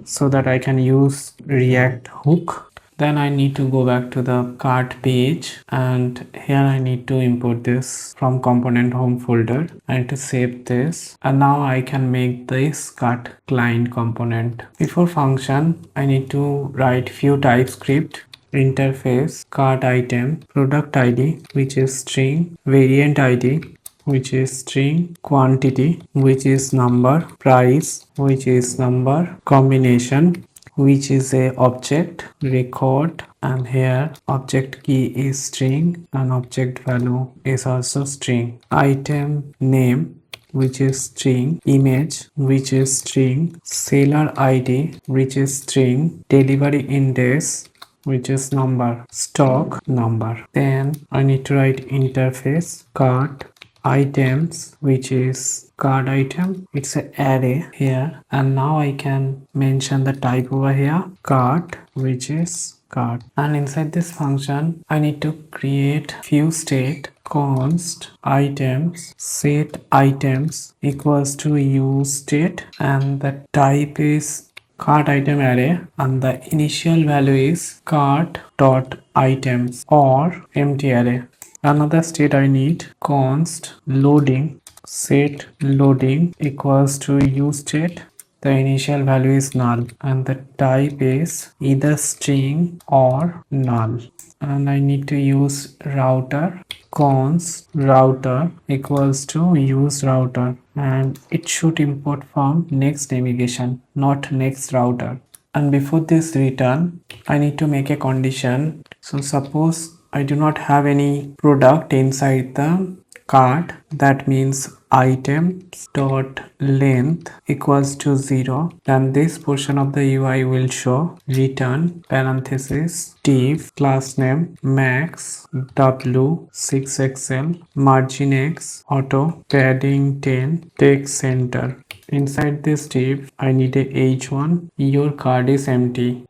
so that I can use React hook. Then I need to go back to the cart page, and here I need to import this from component home folder. I need to save this, and now I can make this cart client component. Before function I need to write few TypeScript interface, cart item, product id which is string, variant id which is string, quantity which is number, price which is number, combination which is a object, record, and here object key is string and object value is also string, item name which is string, image which is string, seller id which is string, delivery index which is number, stock number. Then I need to write interface cart items which is card item, it's an array here, and now I can mention the type over here cart which is cart, and inside this function I need to create few state const items set items equals to use state, and the type is cart item array, and the initial value is cart dot items or empty array. Another state I need const loading set loading equals to use state, the initial value is null and the type is either string or null, and I need to use router const router equals to use router, and it should import from next navigation, not next router. And before this return I need to make a condition. So suppose I do not have any product inside the cart, that means items dot length equals to 0, then this portion of the UI will show return parenthesis div class name max w 6xl margin x auto padding 10 text center. Inside this div I need a h1, your card is empty,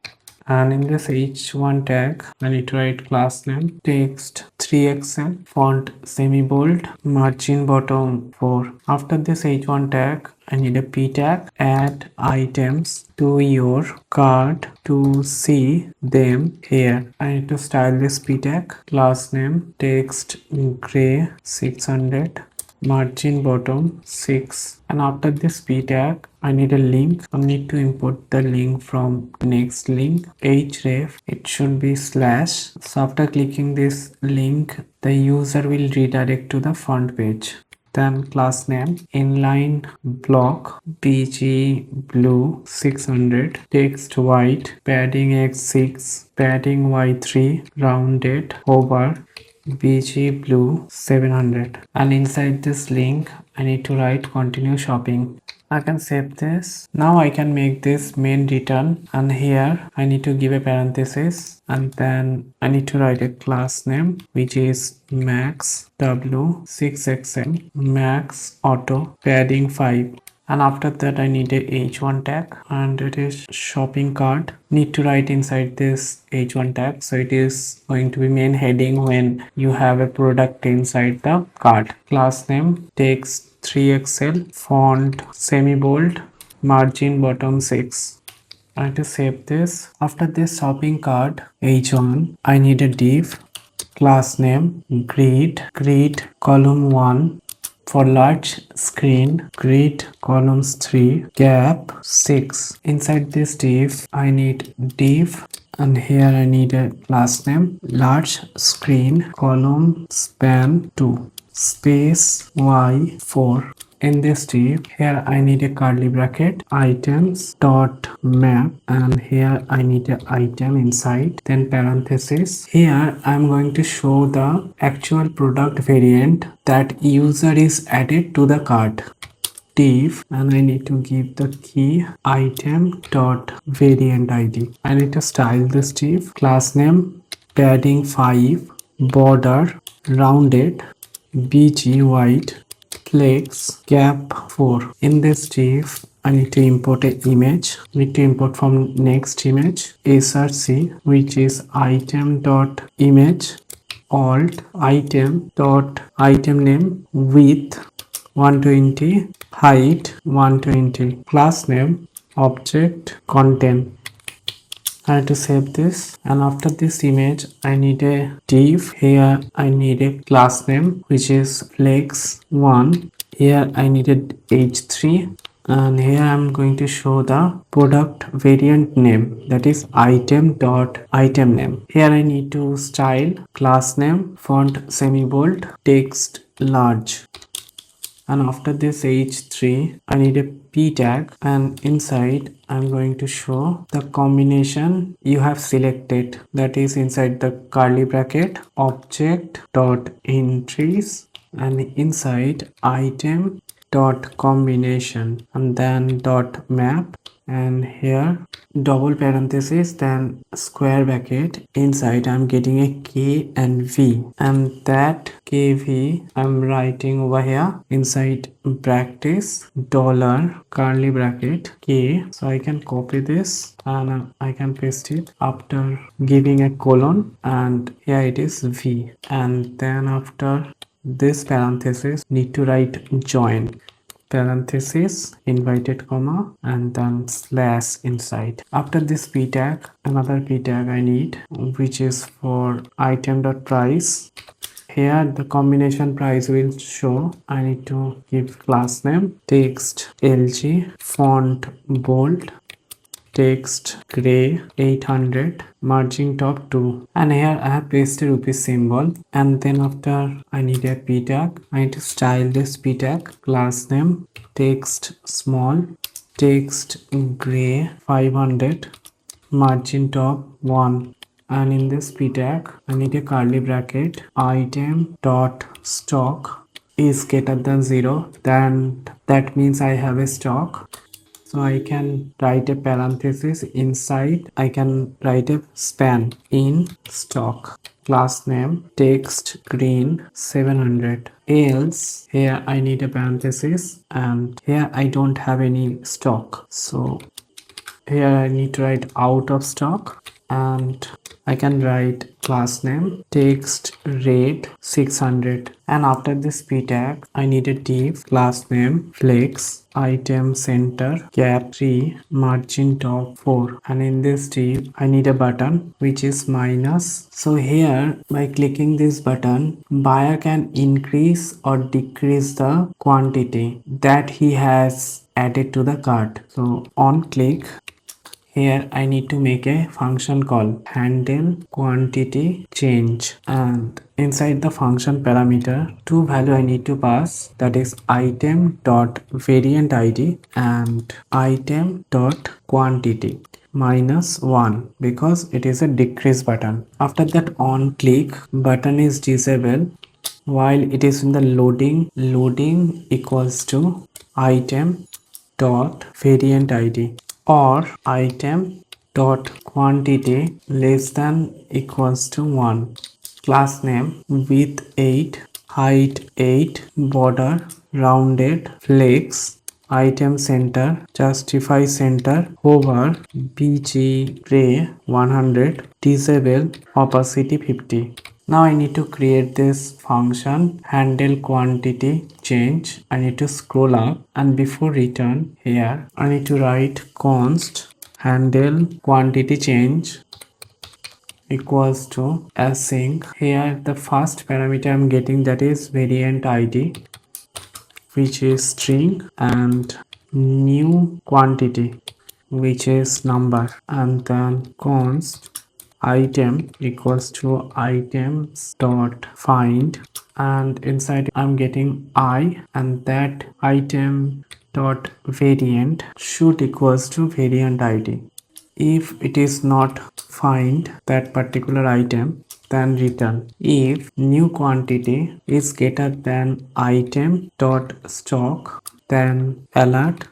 and in this h1 tag I need to write class name text 3xl font semi bold margin bottom 4. After this h1 tag I need a p tag add items to your cart to see them here. I need to style this p tag class name text gray 600 margin bottom 6, and after this p tag I need a link. I need to import the link from next link href, it should be slash. So after clicking this link the user will redirect to the front page. Then class name inline block bg blue 600 text white padding x6 padding y3 rounded over bg blue 700, and inside this link I need to write continue shopping. I can save this. Now I can make this main return, and here I need to give a parenthesis, and then I need to write a class name which is max w 6xl max auto padding 5, and after that I need a h1 tag and it is shopping cart. Need to write inside this h1 tag, so it is going to be main heading when you have a product inside the cart. Class name text 3xl font semi bold margin bottom 6. I have to save this. After this shopping cart h1 I need a div class name grid column 1 for large screen grid columns 3 gap 6. Inside this div I need div, and here I need a class name large screen column span 2 space y4. In this div here I need a curly bracket items dot map, and here I need a item inside, then parenthesis. Here I am going to show the actual product variant that user is added to the cart div, and I need to give the key item dot variant id. I need to style this div class name padding 5 border rounded bg white flex gap 4. In this div I need to import an image. Need to import from next image src, which is item dot image alt item dot item name width 120 height 120 class name object content. I have to save this, and after this image I need a div. Here I need a class name which is flex1. Here I need a h3, and here I'm going to show the product variant name, that is item dot item name. Here I need to style class name font semi bold text large, and after this h3 I need a p tag, and inside I'm going to show the combination you have selected, that is inside the curly bracket object dot entries and inside item dot combination, and then dot map, and here double parenthesis, then square bracket. Inside I'm getting a k and v, and that kv I'm writing over here inside practice dollar curly bracket k. So I can copy this and I can paste it after giving a colon, and here it is v, and then after this parenthesis need to write join parenthesis invited comma and then slash inside. After this p tag, another p tag I need, which is for item dot price. Here the combination price will show. I need to give class name text lg font bold text gray 800 margin top 2, and here I have pasted rupees symbol, and then after I need a p tag. I need to style this p tag class name text small text gray 500 margin top 1, and in this p tag I need a curly bracket item dot stock is greater than 0, then that means I have a stock. So I can write a parenthesis inside. I can write a span in stock. Class name text green 700. Else here I need a parenthesis, and here I don't have any stock. So here I need to write out of stock, and I can write class name text rate 600, and after this p tag I need a div class name flex item center gap 3 margin top 4, and in this div I need a button which is minus. So here by clicking this button, buyer can increase or decrease the quantity that he has added to the cart. So on click, here I need to make a function call handle quantity change, and inside the function parameter two value I need to pass, that is item dot variant id and item dot quantity -1 because it is a decrease button. After that on click button is disabled while it is in the loading equals to item dot variant id or item dot quantity less than equals to 1. Class name width 8 height 8 border rounded flex item center justify center hover bg gray 100 disable opacity 50. Now I need to create this function handle quantity change. I need to scroll up, and before return here I need to write const handle quantity change equals to async. Here the first parameter I'm getting, that is variant id which is string, and new quantity which is number, and then const item equals to items dot find, and inside I'm getting I, and that item dot variant should equals to variant id. If it is not find that particular item, then return. If new quantity is greater than item dot stock, then alert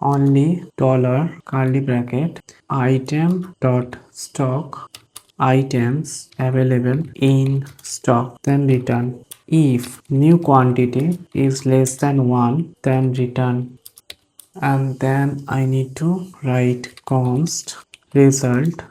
only dollar curly bracket item dot stock items available in stock, then return. If new quantity is less than 1, then return. And then I need to write const result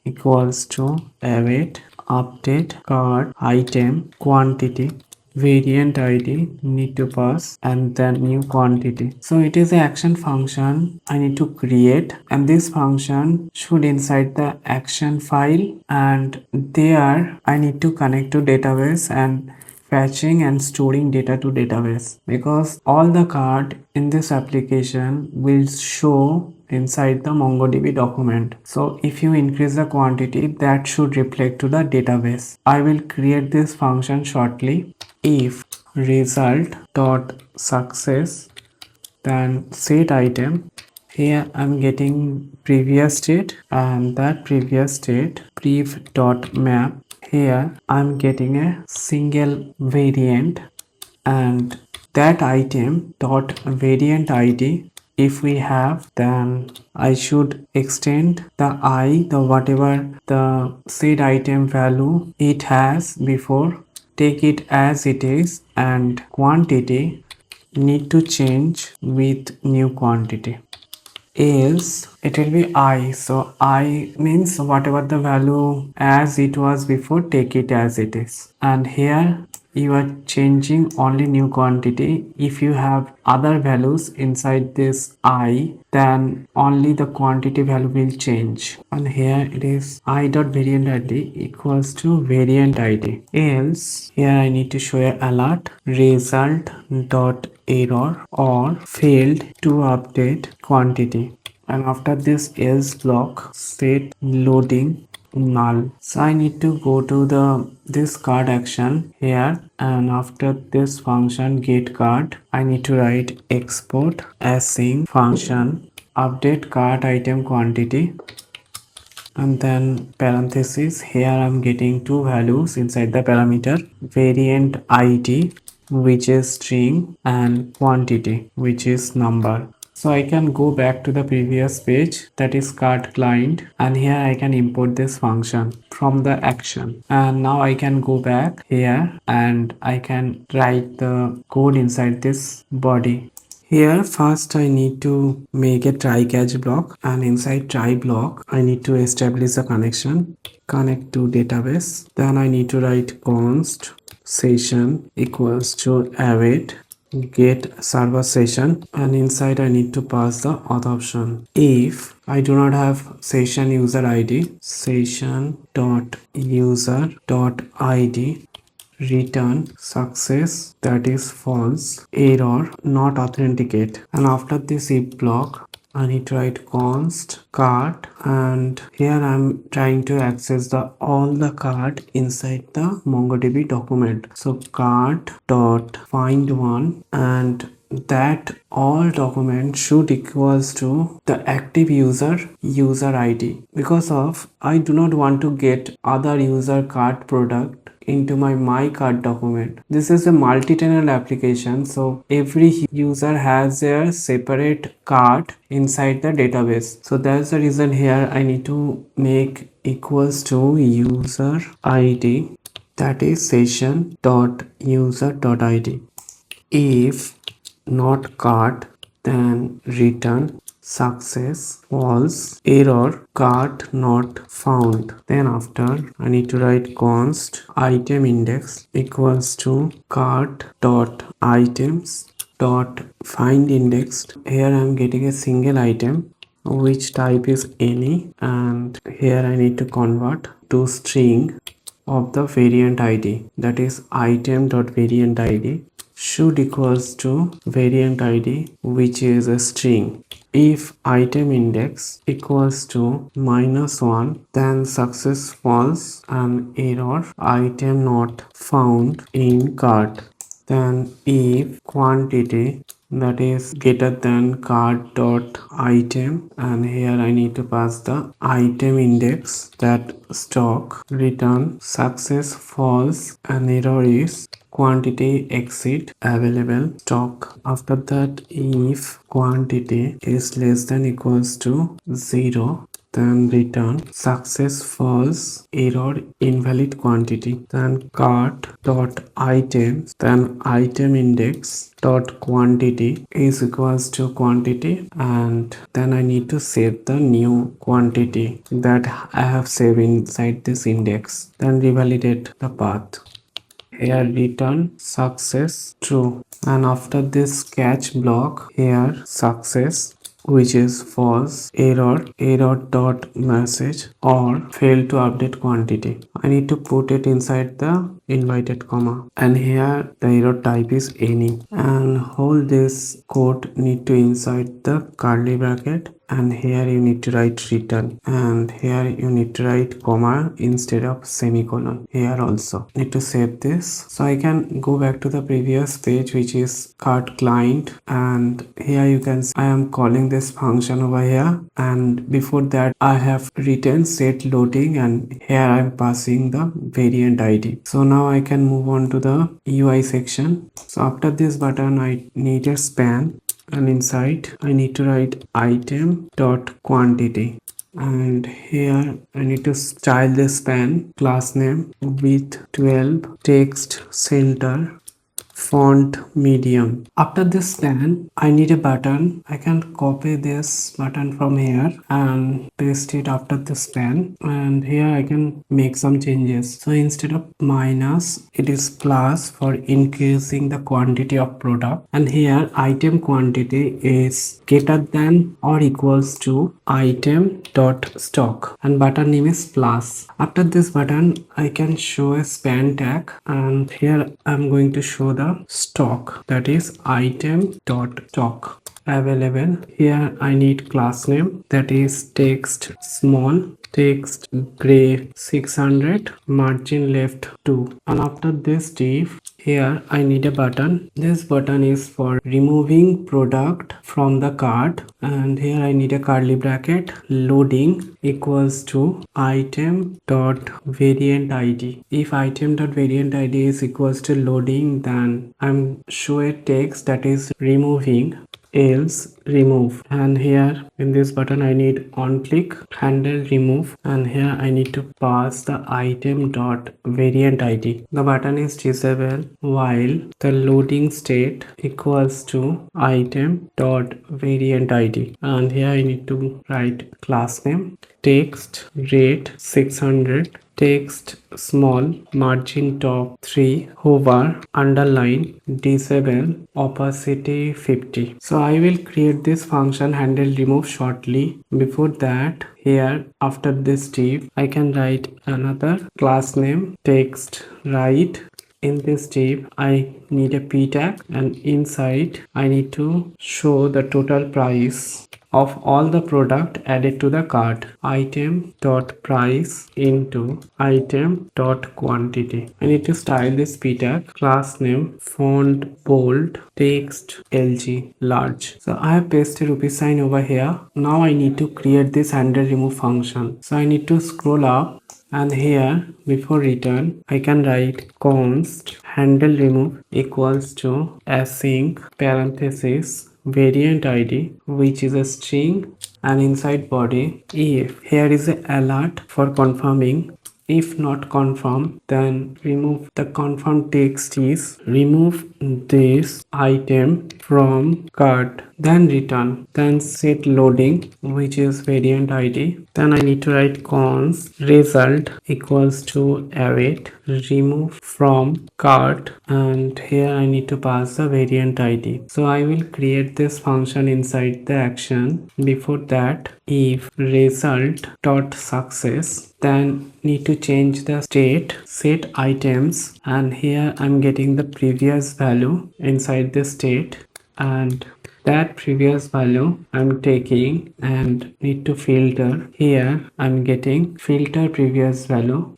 equals to await update cart item quantity variant id need to pass, and then new quantity. So it is an action function I need to create, and this function should inside the action file, and there I need to connect to database and fetching and storing data to database, because all the card in this application will show inside the MongoDB document. So if you increase the quantity, that should reflect to the database. I will create this function shortly. If result dot success, then set item. Here I'm getting previous state, and that previous state prev dot map. Here I'm getting a single variant, and that item dot variant id if we have, then I should extend the the whatever the seed item value it has before, take it as it is, and quantity need to change with new quantity, else it will be I. So I means whatever the value as it was before, take it as it is. And here you are changing only new quantity. If you have other values inside this I, then only the quantity value will change. And here it is I dot variant id equals to variant id, else here I need to show a alert result dot error or failed to update quantity, and after this else block set loading null. So I need to go to the this card action here, and after this function get card I need to write export async function update cart item quantity, and then parenthesis. Here I'm getting two values inside the parameter variant id which is string, and quantity, which is number. So I can go back to the previous page, that is cart client, and here I can import this function from the action. And now I can go back here and I can write the code inside this body. Here first I need to make a try catch block, and inside try block I need to establish a connection, connect to database. Then I need to write const session equals to await get server session, and inside I need to pass the auth option. If I do not have session user ID, session dot user dot ID return success, that is false, error not authenticate. And after this if block I need to write const cart, and here I'm trying to access the all the cart inside the MongoDB document. So cart dot find one, and that all document should equals to the active user ID, because of I do not want to get other user cart product into my cart document. This is a multi-tenant application, so every user has their separate cart inside the database. So that's the reason here I need to make equals to user ID, that is session dot user dot ID. If not cart, then return success false error cart not found. Then after I need to write const item index equals to cart dot items dot find index. Here I am getting a single item which type is any, and here I need to convert to string of the variant ID, that is item dot variant ID should equals to variant ID, which is a string. If item index equals to -1, then success false and error item not found in cart. Then if quantity, that is greater than cart dot item, and here I need to pass the item index, that stock return success false and error is quantity exceed available stock. After that, if quantity is less than equals to 0, then return success false error invalid quantity. Then cart dot items, then item index dot quantity is equals to quantity, and then I need to save the new quantity that I have saved inside this index. Then revalidate the path. Here return success true, and after this catch block here success, which is false, error dot message or fail to update quantity. I need to put it inside the invited comma, and here the error type is any, and whole this code need to inside the curly bracket, and here you need to write return, and here you need to write comma instead of semicolon. Here also need to save this. So I can go back to the previous page, which is cart client, and here you can see I am calling this function over here, and before that I have written set loading, and here I am passing the variant ID. So now I can move on to the UI section. So after this button I need a span, and inside I need to write item dot quantity, and here I need to style the span class name with 12 text center font medium. After this span I need a button. I can copy this button from here and paste it after the span, and here I can make some changes. So instead of minus it is plus for increasing the quantity of product, and here item quantity is greater than or equals to item dot stock, and button name is plus. After this button I can show a span tag, and here I'm going to show the stock, that is item dot stock available. Here I need class name, that is text small, text gray 600, margin left 2. And after this div, here I need a button. This button is for removing product from the cart, and here I need a curly bracket. Loading equals to item dot variant id. If item dot variant id is equals to loading, then I'm show a text that is removing, else remove. And here in this button I need on click handle remove, and here I need to pass the item dot variant id. The button is disabled while the loading state equals to item dot variant id, and here I need to write class name, text rate 600, text small, margin top 3, hover, underline, disable, opacity 50. So I will create this function handle remove shortly. Before that, here after this div I can write another class name, text write. In this div I need a p tag, and inside I need to show the total price of all the product added to the cart. Item dot price into item dot quantity. I need to style this p tag, class name, font bold, text LG large. So I have pasted rupee sign over here. Now I need to create this handle remove function. So I need to scroll up, and here before return I can write const handle remove equals to async parenthesis variant id, which is a string, and inside body if here is a alert for confirming. If not confirm, then remove the confirm text is remove this item from cart, then return, then set loading, which is variant id. Then I need to write const result equals to await remove from cart, and here I need to pass the variant id. So I will create this function inside the action. Before that, if result dot success, then need to change the state, set items, and here I'm getting the previous value inside the state, and that previous value I'm taking and need to filter. Here I'm getting filter previous value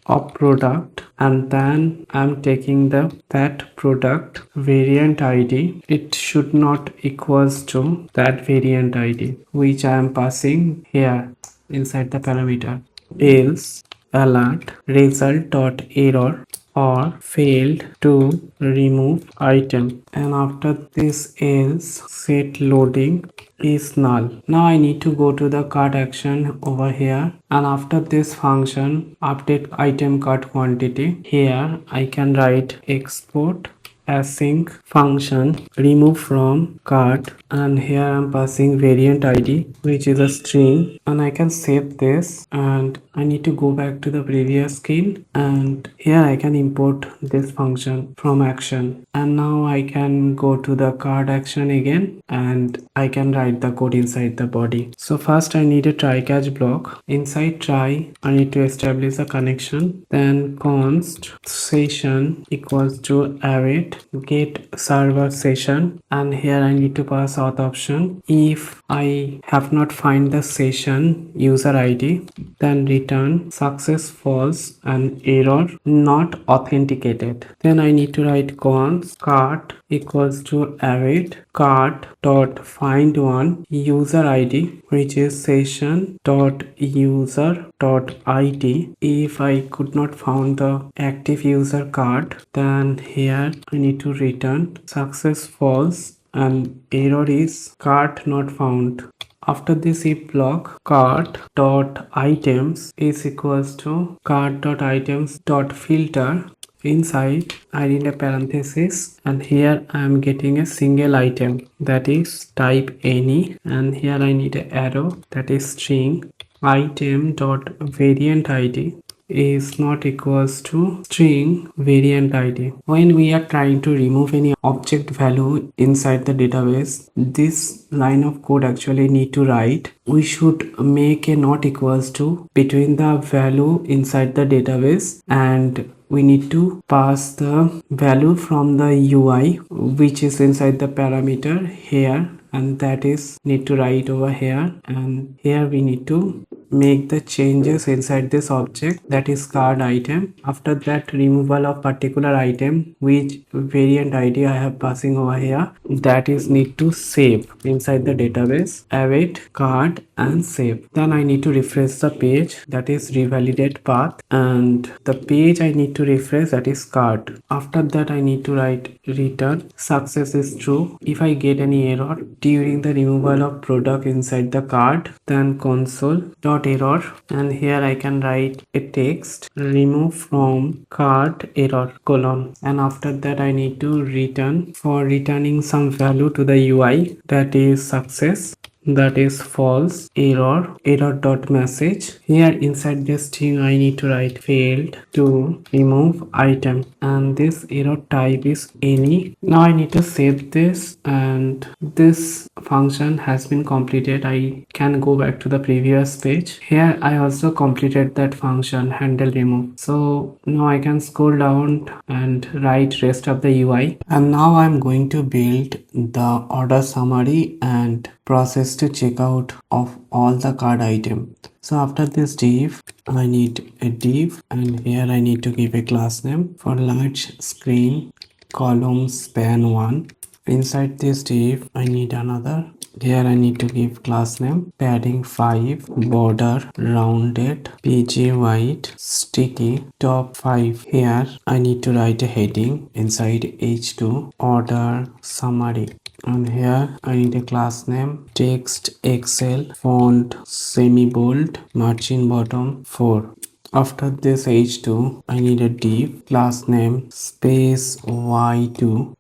of product, and then I'm taking that product variant id. It should not equals to that variant id, which I am passing here inside the parameter. Else alert result dot error or failed to remove item, and after this else set loading is null. Now I need to go to the cart action over here, and after this function update item cart quantity, here I can write export async function remove from cart, and here I'm passing variant id, which is a string, and I can save this, and I need to go back to the previous screen, and here I can import this function from action, and now I can go to the cart action again, and I can write the code inside the body. So first I need a try catch block. Inside try I need to establish a connection, then const session equals to await get server session, and here I need to pass auth option. If I have not find the session user id, then return success false and error not authenticated. Then I need to write const cart equals to await cart dot find one user id, which is session dot user dot id. If I could not found the active user card, then here I need to return success false and error is cart not found. After this if block, cart dot items is equals to cart dot items dot filter. Inside I need a parenthesis, and here I am getting a single item, that is type any, and here I need an arrow, that is string. Item dot variant id is not equals to string variant id. When we are trying to remove any object value inside the database, this line of code actually need to write. We should make a not equals to between the value inside the database, and we need to pass the value from the UI, which is inside the parameter here, and that is need to write over here, and here we need to make the changes inside this object, that is card item. After that, removal of particular item, which variant ID I have passing over here, that is need to save inside the database, await card and save. Then I need to refresh the page, that is revalidate path, and the page I need to refresh, that is card. After that I need to write return success is true. If I get any error during the removal of product inside the card, then console dot error, and here I can write a text remove from cart error colon, and after that I need to return for returning some value to the UI, that is success, that is false, error dot message. Here inside this string I need to write failed to remove item, and this error type is any. Now I need to save this, and this function has been completed. I can go back to the previous page. Here I also completed that function handle remove. So now I can scroll down and write rest of the UI, and now I'm going to build the order summary and process to checkout of all the card item. So after this div, I need a div, and here I need to give a class name for large screen column span 1. Inside this div, I need another. Here I need to give class name padding 5, border rounded, pg white, sticky, top 5. Here I need to write a heading inside h2 order summary, and here I need a class name text excel font semi bold margin bottom 4. After this h2 I need a div class name space y2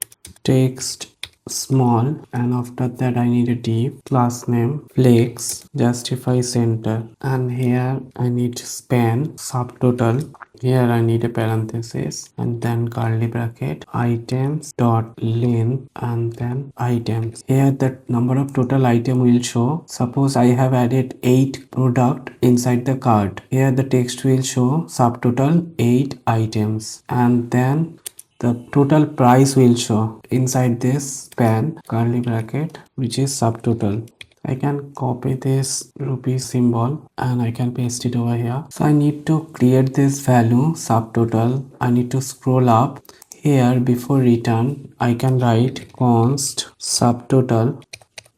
text small, and after that I need a div class name flex justify center, and here I need span subtotal. Here I need a parenthesis and then curly bracket items dot length and then items. Here the number of total item will show. Suppose I have added 8 product inside the cart. Here the text will show subtotal 8 items, and then the total price will show inside this span curly bracket, which is subtotal. I can copy this rupee symbol and I can paste it over here. So I need to create this value subtotal. I need to scroll up. Here before return I can write const subtotal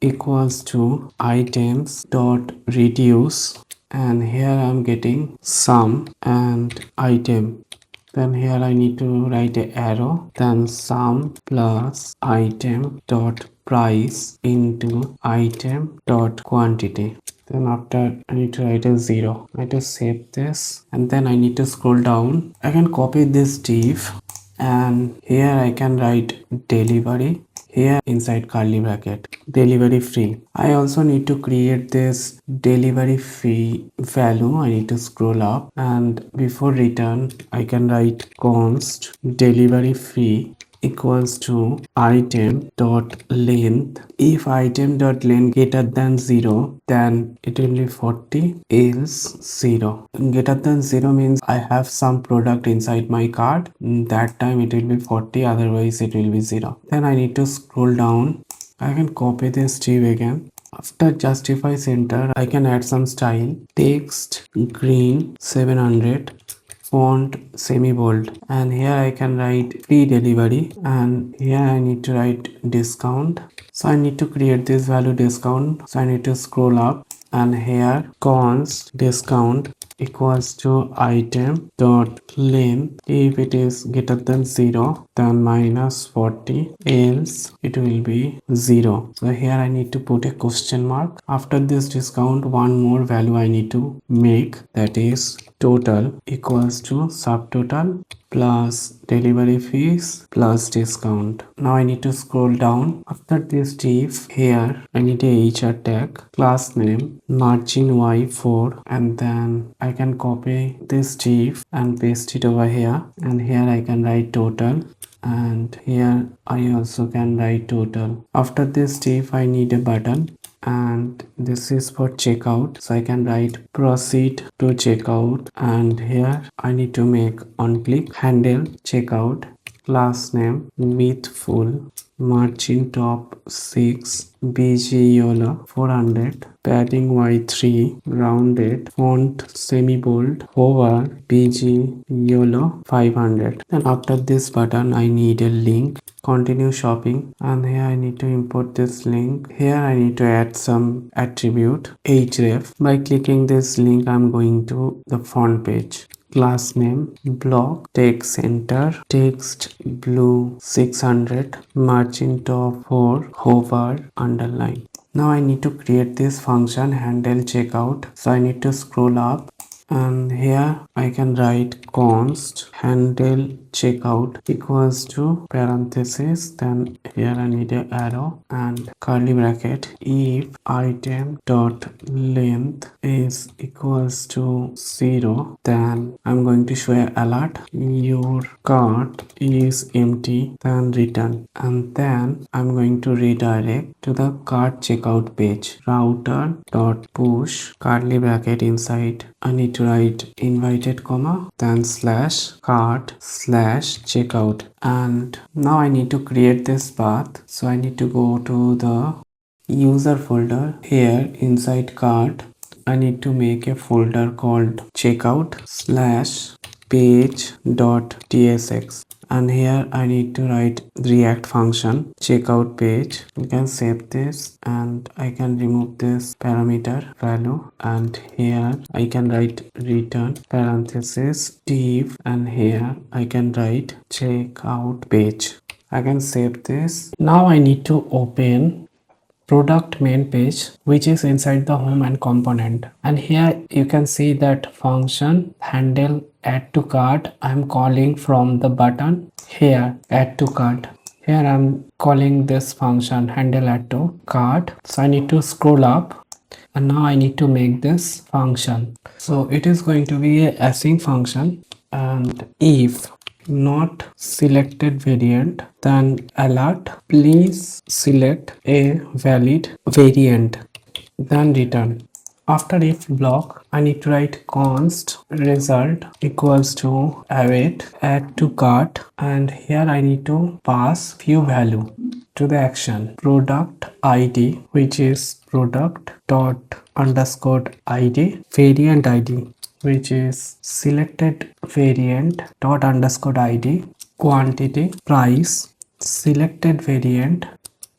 equals to items dot reduce, and here I'm getting sum and item. Then here I need to write a arrow, then sum plus item dot price into item dot quantity. Then after I need to write a 0. I need to save this, and then I need to scroll down. I can copy this div, and here I can write delivery. Here inside curly bracket delivery free. I also need to create this delivery fee value. I need to scroll up, and before return I can write const delivery fee equals to item dot length. If item dot length greater than 0, then it will be 40, else 0. Greater than 0 means I have some product inside my cart. That time it will be 40, otherwise it will be 0. Then I need to scroll down. I can copy this div again. After justify center, I can add some style. Text green 700, font semi bold, and here I can write free delivery, and here I need to write discount. So I need to create this value discount. So I need to scroll up, and here const discount equals to item dot length. If it is greater than 0, then minus 40, else it will be 0. So here I need to put a question mark. After this discount, one more value I need to make, that is total equals to subtotal plus delivery fees plus discount. Now I need to scroll down. After this div, here I need a HR tag, class name margin y4, and then I can copy this div and paste it over here, and here I can write total, and here I also can write total. After this div I need a button, and this is for checkout, so I can write proceed to checkout, and here I need to make on click handle checkout, class name with full margin top 6, BG YOLO 400, padding Y3, rounded, font semi-bold, hover, BG YOLO 500. And after this button, I need a link. Continue shopping, and here I need to import this link. Here I need to add some attribute href. By clicking this link, I'm going to the front page. Class name, block, text center, text blue 600, margin top 4, hover, underline. Now I need to create this function handle checkout. So I need to scroll up, and here I can write const handle checkout equals to parenthesis, then here I need a arrow and curly bracket. If item dot length is equals to 0, then I'm going to show a alert, your cart is empty, then return, and then I'm going to redirect to the cart checkout page. Router dot push curly bracket, inside I need to write invited comma, then slash cart slash checkout. And now I need to create this path, so I need to go to the user folder. Here inside cart I need to make a folder called checkout slash page.tsx, and here I need to write React function checkout page. You can save this, and I can remove this parameter value, and here I can write return parenthesis div, and here I can write checkout page. I can save this. Now I need to open product main page, which is inside the home and component, and here you can see that function handle add to cart I'm calling from the button here, add to cart. Here I'm calling this function handle add to cart. So I need to scroll up, and now I need to make this function. So it is going to be a async function, and if not selected variant, then alert, please select a valid variant, then return. After if block, I need to write const result equals to await add to cart, and here I need to pass few value to the action. Product ID, which is product dot underscore ID, variant ID, which is selected variant dot underscore ID, quantity, price, selected variant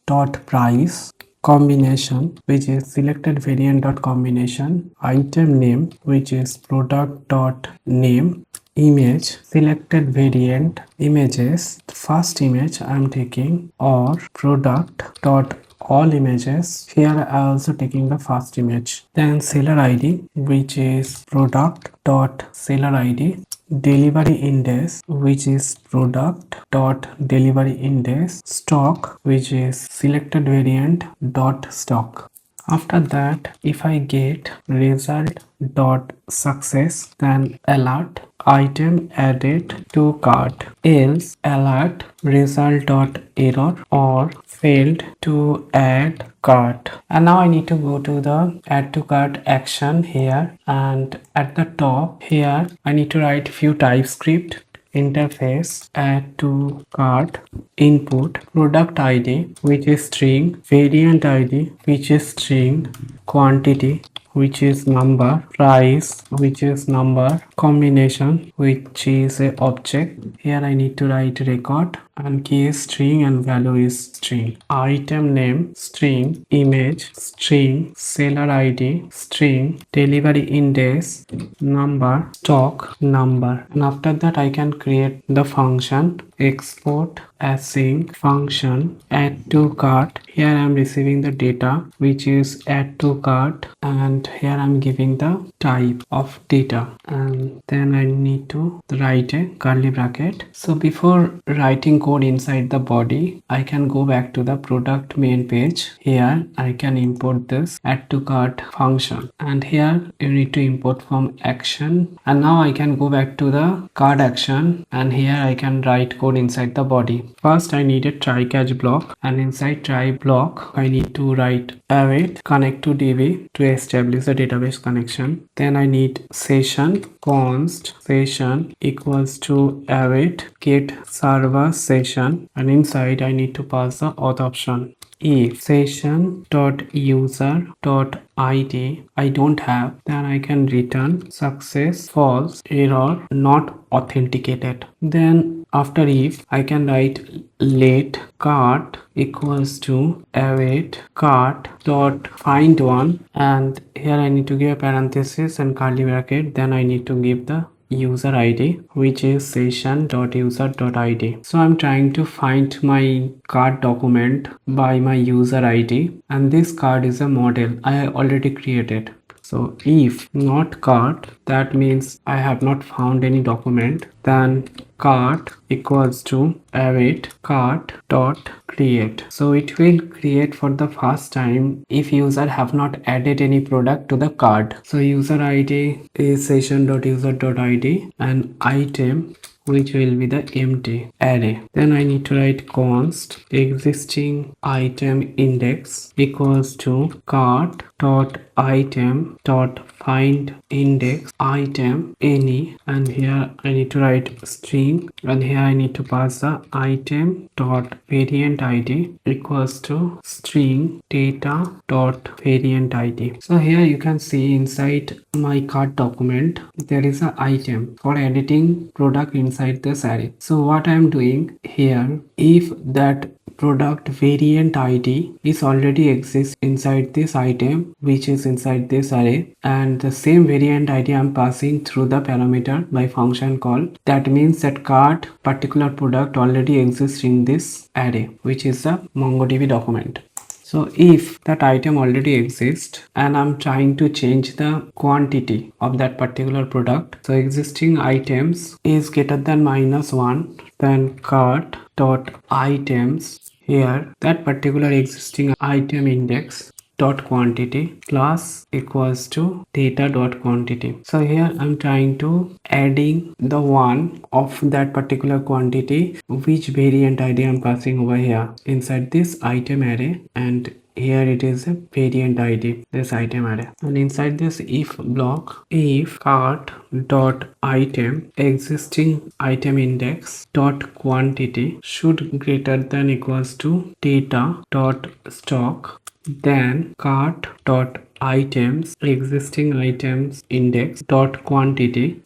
dot price, combination, which is selected variant dot combination, item name, which is product dot name, image, selected variant images, first image I'm taking, or product dot all images. Here I also taking the first image. Then seller ID, which is product dot seller ID, delivery index, which is product dot delivery index, stock, which is selected variant dot stock. After that, if I get result dot success, then alert item added to cart, else alert result dot error or failed to add cart. And now I need to go to the add to cart action here, and at the top here I need to write few TypeScript interface, add to cart, input, product ID, which is string, variant ID, which is string, quantity, which is number, price, which is number, combination, which is a object. Here I need to write record, and key is string and value is string. Item name string, image string, seller ID string, delivery index number, stock number. And after that I can create the function export async function add to cart. Here I am receiving the data, which is add to cart, and here I am giving the type of data, and then I need to write a curly bracket. So before writing code inside the body, I can go back to the product main page. Here I can import this add to cart function, and here you need to import from action. And now I can go back to the cart action, and here I can write code inside the body. First I need a try catch block, and inside try block I need to write await connect to DB to establish the database connection. Then I need session const session equals to await get server session, and inside I need to pass the auth option. if session.user.id I don't have, then I can return success, false, error, not authenticated. Then after if I can write let cart equals to await cart dot find one, and here I need to give a parenthesis and curly bracket, then I need to give the user id, which is session.user.id. So I'm trying to find my card document by my user id, and this card is a model I already created. So if not card, that means I have not found any document, then cart equals to await cart dot create. So it will create for the first time if user have not added any product to the card. So user id is session.user.id and item, which will be the empty array. Then I need to write const existing item index equals to cart dot item dot find index item any, and here I need to write string, and here I need to pass the item dot variant id equals to string data dot variant id. So here you can see inside my cart document there is an item for editing product inside this array. So what I am doing here, if that product variant id is already exists inside this item which is inside this array, and the same variant id I'm passing through the parameter by function call, that means that cart particular product already exists in this array, which is the MongoDB document. So if that item already exists and I'm trying to change the quantity of that particular product, so existing items is greater than -1, then cart dot items, here that particular existing item index dot quantity plus equals to data dot quantity. So here I'm trying to adding the one of that particular quantity, which variant id I'm passing over here inside this item array, and here it is a variant id, this item array, and inside this if block, if cart dot item existing item index dot quantity should greater than equals to data dot stock, then cart dot items existing items index dot quantity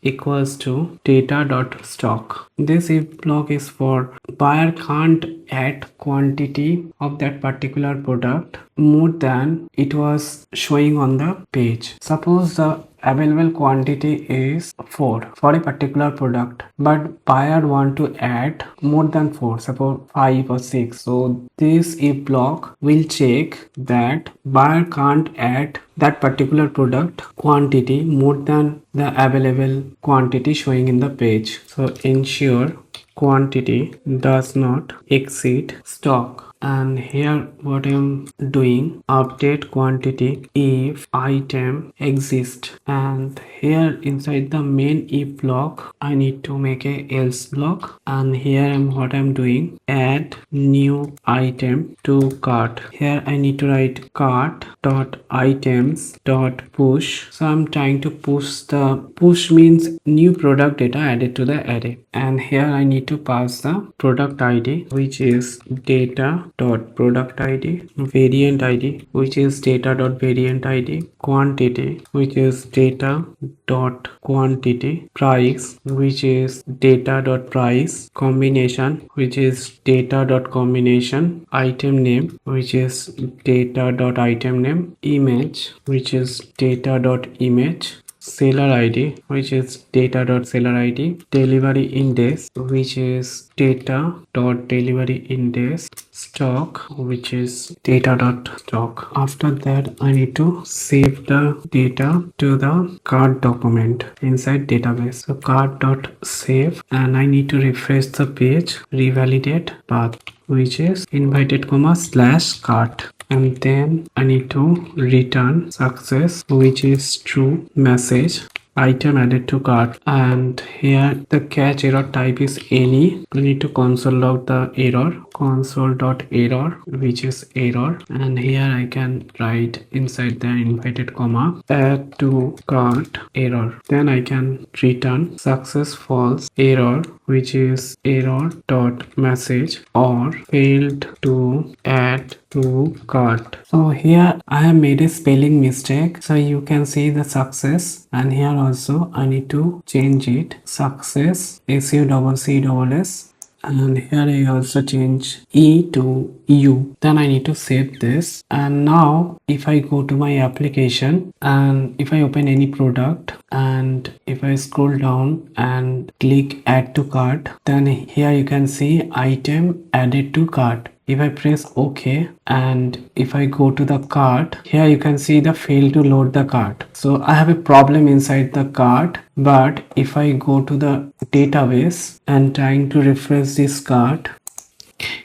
equals to data dot stock. This if block is for buyer can't add quantity of that particular product more than it was showing on the page. Suppose the available quantity is 4 for a particular product, but buyer want to add more than 4, suppose 5 or 6. So this if block will check that buyer can't add that particular product quantity more than the available quantity showing in the page. So ensure quantity does not exceed stock, and here what I'm doing, update quantity if item exists, and here inside the main if block I need to make a else block, and here what I'm doing, add new item to cart. Here I need to write cart dot items dot push. So I'm trying to push means new product data added to the array, and here I need to pass the product id, which is data dot product id, variant id, which is data dot variant id, quantity, which is data dot quantity, price, which is data dot price, combination, which is data dot combination, item name, which is data dot item name, image, which is data dot image, seller id, which is data dot seller id, delivery index, which is data dot delivery index, stock, which is data dot stock. After that I need to save the data to the cart document inside database. So cart dot save, and I need to refresh the page, revalidate path, which is invited comma slash cart, and then I need to return success, which is true message, item added to cart, and here the catch error type is any. We need to console log the error, console.error, which is error, and here I can write inside the invited comma add to cart error. Then I can return success false error, which is error dot message or failed to add to cart. So here I have made a spelling mistake, so you can see the success, and here also I need to change it, success SUCCS, and here I also change E to U. Then I need to save this, and now if I go to my application and if I open any product and if I scroll down and click add to cart, then here you can see item added to cart. If I press OK and if I go to the cart, here you can see the fail to load the cart. So I have a problem inside the cart, but if I go to the database and trying to refresh this cart,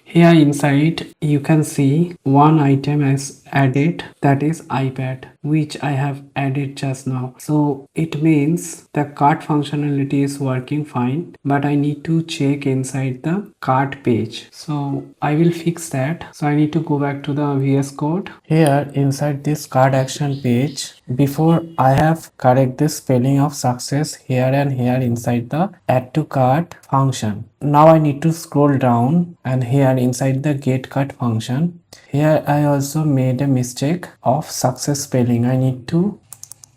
here inside you can see one item is added, that is iPad, which I have added just now. So it means the cart functionality is working fine, but I need to check inside the cart page. So I will fix that. So I need to go back to the VS Code. Here inside this cart action page, before I have correct this spelling of success here and here inside the add to cart function. Now I need to scroll down, and here inside the get cart function, here I also made a mistake of success spelling. I need to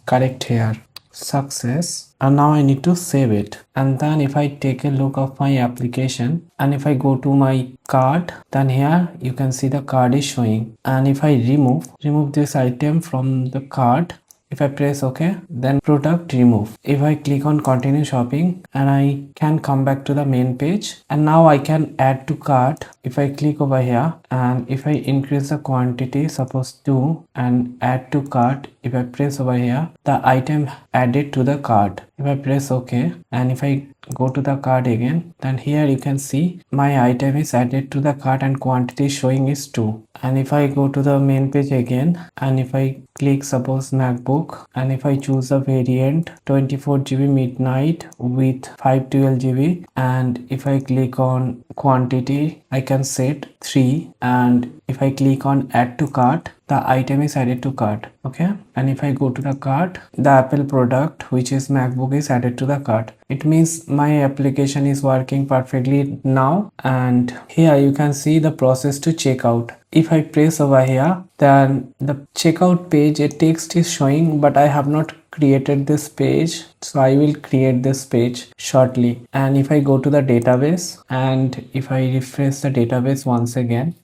correct here success, and now I need to save it. And then if I take a look of my application and if I go to my cart, then here you can see the card is showing. And if I remove this item from the cart, if I press OK, then product remove. If I click on continue shopping, and I can come back to the main page, and now I can add to cart. If I click over here and if I increase the quantity, suppose 2, and add to cart, if I press over here, the item added to the cart. If I press OK and if I go to the cart again, then here you can see my item is added to the cart and quantity showing is 2. And if I go to the main page again and if I click suppose MacBook, and if I choose a variant 24GB midnight with 512GB, and if I click on quantity, I can set 3, and if I click on add to cart, the item is added to cart. Okay, and if I go to the cart, the Apple product, which is MacBook, is added to the cart. It means my application is working perfectly now. And here you can see the process to checkout. If I press over here, then the checkout page, a text is showing, but I have not created this page, so I will create this page shortly. And if I go to the database and if I refresh the database once again,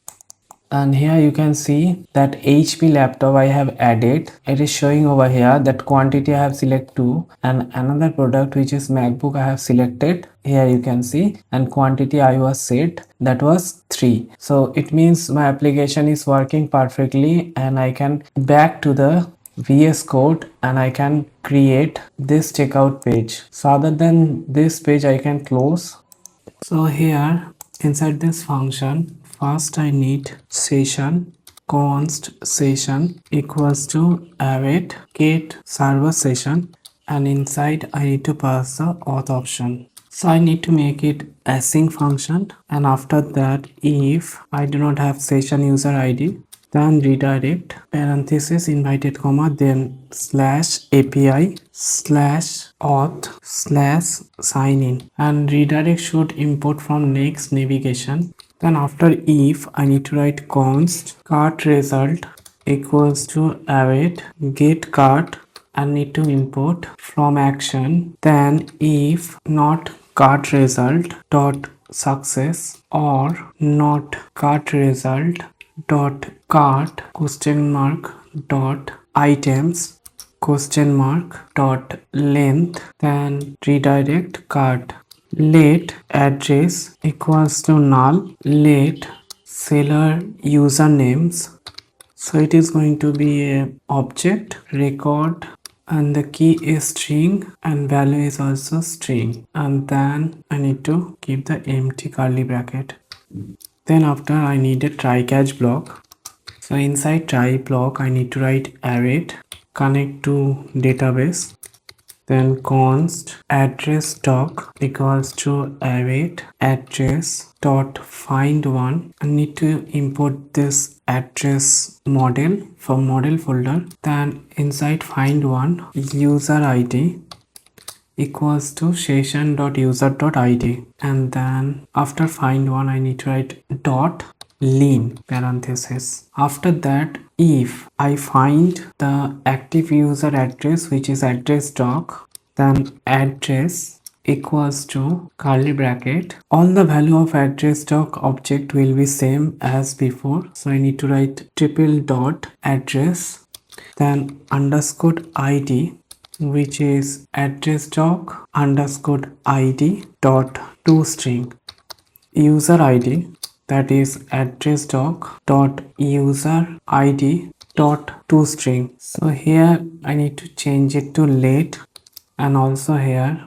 and here you can see that HP laptop I have added. It is showing over here that quantity I have selected 2, and another product which is MacBook I have selected. Here you can see, and quantity I was set, that was 3. So it means my application is working perfectly, and I can back to the VS Code and I can create this checkout page. So other than this page I can close. So here inside this function, first I need session const session equals to await get server session, and inside I need to pass the auth option. So I need to make it async function, and after that if I do not have session user ID, then redirect parenthesis invited comma then slash API slash auth slash sign in, and redirect should import from next navigation. Then after if I need to write const cart result equals to await get cart, and need to import from action. Then if not cart result dot success or not cart result dot cart question mark dot items question mark dot length, then redirect cart. Let address equals to null, let seller usernames, so it is going to be a object record, and the key is string and value is also string, and then I need to keep the empty curly bracket. Then after I need a try catch block. So inside try block I need to write await connect to database, then const address doc equals to await address dot find one. I need to import this address model from model folder. Then inside find one, user id equals to session.user.id, and then after find one I need to write dot lean parenthesis. After that, if I find the active user address, which is address doc, then address equals to curly bracket, all the value of address doc object will be same as before, so I need to write triple dot address, then underscore id, which is address doc underscore id dot toString, user id, that is address doc dot user id dot toString. So here I need to change it to late, and also here,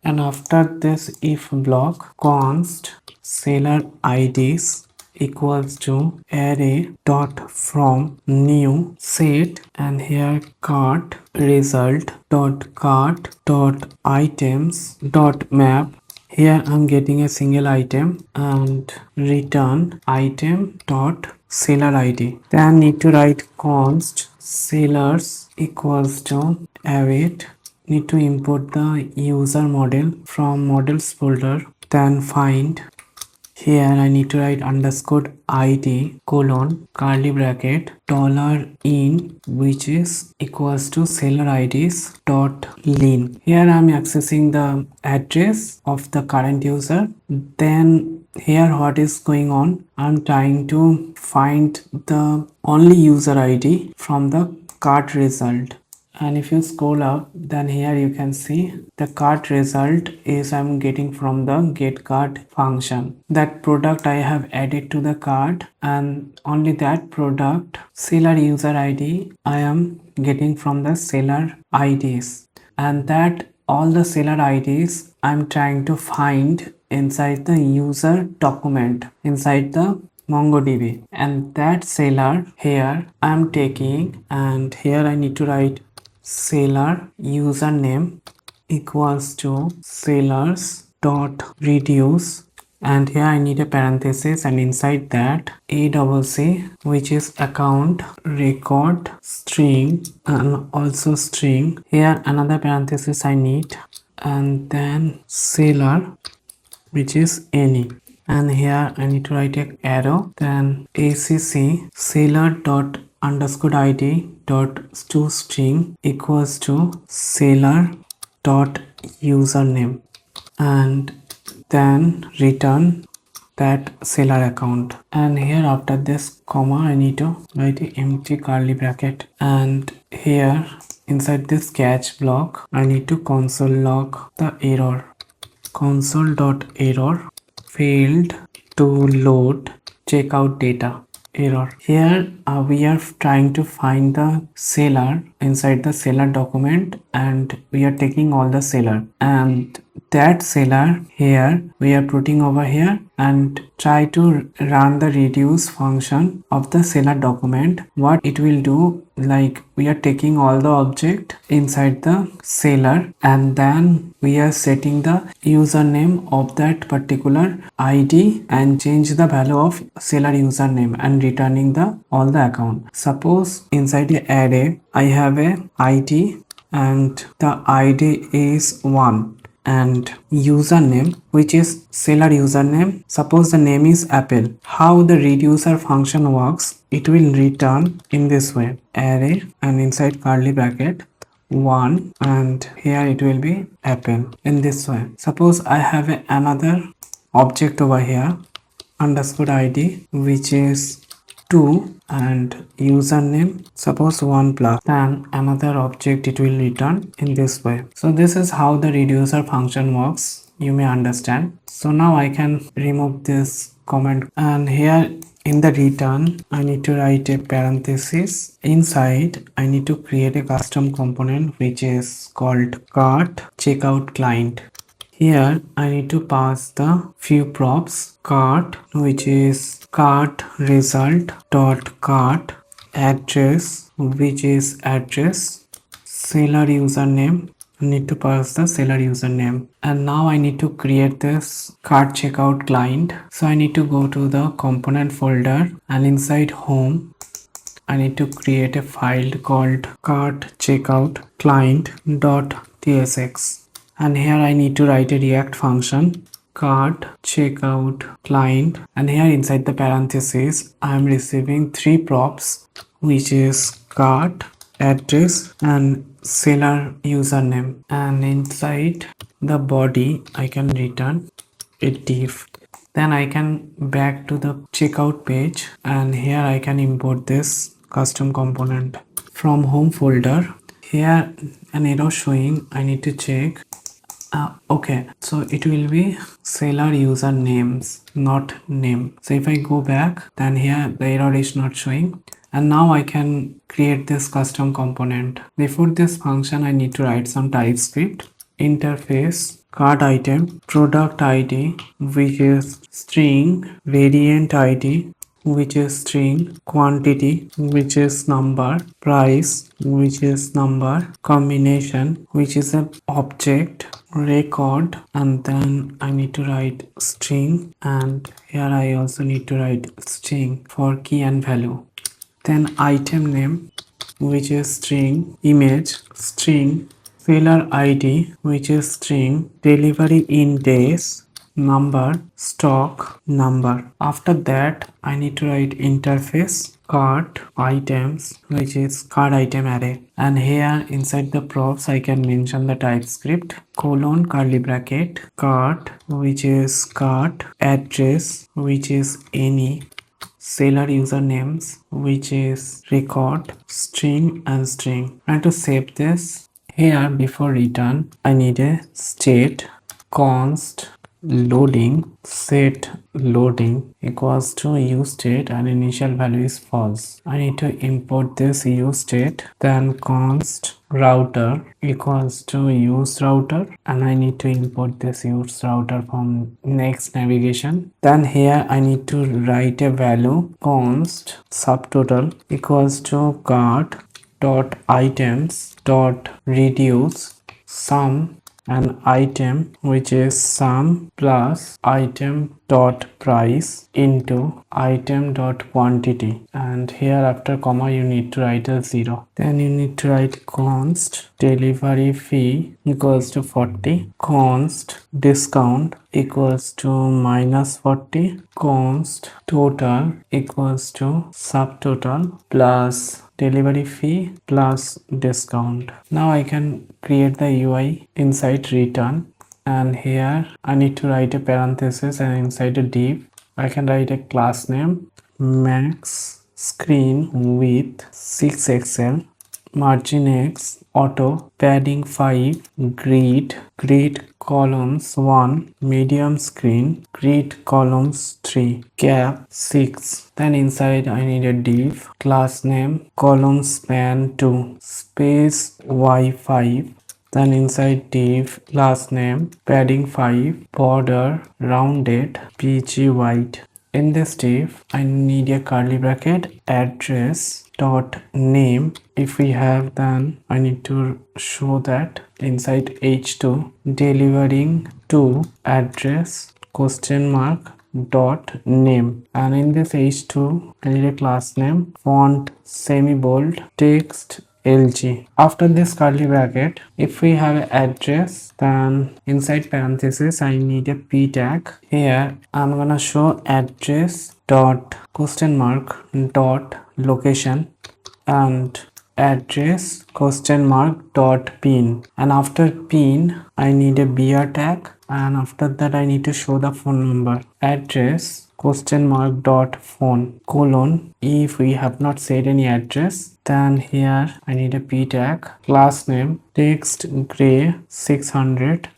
and after this if block const seller ids equals to array dot from new set, and here cart result dot cart dot items dot map. Here I'm getting a single item, and return item dot seller id. Then I need to write const sellers equals to await. Need to import the user model from models folder, then find. Here I need to write underscore id colon curly bracket dollar in, which is equals to seller ids dot lean. Here I am accessing the address of the current user. Then here what is going on, I'm trying to find the only user id from the cart result. And if you scroll up, then here you can see the cart result is I'm getting from the get cart function. That product I have added to the cart, and only that product seller user id I am getting from the seller ids, and that all the seller ids I'm trying to find inside the user document inside the MongoDB, and that seller here I'm taking, and here I need to write seller username equals to sellers dot reduce, and here I need a parenthesis, and inside that ACC, which is account record string, and also string. Here another parenthesis I need, and then seller, which is any, and here I need to write a arrow, then ACC seller dot underscore id dot toString equals to seller dot username, and then return that seller account. And here after this comma I need to write an empty curly bracket, and here inside this catch block I need to console log the error, console.error failed to load checkout data error. Here we are trying to find the seller inside the seller document, and we are taking all the seller, and that seller here we are putting over here, and try to run the reduce function of the seller document. What it will do, like we are taking all the object inside the seller, and then we are setting the username of that particular id and change the value of seller username and returning the all the account. Suppose inside the array I have a id, and the id is 1, and username, which is seller username, suppose the name is Apple. How the reducer function works, it will return in this way, array and inside curly bracket 1, and here it will be Apple in this way. Suppose I have another object over here, underscore id, which is 2, and username suppose 1 plus, then another object it will return in this way. So this is how the reducer function works, you may understand. So now I can remove this comment, and here in the return I need to write a parenthesis. Inside I need to create a custom component which is called cart checkout client. Here I need to pass the few props, cart, which is cart result dot cart, address, which is address, seller username need to pass the seller username. And now I need to create this cart checkout client. So I need to go to the component folder, and inside home I need to create a file called cart checkout client.tsx. And here I need to write a React function cart checkout client, and here inside the parentheses I am receiving three props, which is cart, address and seller username, and inside the body I can return a div. Then I can back to the checkout page, and here I can import this custom component from home folder. Here an error showing, I need to check. Okay, so it will be seller user names, not name. So if I go back, then here the error is not showing. And now I can create this custom component. Before this function, I need to write some TypeScript. Interface, cart item, product ID, which is string, variant ID, which is string, quantity, which is number, price, which is number, combination, which is an object, record, and then I need to write string, and here I also need to write string for key and value. Then item name, which is string, image, string, seller ID, which is string, delivery in days, number, stock, number. After that, I need to write interface, cart, items, which is cart item array. And here inside the props, I can mention the TypeScript, colon, curly bracket, cart, which is cart, address, which is any, seller usernames, which is record, string and string. And to save this, here before return I need a state const loading set loading equals to use state and initial value is false. I need to import this use state, then const router equals to use router, and I need to import this use router from next navigation. Then here I need to write a value const subtotal equals to cart dot items dot reduce sum an item, which is sum plus item dot price into item dot quantity, and here after comma you need to write a 0. Then you need to write const delivery fee equals to 40, const discount equals to minus 40, const total equals to subtotal plus delivery fee plus discount. Now I can create the UI inside return, and here I need to write a parenthesis, and inside a div I can write a class name max screen width 6xl, margin x, auto, padding 5, grid columns 1, medium screen, grid columns 3, cap 6. Then inside I need a div, class name, column span 2, space y5. Then inside div, class name, padding 5, border rounded, pg white. In this div, I need a curly bracket, address dot name. If we have, then I need to show that inside h2 delivering to address question mark dot name, and in this h2 I need a class name, font semi bold, text LG. After this curly bracket, if we have address, then inside parenthesis I need a p tag. Here I'm gonna show address dot question mark dot location and address question mark dot pin, and after pin I need a br tag, and after that I need to show the phone number, address question mark dot phone colon. If we have not said any address, then here I need a p tag, class name, text gray 600,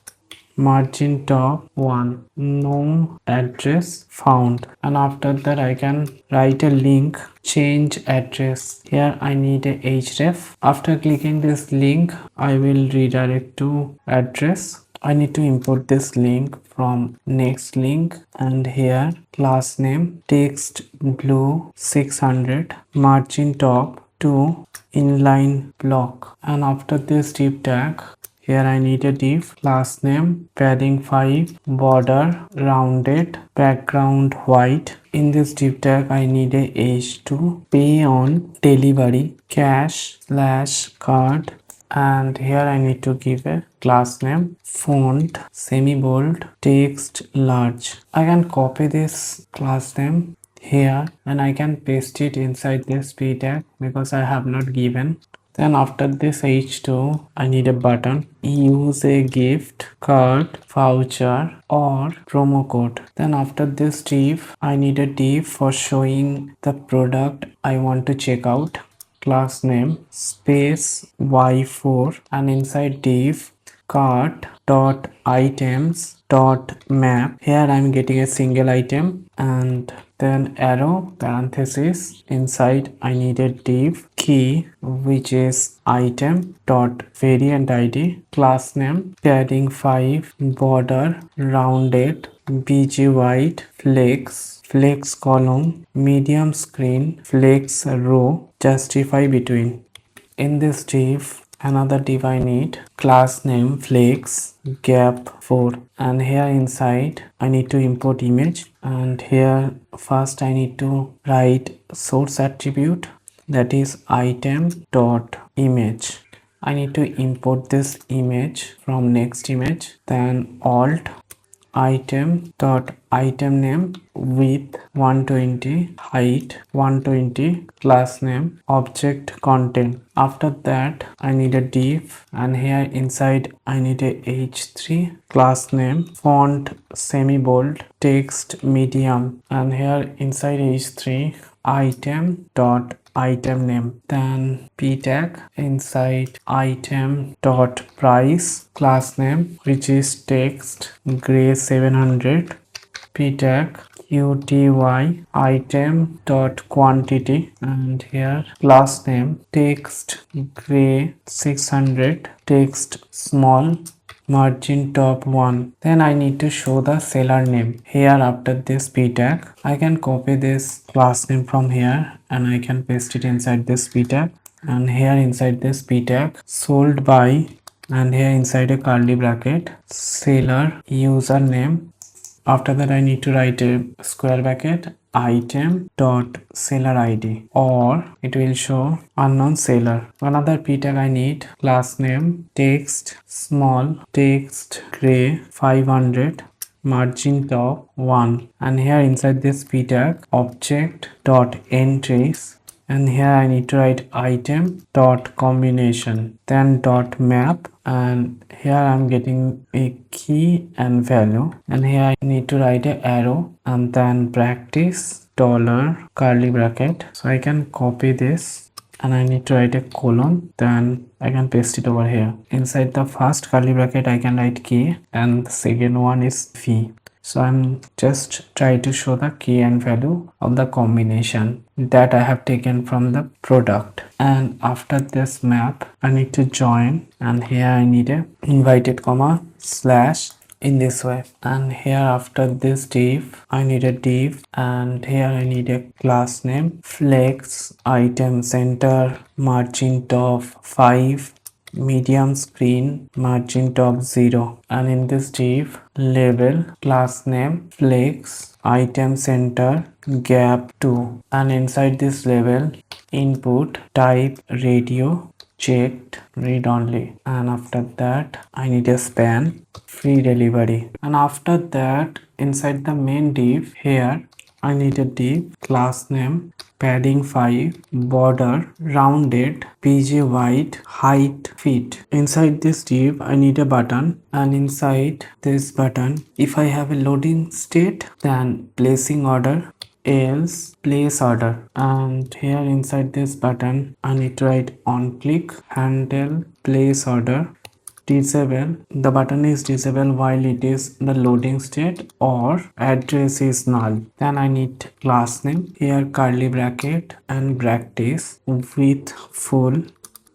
margin top 1, no address found, and after that I can write a link, change address. Here I need a href. After clicking this link, I will redirect to address. I need to import this link from next link, and here class name, text blue 600, margin top 2, inline block, and after this div tag, Here I need a div, class name, padding 5, border, rounded, background white. In this div tag I need a h2, pay on delivery, cash / card, and here I need to give a class name, font, semi-bold, text large. I can copy this class name here and I can paste it inside this p tag because I have not given. Then after this h2 I need a button, use a gift, card, voucher or promo code. Then after this div I need a div for showing the product I want to check out, class name space y4, and inside div cart dot items dot map. Here I'm getting a single item, and then arrow parenthesis inside I need a div key which is item dot variant id, class name padding 5, border rounded, bg white, flex column, medium screen, flex row, justify between. In this div another div I need, class name flex gap 4, and here inside I need to import image, and here first I need to write source attribute, that is item dot image. I need to import this image from next image, then alt item dot item name width 120, height 120, class name object content. After that I need a div, and here inside I need a h3, class name font semi bold, text medium, and here inside h3 item dot item name, then p tag inside item dot price, class name which is text gray 700, p tag qty item dot quantity, and here class name text gray 600, text small, margin top 1. Then I need to show the seller name. Here after this p tag I can copy this class name from here and I can paste it inside this p tag, and here inside this p tag sold by, and here inside a curly bracket seller username. After that I need to write a square bracket item dot seller id, or it will show unknown seller. Another p tag I need, class name text small, text gray 500, margin top 1, and here inside this p tag object dot entries, and here I need to write item dot combination, then dot map, and here I'm getting a key and value, and here I need to write a arrow and then practice dollar curly bracket. So I can copy this and I need to write a colon, then I can paste it over here. Inside the first curly bracket I can write key and the second one is fee. So I'm just try to show the key and value of the combination that I have taken from the product. And after this map I need to join, and here I need a invited comma slash in this way, and here after this div I need a div, and here I need a class name flex item center margin top 5, medium screen margin top 0, and in this div label class name flex item center gap 2, and inside this label input type radio checked read only, and after that I need a span free delivery, and after that inside the main div here I need a div class name padding 5, border rounded, pg white, height feet. Inside this div I need a button, and inside this button if I have a loading state then placing order, else place order, and here inside this button I need to write on click handle place order. Disable, the button is disabled while it is the loading state or address is null. Then I need class name, here curly bracket and practice with full,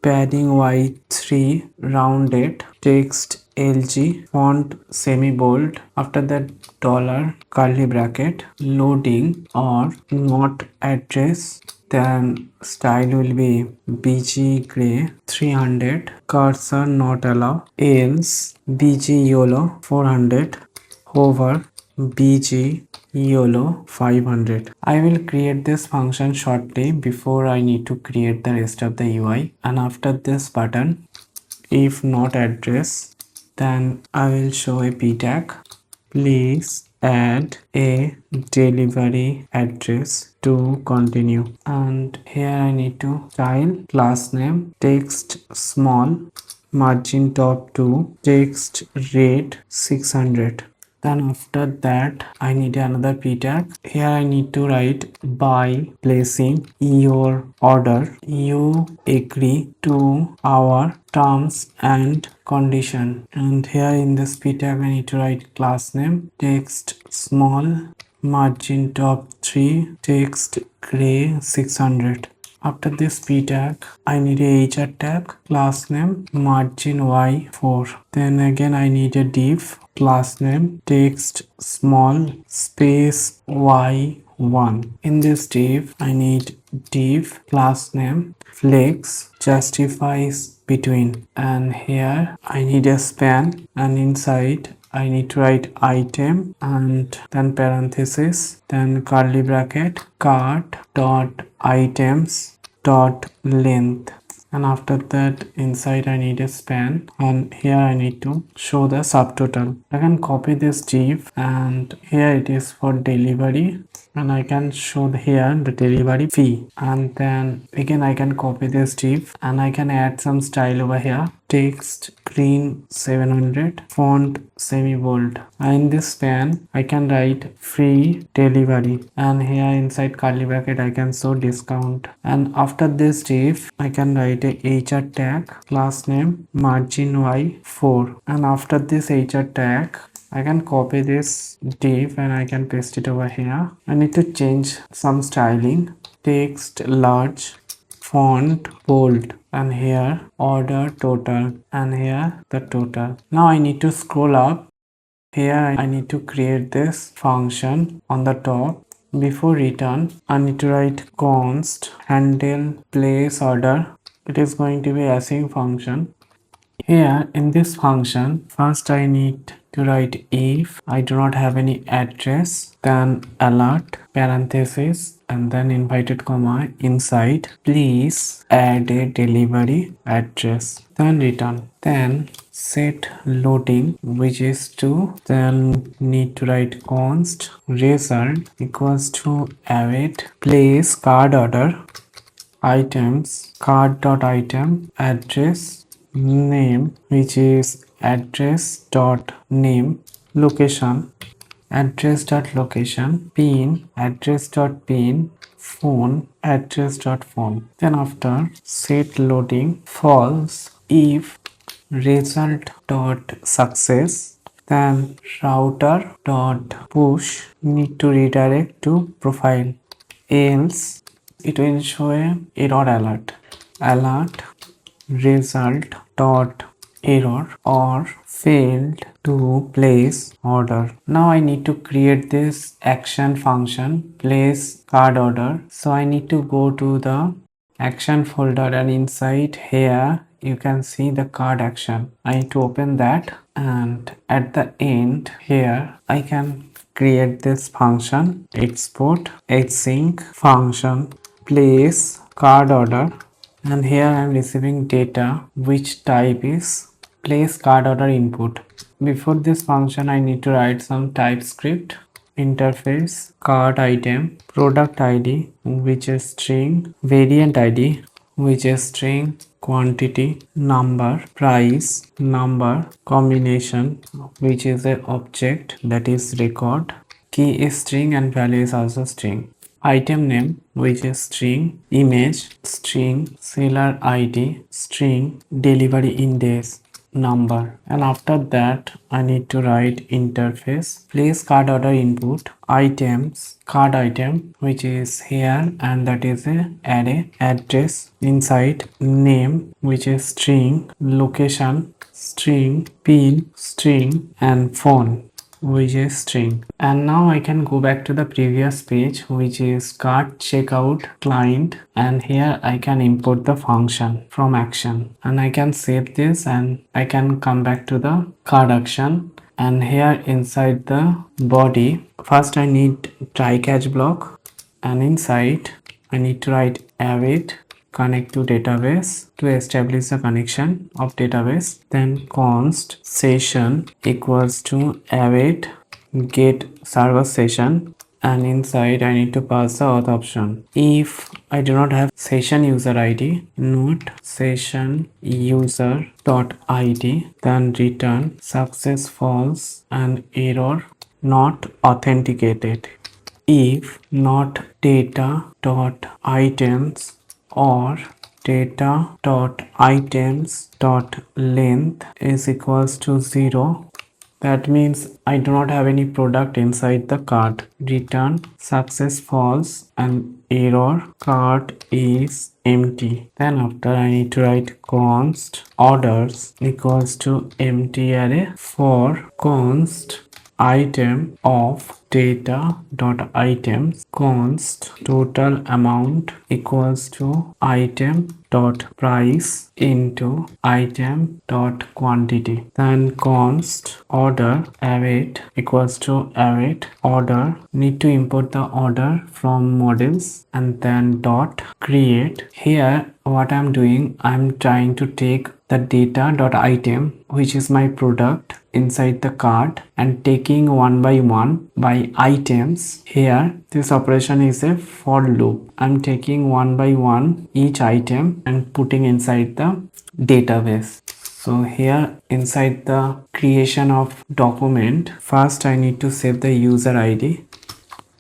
padding y3 rounded, text lg font semi bold, after that dollar curly bracket loading or not address, Then style will be BG gray 300, cursor not allow, else BG YOLO 400, hover BG YOLO 500. I will create this function shortly before I need to create the rest of the UI, and after this button, if not address, then I will show a p tag. Please add a delivery address to continue, and here I need to style class name text small, margin top 2, text rate 600. Then after that I need another p tag. Here I need to write by placing your order you agree to our terms and condition, and here in this p tag I need to write class name text small, margin top 3, text gray 600. After this p tag, I need a hr tag, class name margin y4. Then again I need a div, class name text small space y1. In this div, I need div class name flex justifies between, and here I need a span, and inside I need to write item and then parenthesis, then curly bracket cart dot items dot length, and after that inside I need a span, and here I need to show the subtotal. I can copy this div, and here it is for delivery, and I can show here the delivery fee, and then again I can copy this div and I can add some style over here, text green 700, font semi bold, and in this span I can write free delivery, and here inside curly bracket I can show discount, and after this div I can write a hr tag, class name margin y4, and after this hr tag I can copy this div and I can paste it over here. I need to change some styling, text large, font bold, and here order total, and here the total. Now I need to scroll up. Here I need to create this function on the top. Before return, I need to write const handle place order. It is going to be async function. Here in this function, first I need to write if I do not have any address, then alert parenthesis and then invited comma inside please add a delivery address, then return, then set loading which is 2, then need to write const result equals to await place card order items card dot item address name which is address dot name, location address dot location, pin address dot pin, phone address dot phone. Then after set loading false if result dot success, then router dot push need to redirect to profile, else it will show a error alert result dot error or failed to place order. Now I need to create this action function place card order, so I need to go to the action folder, and inside here you can see the card action. I need to open that, and at the end here I can create this function export async function place card order, and here I am receiving data which type is place card order input. Before this function I need to write some TypeScript interface card item product id which is string, variant id which is string, quantity number, price number, combination which is a object that is record, key is string and value is also string, item name which is string, image string, seller id string, delivery index number, and after that I need to write interface place card order input items card item which is here, and that is a array address inside name which is string, location string, pin string, and phone which is string. And now I can go back to the previous page, which is cart checkout client, and here I can import the function from action, and I can save this and I can come back to the cart action. And here inside the body, first I need try catch block, and inside I need to write await connect to database to establish the connection of database. Then const session equals to await get server session, and inside I need to pass the auth option. If I do not have session user id, not session user dot id, then return success false and error not authenticated. If not data dot items or data dot items dot length is equals to 0, that means I do not have any product inside the cart. Return success false and error cart is empty. Then after I need to write const orders equals to empty array for const item of data dot items const total amount equals to item dot price into item dot quantity. Then const order await equals to await order, need to import the order from models, and then dot create. Here what I'm doing, I'm trying to take the data dot item, which is my product, inside the cart and taking one by items. Here this operation is a for loop. I'm taking one by one each item and putting inside the database. So here inside the creation of document, first I need to save the user id,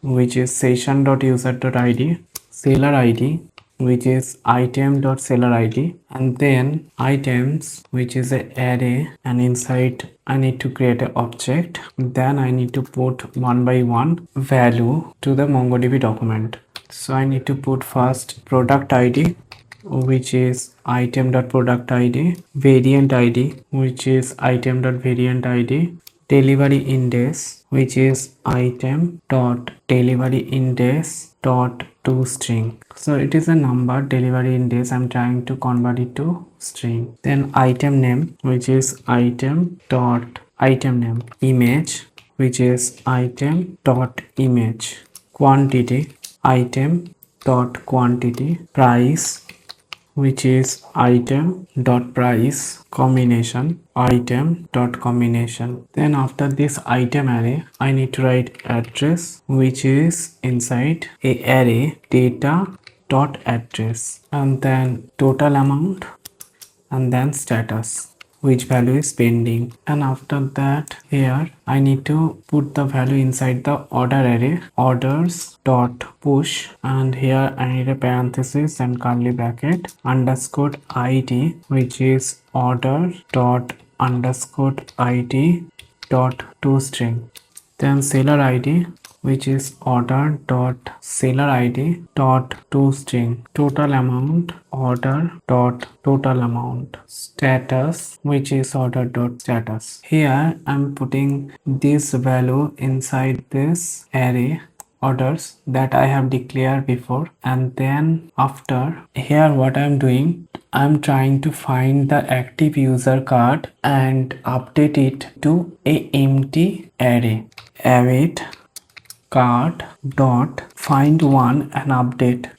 which is session.user.id, seller id, which is item.seller id, and then items, which is a array, and inside I need to create an object. Then I need to put one by one value to the MongoDB document. So I need to put first product id, which is item.product id, variant id, which is item.variant id, delivery index, which is item dot delivery index dot to string. So it is a number delivery index, I'm trying to convert it to string. Then item name, which is item dot item name, image, which is item dot image, quantity, item dot quantity, price, which is item dot price, combination, item dot combination. Then after this item array, I need to write address, which is inside a array data dot address, and then total amount, and then status, which value is pending. And after that, here I need to put the value inside the order array, orders dot push, and here I need a parenthesis and curly bracket underscore id, which is order dot underscore id dot to string. Then seller id, which is order dot seller id dot to string, total amount order dot total amount, status, which is order dot status. Here I'm putting this value inside this array orders that I have declared before, and then after here what I'm doing, I'm trying to find the active user card and update it to a empty array. Await card dot find one and update,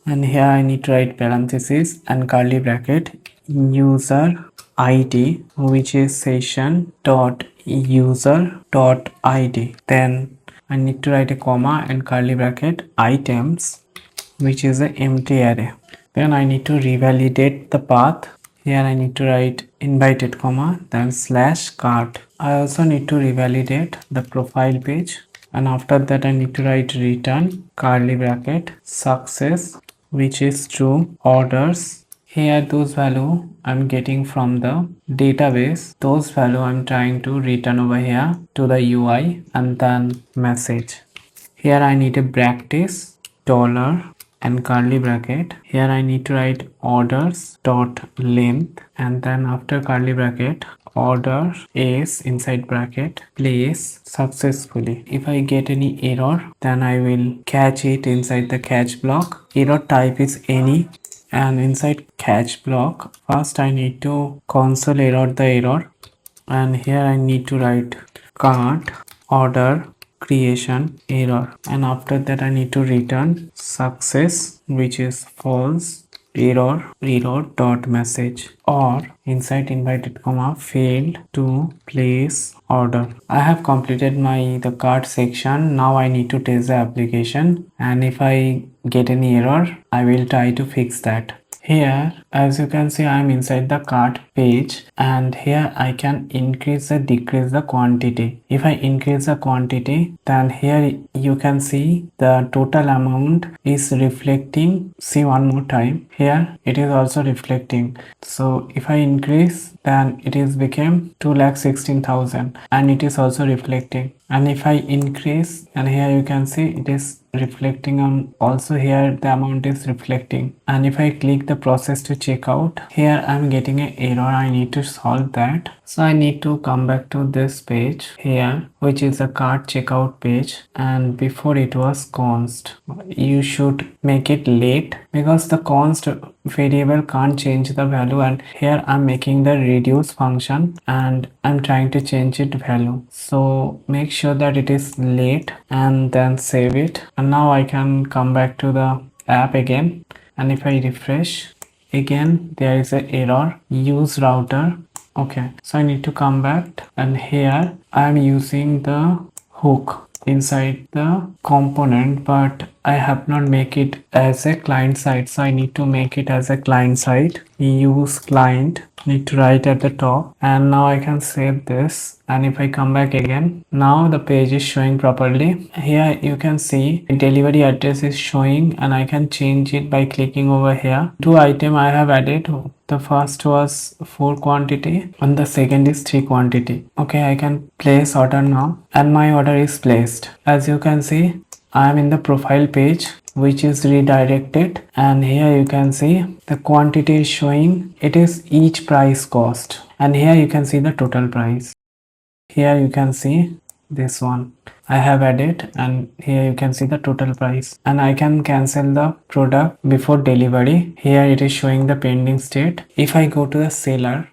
and here I need to write parenthesis and curly bracket user id, which is session dot user dot id. Then I need to write a comma and curly bracket items, which is an empty array. Then I need to revalidate the path. Here I need to write invited comma, then slash cart. I also need to revalidate the profile page, and after that I need to write return curly bracket success, which is true, orders. Here those value I'm getting from the database, those value I'm trying to return over here to the UI, and then message. Here I need a brackets dollar and curly bracket. Here I need to write orders dot length, and then after curly bracket order is inside bracket place successfully. If I get any error, then I will catch it inside the catch block. Error type is any, and inside catch block first I need to console error the error, and here I need to write cart order creation error, and after that I need to return success, which is false, error dot message, or inside invited comma failed to place order. I have completed the cart section. Now I need to test the application, and if I get any error I will try to fix that. Here, as you can see, I am inside the cart page, and here I can increase or decrease the quantity. If I increase the quantity, then here you can see the total amount is reflecting. See one more time. Here it is also reflecting. So if I increase, then it is became 2,16,000, and it is also reflecting. And if I increase, and here you can see it is reflecting on, also here the amount is reflecting. And if I click the process to check out, here I'm getting an error. I need to solve that. So I need to come back to this page here, which is a cart checkout page, and before it was const. You should make it late because the const variable can't change the value, and here I'm making the reduce function and I'm trying to change it value. So make sure that it is late and then save it. And now I can come back to the app again, and if I refresh again, there is an error, use router. Okay, so I need to come back, and here I am using the hook inside the component, but I have not make it as a client side, so I need to make it as a client side. Use client, need to write at the top, and now I can save this. And if I come back again, now the page is showing properly. Here you can see delivery address is showing, and I can change it by clicking over here. Two items I have added. The first was 4 quantity and the second is 3 quantity. Okay, I can place order now, and my order is placed. As you can see, I am in the profile page, which is redirected, and here you can see the quantity is showing. It is each price cost, and here you can see the total price. Here you can see this one I have added, and here you can see the total price, and I can cancel the product before delivery. Here it is showing the pending state. If I go to the seller,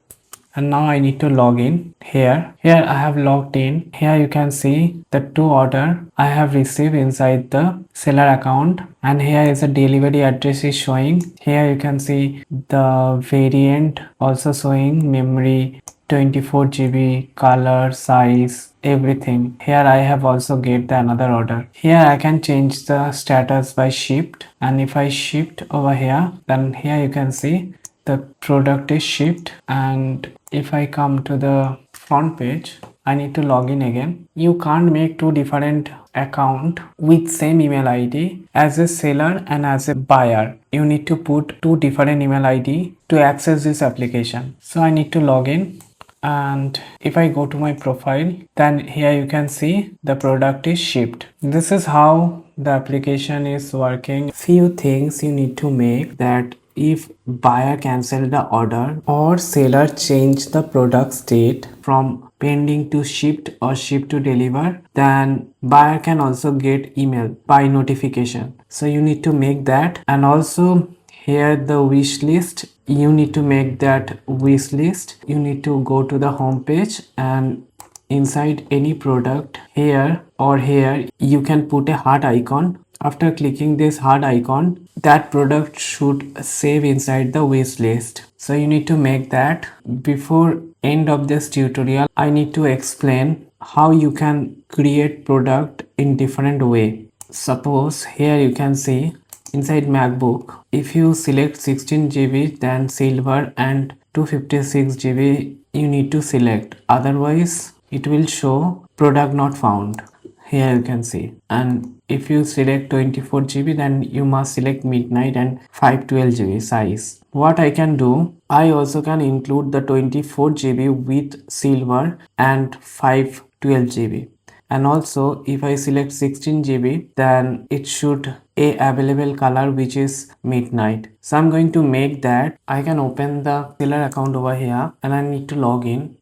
and now I need to log in. Here I have logged in. Here you can see the 2 order I have received inside the seller account, and here is a delivery address is showing. Here you can see the variant also showing, memory 24 GB, color, size, everything. Here I have also get the another order. Here I can change the status by shipped, and if I shipped over here, then here you can see the product is shipped. And if I come to the front page, I need to log in again. You can't make 2 different account with same email ID as a seller and as a buyer. You need to put 2 different email ID to access this application. So I need to log in, and if I go to my profile, then here you can see the product is shipped. This is how the application is working. Few things you need to make, that if buyer cancel the order or seller change the product state from pending to shipped or shipped to deliver, then buyer can also get email by notification. So you need to make that. And also here the wish list, you need to make that wish list. You need to go to the home page, and inside any product, here or here you can put a heart icon. After clicking this heart icon, that product should save inside the wish list. So you need to make that. Before end of this tutorial, I need to explain how you can create product in different way. Suppose here you can see inside MacBook, if you select 16 GB, then silver, and 256 GB you need to select, otherwise it will show product not found. Here you can see. And if you select 24 GB, then you must select midnight and 512 GB size. What I can do, I also can include the 24 GB with silver and 512 GB. and also if I select 16 GB, then it should a available color which is midnight. So I'm going to make that. I can open the seller account over here and I need to log in.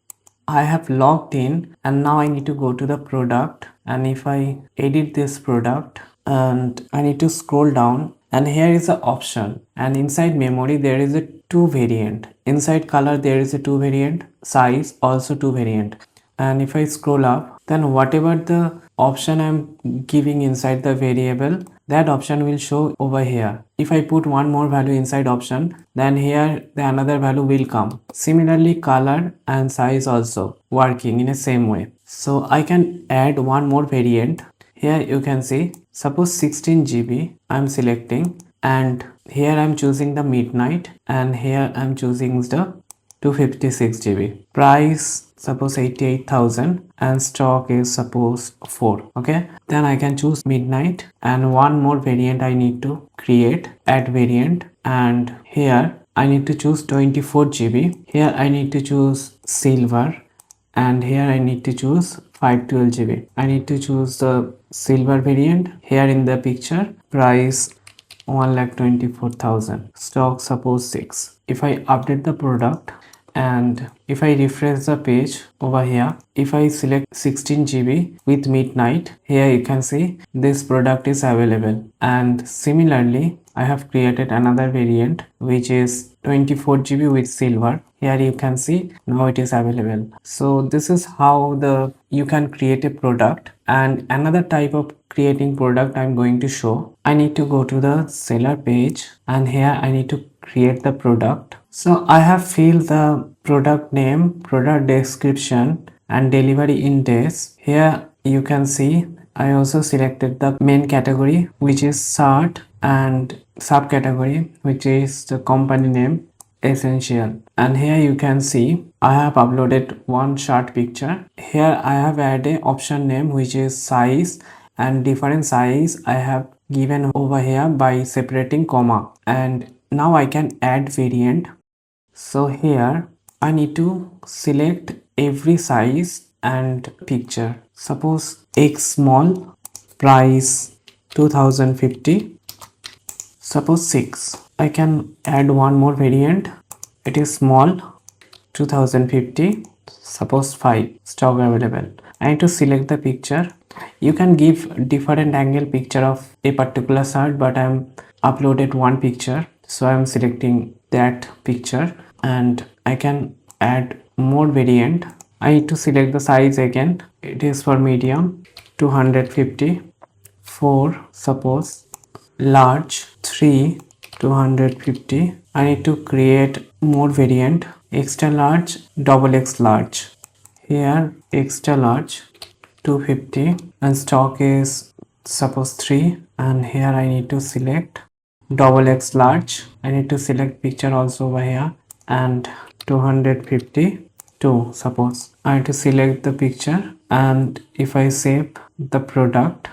I have logged in and now I need to go to the product, and if I edit this product and I need to scroll down, and here is the option, and inside memory there is a two variant, inside color there is a two variant, size also two variant, and if I scroll up, then whatever the option I'm giving inside the variable, that option will show over here. If I put one more value inside option, then here the another value will come. Similarly, color and size also working in a same way. So I can add one more variant. Here you can see, suppose 16 GB I'm selecting, and here I'm choosing the midnight, and here I'm choosing the 256 GB. Price suppose 88,000 and stock is suppose 4. Okay, then I can choose midnight, and one more variant I need to create, add variant, and here I need to choose 24 GB. Here I need to choose silver, and here I need to choose 512 GB. I need to choose the silver variant. Here in the picture, price 1,24,000, stock suppose 6. If I update the product and if I refresh the page over here, if I select 16 GB with midnight, here you can see this product is available. And similarly, I have created another variant which is 24 GB with silver. Here you can see now it is available. So this is how you can create a product. And another type of creating product I'm going to show. I need to go to the seller page, and here I need to create the product. So I have filled the product name, product description, and delivery in days. Here you can see I also selected the main category which is shirt, and subcategory which is the company name essential. And here you can see I have uploaded one shirt picture. Here I have added option name which is size, and different size I have given over here by separating comma. And now I can add variant. So here I need to select every size and picture. Suppose X small, price 2050, suppose 6. I can add one more variant. It is small, 2050, suppose 5, stock available. I need to select the picture. You can give different angle picture of a particular shirt, but I'm uploaded one picture, so I'm selecting that picture, and I can add more variant. I need to select the size again. It is for medium, 250, 4 suppose, large 3, 250. I need to create more variant, extra large, double X large. Here extra large 250, and stock is suppose 3, and here I need to select double X large. I need to select picture also over here, and 252 suppose. I need to select the picture, and if I save the product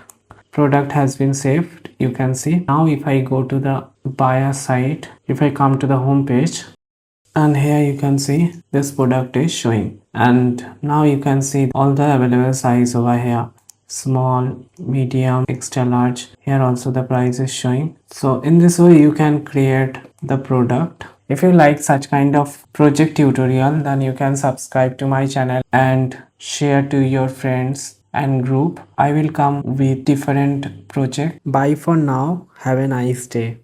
has been saved. You can see now if I go to the buyer site, if I come to the home page, and here you can see this product is showing, and now you can see all the available size over here, small, medium, extra large. Here also the price is showing. So in this way you can create the product. If you like such kind of project tutorial, then you can subscribe to my channel and share to your friends and group. I will come with different project. Bye for now. Have a nice day.